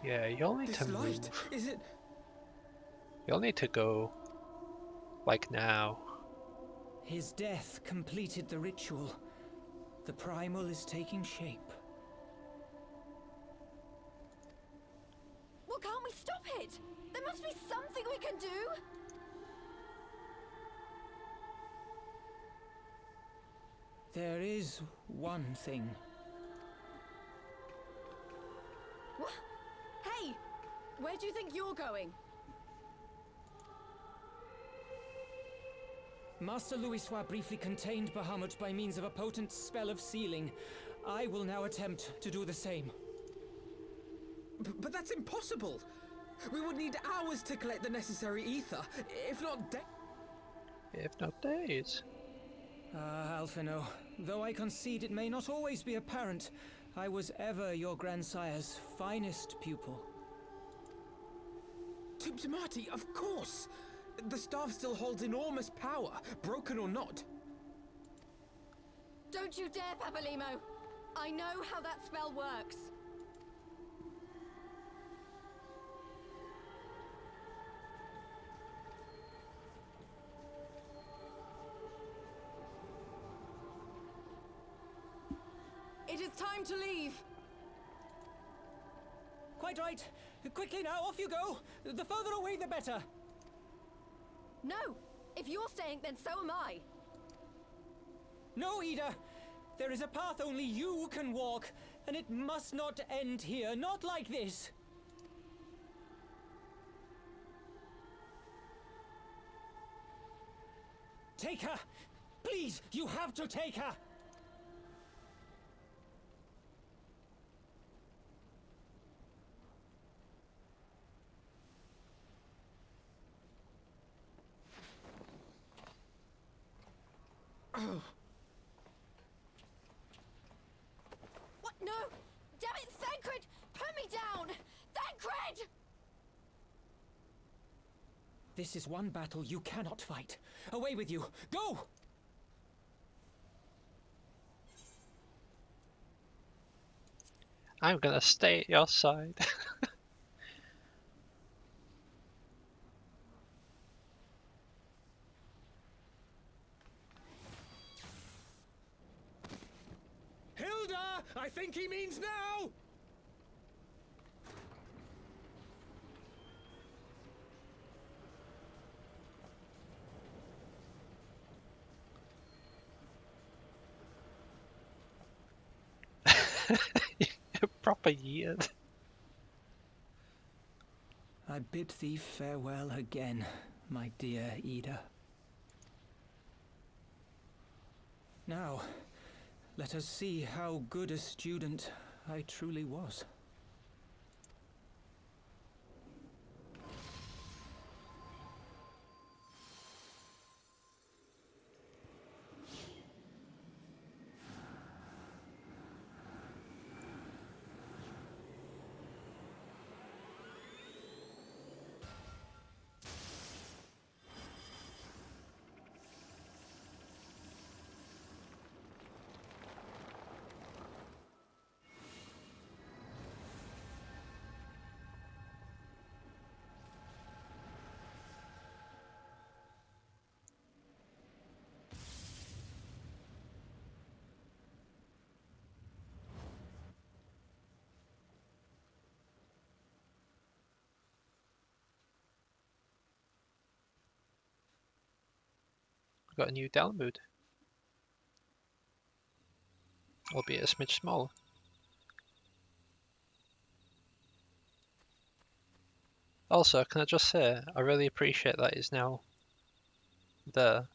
Yeah, you'll need to This light, move. is it? You'll need to go, like now. His death completed the ritual. The primal is taking shape. Well, can't we stop it? There must be something we can do! There is one thing. What? Hey! Where do you think you're going? Master Louisoix briefly contained Bahamut by means of a potent spell of sealing. I will now attempt to do the same. But that's impossible! We would need hours to collect the necessary ether, if not days. Ah, Alphino, though I concede it may not always be apparent, I was ever your grandsire's finest pupil. Tiptimati, of course! The staff still holds enormous power, broken or not. Don't you dare, Papalymo! I know how that spell works. It is time to leave. Quite right. Quickly now, off you go. The further away, the better. No! If you're staying, then so am I. No, Ida. There is a path only you can walk, and it must not end here. Not like this. Take her! Please, you have to take her! What? No! Damn it, Thancred! Put me down! Thancred! This is one battle you cannot fight. Away with you! Go! I'm gonna stay at your side. Hilda! I think he means now! Proper year. I bid thee farewell again, my dear Ida. Now, let us see how good a student I truly was. Got a new Dalmood. Albeit a smidge smaller. Also, can I just say, I really appreciate that it's now there.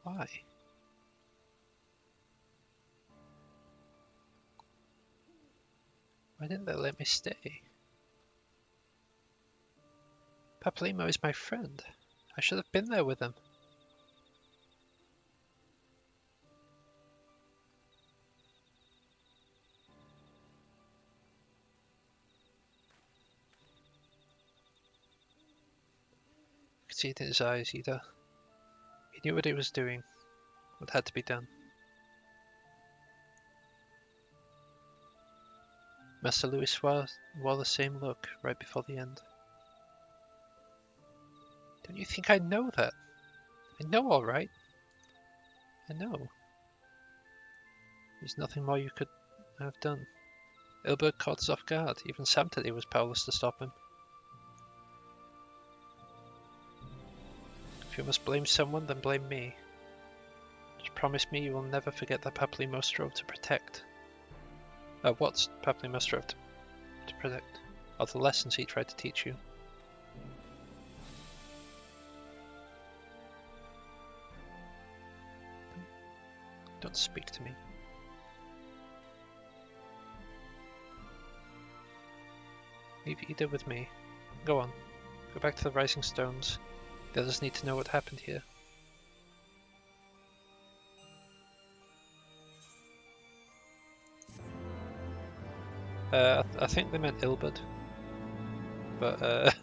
Why? Why didn't they let me stay? Papalymo is my friend. I should have been there with him. could see it in his eyes either. He knew what he was doing, what had to be done. Master Louis wore the same look right before the end. Don't you think I know that? I know all right. I know. There's nothing more you could have done. Ilbert caught us off guard. Even Sam today was powerless to stop him. If you must blame someone, then blame me. Just promise me you will never forget that Papalymo strove to protect. What Papalymo strove to protect? Or the lessons he tried to teach you. Don't speak to me. Leave Ida with me. Go on. Go back to the Rising Stones. The others need to know what happened here. I think they meant Ilbert. But,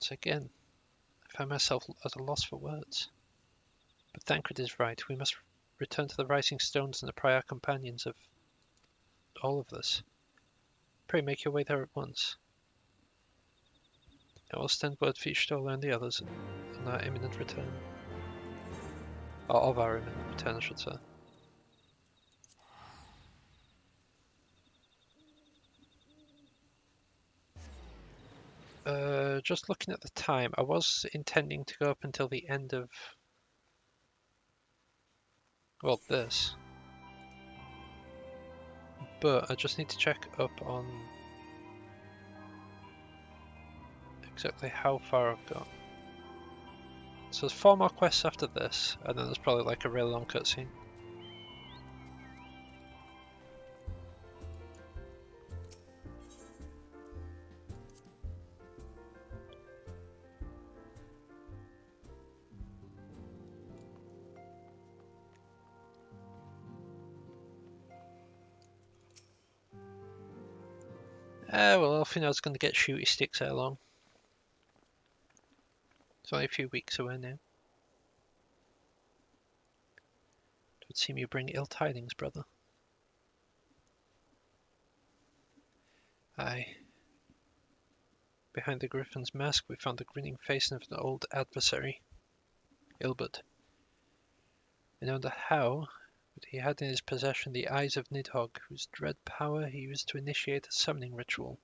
so again, I find myself at a loss for words. But Thancred is right. We must return to the Rising Stones and the prior companions of all of this. Pray make your way there at once. I will send word for Stoller and the others on our imminent return. Or of our imminent return, I should say. Just looking at the time, I was intending to go up until the end of, well, this. But I just need to check up on exactly how far I've got. So there's 4 more quests after this, and then there's probably like a really long cutscene. Well, Elfina's going to get shooty sticks ere long. It's only a few weeks away now. It would seem you bring ill tidings, brother. Aye. Behind the Griffin's mask we found the grinning face of an old adversary, Ilbert. We know not how, but he had in his possession the eyes of Nidhogg, whose dread power he used to initiate a summoning ritual,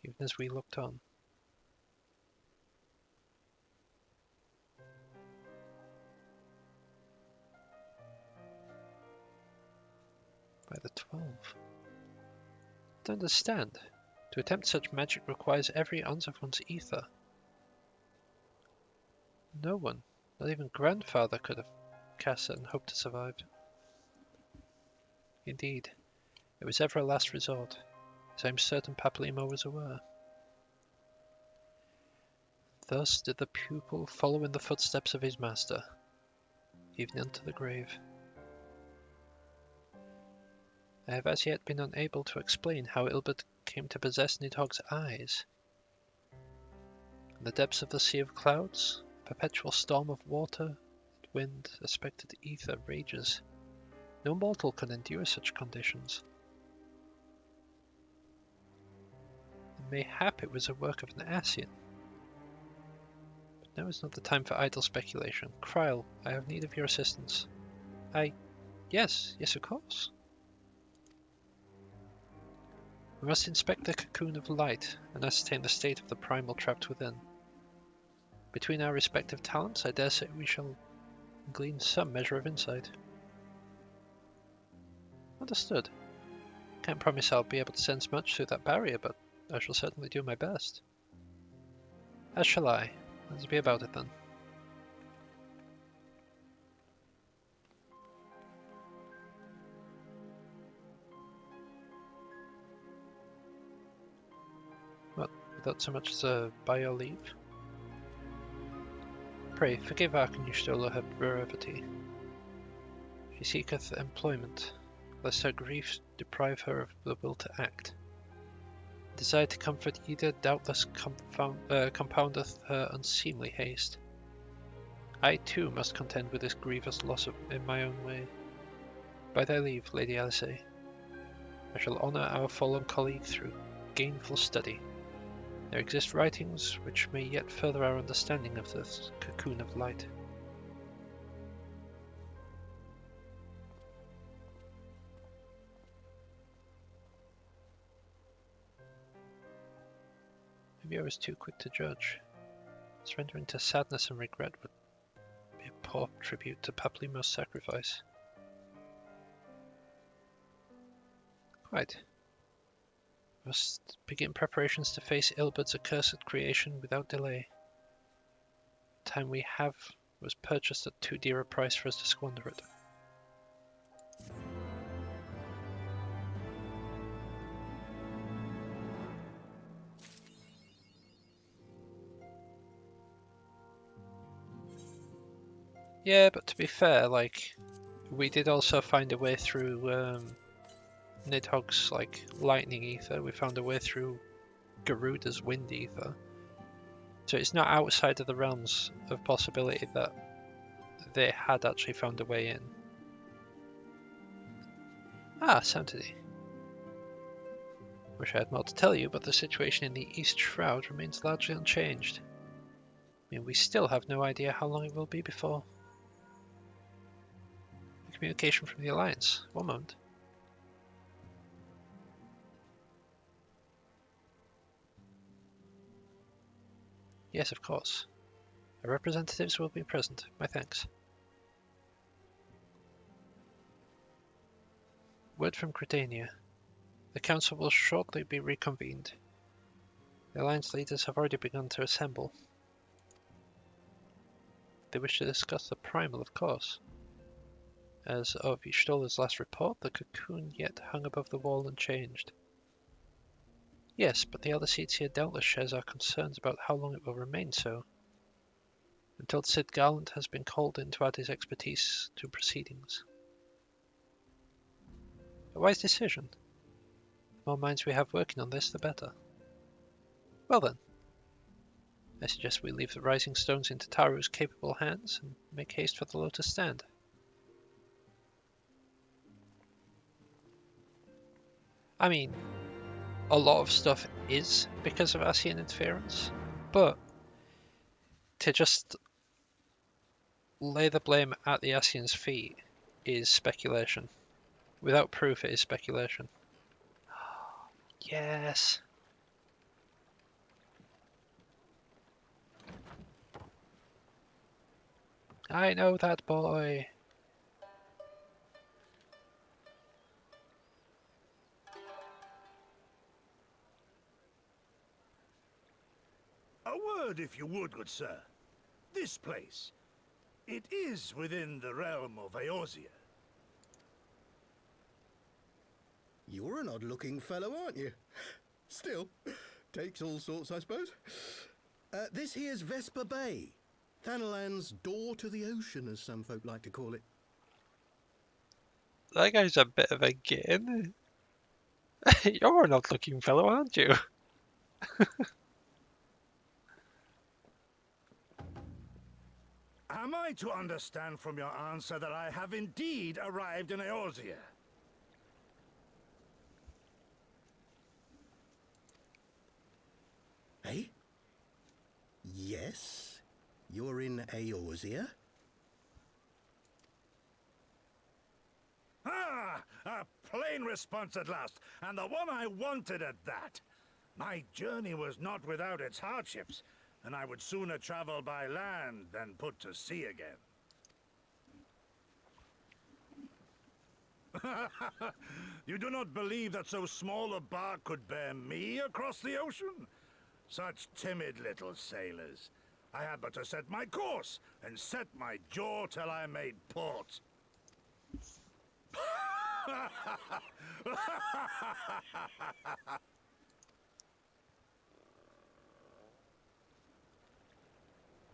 even as we looked on. By the 12. I don't understand. To attempt such magic requires every ounce of one's ether. No one, not even grandfather, could have cast it and hoped to survive. Indeed, it was ever a last resort, as I am certain Papalymo was aware. Thus did the pupil follow in the footsteps of his master, even unto the grave. I have as yet been unable to explain how Ilbert came to possess Nidhogg's eyes. In the depths of the sea of clouds, a perpetual storm of water, wind, a spectred ether rages. No mortal can endure such conditions. And mayhap it was a work of an Ascian. But now is not the time for idle speculation. Kryl, I have need of your assistance. Yes, of course. We must inspect the cocoon of light and ascertain the state of the primal trapped within. Between our respective talents, I dare say we shall glean some measure of insight. Understood. Can't promise I'll be able to sense much through that barrier, but I shall certainly do my best. As shall I. Let's be about it then. What, without so much as by your leave? Pray, forgive Arkanishtola her brevity. She seeketh employment. lest her grief deprive her of the will to act. Desire to comfort either doubtless compoundeth her unseemly haste. I too must contend with this grievous loss in my own way. By thy leave, Lady Alice, I shall honour our fallen colleague through gainful study. There exist writings which may yet further our understanding of this cocoon of light. Maybe I was too quick to judge. Surrendering to sadness and regret would be a poor tribute to Paplimo's sacrifice. Quite. Must begin preparations to face Ilberd's accursed creation without delay. The time we have was purchased at too dear a price for us to squander it. Yeah, but to be fair, like, we did also find a way through Nidhogg's, like, lightning ether. We found a way through Garuda's wind ether. So it's not outside of the realms of possibility that they had actually found a way in. Ah, Sanctity. Wish I had more to tell you, but the situation in the East Shroud remains largely unchanged. I mean, we still have no idea how long it will be before. Communication from the Alliance. One moment. Yes, of course. Our representatives will be present. My thanks. Word from Credania. The Council will shortly be reconvened. The Alliance leaders have already begun to assemble. They wish to discuss the Primal, of course. As of Y'shtola's last report, the cocoon yet hung above the wall unchanged. Yes, but the Elder Seats here doubtless shares our concerns about how long it will remain so. Until Sid Garland has been called in to add his expertise to proceedings. A wise decision. The more minds we have working on this, the better. Well then, I suggest we leave the rising stones into Taru's capable hands and make haste for the Lotus Stand. I mean, a lot of stuff is because of Ascian interference, but to just lay the blame at the Ascian's feet is speculation. Without proof, it is speculation. Yes. I know that boy. A word, if you would, good sir. This place, it is within the realm of Eorzea. You're an odd-looking fellow, aren't you? Still, takes all sorts, I suppose. This here's Vesper Bay. Thanalan's door to the ocean, as some folk like to call it. That guy's a bit of a gin. You're an odd-looking fellow, aren't you? Am I to understand from your answer that I have indeed arrived in Eorzea? Eh? Yes, you're in Eorzea. Ah! A plain response at last, and the one I wanted at that. My journey was not without its hardships, and I would sooner travel by land than put to sea again. You do not believe that so small a bark could bear me across the ocean? Such timid little sailors. I had but to set my course and set my jaw till I made port.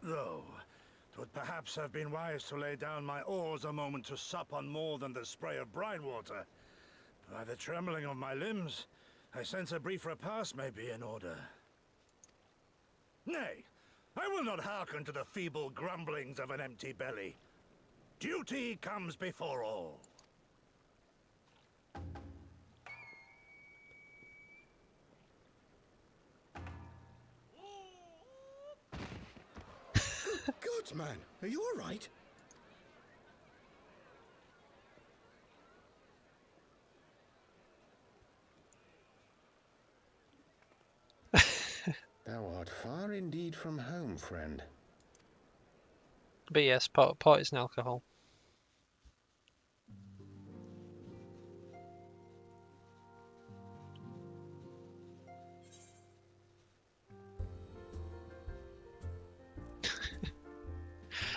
Though, 'twould perhaps have been wise to lay down my oars a moment to sup on more than the spray of brine water. By the trembling of my limbs, I sense a brief repast may be in order. Nay, I will not hearken to the feeble grumblings of an empty belly. Duty comes before all. Good gods, man! Are you all right? Thou art far indeed from home, friend. But yes, port is an alcohol.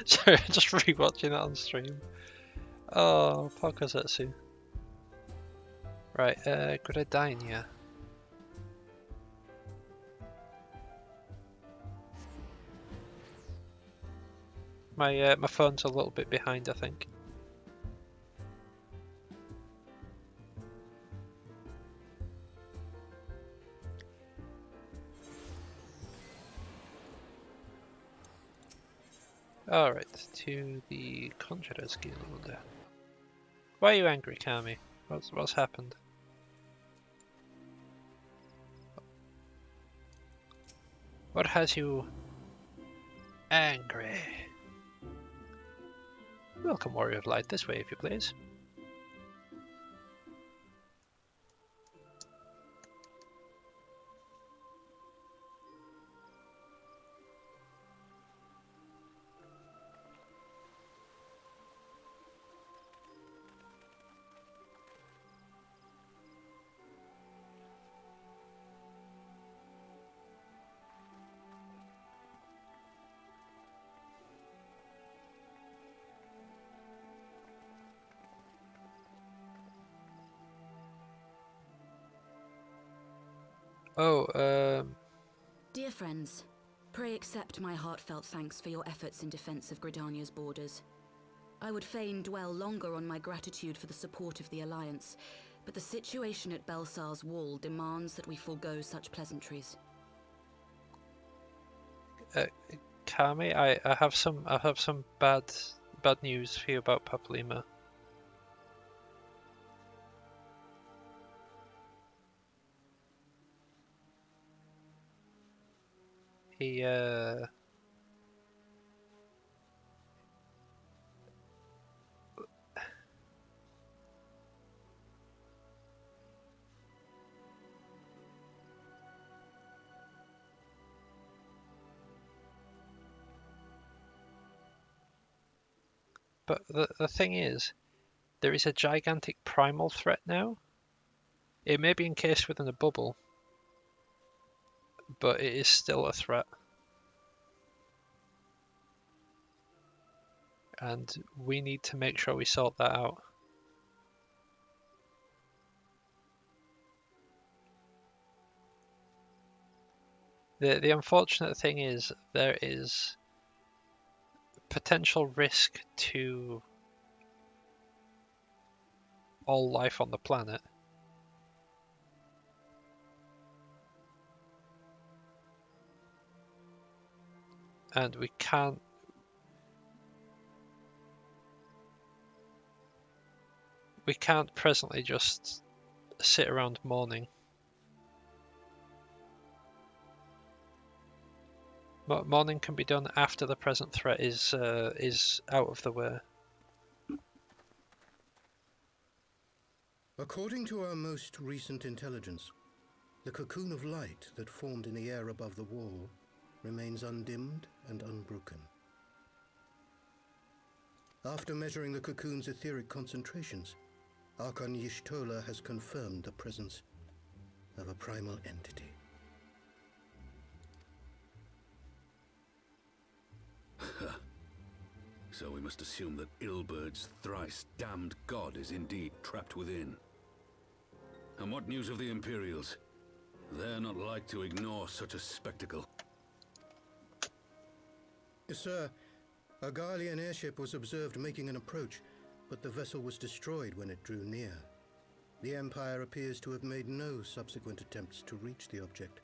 Sorry, I'm just rewatching that on stream. Oh, poor Kozetsu. Right, could I dine here? My phone's a little bit behind, I think. Alright, to the Conjurer's Guild. Why are you angry, Kami? What's happened? What has you angry? Welcome, Warrior of Light. This way, if you please. Oh, Dear friends, pray accept my heartfelt thanks for your efforts in defense of Gridania's borders. I would fain dwell longer on my gratitude for the support of the Alliance, but the situation at Belsar's Wall demands that we forego such pleasantries. Kami, I have some bad news for you about Paplima. He But the thing is, there is a gigantic primal threat now. It may be encased within a bubble, but it is still a threat. And we need to make sure we sort that out. The unfortunate thing is, there is potential risk to all life on the planet. And we can't presently just sit around mourning. Mourning can be done after the present threat is out of the way. According to our most recent intelligence, the cocoon of light that formed in the air above the wall remains undimmed and unbroken. After measuring the cocoon's etheric concentrations, Archon Y'shtola has confirmed the presence of a primal entity. So we must assume that Ilbert's thrice damned god is indeed trapped within. And what news of the Imperials? They're not like to ignore such a spectacle. Sir, a Garlean airship was observed making an approach, but the vessel was destroyed when it drew near. The Empire appears to have made no subsequent attempts to reach the object.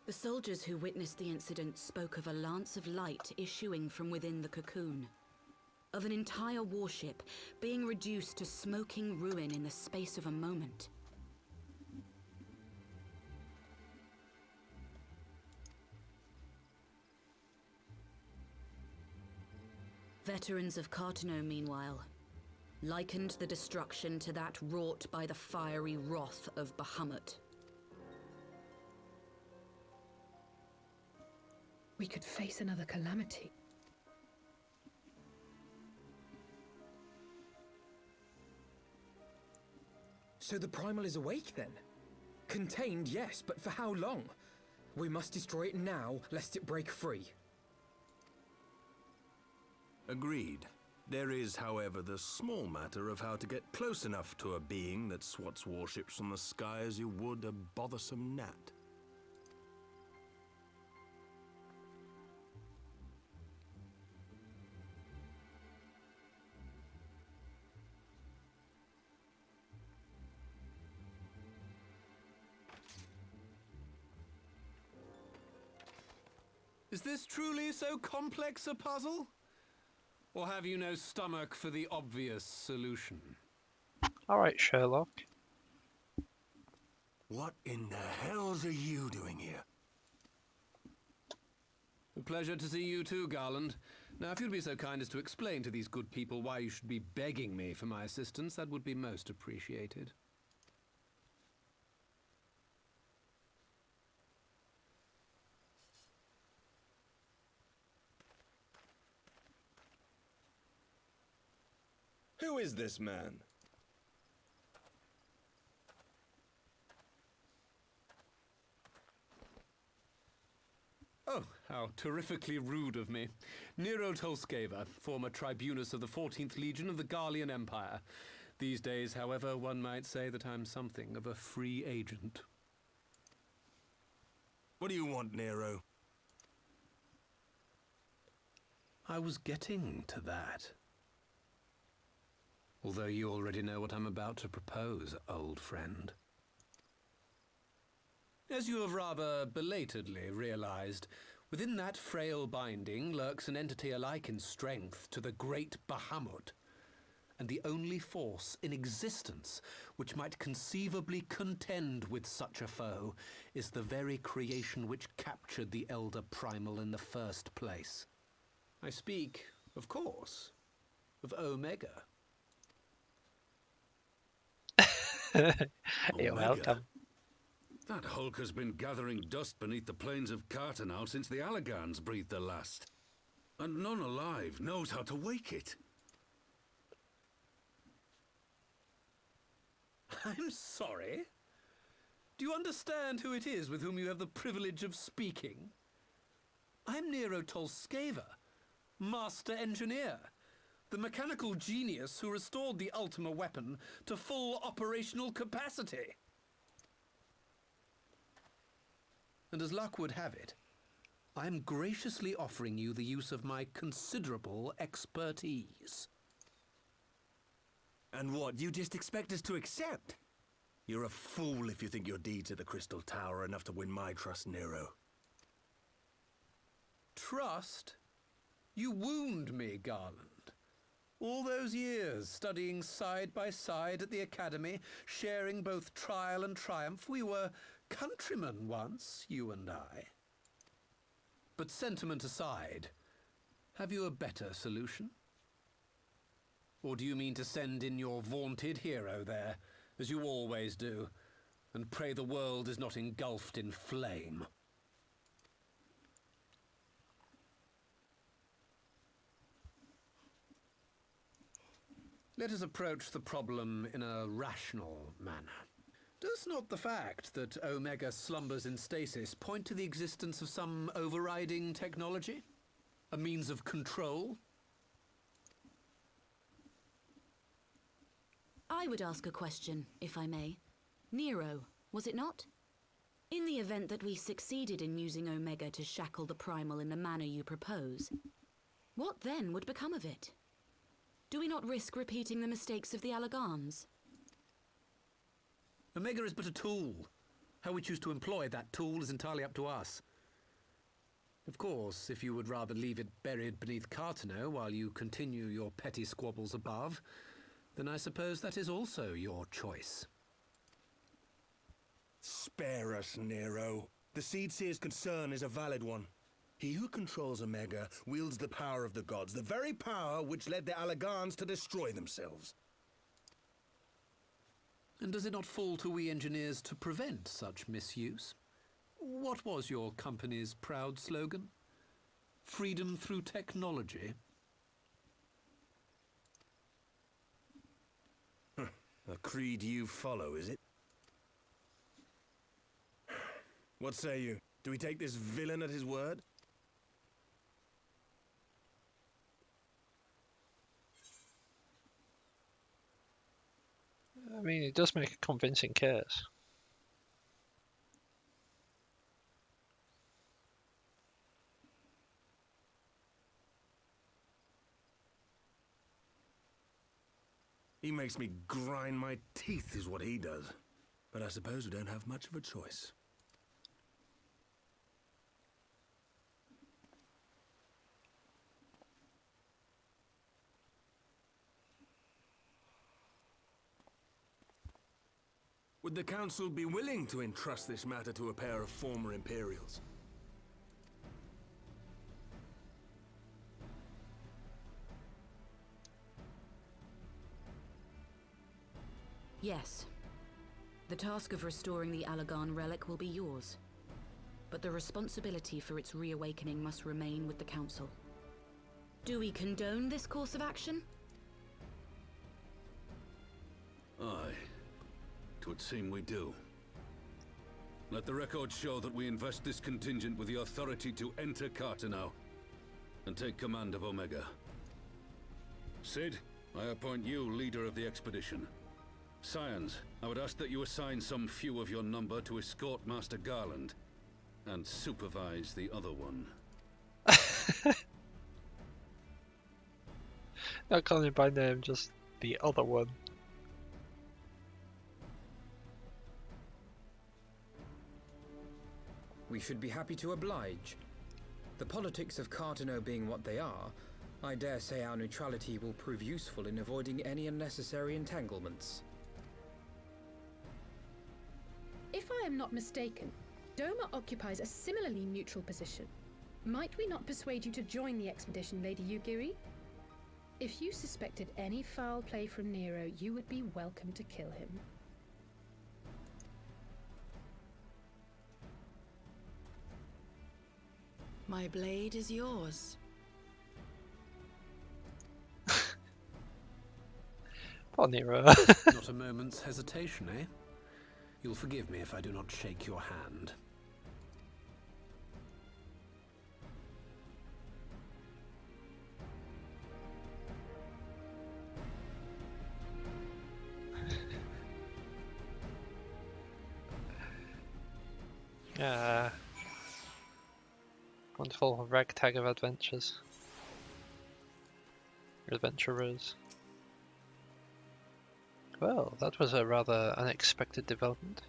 The soldiers who witnessed the incident spoke of a lance of light issuing from within the cocoon, of an entire warship being reduced to smoking ruin in the space of a moment. Veterans of Cartano, meanwhile, likened the destruction to that wrought by the fiery wrath of Bahamut. We could face another calamity. So the Primal is awake then? Contained, yes, but for how long? We must destroy it now, lest it break free. Agreed. There is, however, the small matter of how to get close enough to a being that swats warships from the sky as you would a bothersome gnat. Is this truly so complex a puzzle? Or have you no stomach for the obvious solution? Alright, Sherlock. What in the hells are you doing here? A pleasure to see you too, Garland. Now, if you'd be so kind as to explain to these good people why you should be begging me for my assistance, that would be most appreciated. Who is this man? Oh, how terrifically rude of me. Nero Tolskeva, former tribunus of the 14th Legion of the Garlean Empire. These days, however, one might say that I'm something of a free agent. What do you want, Nero? I was getting to that. Although you already know what I'm about to propose, old friend. As you have rather belatedly realized, within that frail binding lurks an entity alike in strength to the great Bahamut, and the only force in existence which might conceivably contend with such a foe is the very creation which captured the Elder Primal in the first place. I speak, of course, of Omega. You're welcome. That hulk has been gathering dust beneath the plains of Cartanow since the Allagans breathed their last. And none alive knows how to wake it. I'm sorry? Do you understand who it is with whom you have the privilege of speaking? I'm Nero Tolskeva, Master Engineer, the mechanical genius who restored the Ultima weapon to full operational capacity. And as luck would have it, I am graciously offering you the use of my considerable expertise. And what, you just expect us to accept? You're a fool if you think your deeds at the Crystal Tower are enough to win my trust, Nero. Trust? You wound me, Garland. All those years, studying side by side at the Academy, sharing both trial and triumph, we were countrymen once, you and I. But sentiment aside, have you a better solution? Or do you mean to send in your vaunted hero there, as you always do, and pray the world is not engulfed in flame? Let us approach the problem in a rational manner. Does not the fact that Omega slumbers in stasis point to the existence of some overriding technology? A means of control? I would ask a question, if I may. Nero, was it not? In the event that we succeeded in using Omega to shackle the Primal in the manner you propose, what then would become of it? Do we not risk repeating the mistakes of the Allagans? Omega is but a tool. How we choose to employ that tool is entirely up to us. Of course, if you would rather leave it buried beneath Cartano while you continue your petty squabbles above, then I suppose that is also your choice. Spare us, Nero. The Seedseer's concern is a valid one. He who controls Omega wields the power of the gods, the very power which led the Allagans to destroy themselves. And does it not fall to we engineers to prevent such misuse? What was your company's proud slogan? Freedom through technology? A creed you follow, is it? What say you? Do we take this villain at his word? I mean, it does make a convincing case. He makes me grind my teeth, is what he does. But I suppose we don't have much of a choice. Would the Council be willing to entrust this matter to a pair of former Imperials? Yes. The task of restoring the Allagan relic will be yours. But the responsibility for its reawakening must remain with the Council. Do we condone this course of action? Aye. 'Twould seem we do. Let the record show that we invest this contingent with the authority to enter Cartano and take command of Omega. Sid, I appoint you leader of the expedition. Scions, I would ask that you assign some few of your number to escort Master Garland and supervise the other one. Not calling him by name, just the other one. We should be happy to oblige. The politics of Cartano being what they are, I dare say our neutrality will prove useful in avoiding any unnecessary entanglements. If I am not mistaken, Doma occupies a similarly neutral position. Might we not persuade you to join the expedition, Lady Yugiri? If you suspected any foul play from Nero, you would be welcome to kill him. My blade is yours. Poor Nero. Not a moment's hesitation, eh? You'll forgive me if I do not shake your hand. Wonderful ragtag of adventures. Adventurers. Well, that was a rather unexpected development.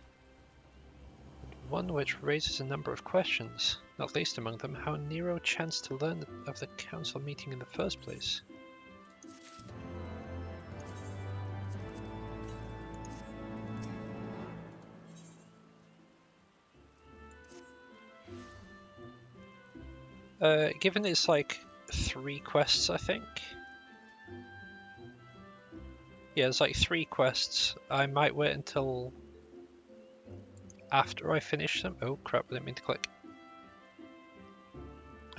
One which raises a number of questions, not least among them how Nero chanced to learn of the council meeting in the first place. Given it's like 3 quests, I think. Yeah, it's like 3 quests. I might wait until after I finish them. Oh crap, I didn't mean to click.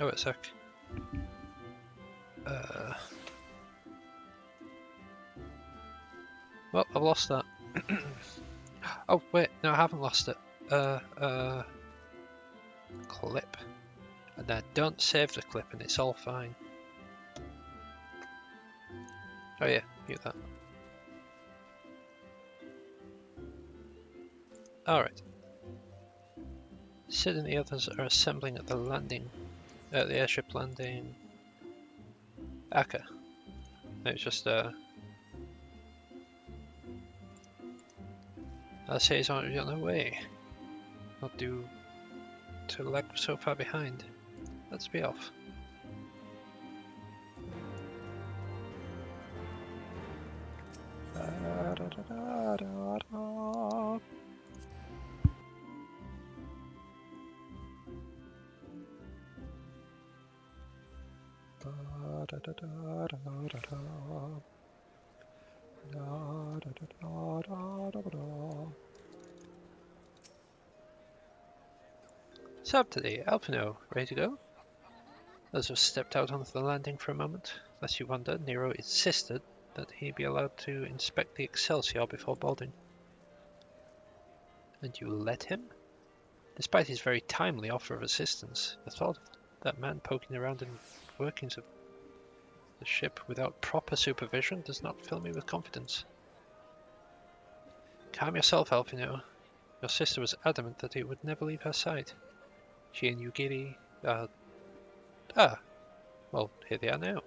Oh, wait a sec. Well, I've lost that. Oh wait, no, I haven't lost it. Clip. And I don't save the clip and it's all fine. Oh yeah, mute that. Alright. Sid and the others are assembling at the landing, at the airship landing. Okay. It's just I'll say he's on their way. Not due to lag so far behind. Let's be off. Sup today, Alpino, ready to go? Elizabeth stepped out onto the landing for a moment. Lest you wonder, Nero insisted that he be allowed to inspect the Excelsior before boarding. And you let him? Despite his very timely offer of assistance, the thought of that man poking around in the workings of the ship without proper supervision does not fill me with confidence. Calm yourself, Alpino. Your sister was adamant that he would never leave her side. She and Yugiri are... well, here they are now.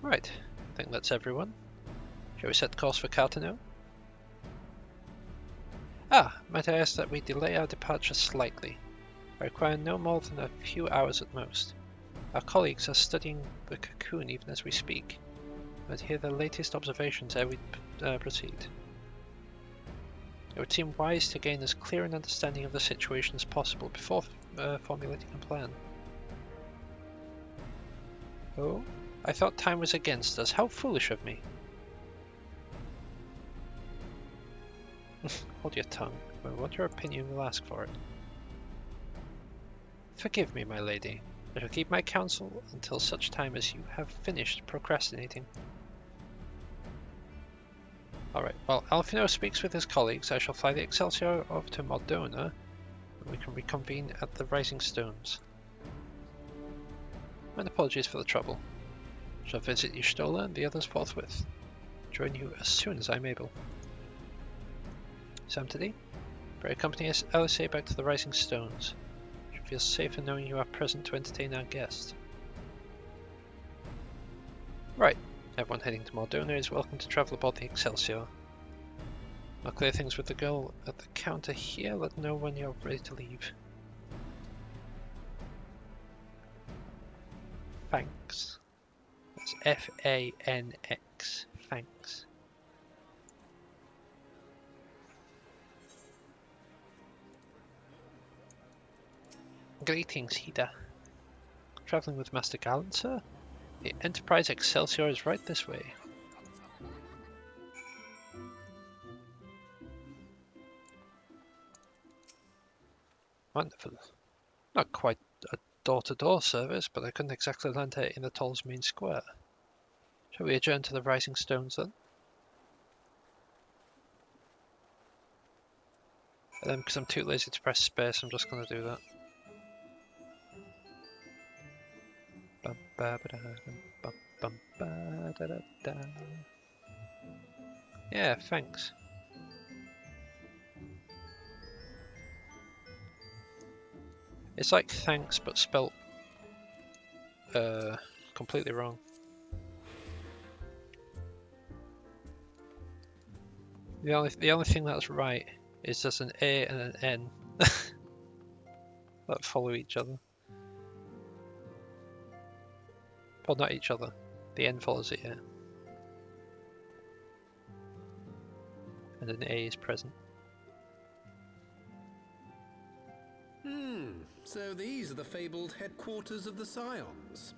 Right, I think that's everyone. Shall we set course for Cartano? Might I ask that we delay our departure slightly? I require no more than a few hours at most. Our colleagues are studying the cocoon even as we speak. I'd hear the latest observations ere we proceed. It would seem wise to gain as clear an understanding of the situation as possible before formulating a plan. Oh? I thought time was against us. How foolish of me. Hold your tongue. When I want your opinion, we'll ask for it. Forgive me, my lady. I shall keep my counsel until such time as you have finished procrastinating. Alright, while Alfino speaks with his colleagues, I shall fly the Excelsior over to Modona, and we can reconvene at the Rising Stones. And apologies for the trouble. I shall visit Y'shtola and the others forthwith. Join you as soon as I'm able. Samtidi, pray accompany us LSA back to the Rising Stones. I shall feel safer knowing you are present to entertain our guest. Right, everyone heading to Modona is welcome to travel aboard the Excelsior. I'll clear things with the girl at the counter here. Let know when you're ready to leave. Thanks. That's F-A-N-X. Thanks. Greetings, Hida. Travelling with Master Gallant, sir? The Enterprise Excelsior is right this way. Wonderful. Not quite a door-to-door service, but I couldn't exactly land her in the Toll's main square. Shall we adjourn to the Rising Stones then? Because I'm too lazy to press space, I'm just going to do that. Yeah, thanks. It's like thanks, but spelt completely wrong. The only thing that's right is there's an A and an N that follow each other. Well, not each other. The N follows the A. And an A is present. So these are the fabled headquarters of the Scions.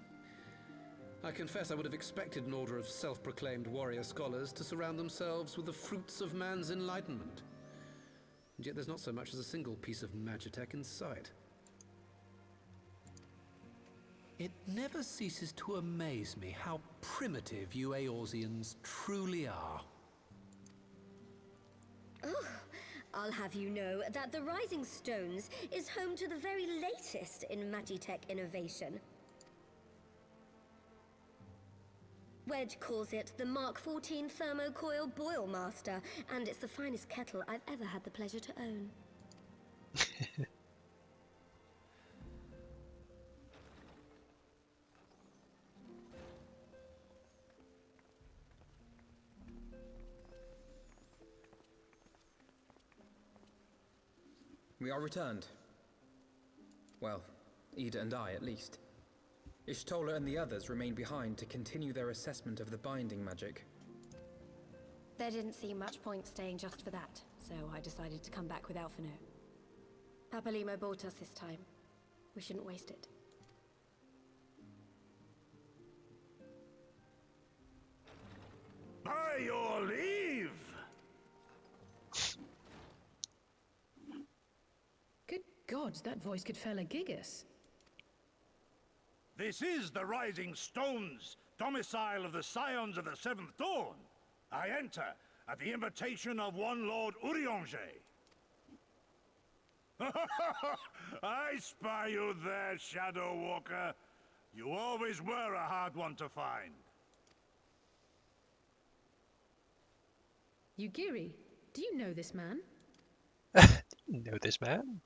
I confess I would have expected an order of self-proclaimed warrior scholars to surround themselves with the fruits of man's enlightenment. And yet there's not so much as a single piece of magitech in sight. It never ceases to amaze me how primitive you Eorzeans truly are. Oh, I'll have you know that the Rising Stones is home to the very latest in magitech innovation. Wedge calls it the Mark 14 Thermocoil Boil Master, and it's the finest kettle I've ever had the pleasure to own. We are returned. Well, Ida and I, at least. Ishtola and the others remained behind to continue their assessment of the binding magic. There didn't seem much point staying just for that, so I decided to come back without Fanu. Papalimo bought us this time. We shouldn't waste it. By your leave! Good gods, that voice could fell a gigas. This is the Rising Stones, domicile of the Scions of the Seventh Dawn. I enter at the invitation of one Lord Urianger. I spy you there, Shadow Walker. You always were a hard one to find. Yugiri, do you know this man? You know this man?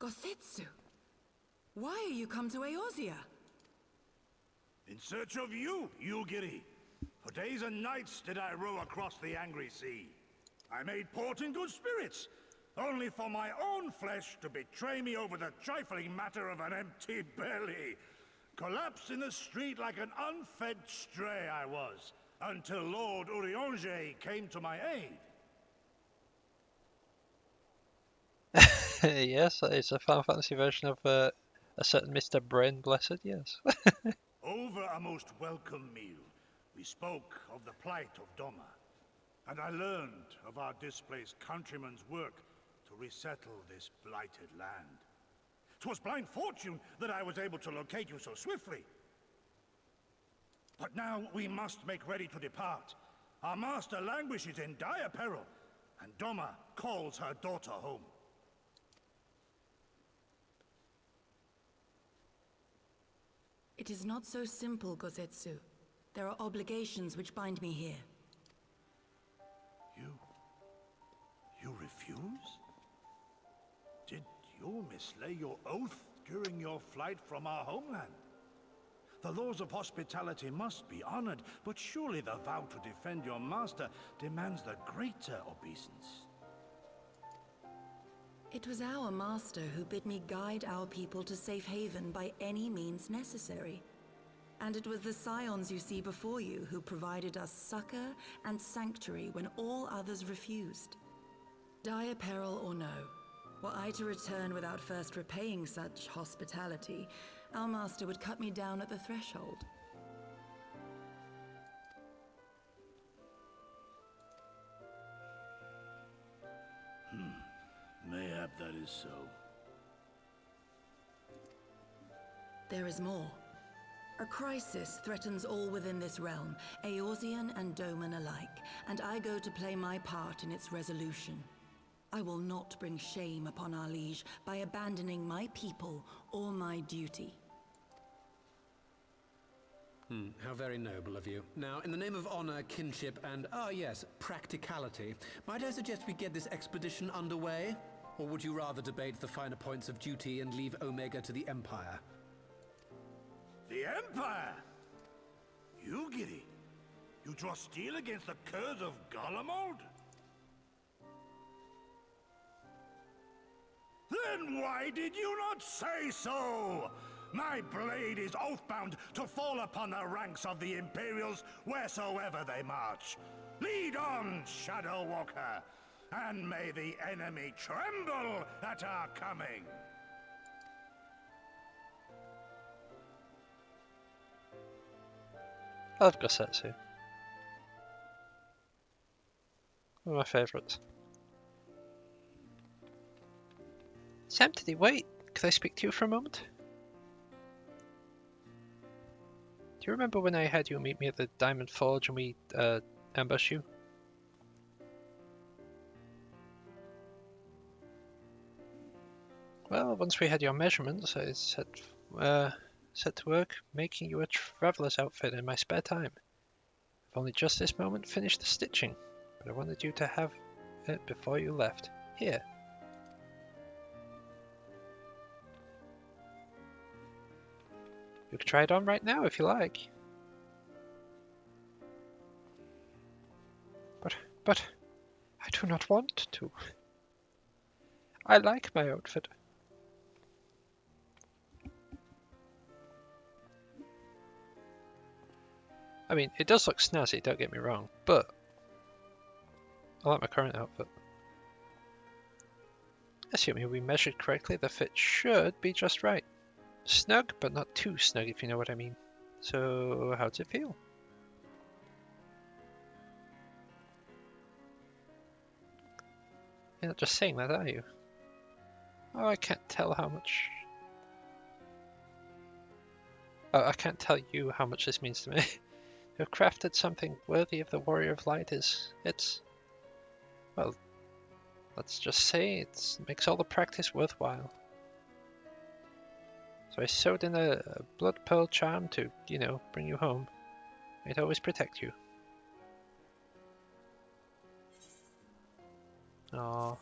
Gosetsu, why are you come to Eorzea? In search of you, Yugiri. For days and nights did I row across the angry sea. I made port in good spirits, only for my own flesh to betray me over the trifling matter of an empty belly. Collapsed in the street like an unfed stray I was, until Lord Urianger came to my aid. Yes, it's a Final Fantasy version of a certain Mr. Brain Blessed, yes. Over a most welcome meal, we spoke of the plight of Doma, and I learned of our displaced countrymen's work to resettle this blighted land. 'Twas blind fortune that I was able to locate you so swiftly. But now we must make ready to depart. Our master languishes in dire peril, and Doma calls her daughter home. It is not so simple, Gosetsu. There are obligations which bind me here. You refuse? Did you mislay your oath during your flight from our homeland? The laws of hospitality must be honored, but surely the vow to defend your master demands the greater obeisance. It was our master who bid me guide our people to safe haven by any means necessary. And it was the Scions you see before you who provided us succor and sanctuary when all others refused. Dire peril or no, were I to return without first repaying such hospitality, our master would cut me down at the threshold. Mayhap that is so. There is more. A crisis threatens all within this realm, Eorzean and Doman alike, and I go to play my part in its resolution. I will not bring shame upon our liege by abandoning my people or my duty. How very noble of you. Now, in the name of honor, kinship, and, yes, practicality, might I suggest we get this expedition underway? Or would you rather debate the finer points of duty and leave Omega to the Empire? The Empire? Yugiri, you draw steel against the curse of Garlemald? Then why did you not say so? My blade is oath-bound to fall upon the ranks of the Imperials wheresoever they march. Lead on, Shadow Walker, and may the enemy tremble at our coming. I love Gosetsu. One of my favourites. Sam, did he wait? Could I speak to you for a moment? Do you remember when I had you meet me at the Diamond Forge and we ambushed you? Well, once we had your measurements, I said set to work making you a traveler's outfit in my spare time. I've only just this moment finished the stitching, but I wanted you to have it before you left. Here. You can try it on right now if you like. But I do not want to. I like my outfit. I mean, it does look snazzy, don't get me wrong, but I like my current outfit. Assuming we measured correctly, the fit should be just right. Snug, but not too snug, if you know what I mean. So, how does it feel? You're not just saying that, are you? Oh, I can't tell how much... Oh, I can't tell you how much this means to me. To have crafted something worthy of the Warrior of Light it's... Well, let's just say it makes all the practice worthwhile. So I sewed in a blood pearl charm to, you know, bring you home. I'd always protect you. Aww.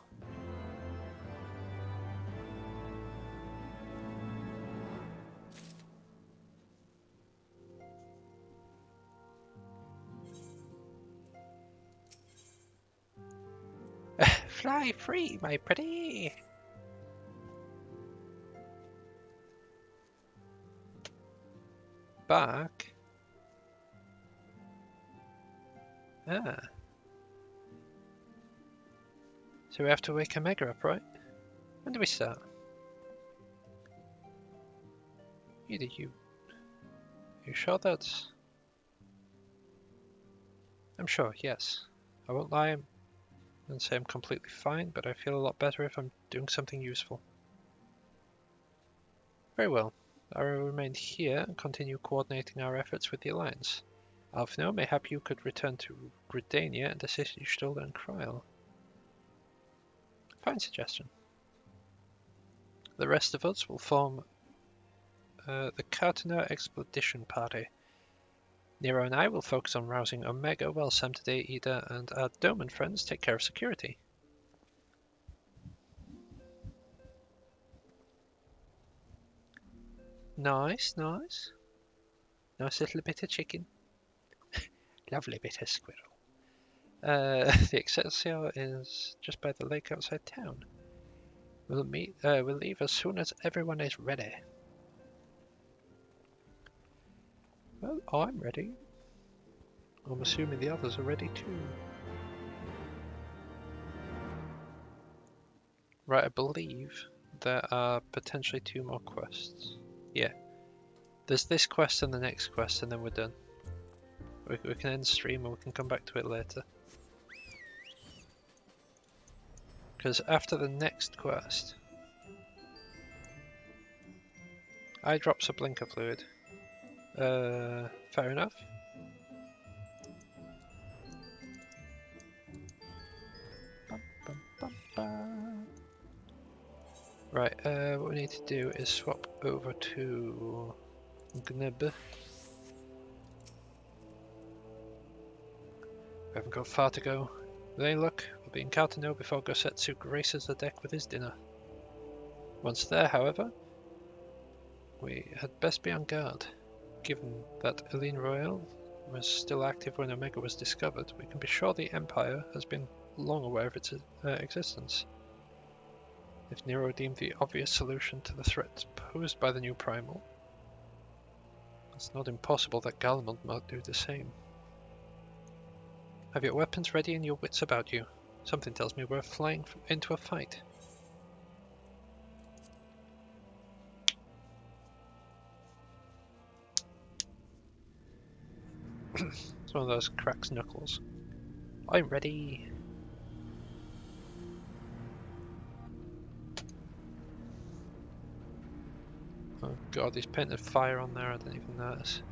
Fly free, my pretty! Back? Ah. So we have to wake Omega up, right? When do we start? Either you sure that's... I'm sure, yes. I won't lie and say I'm completely fine, but I feel a lot better if I'm doing something useful. Very well. I will remain here and continue coordinating our efforts with the Alliance. Alfno, mayhap you could return to Gridania and assist Ystolda and Kryl. Fine suggestion. The rest of us will form the Cartener Expedition Party. Nero and I will focus on rousing Omega while Samtide, Ida, and our Doman friends take care of security. Nice, nice. Nice little bit of chicken. Lovely bit of squirrel. The Excelsior is just by the lake outside town. We'll leave as soon as everyone is ready. Well, I'm ready. I'm assuming the others are ready too. Right, I believe there are potentially 2 more quests. Yeah. There's this quest and the next quest, and then we're done. We can end stream and we can come back to it later. Because after the next quest, eye drops a blinker fluid. Fair enough. Right, what we need to do is swap over to Gnib. We haven't got far to go. With any luck, we'll be in Carteneau before Gosetsu graces the deck with his dinner. Once there, however, we had best be on guard. Given that Eline Royale was still active when Omega was discovered, we can be sure the Empire has been long aware of its existence. If Nero deemed the obvious solution to the threat posed by the new Primal, it's not impossible that Galamond might do the same. Have your weapons ready and your wits about you. Something tells me we're flying into a fight. It's one of those cracks knuckles. I'm ready. Oh god, he's painted fire on there, I didn't even notice.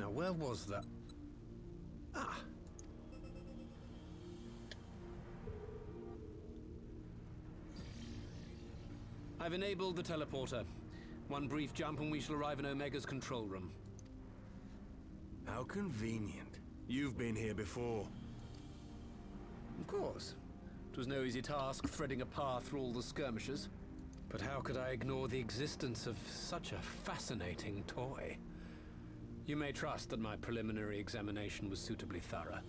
Now, where was that? Ah. I've enabled the teleporter. One brief jump and we shall arrive in Omega's control room. How convenient. You've been here before. Of course. It was no easy task threading a path through all the skirmishes. But how could I ignore the existence of such a fascinating toy? You may trust that my preliminary examination was suitably thorough.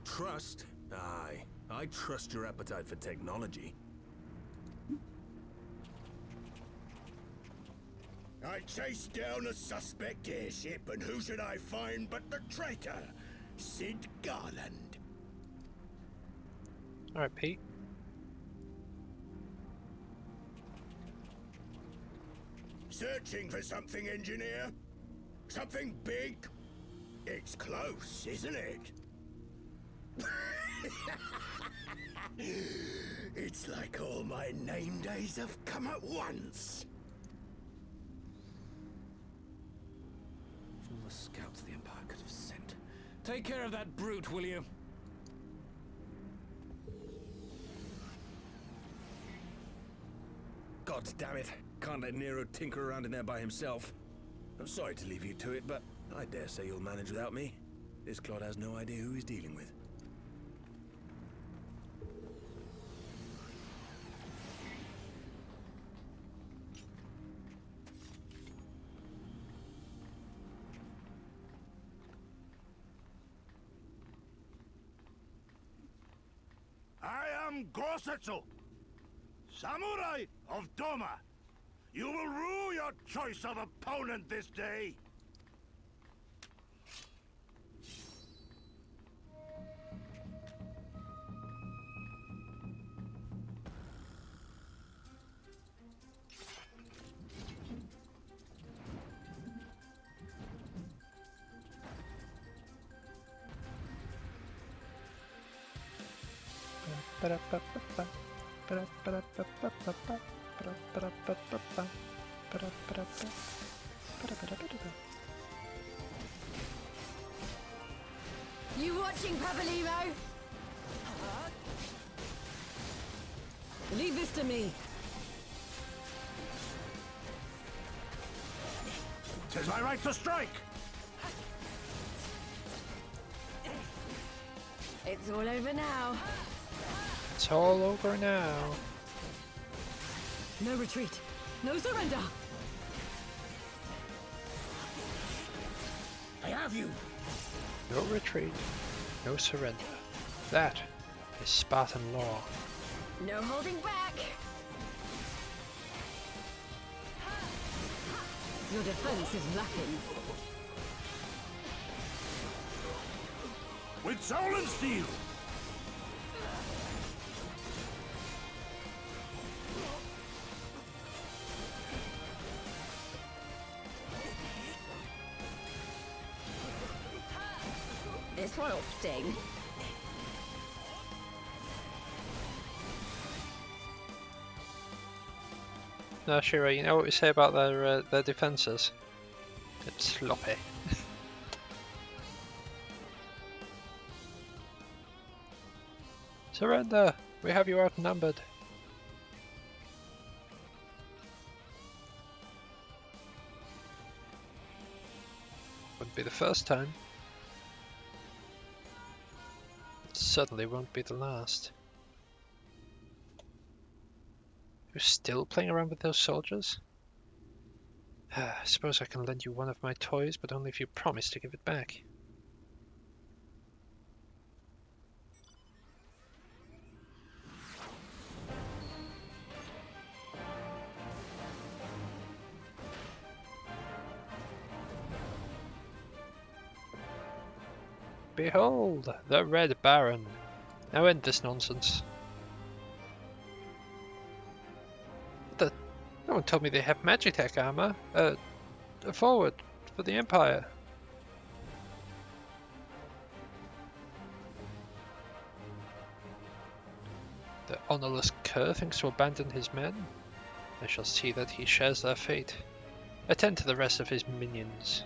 Trust? Aye. I trust your appetite for technology. I chased down a suspect airship, and who should I find but the traitor, Sid Garland. Alright, Pete. Searching for something, engineer? Something big? It's close, isn't it? It's like all my name days have come at once. From the scouts the Empire could have sent. Take care of that brute, will you? God damn it. Can't let Nero tinker around in there by himself. I'm sorry to leave you to it, but I dare say you'll manage without me. This clod has no idea who he's dealing with. I am Gosetsu, Samurai of Doma. You will rue your choice of opponent this day. You watching, Pavolimo? Leave this to me. Tis my right to strike. It's all over now. It's all over now. No retreat. No surrender. I have you. No retreat, no surrender. That is Spartan law. No holding back. Your defense is lacking. With soul and steel. This one'll sting. No, Shira, you know what we say about their defences? It's sloppy. Surrender! We have you outnumbered. Wouldn't be the first time. It certainly won't be the last. You're still playing around with those soldiers? I suppose I can lend you one of my toys, but only if you promise to give it back. Behold, the Red Baron. Now end this nonsense. No one told me they have Magitech armor. Forward for the Empire. The honorless cur thinks to abandon his men. I shall see that he shares their fate. Attend to the rest of his minions.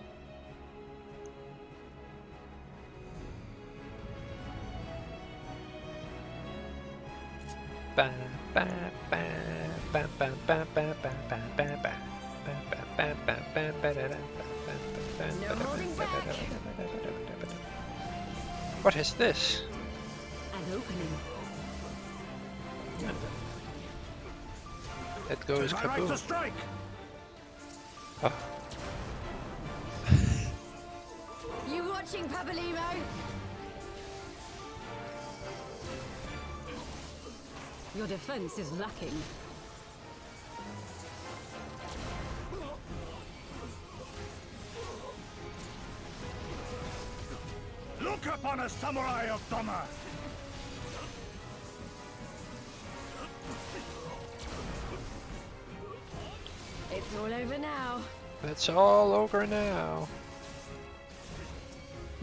What is this? An opening. It goes Tis my right kaboom. to strike. Oh. You watching, Pabalimo? Your defense is lacking. Look upon a samurai of Dhamma. It's all over now. It's all over now.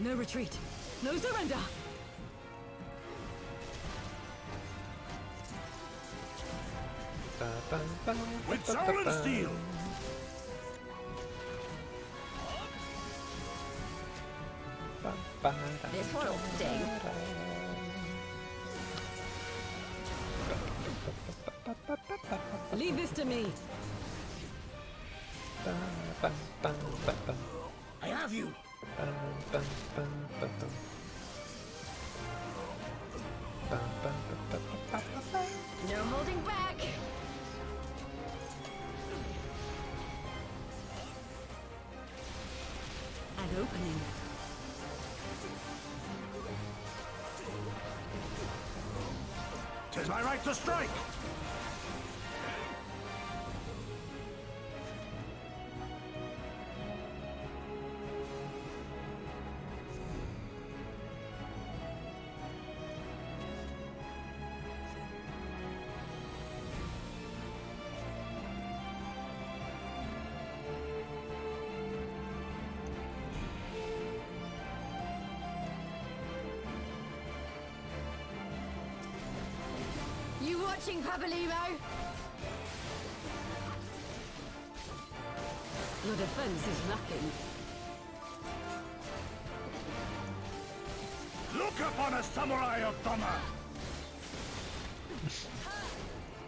No retreat. No surrender. With soul and steel. This one'll sting. Leave this to me. I have you. No holding back. An opening. Tis my right to strike. You watching, Pabalimo? Your defense is lacking. Look upon a samurai of Dhamma.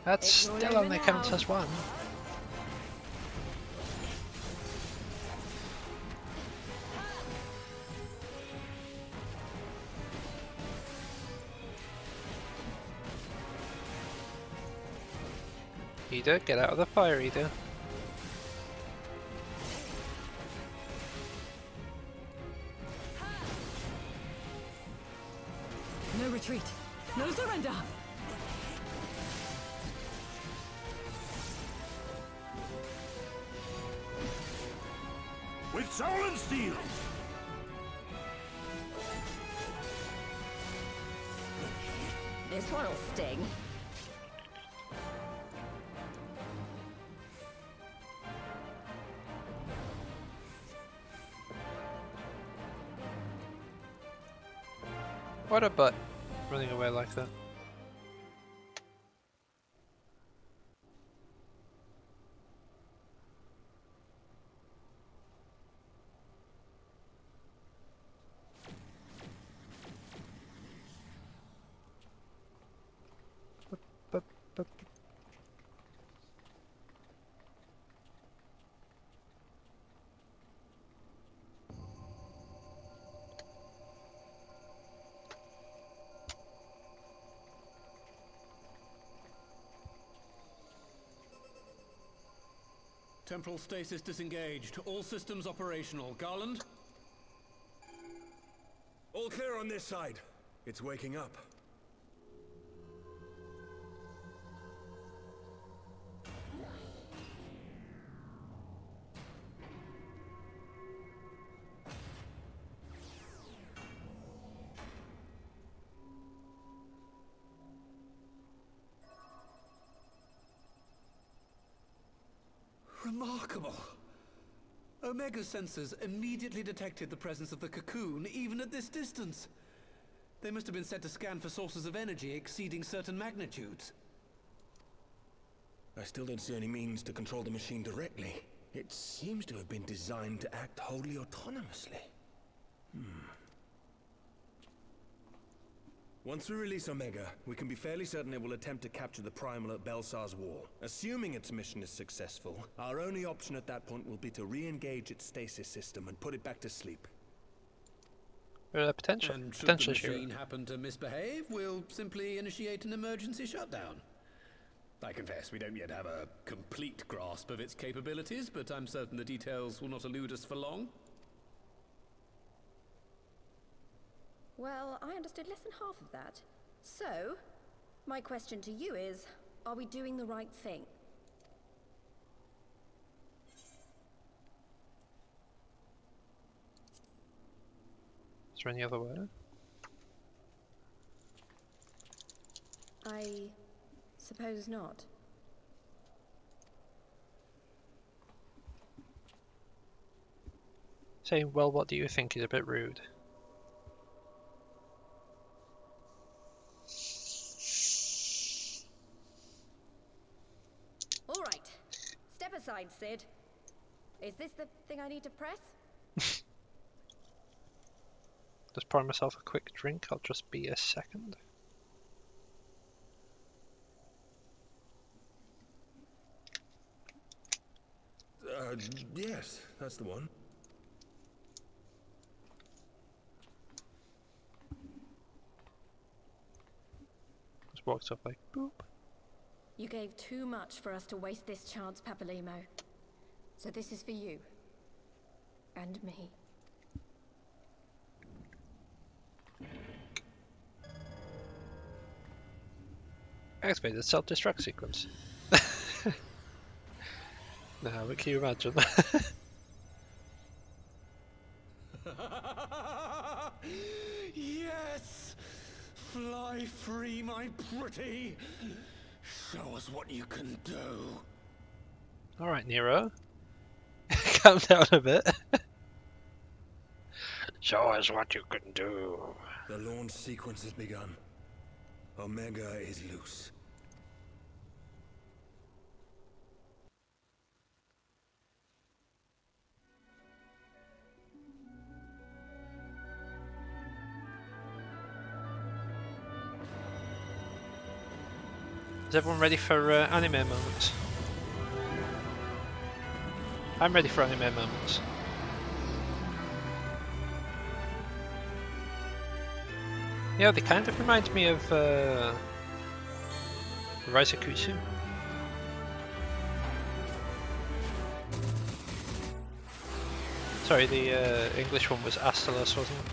That still only counts as one. Ida, get out of the fire, Ida. No retreat. No surrender. With soul and steel. This one'll sting. What a butt, running away like that. Temporal stasis disengaged. All systems operational. Garland? All clear on this side. It's waking up. Remarkable. Omega sensors immediately detected the presence of the cocoon, even at this distance. They must have been set to scan for sources of energy exceeding certain magnitudes. I still don't see any means to control the machine directly. It seems to have been designed to act wholly autonomously. Once we release Omega, we can be fairly certain it will attempt to capture the Primal at Belsar's Wall. Assuming its mission is successful, our only option at that point will be to re-engage its stasis system and put it back to sleep. Potential. And should Potential the machine happen to misbehave, we'll simply initiate an emergency shutdown. I confess we don't yet have a complete grasp of its capabilities, but I'm certain the details will not elude us for long. Well, I understood less than half of that. So, my question to you is, are we doing the right thing? Is there any other way? I suppose not. Saying, well, what do you think is a bit rude. All right. Step aside, Sid. Is this the thing I need to press? Just pour myself a quick drink, I'll just be a second. Yes, that's the one. Just walks up like, boop. You gave too much for us to waste this chance, Papalimo. So this is for you. And me. Activate the self-destruct sequence. Now, what can you imagine? Yes! Fly free, my pretty! Show us what you can do. Alright, Nero. Calm down a bit. Show us what you can do. The launch sequence has begun. Omega is loose. Is everyone ready for anime moments? I'm ready for anime moments. Yeah, they kind of remind me of Raisakusu. Sorry, the English one was Astalos, wasn't it?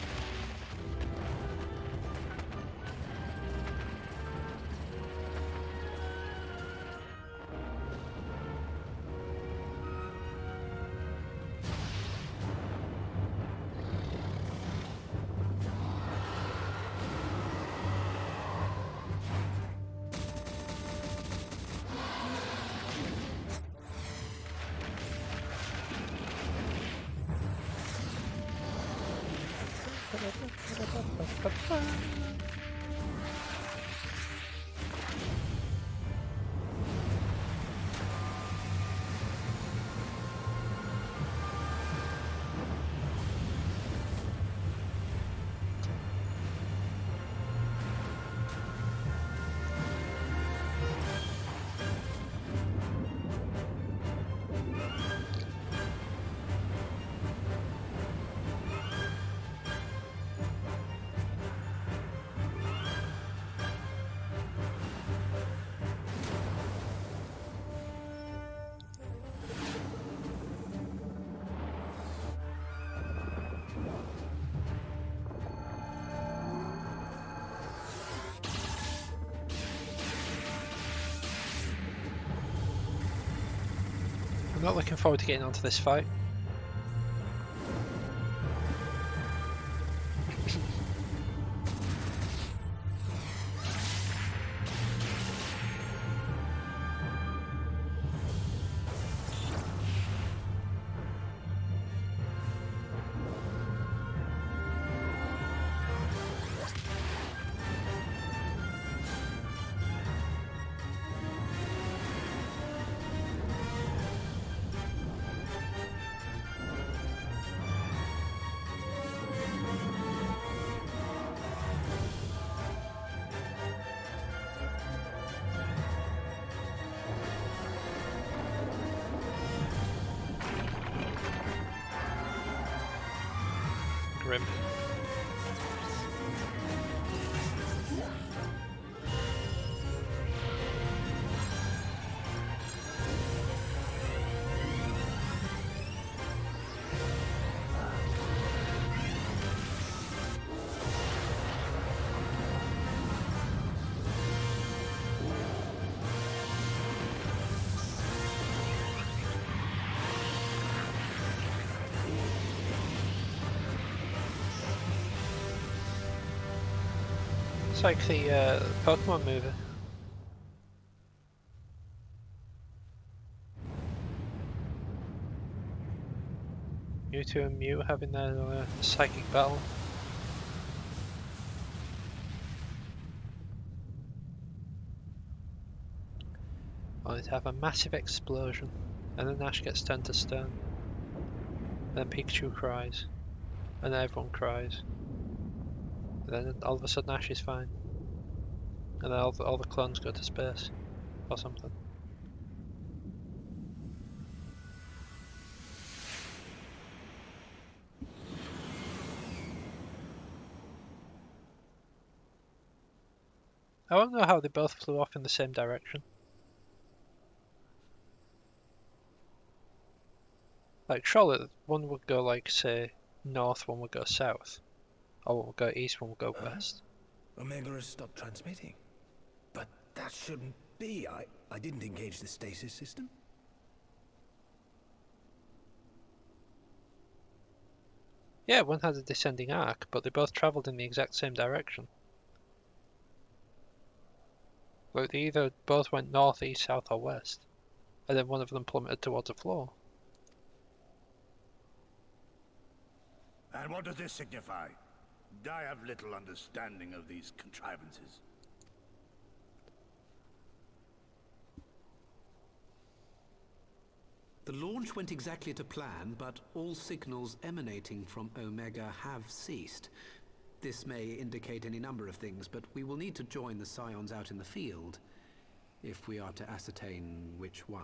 I'm not looking forward to getting onto this fight. It's like the Pokemon movie. Mewtwo and Mew having their psychic battle. Only to have a massive explosion, and then Ash gets turned to stone. And then Pikachu cries, and then everyone cries. And then all of a sudden Ash is fine. And then all the clones go to space, or something. I don't know how they both flew off in the same direction. Like, surely one would go, like, say, north, one would go south. Or one would go east, one would go west. Omega has stopped transmitting. But that shouldn't be. I didn't engage the stasis system. Yeah, one had a descending arc, but they both travelled in the exact same direction. Like, they either both went north, east, south, or west. And then one of them plummeted towards the floor. And what does this signify? I have little understanding of these contrivances. The launch went exactly to plan, but all signals emanating from Omega have ceased. This may indicate any number of things, but we will need to join the Scions out in the field if we are to ascertain which one.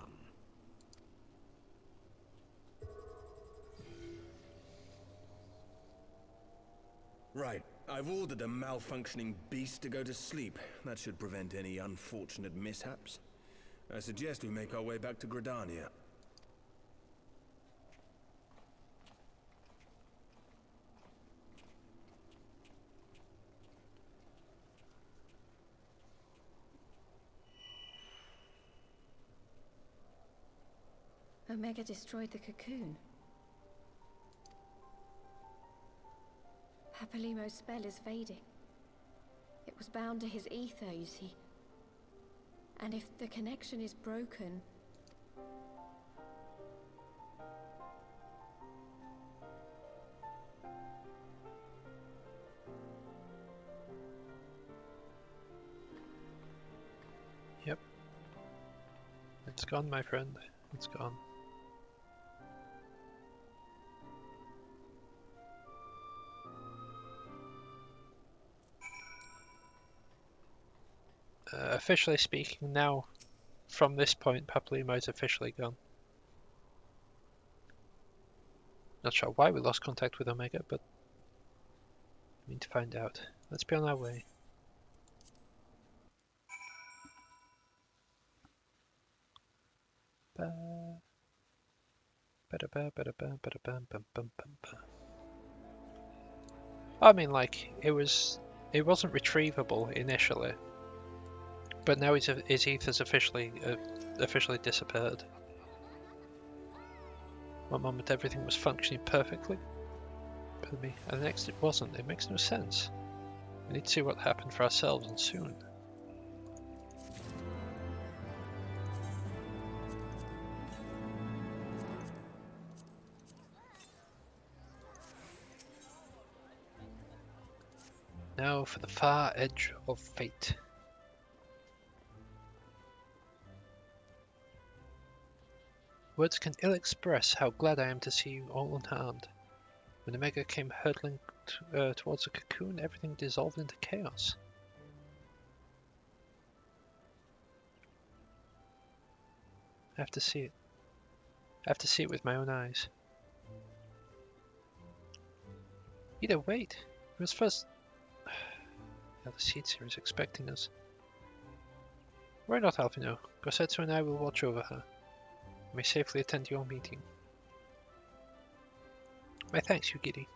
Right. I've ordered a malfunctioning beast to go to sleep. That should prevent any unfortunate mishaps. I suggest we make our way back to Gridania. Omega destroyed the cocoon. Papalimo's spell is fading. It was bound to his ether, you see. And if the connection is broken... Yep. It's gone, my friend. It's gone. Officially speaking now, from this point, Papalimo is officially gone. Not sure why we lost contact with Omega, but I need to find out. Let's be on our way. I mean, like, it wasn't retrievable initially, but now his ether's officially disappeared. One moment everything was functioning perfectly, and the next it wasn't. It makes no sense. We need to see what happened for ourselves, and soon. Now for the far edge of fate. Words can ill express how glad I am to see you all unharmed. When Omega came hurtling towards the cocoon, everything dissolved into chaos. I have to see it. I have to see it with my own eyes. Either wait. It was first... Now the Seedseer is expecting us. Worry not, Alphino. Gossetsu and I will watch over her. You may safely attend your meeting. My thanks, Yugiri.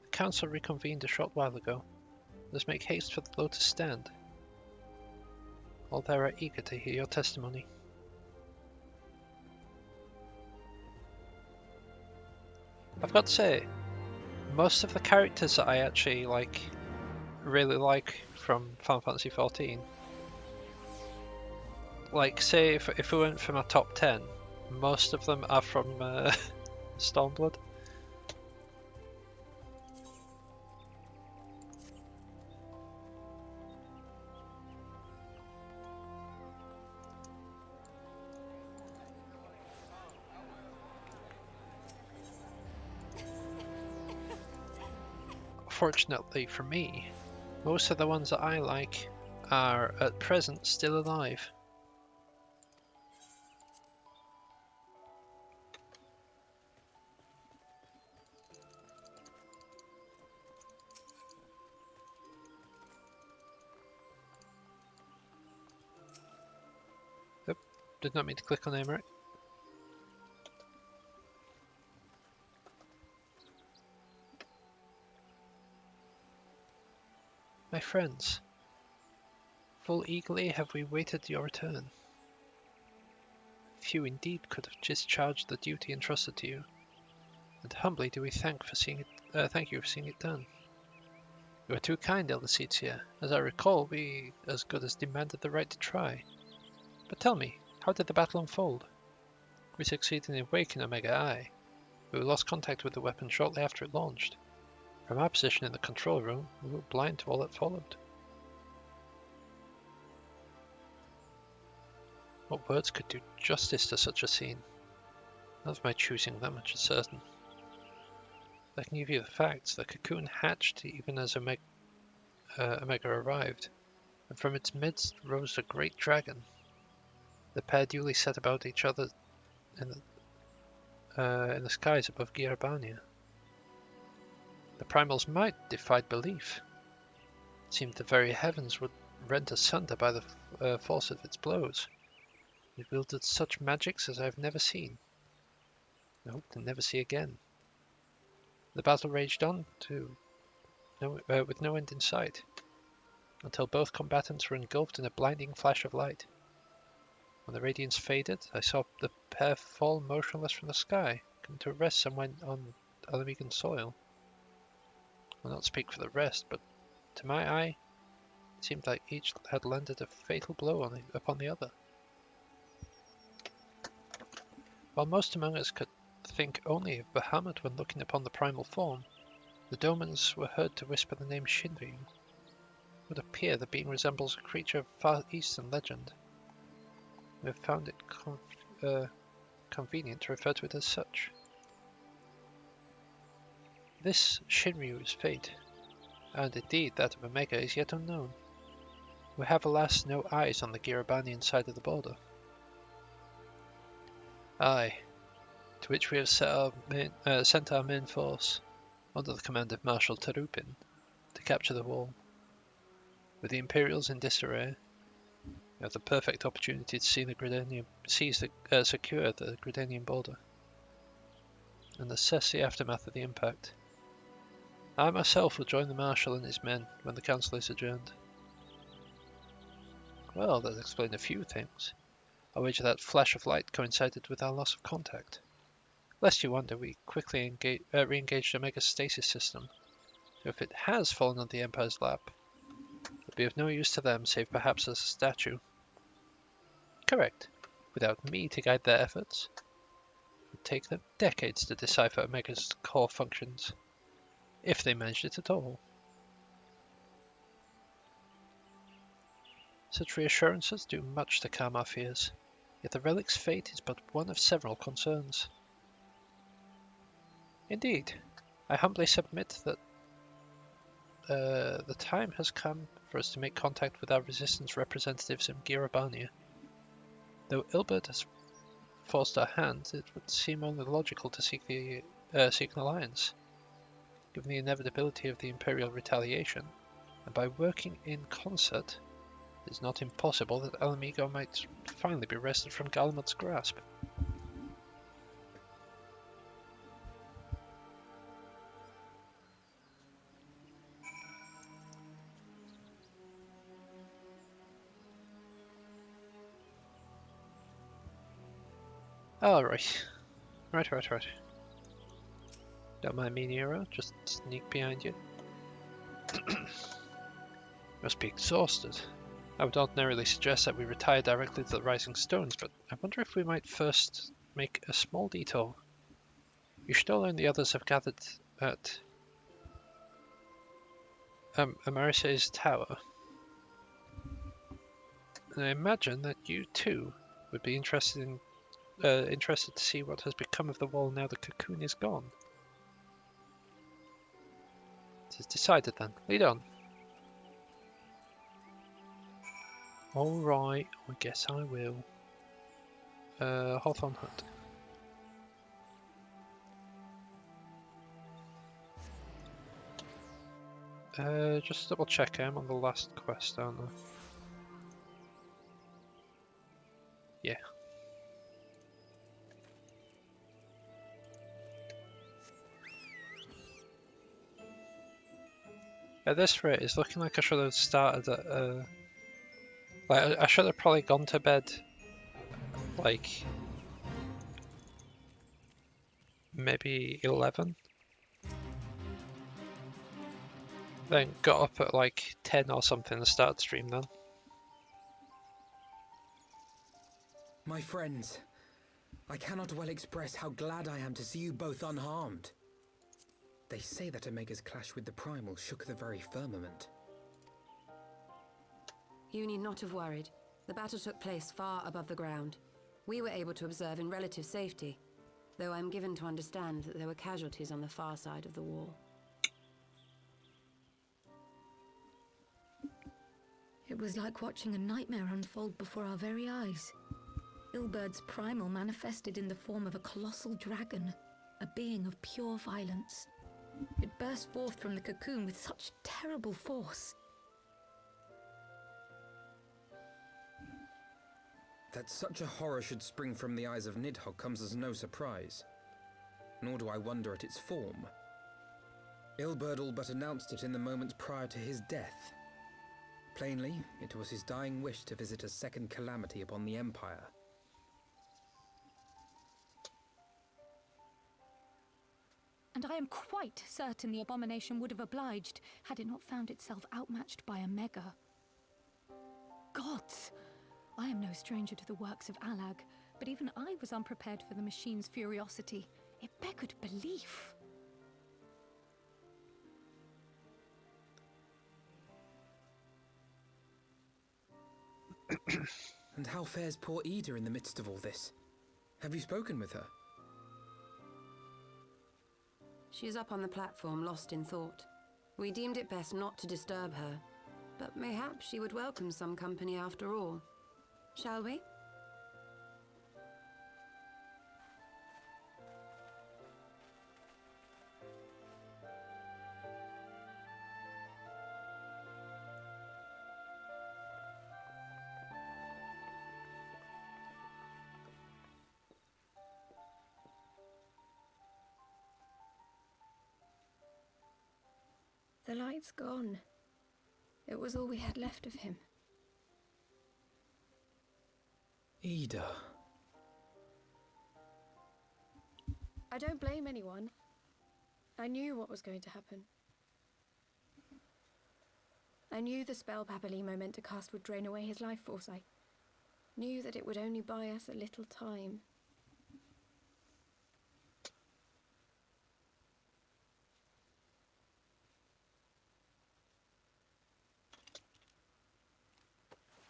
The council reconvened a short while ago. Let us make haste for the Lotus Stand. All there are eager to hear your testimony. I've got to say, most of the characters that I actually really like from Final Fantasy XIV, like say if we went for my top 10, most of them are from Stormblood. Fortunately for me, most of the ones that I like are at present still alive. Yep, did not mean to click on Emmerich. My friends, full eagerly have we waited your return. Few indeed could have discharged the duty entrusted to you, and humbly do we thank you for seeing it done. You are too kind, Elder Seedseer. As I recall, we as good as demanded the right to try. But tell me, how did the battle unfold? We succeeded in awakening Omega Eye, but we lost contact with the weapon shortly after it launched. From our position in the control room, we were blind to all that followed. What words could do justice to such a scene? Not of my choosing, that much is certain. I can give you the facts. The cocoon hatched even as Omega arrived, and from its midst rose a great dragon. The pair duly set about each other in the skies above Girabania. The primal's might defied belief. It seemed the very heavens would rent asunder by the force of its blows. It wielded such magics as I have never seen. I hope to never see again. The battle raged on with no end in sight, until both combatants were engulfed in a blinding flash of light. When the radiance faded, I saw the pair fall motionless from the sky, come to rest somewhere on Alamegan soil. I will not speak for the rest, but to my eye, it seemed like each had landed a fatal blow upon the other. While most among us could think only of Bahamut when looking upon the primal form, the Domans were heard to whisper the name Shinryu. It would appear the being resembles a creature of far eastern legend. We have found it convenient to refer to it as such. This Shinryu's fate, and indeed that of Omega, is yet unknown. We have alas no eyes on the Girabanian side of the border. Aye, to which we have sent our main force, under the command of Marshal Tarupin, to capture the wall. With the Imperials in disarray, we have the perfect opportunity to secure the Gridanian border, and assess the aftermath of the impact. I myself will join the Marshal and his men when the council is adjourned. Well, that explains a few things. I wager that flash of light coincided with our loss of contact. Lest you wonder, we quickly re-engaged Omega's stasis system. So if it has fallen on the Empire's lap, it will be of no use to them save perhaps as a statue. Correct. Without me to guide their efforts, it would take them decades to decipher Omega's core functions, if they managed it at all. Such reassurances do much to calm our fears, yet the relic's fate is but one of several concerns. Indeed, I humbly submit that the time has come for us to make contact with our resistance representatives in Girabania. Though Ilbert has forced our hand, it would seem only logical to seek an alliance. Given the inevitability of the Imperial retaliation, and by working in concert, it is not impossible that Alamigo might finally be wrested from Galamut's grasp. Alright. Right. Don't mind me, Nero. Just sneak behind you. Must be exhausted. I would ordinarily suggest that we retire directly to the Rising Stones, but I wonder if we might first make a small detour. You should all learn the others have gathered at Amarise's tower. And I imagine that you too would be interested to see what has become of the wall now the cocoon is gone. It is decided then. Lead on. Alright, I guess I will. Hawthorne Hunt. Just double check, I'm on the last quest, aren't I? Yeah. At this rate, it's looking like I should have started at, like, I should have probably gone to bed, like, maybe 11. Then got up at like 10 or something and started stream then. My friends, I cannot well express how glad I am to see you both unharmed. They say that Omega's clash with the Primal shook the very firmament. You need not have worried. The battle took place far above the ground. We were able to observe in relative safety, though I'm given to understand that there were casualties on the far side of the wall. It was like watching a nightmare unfold before our very eyes. Ilbird's primal manifested in the form of a colossal dragon, a being of pure violence. It burst forth from the cocoon with such terrible force. That such a horror should spring from the eyes of Nidhogg comes as no surprise. Nor do I wonder at its form. Ilberd all but announced it in the moments prior to his death. Plainly, it was his dying wish to visit a second calamity upon the Empire. And I am quite certain the abomination would have obliged had it not found itself outmatched by Omega. Gods! I am no stranger to the works of Alag, but even I was unprepared for the machine's furiosity. It beggared belief. And how fares poor Ida in the midst of all this? Have you spoken with her? She is up on the platform, lost in thought. We deemed it best not to disturb her, but mayhaps she would welcome some company after all. Shall we? The light's gone. It was all we had left of him. Ida. I don't blame anyone. I knew what was going to happen. I knew the spell Papalimo meant to cast would drain away his life force. I knew that it would only buy us a little time.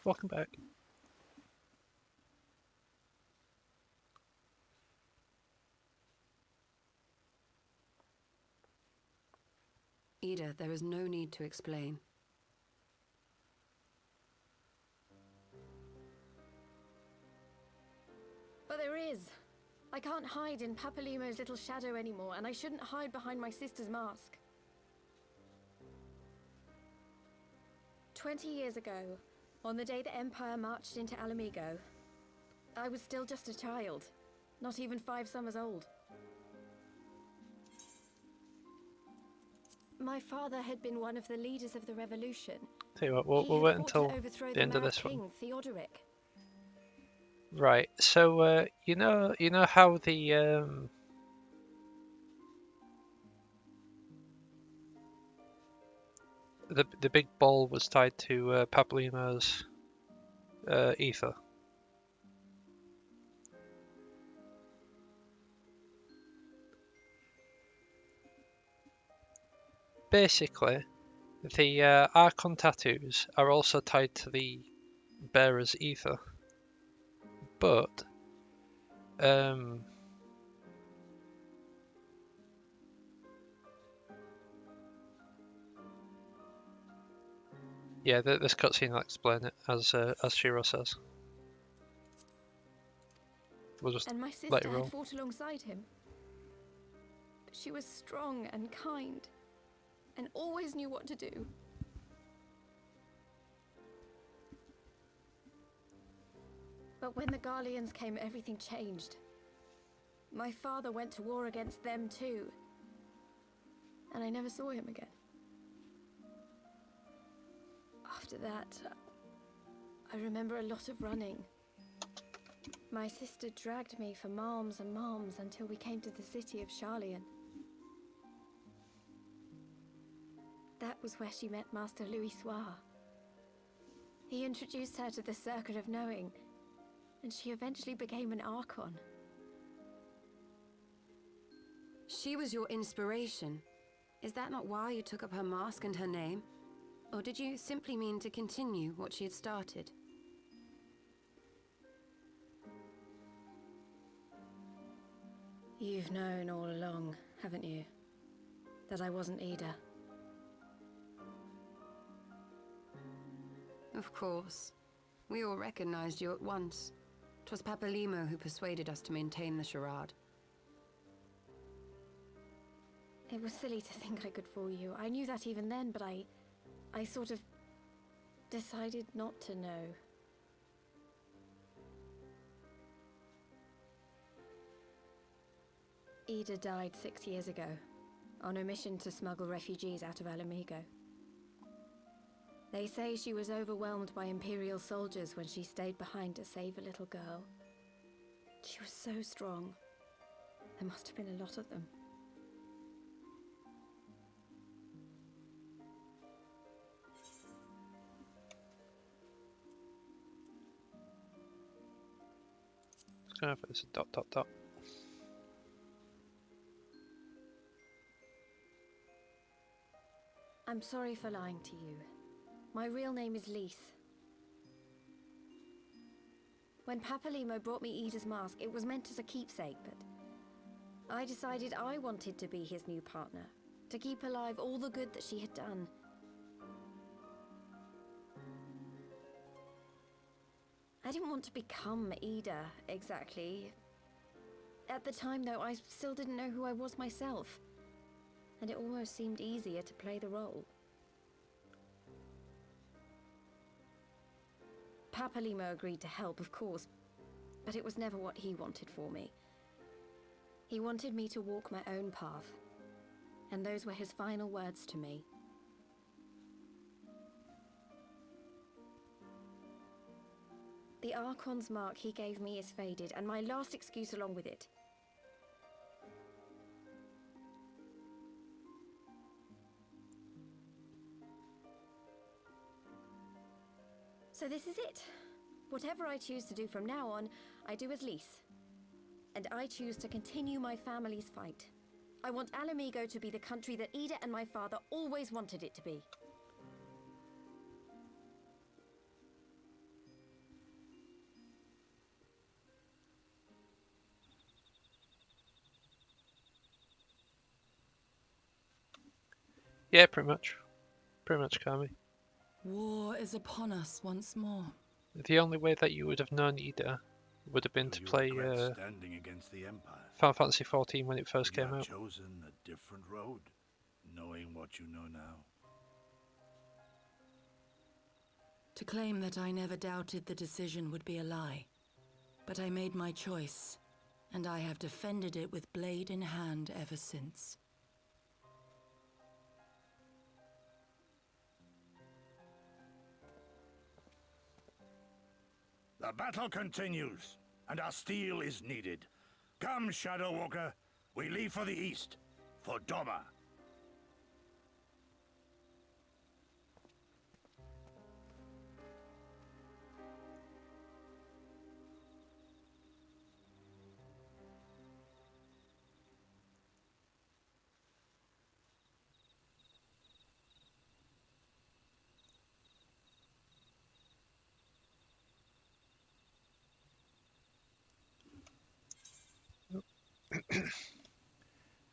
Welcome back. Ida, there is no need to explain. But there is. I can't hide in Papalimo's little shadow anymore, and I shouldn't hide behind my sister's mask. 20 years ago, on the day the Empire marched into Alamigo, I was still just a child, not even 5 summers old. My father had been one of the leaders of the revolution. Tell you what, He we'll had wait fought until to overthrow the the end of Mad this one. King, Theodoric. Right. So you know how the big ball was tied to Papalymo's ether. Basically, the Archon tattoos are also tied to the bearer's ether, but yeah, this cutscene will explain it as Shiro says. We'll just And my let sister it roll. had fought alongside him. But she was strong and kind, and always knew what to do. But when the Garleans came, everything changed. My father went to war against them too, and I never saw him again. After that, I remember a lot of running. My sister dragged me for malms and malms until we came to the city of Charlian. That was where she met Master Louis Soir. He introduced her to the Circle of Knowing, and she eventually became an Archon. She was your inspiration. Is that not why you took up her mask and her name? Or did you simply mean to continue what she had started? You've known all along, haven't you? That I wasn't Ida. Of course. We all recognized you at once. 'Twas Papalimo who persuaded us to maintain the charade. It was silly to think I could fool you. I knew that even then, but I sort of decided not to know. Ida died 6 years ago, on a mission to smuggle refugees out of Alamigo. They say she was overwhelmed by Imperial soldiers when she stayed behind to save a little girl. She was so strong. There must have been a lot of them. It's gonna have this dot dot dot. I'm sorry for lying to you. My real name is Lise. When Papalimo brought me Ida's mask, it was meant as a keepsake, but I decided I wanted to be his new partner, to keep alive all the good that she had done. I didn't want to become Ida, exactly. At the time, though, I still didn't know who I was myself, and it almost seemed easier to play the role. Papalimo agreed to help, of course, but it was never what he wanted for me. He wanted me to walk my own path, and those were his final words to me. The Archon's mark he gave me is faded, and my last excuse along with it. So this is it. Whatever I choose to do from now on, I do as Lise. And I choose to continue my family's fight. I want Alamigo to be the country that Ida and my father always wanted it to be. Yeah, pretty much. Pretty much, Kami. War is upon us once more. The only way that you would have known Ida would have been to Do you play regret standing against the Empire? Final Fantasy XIV when it first Would you came have out. chosen a different road, knowing what you know now? To claim that I never doubted the decision would be a lie. But I made my choice, and I have defended it with blade in hand ever since. The battle continues, and our steel is needed. Come, Shadow Walker, we leave for the east, for Doma.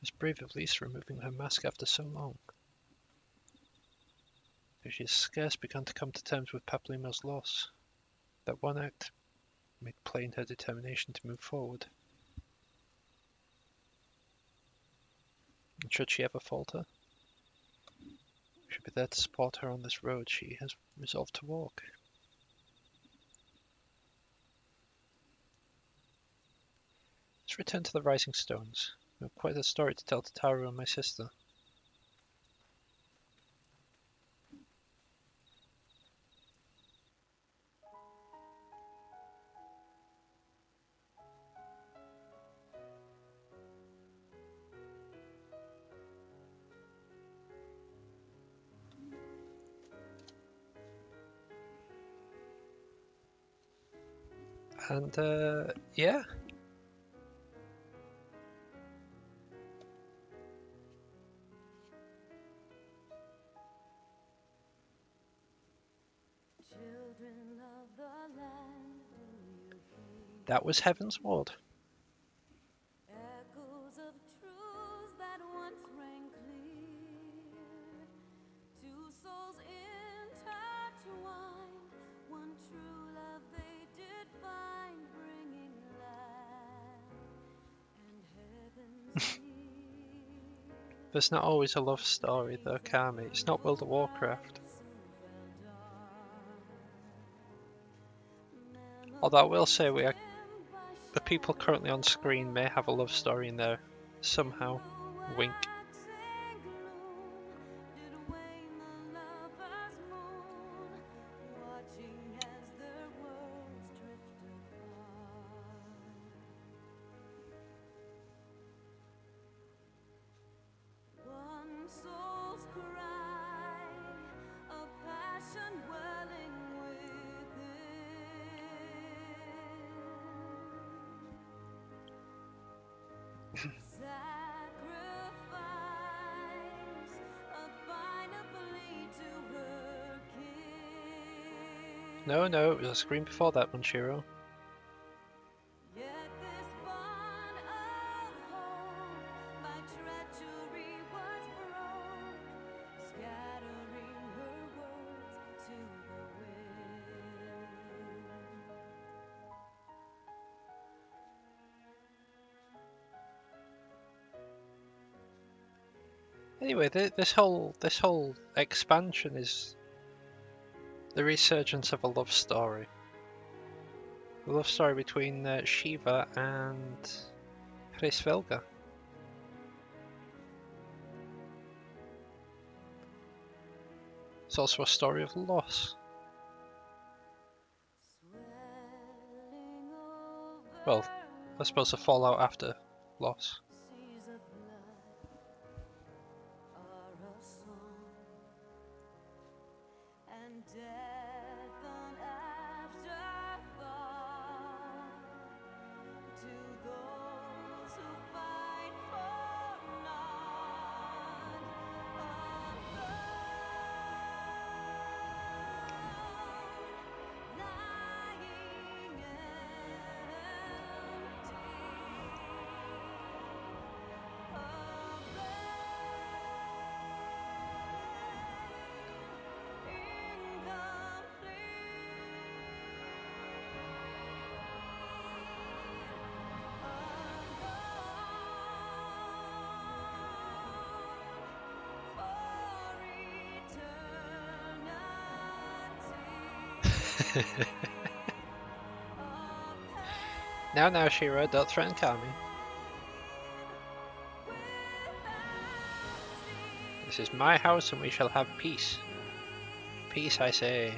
It's brave of Lisa removing her mask after so long. Though she has scarce begun to come to terms with Paplimo's loss. That one act made plain her determination to move forward. And should she ever falter, we should be there to support her on this road she has resolved to walk. Let's return to the Rising Stones. We have quite a story to tell to Taru and my sister. And, yeah. That was Heaven's Ward. Echoes of truths that once rang clear. Two souls intertwined, one true love they did find, bringing land and heaven's There's not always a love story though, Kami. It's not World of Warcraft. Although I will say the people currently on screen may have a love story in there somehow. Wink. No, it was a screen before that one, Shiro. Anyway, this whole expansion is the resurgence of a love story. A love story between Shiva and Hrisvelga. It's also a story of loss. Well, I suppose the fallout after loss. Now, Shira, don't threaten Kami. This is my house and we shall have peace. Peace, I say.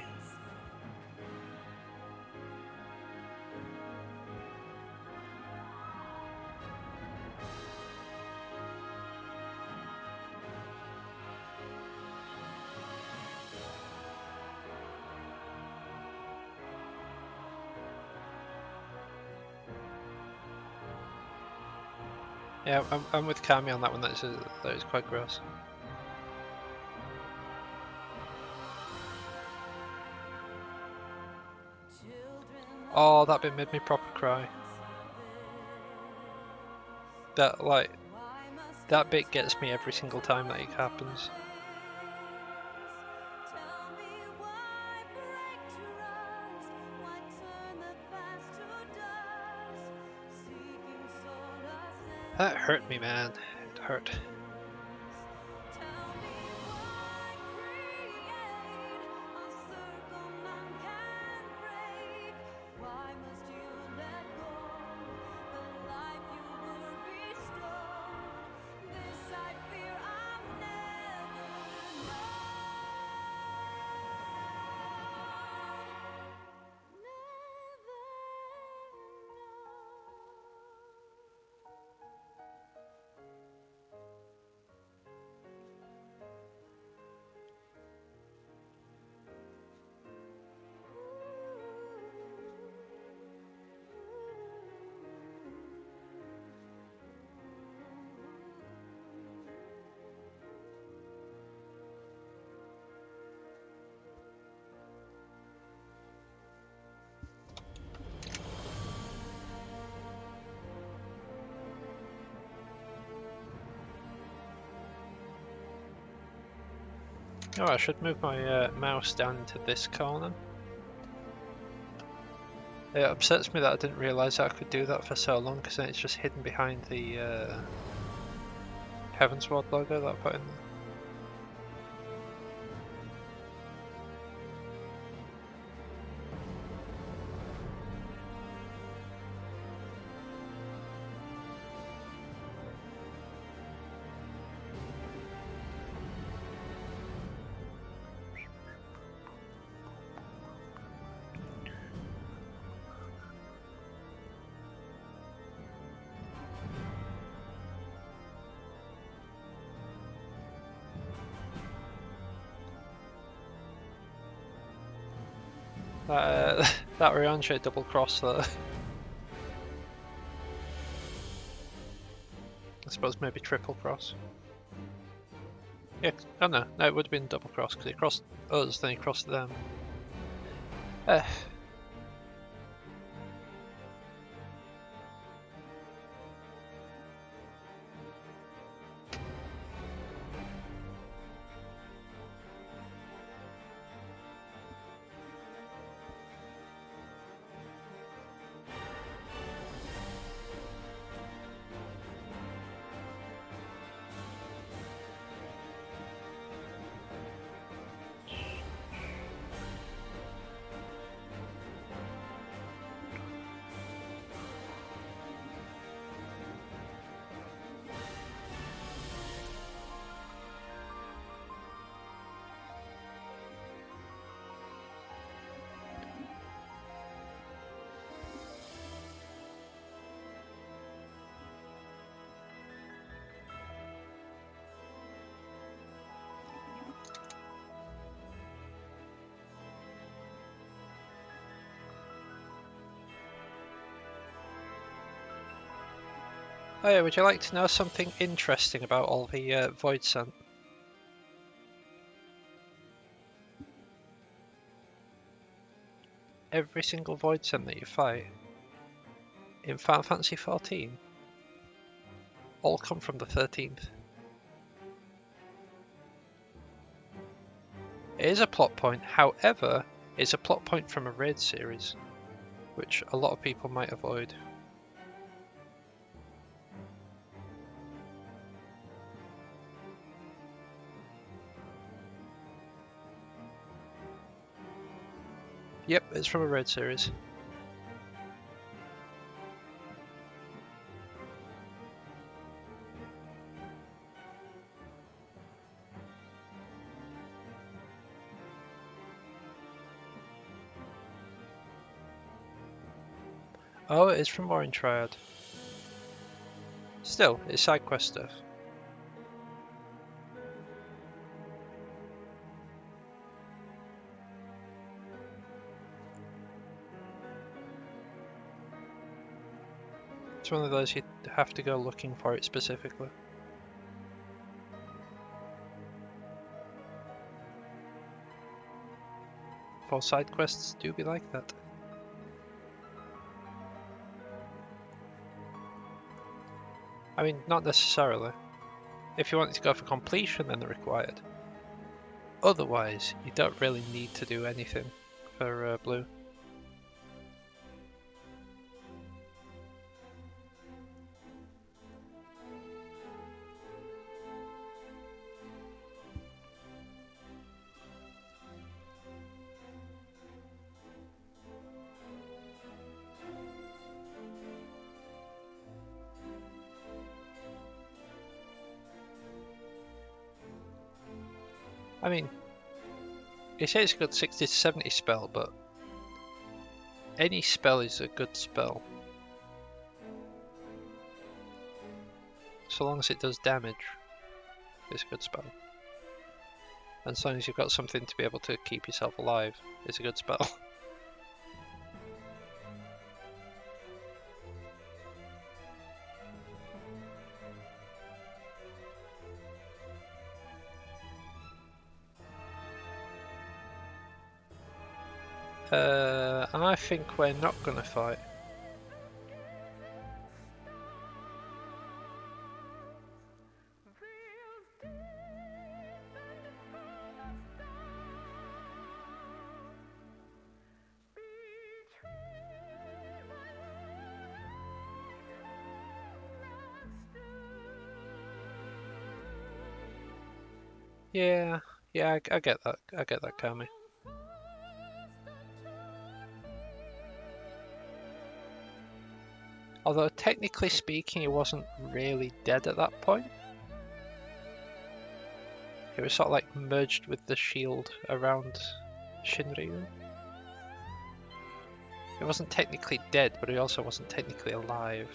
Yeah, I'm with Kami on that one. That is quite gross. Oh, that bit made me proper cry. That bit gets me every single time that it happens. That hurt me, man. It hurt. Oh, I should move my mouse down into this corner. It upsets me that I didn't realise I could do that for so long, because then it's just hidden behind the Heavensward logo that I put in there. That Rianche double cross though. I suppose maybe triple cross. Yeah, oh no, it would have been double cross because he crossed us, then he crossed them. Oh yeah, would you like to know something interesting about all the Void Scent? Every single Void Scent that you fight in Final Fantasy XIV all come from the 13th. It is a plot point, however, it's a plot point from a raid series, which a lot of people might avoid. Yep, it's from a Red series. Oh, it is from Orange Triad. Still, it's side quest stuff. It's one of those you have to go looking for it specifically. For side quests do be like that. I mean, not necessarily. If you wanted to go for completion, then they're required. Otherwise, you don't really need to do anything for blue. I mean, they say it's a good 60 to 70 spell, but any spell is a good spell. So long as it does damage, it's a good spell. And as long as you've got something to be able to keep yourself alive, it's a good spell. I think we're not gonna fight. Yeah, I get that. I get that, Kami. Although technically speaking, he wasn't really dead at that point. He was sort of like merged with the shield around Shinryu. He wasn't technically dead, but he also wasn't technically alive.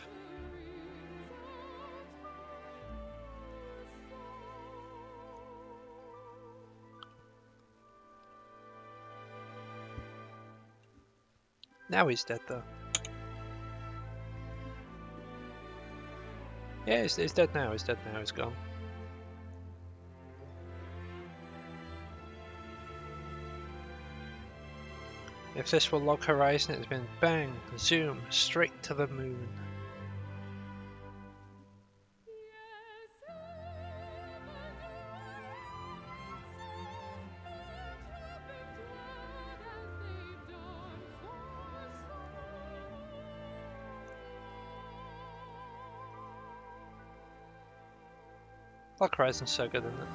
Now he's dead though. Yeah, he's dead now. He's dead now. He's gone. If this were Log Horizon, it's been bang, zoom, straight to the moon. Log Horizon's so good, isn't it?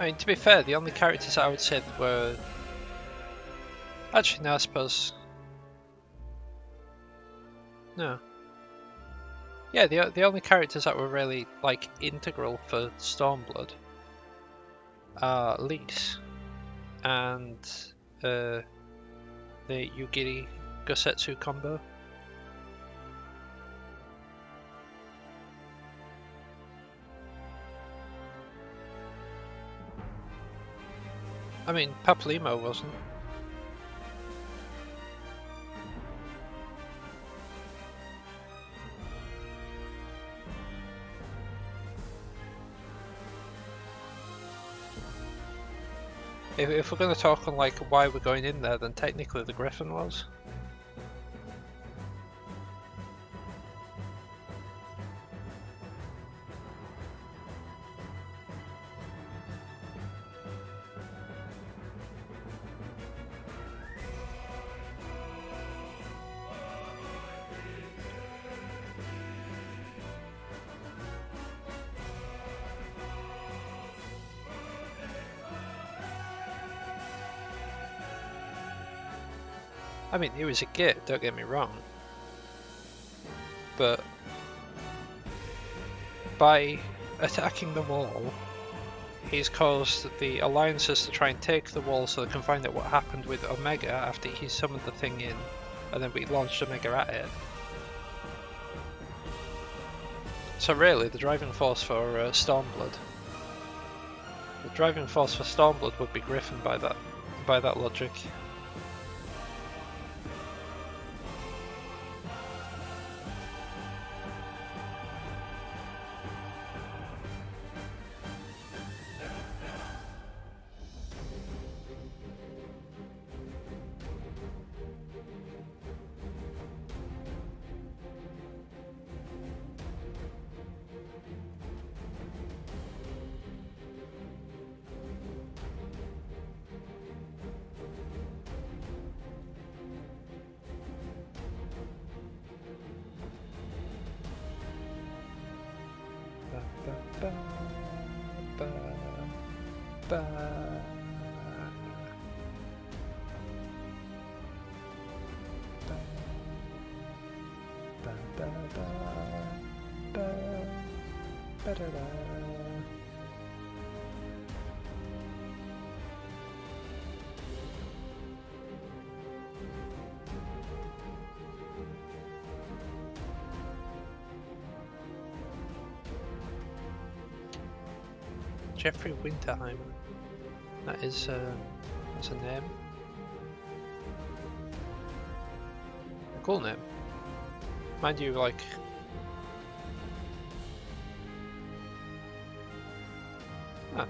I mean, to be fair, the only characters I would say that were... Actually, no, I suppose... No. Yeah, the only characters that were really, like, integral for Stormblood are Lise and the Yugiri Gosetsu combo. I mean, Paplimo wasn't. If we're going to talk on like why we're going in there, then technically the Griffin was. I mean, he was a git, don't get me wrong. But by attacking the wall, he's caused the alliances to try and take the wall so they can find out what happened with Omega after he summoned the thing in, and then we launched Omega at it. So really, the driving force for Stormblood. The driving force for Stormblood would be Griffin by that logic. Jeffrey Winterheim. That's a name. A cool name. Mind you, like... Huh.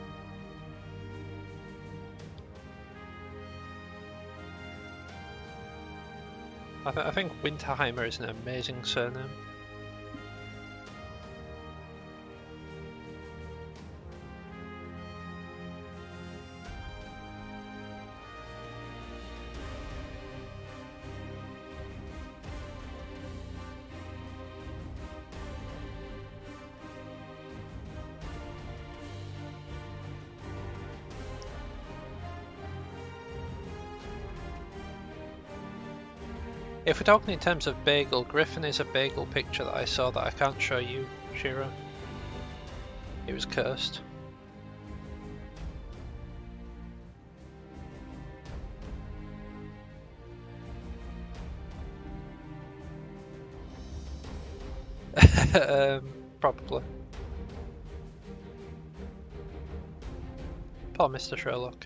I think Winterheimer is an amazing surname. If we're talking in terms of bagel, Griffin is a bagel picture that I saw that I can't show you, Shira. It was cursed. Probably. Poor Mr. Sherlock.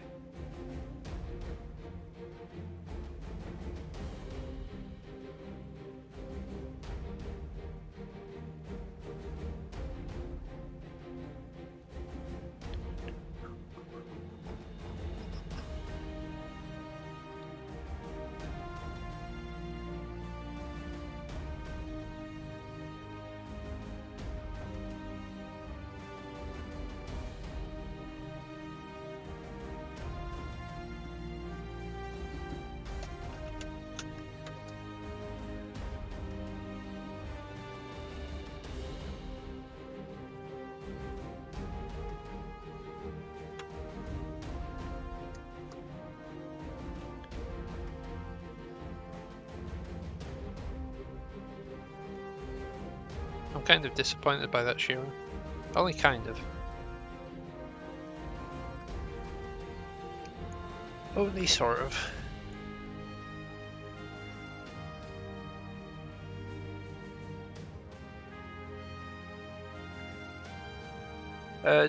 I'm kind of disappointed by that, Shira. Only kind of. Only sort of.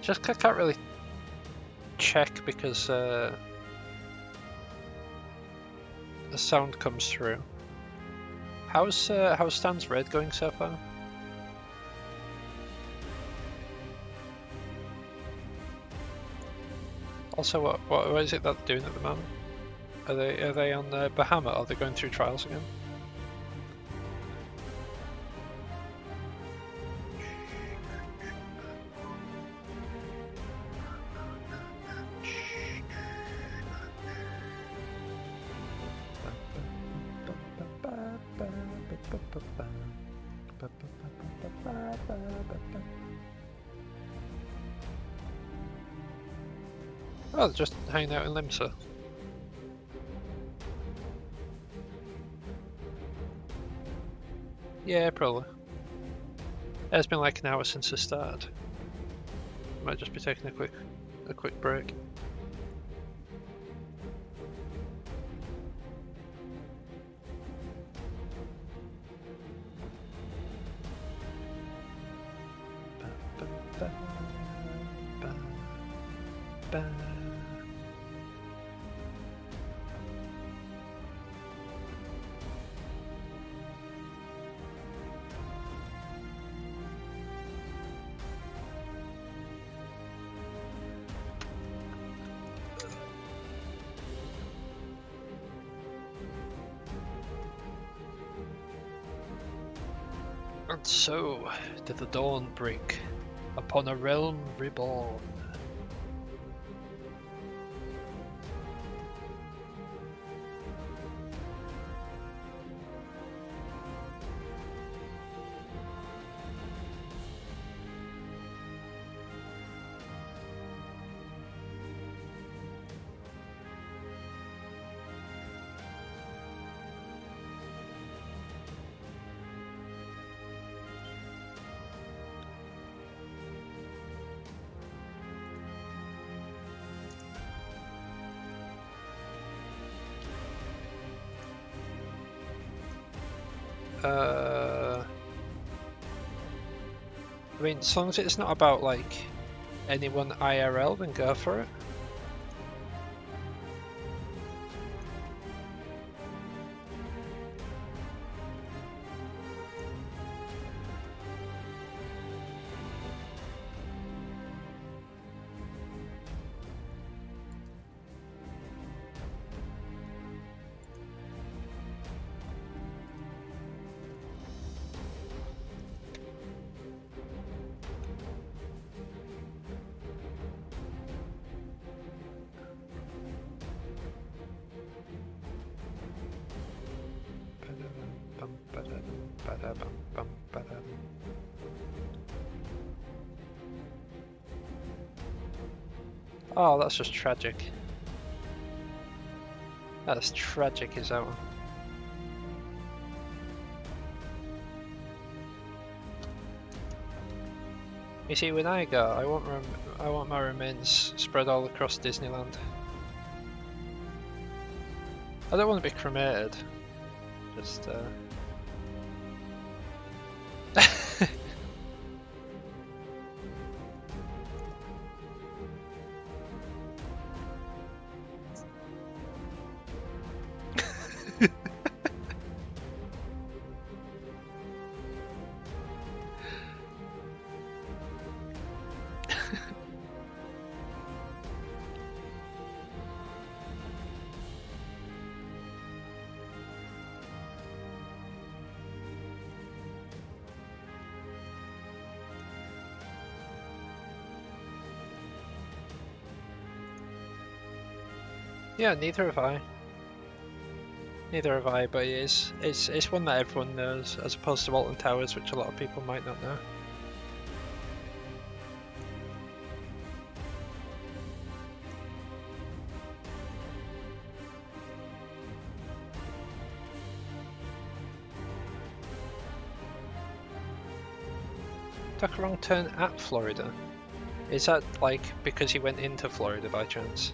Just I can't really check because the sound comes through. How's Stan's raid going so far? Also, what is it that they're doing at the moment? Are they on Bahamut? Are they going through trials again? Oh, they're just hanging out in Limsa. Yeah, probably. It's been like an hour since I started. Might just be taking a quick break. And so did the dawn break upon a realm reborn. I mean, as long as it's not about like anyone IRL, then go for it. Oh, that's just tragic. That's tragic, is that one? You see, when I go, I want my remains spread all across Disneyland. I don't want to be cremated. Just yeah, neither have I. Neither have I, but it's one that everyone knows, as opposed to Walton Towers, which a lot of people might not know. Took a wrong turn at Florida. Is that like because he went into Florida by chance?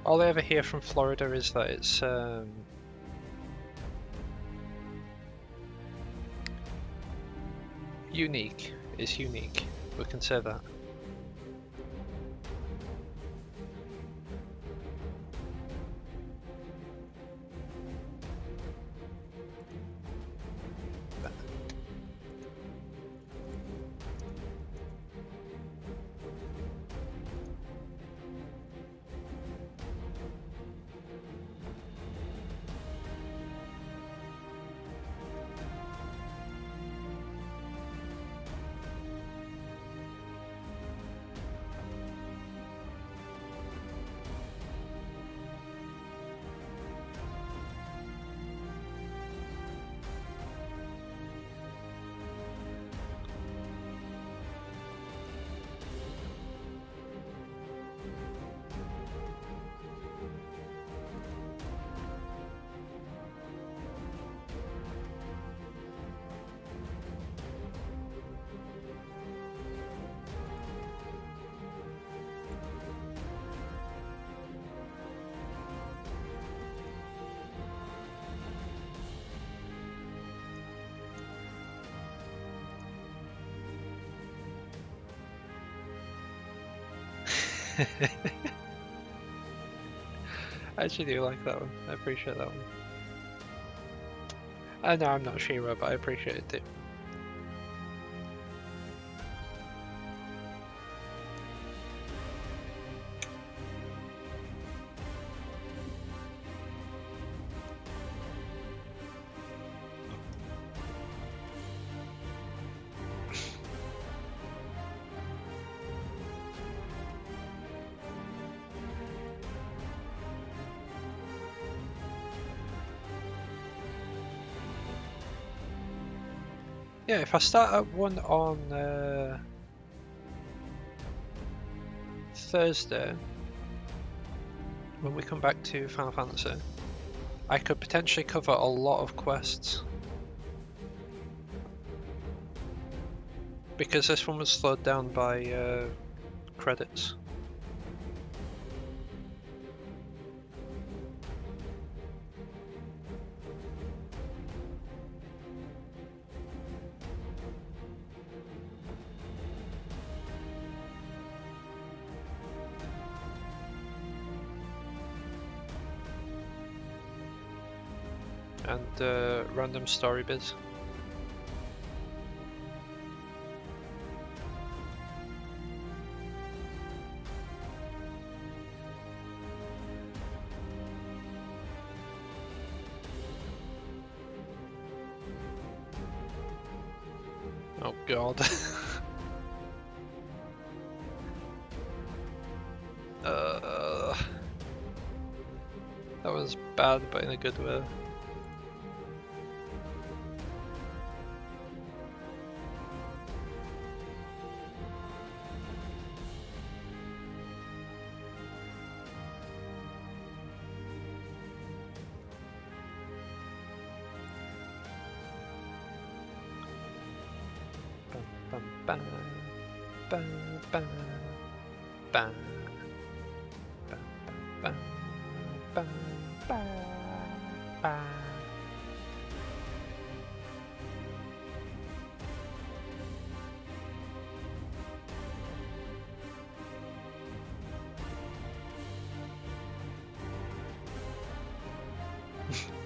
All I ever hear from Florida is that it's unique. It's unique. We can say that. I actually do like that one. I appreciate that one. No, I'm not Shira, but I appreciate it too. Yeah, if I start at one on Thursday, when we come back to Final Fantasy, I could potentially cover a lot of quests. Because this one was slowed down by credits. And random story bits. Oh god. That was bad, but in a good way. Bam, bam, bam, bam, bam, bam, bam, bam, bam.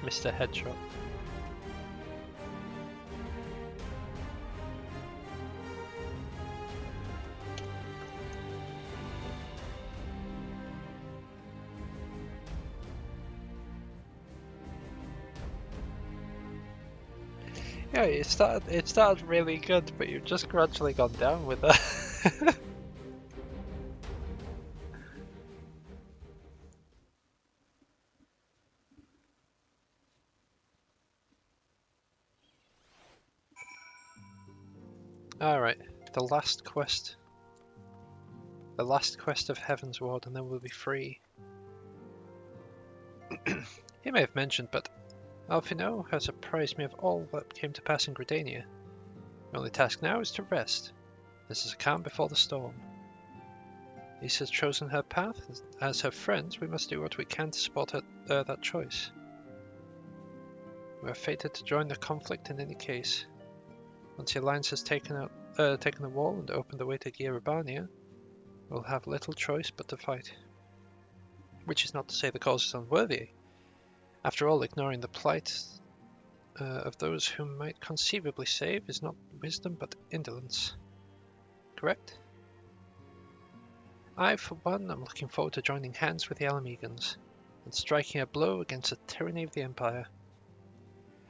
Mr. Headshot. Yeah, it started really good, but you've just gradually gone down with that. Alright, the last quest. The last quest of Heaven's Ward, and then we'll be free. He may have mentioned, but Alphino has apprised me of all that came to pass in Gridania. My only task now is to rest. This is a calm before the storm. Issa has chosen her path. As her friends, we must do what we can to support that choice. We are fated to join the conflict in any case. Once the Alliance has taken the wall and opened the way to Yerebania, we'll have little choice but to fight. Which is not to say the cause is unworthy. After all, ignoring the plight of those whom might conceivably save is not wisdom but indolence. Correct? I, for one, am looking forward to joining hands with the Alamegans and striking a blow against the tyranny of the Empire.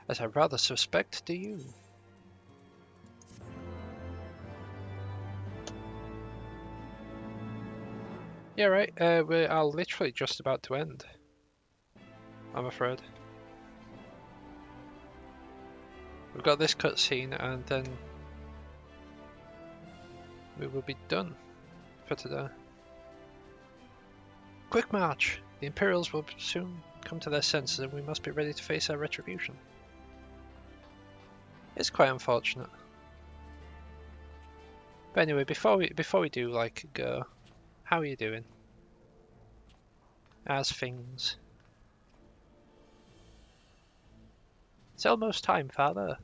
As I rather suspect, do you? Yeah, right. We are literally just about to end. I'm afraid. We've got this cutscene and then we will be done for today. Quick march! The Imperials will soon come to their senses and we must be ready to face our retribution. It's quite unfortunate. But anyway, before we do go, how are you doing? How's things? It's almost time, Father.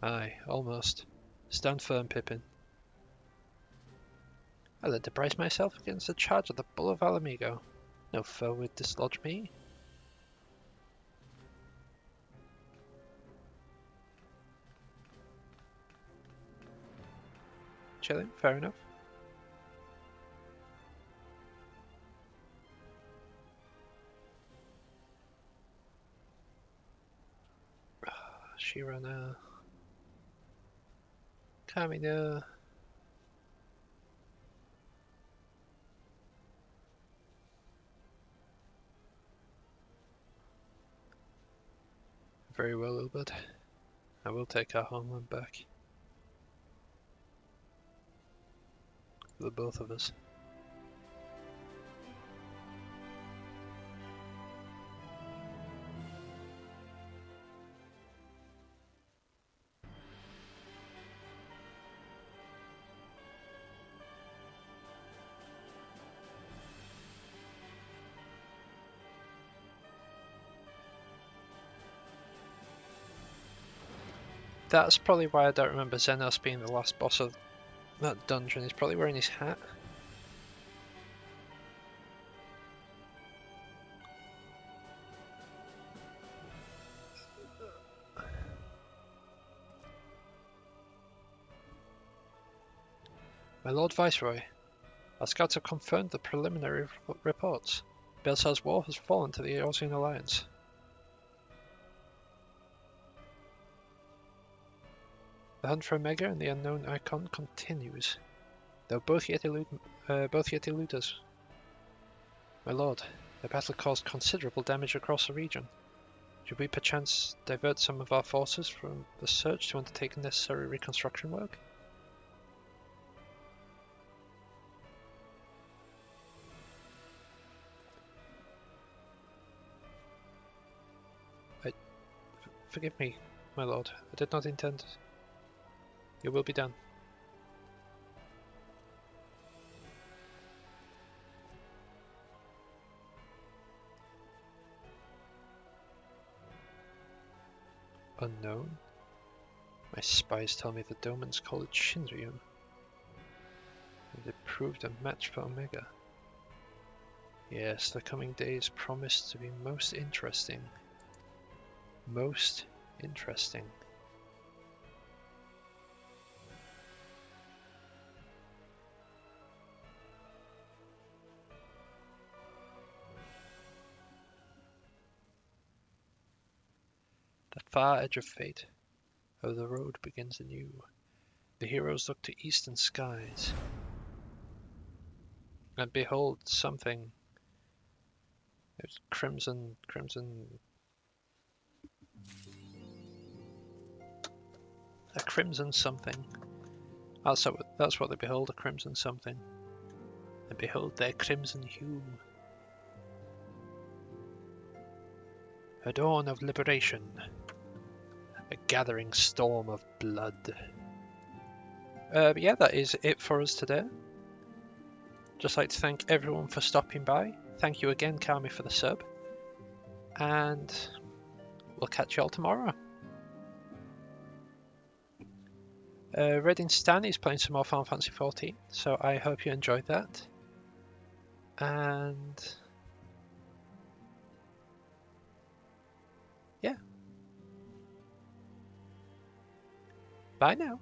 Aye, almost. Stand firm, Pippin. I learned to brace myself against the charge of the Bull of Alamigo. No foe would dislodge me. Chilling, fair enough. Shirana. Kamina. Very well, Ilbud. I will take our homeland back. For the both of us. That's probably why I don't remember Xenos being the last boss of that dungeon. He's probably wearing his hat. My Lord Viceroy, our scouts have confirmed the preliminary reports. Belsar's war has fallen to the Eorzean Alliance. The hunt for Omega and the unknown icon continues, though both yet elude us. My lord, the battle caused considerable damage across the region. Should we perchance divert some of our forces from the search to undertake necessary reconstruction work? Forgive me, my lord. I did not intend. It will be done. Unknown? My spies tell me the Domans call it Shinryu. And it proved a match for Omega. Yes, the coming days promise to be most interesting. Most interesting. The far edge of fate. Oh, the road begins anew. The heroes look to eastern skies. And behold something. There's crimson. A crimson something. That's what they behold, a crimson something. And behold their crimson hue. A dawn of liberation. A gathering storm of blood. But yeah, that is it for us today. Just like to thank everyone for stopping by. Thank you again, Kami, for the sub. And we'll catch you all tomorrow. Redding Stan is playing some more Final Fantasy XIV, so I hope you enjoyed that. And yeah. Bye now.